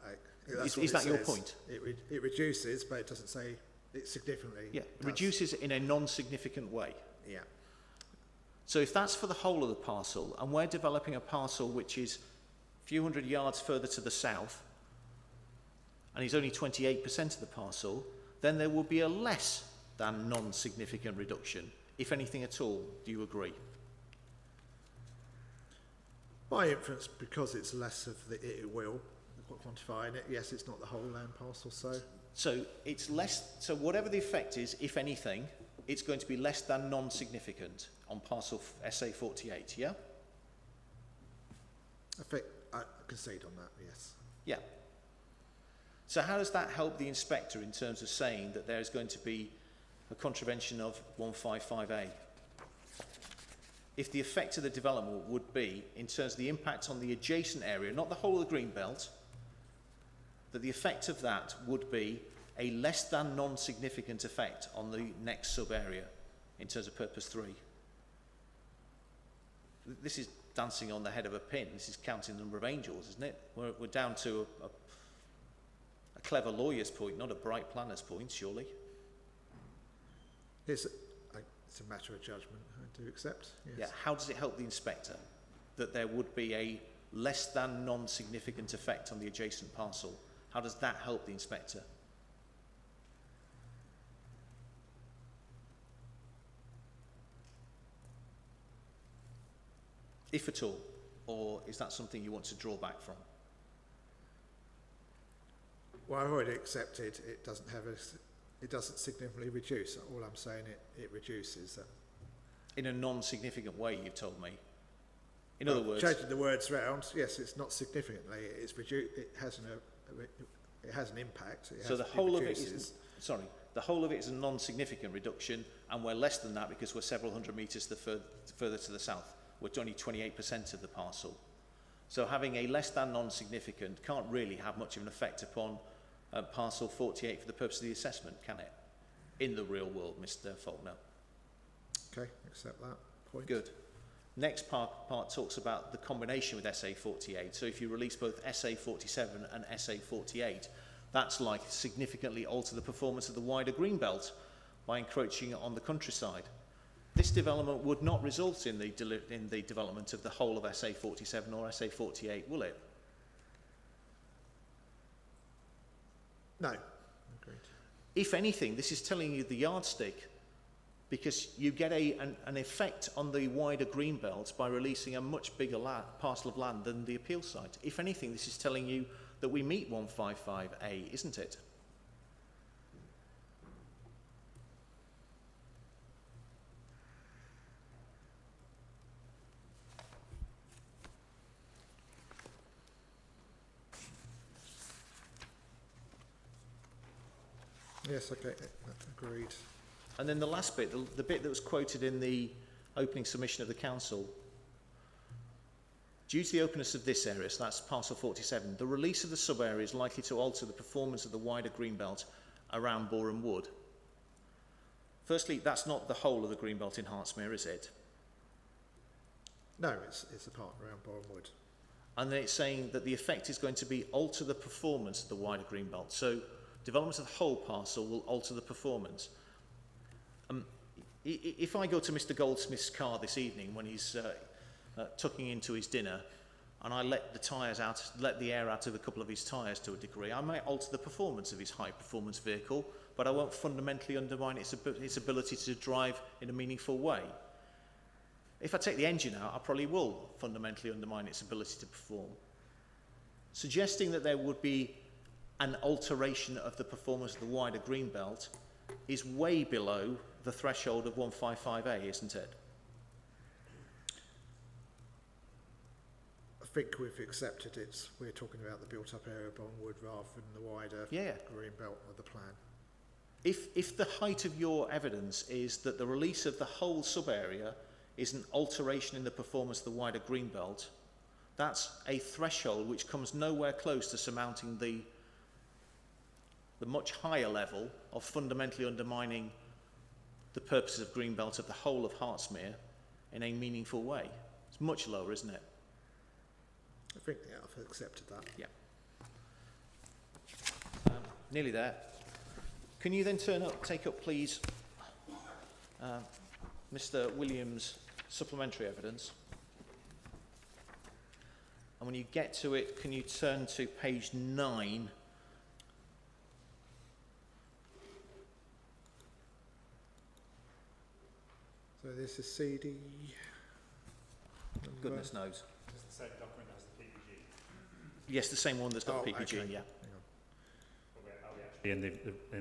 Is that your point? It reduces, but it doesn't say it significantly. Yeah, it reduces in a non-significant way. Yeah. So if that's for the whole of the parcel, and we're developing a parcel which is a few hundred yards further to the south, and is only 28% of the parcel, then there will be a less than non-significant reduction? If anything at all, do you agree? My inference, because it's less of the it will, quantifying it, yes, it's not the whole land parcel, So it's less, so whatever the effect is, if anything, it's going to be less than non-significant on parcel SA48, yeah? I concede on that, yes. Yeah. So how does that help the inspector in terms of saying that there is going to be a contravention of 155A? If the effect of the development would be, in terms of the impact on the adjacent area, not the whole of the green belt, that the effect of that would be a less than non-significant effect on the next sub-area in terms of purpose 3. This is dancing on the head of a pin. This is counting the number of angels, isn't it? We're down to a clever lawyer's point, not a bright planner's point, surely. It's a matter of judgment, I do accept, yes. Yeah. How does it help the inspector that there would be a less than non-significant effect on the adjacent parcel? How does that help the inspector? If at all, or is that something you want to draw back from? Well, I've already accepted it doesn't have it doesn't significantly reduce. All I'm saying, it reduces that. In a non-significant way, you've told me. In other words, changing the words around, yes, it's not significantly. It's reduced. It has an impact. So the whole of it is, sorry, the whole of it is a non-significant reduction, and we're less than that because we're several hundred metres further to the south. We're only 28% of the parcel. So having a less than non-significant can't really have much of an effect upon parcel 48 for the purpose of the assessment, can it? In the real world, Mr. Faulkner. Okay, accept that point. Good. Next part talks about the combination with SA48. So if you release both SA47 and SA48, that's like significantly alter the performance of the wider green belt by encroaching on the countryside. This development would not result in the development of the whole of SA47 or SA48, will it? No. Agreed. If anything, this is telling you the yardstick, because you get an effect on the wider green belt by releasing a much bigger parcel of land than the appeal site. If anything, this is telling you that we meet 155A, isn't it? Yes, okay, agreed. And then the last bit, the bit that was quoted in the opening submission of the council. Due to the openness of this area, so that's parcel 47, the release of the sub-area is likely to alter the performance of the wider green belt around Boreham Wood. Firstly, that's not the whole of the green belt in Hertsmere, is it? No, it's a part around Boreham Wood. And then it's saying that the effect is going to be alter the performance of the wider green belt. So development of the whole parcel will alter the performance. If I go to Mr. Goldsmith's car this evening when he's tucking into his dinner, and I let the air out of a couple of his tyres to a degree, I might alter the performance of his high-performance vehicle, but I won't fundamentally undermine its ability to drive in a meaningful way. If I take the engine out, I probably will fundamentally undermine its ability to perform. Suggesting that there would be an alteration of the performance of the wider green belt is way below the threshold of 155A, isn't it? I think we've accepted we're talking about the built-up area of Boreham Wood rather than the wider green belt of the plan. If the height of your evidence is that the release of the whole sub-area is an alteration in the performance of the wider green belt, that's a threshold which comes nowhere close to surmounting the much higher level of fundamentally undermining the purposes of Greenbelt of the whole of Hertsmere in a meaningful way. It's much lower, isn't it? I think, yeah, I've accepted that. Yeah. Nearly there. Can you then take up, please, Mr. Williams' supplementary evidence? And when you get to it, can you turn to page 9? So this is CD. Goodness knows. It's the same document as the PPG. Yes, the same one that's got PPG, okay. yeah. In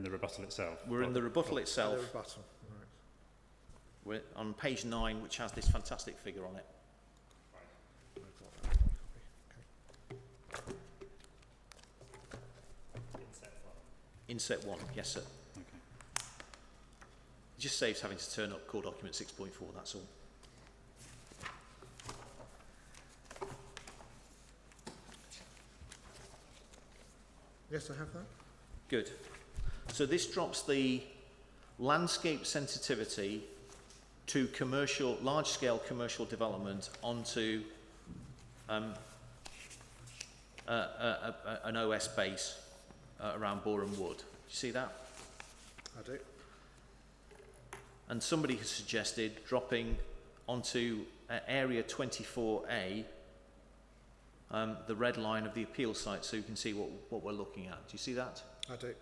the rebuttal itself. We're in the rebuttal itself. The rebuttal, right. We're on page 9, which has this fantastic figure on it. Inset 1, yes sir. Okay. It just saves having to turn up core document 6.4, that's all. Yes, I have that. Good. So this drops the landscape sensitivity to commercial, large-scale commercial development onto an OS base around Boreham Wood. Do you see that? I do. And somebody has suggested dropping onto area 24A the red line of the appeal site, so you can see what we're looking at. Do you see that? I do.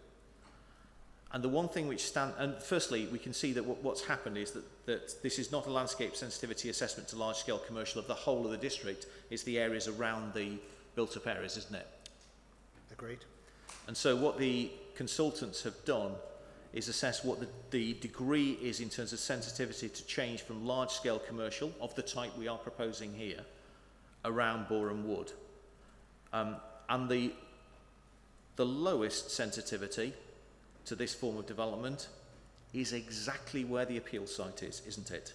And the one thing which and firstly, we can see that what's happened is that this is not a landscape sensitivity assessment to large-scale commercial of the whole of the district. It's the areas around the built-up areas, isn't it? Agreed. And so what the consultants have done is assess what the degree is in terms of sensitivity to change from large-scale commercial of the type we are proposing here around Boreham Wood. And the lowest sensitivity to this form of development is exactly where the appeal site is, isn't it?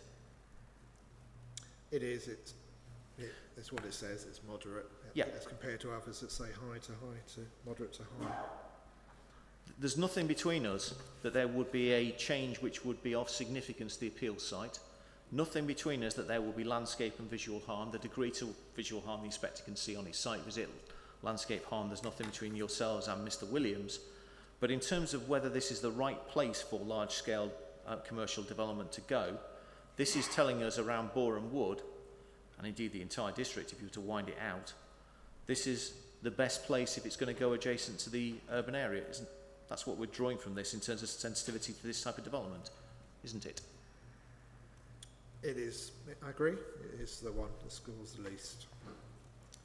It is. It's what it says. It's moderate. Yeah. As compared to others that say high to moderate to high. There's nothing between us that there would be a change which would be of significance to the appeal site. Nothing between us that there will be landscape and visual harm. The degree to visual harm the inspector can see on his site visit. Landscape harm, there's nothing between yourselves and Mr. Williams. But in terms of whether this is the right place for large-scale commercial development to go, this is telling us around Boreham Wood, and indeed the entire district, if you were to wind it out, this is the best place if it's going to go adjacent to the urban area. That's what we're drawing from this in terms of sensitivity to this type of development, isn't it? It is. I agree. It is the one that scores the least.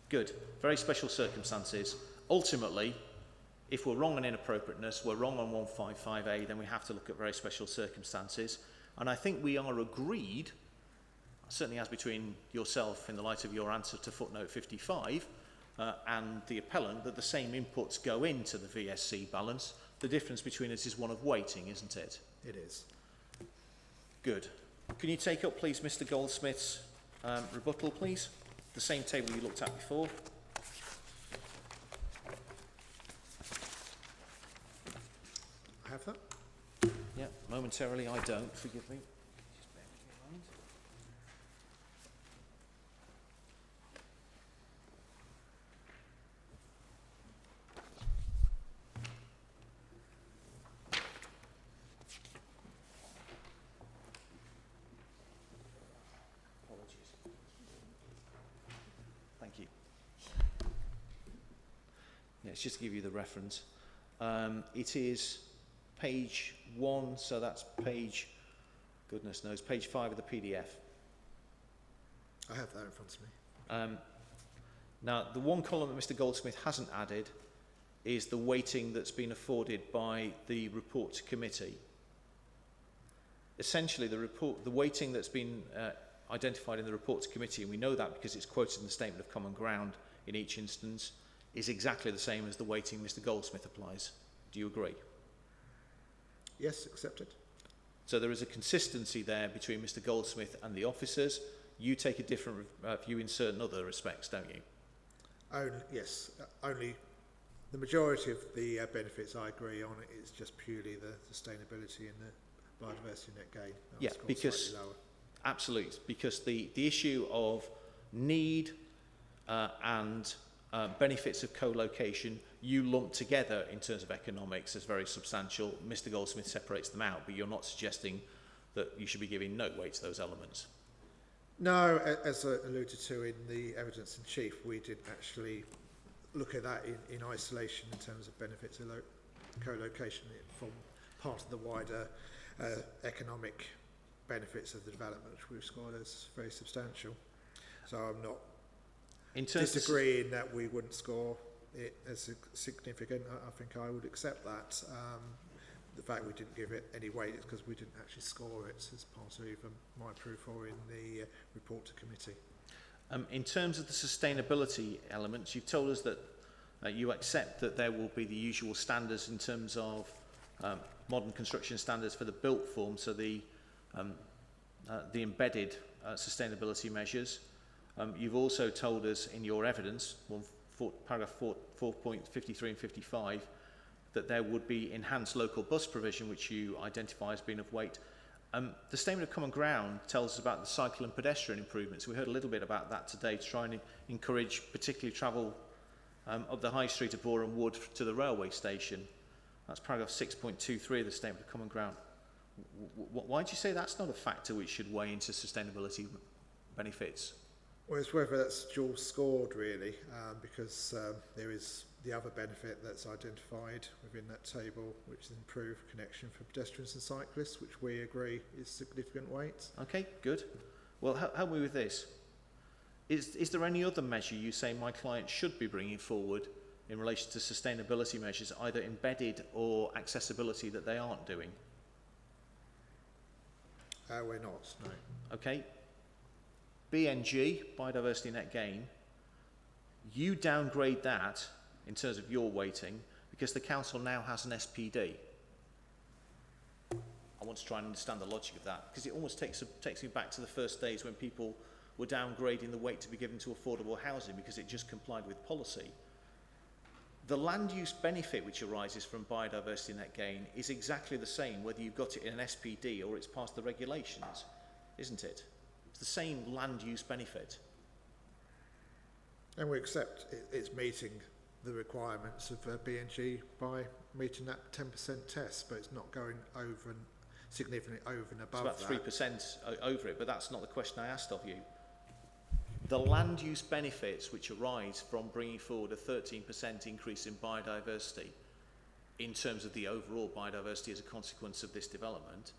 Good. Very special circumstances. Ultimately, if we're wrong on inappropriateness, we're wrong on 155A, then we have to look at very special circumstances. And I think we are agreed, certainly as between yourself in the light of your answer to footnote 55 and the appellant, that the same inputs go into the VSC balance. The difference between us is one of weighting, isn't it? It is. Good. Can you take up, please, Mr. Goldsmith's rebuttal, please? The same table you looked at before. I have that. Yeah, momentarily I don't, forgive me. Just bear with me a moment. Apologies. Thank you. Yeah, it's just to give you the reference. It is page 1, so that's page, goodness knows, page 5 of the PDF. I have that in front of me. Now, the one column that Mr. Goldsmith hasn't added is the weighting that's been afforded by the report to committee. Essentially, the weighting that's been identified in the report to committee, and we know that because it's quoted in the statement of common ground in each instance, is exactly the same as the weighting Mr. Goldsmith applies. Do you agree? Yes, accepted. So there is a consistency there between Mr. Goldsmith and the officers. You take a different view in certain other respects, don't you? Yes, only the majority of the benefits I agree on. It's just purely the sustainability and the biodiversity net gain. Yeah, because absolutely, because the issue of need and benefits of co-location you lump together in terms of economics as very substantial. Mr. Goldsmith separates them out, but you're not suggesting that you should be giving no weight to those elements. No, as I alluded to in the evidence in chief, we did actually look at that in isolation in terms of benefits of co-location from part of the wider economic benefits of the development, which we've scored as very substantial. So I'm not in terms disagreeing that we wouldn't score it as significant. I think I would accept that. The fact we didn't give it any weight is because we didn't actually score it as part of either my proof or in the report to committee. In terms of the sustainability elements, you've told us that you accept that there will be the usual standards in terms of modern construction standards for the built form, so the embedded sustainability measures. You've also told us in your evidence, paragraph 4.53 and 55, that there would be enhanced local bus provision, which you identify as being of weight. The Statement of Common Ground tells us about the cycle and pedestrian improvements. We heard a little bit about that today to try and encourage particularly travel up the High Street of Boreham Wood to the railway station. That's paragraph 6.23 of the Statement of Common Ground. Why do you say that's not a factor which should weigh into sustainability benefits? Well, it's whether that's dual scored really, because there is the other benefit that's identified within that table, which is improved connection for pedestrians and cyclists, which we agree is significant weight. Okay, good. Well, help me with this. Is there any other measure you say my client should be bringing forward in relation to sustainability measures, either embedded or accessibility, that they aren't doing? We're not, no. Okay. BNG, biodiversity net gain, you downgrade that in terms of your weighting because the council now has an SPD. I want to try and understand the logic of that, because it almost takes me back to the first days when people were downgrading the weight to be given to affordable housing because it just complied with policy. The land use benefit which arises from biodiversity net gain is exactly the same whether you've got it in an SPD or it's part of the regulations, isn't it? It's the same land use benefit. And we accept it's meeting the requirements of BNG by meeting that 10% test, but it's not going over and significantly over and above that. It's about 3% over it, but that's not the question I asked of you. The land use benefits which arise from bringing forward a 13% increase in biodiversity in terms of the overall biodiversity as a consequence of this development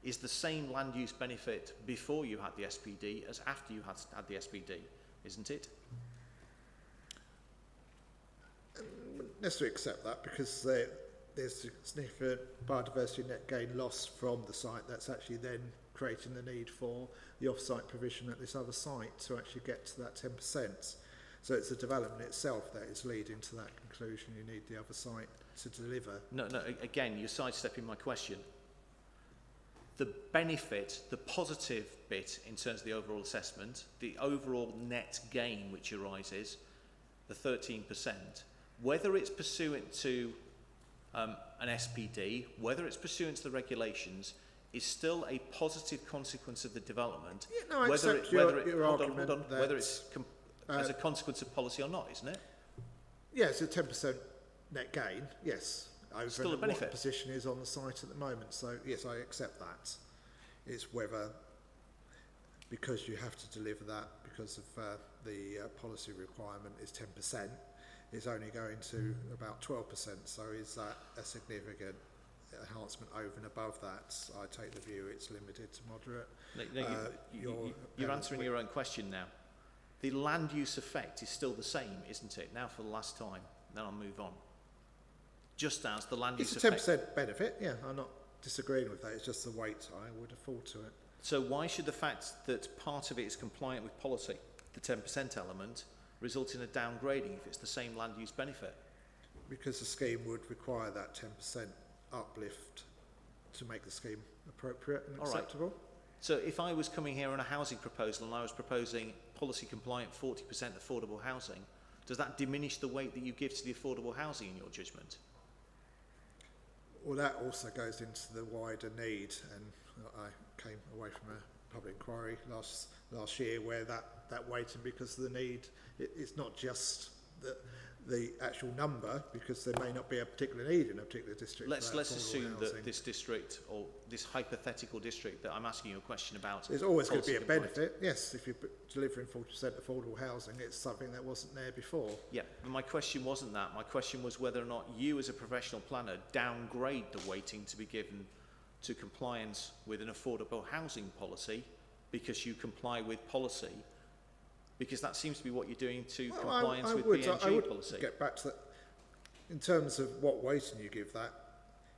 is the same land use benefit before you had the SPD as after you had the SPD, isn't it? Necessarily accept that, because there's significant biodiversity net gain lost from the site that's actually then creating the need for the off-site provision at this other site to actually get to that 10%. So it's the development itself that is leading to that conclusion. You need the other site to deliver. No, again, you're sidestepping my question. The benefit, the positive bit in terms of the overall assessment, the overall net gain which arises, the 13%, whether it's pursuant to an SPD, whether it's pursuant to the regulations, is still a positive consequence of the development. Yeah, no, I accept your argument whether it's as a consequence of policy or not, isn't it? Yes, a 10% net gain, yes. Over Still a benefit. What the position is on the site at the moment. So, yes, I accept that. It's whether, because you have to deliver that because of the policy requirement is 10%, it's only going to about 12%. So is that a significant enhancement over and above that? I take the view it's limited to moderate. You're answering your own question now. The land use effect is still the same, isn't it? Now for the last time, then I'll move on. Just as the land use effect... It's a 10% benefit, yeah, I'm not disagreeing with that, it's just the weight I would afford to it. So why should the fact that part of it is compliant with policy, the 10% element, result in a downgrading if it's the same land use benefit? Because the scheme would require that 10% uplift to make the scheme appropriate and acceptable. Right. So if I was coming here on a housing proposal and I was proposing policy compliant 40% affordable housing, does that diminish the weight that you give to the affordable housing in your judgment? Well, that also goes into the wider need, and I came away from a public inquiry last year where that weighting, because of the need, it's not just the actual number, because there may not be a particular need in a particular district. Let's assume that this district, or this hypothetical district that I'm asking you a question about, there's always going to be a benefit. Yes, if you're delivering 40% affordable housing, it's something that wasn't there before. Yeah, but my question wasn't that. My question was whether or not you as a professional planner downgrade the weighting to be given to compliance with an affordable housing policy because you comply with policy, because that seems to be what you're doing to compliance with BNG I would policy. get back to that. In terms of what weighting you give that,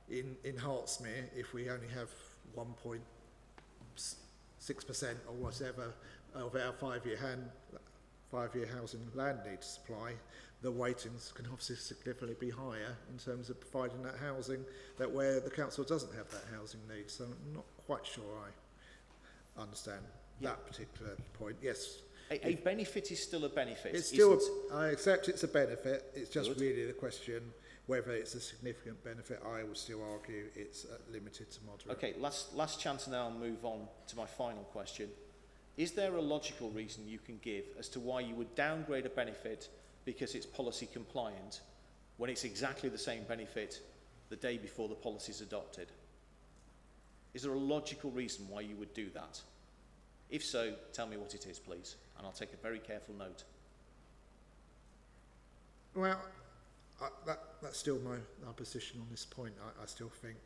in Hertsmere, if we only have 1.6% or whatever of our five-year housing land need supply, the weightings can obviously significantly be higher in terms of providing that housing that where the council doesn't have that housing need. So I'm not quite sure I understand that particular point. Yes. A benefit is still a benefit. It's still, I accept it's a benefit. It's just really the question whether it's a significant benefit. I would still argue it's limited to moderate. Okay, last chance and then I'll move on to my final question. Is there a logical reason you can give as to why you would downgrade a benefit because it's policy compliant when it's exactly the same benefit the day before the policy is adopted? Is there a logical reason why you would do that? If so, tell me what it is, please, and I'll take a very careful note. Well, that's still my position on this point. I still think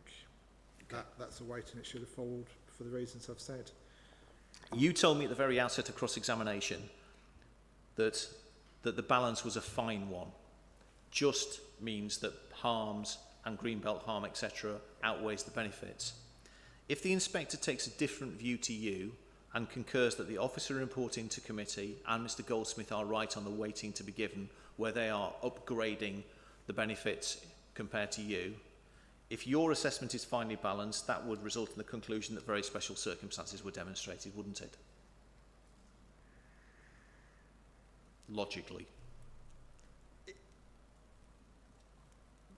that's a weighting it should have followed for the reasons I've said. You told me at the very outset of cross-examination that the balance was a fine one. Just means that harms and greenbelt harm, etc., outweighs the benefits. If the inspector takes a different view to you and concurs that the officer reporting to committee and Mr Goldsmith are right on the weighting to be given where they are upgrading the benefits compared to you, if your assessment is finely balanced, that would result in the conclusion that very special circumstances were demonstrated, wouldn't it? Logically.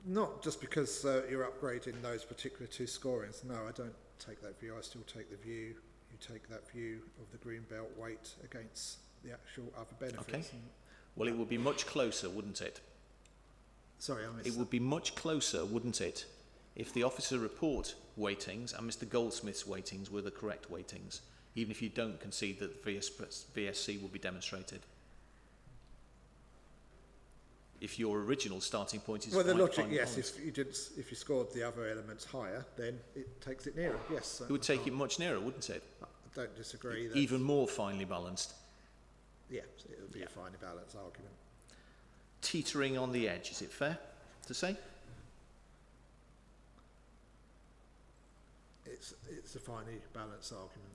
Not just because you're upgrading those particular two scorings. No, I don't take that view. I still take the view, you take that view of the green belt weight against the actual other benefits. Okay. Well, it would be much closer, wouldn't it? Sorry, I missed It would be much closer, wouldn't it, if the officer report weightings and Mr Goldsmith's weightings were the correct weightings, even if you don't concede that VSC will be demonstrated? If your original starting point is well, the logic, yes. If you scored the other elements higher, then it takes it nearer. Yes, it would take it much nearer, wouldn't it? I don't disagree. Even more finely balanced. Yeah, it would be a finely balanced argument. Teetering on the edge, is it fair to say? It's a finely balanced argument.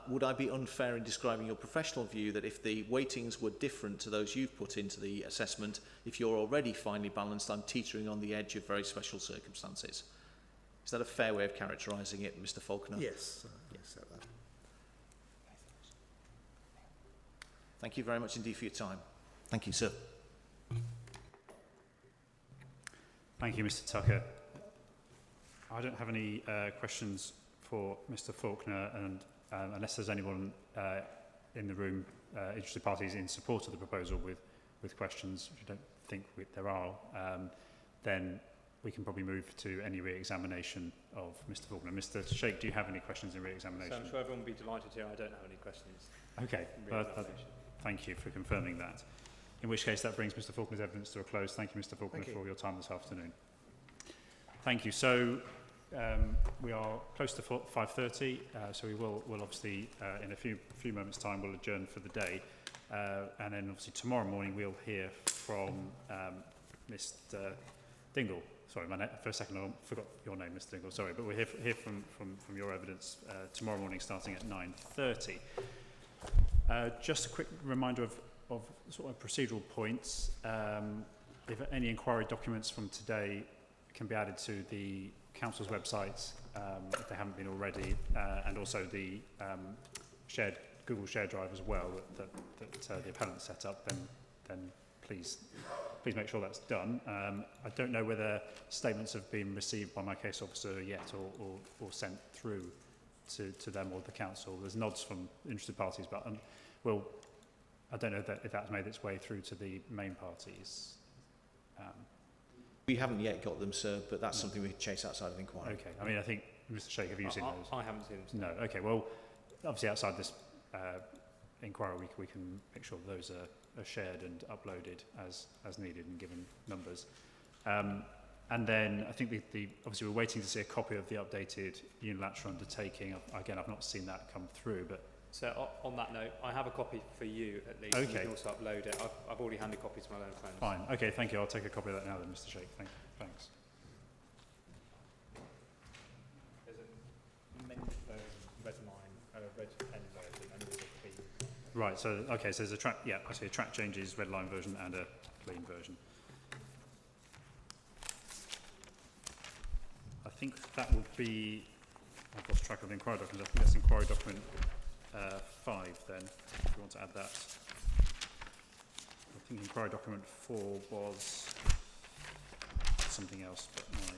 Would I be unfair in describing your professional view that if the weightings were different to those you've put into the assessment, if you're already finely balanced, I'm teetering on the edge of very special circumstances? Is that a fair way of characterising it, Mr Faulkner? Yes, accept that. Thank you very much indeed for your time. Thank you, sir. Thank you, Mr Tucker. I don't have any questions for Mr Faulkner, and unless there's anyone in the room, interested parties in support of the proposal with questions, which I don't think there are, then we can probably move to any re-examination of Mr Faulkner. Mr Sheikh, do you have any questions in re-examination? So I'm sure everyone will be delighted here. I don't have any questions. Okay, thank you for confirming that. In which case that brings Mr Faulkner's evidence to a close. Thank you, Mr Faulkner, for your time this afternoon. Thank you. So we are close to 5:30, so we'll obviously, in a few moments' time, we'll adjourn for the day. And then obviously tomorrow morning we'll hear from Mr Dingle. Sorry, for a second I forgot your name, Mr Dingle, sorry, but we'll hear from your evidence tomorrow morning starting at 9:30. Just a quick reminder of sort of procedural points. If any inquiry documents from today can be added to the council's website if they haven't been already, and also the Google Share Drive as well that the appellant set up, then please make sure that's done. I don't know whether statements have been received by my case officer yet or sent through to them or the council. There's nods from interested parties, but I don't know if that's made its way through to the main parties. We haven't yet got them, sir, but that's something we can chase outside of inquiry. Okay. I mean, I think, Mr Sheikh, have you seen those? I haven't seen them. No. Okay. Well, obviously outside this inquiry, we can make sure those are shared and uploaded as needed and given numbers. And then I think obviously we're waiting to see a copy of the updated unilateral undertaking. Again, I've not seen that come through, but... So on that note, I have a copy for you at least. Okay. And you can also upload it. I've already handed copies to my own friends. Fine. Okay, thank you. I'll take a copy of that now then, Mr. Shake. Thanks. There's a mint red line, red pen version, and there's a clean. Right, so, okay, so there's I see a track changes, red line version and a clean version. I think that will be, I've lost track of the inquiry documents. I think that's inquiry document 5 then, if you want to add that. I think inquiry document 4 was something else, but no.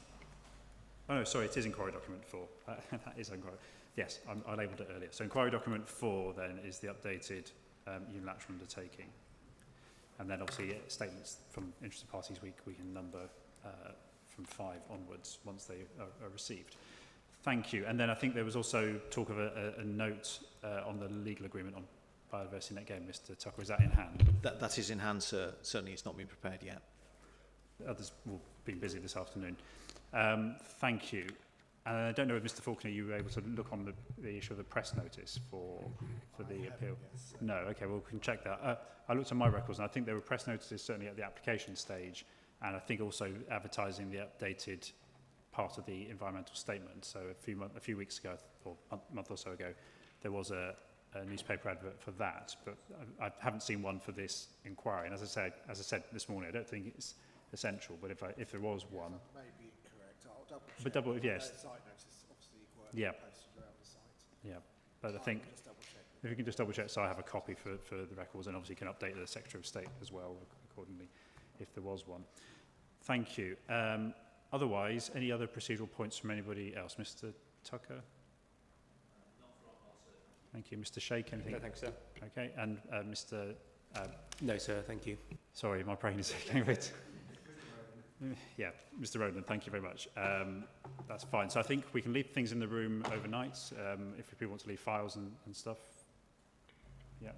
Oh no, sorry, it is inquiry document 4. That is inquiry. Yes, I labelled it earlier. So inquiry document 4 then is the updated unilateral undertaking. And then obviously statements from interested parties we can number from 5 onwards once they are received. Thank you. And then I think there was also talk of a note on the legal agreement on biodiversity net gain. Mr. Tucker, is that in hand? That is in hand, sir. Certainly it's not been prepared yet. Others will be busy this afternoon. Thank you. And I don't know if Mr. Faulkner, you were able to look on the issue of the press notice for the appeal. Yes. No, okay, well, we can check that. I looked at my records, and I think there were press notices certainly at the application stage, and I think also advertising the updated part of the environmental statement. So a few weeks ago, or a month or so ago, there was a newspaper advert for that, but I haven't seen one for this inquiry. And as I said this morning, I don't think it's essential, but if there was one, That may be incorrect. I'll double check. Yes. Site notice obviously weren't Yeah. posted around the site. Yeah, but I think Just double check. if you can just double check, so I have a copy for the records, and obviously can update the Secretary of State as well accordingly, if there was one. Thank you. Otherwise, any other procedural points from anybody else? Mr. Tucker? Thank you. Mr. Shake, anything? No, thanks, sir. Okay, and Mr. No, sir, thank you. Sorry, my brain is going a bit... Yeah, Mr. Roden, thank you very much. That's fine. So I think we can leave things in the room overnight if people want to leave files and stuff. Yeah.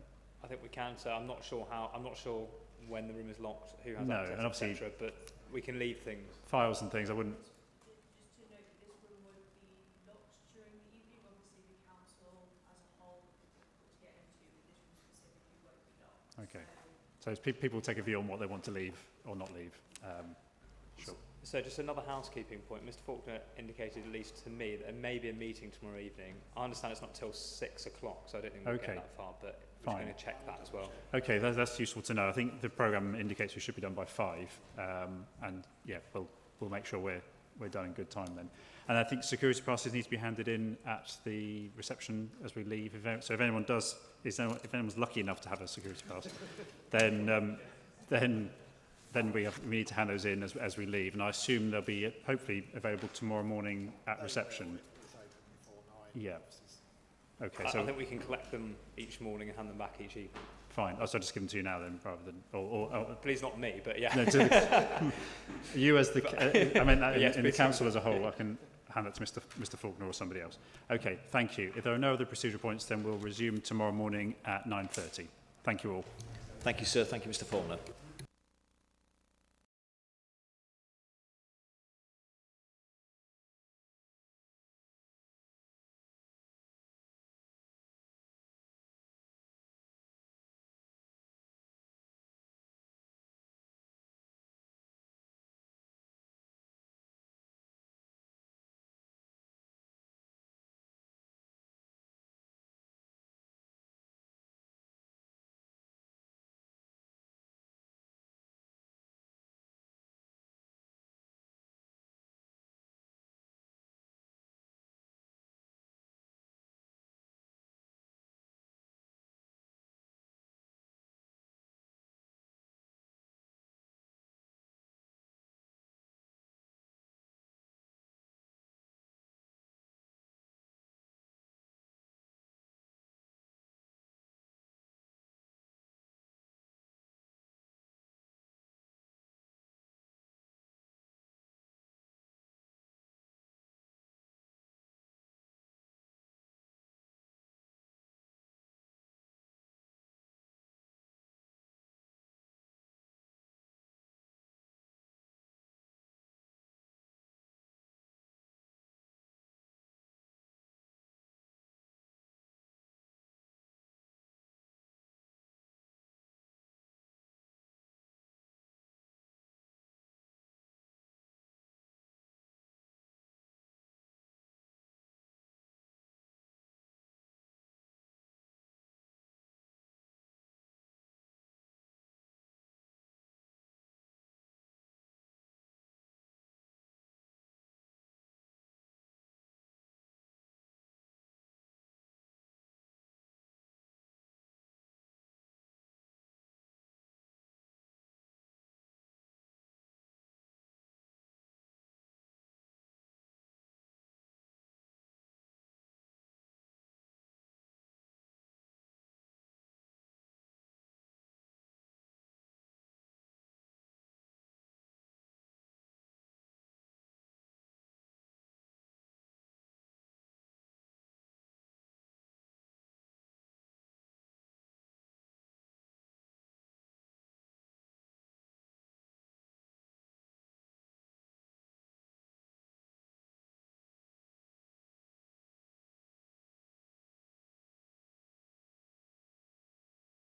I think we can, sir. I'm not sure when the room is locked, who has No, access, and obviously- etc. But we can leave things. Files and things, I wouldn't... Okay. So it's people take a view on what they want to leave or not leave. Sure. So just another housekeeping point. Mr. Faulkner indicated, at least to me, that there may be a meeting tomorrow evening. I understand it's not till 6 o'clock, so I don't think we'll get that far, but we're just going to check that as well. Okay, that's useful to know. I think the programme indicates we should be done by 5, and yeah, we'll make sure we're done in good time then. And I think security passes need to be handed in at the reception as we leave. So if anyone if anyone's lucky enough to have a security pass, then we need to hand those in as we leave. And I assume they'll be hopefully available tomorrow morning at reception. Yeah. Okay. So I think we can collect them each morning and hand them back each evening. Fine. I'll just give them to you now then, rather than... Please not me, but yeah. No, you as the... I mean, yes, in the council as a whole, I can hand it to Mr. Faulkner or somebody else. Okay, thank you. If there are no other procedural points, then we'll resume tomorrow morning at 9:30. Thank you all. Thank you, sir. Thank you, Mr. Faulkner.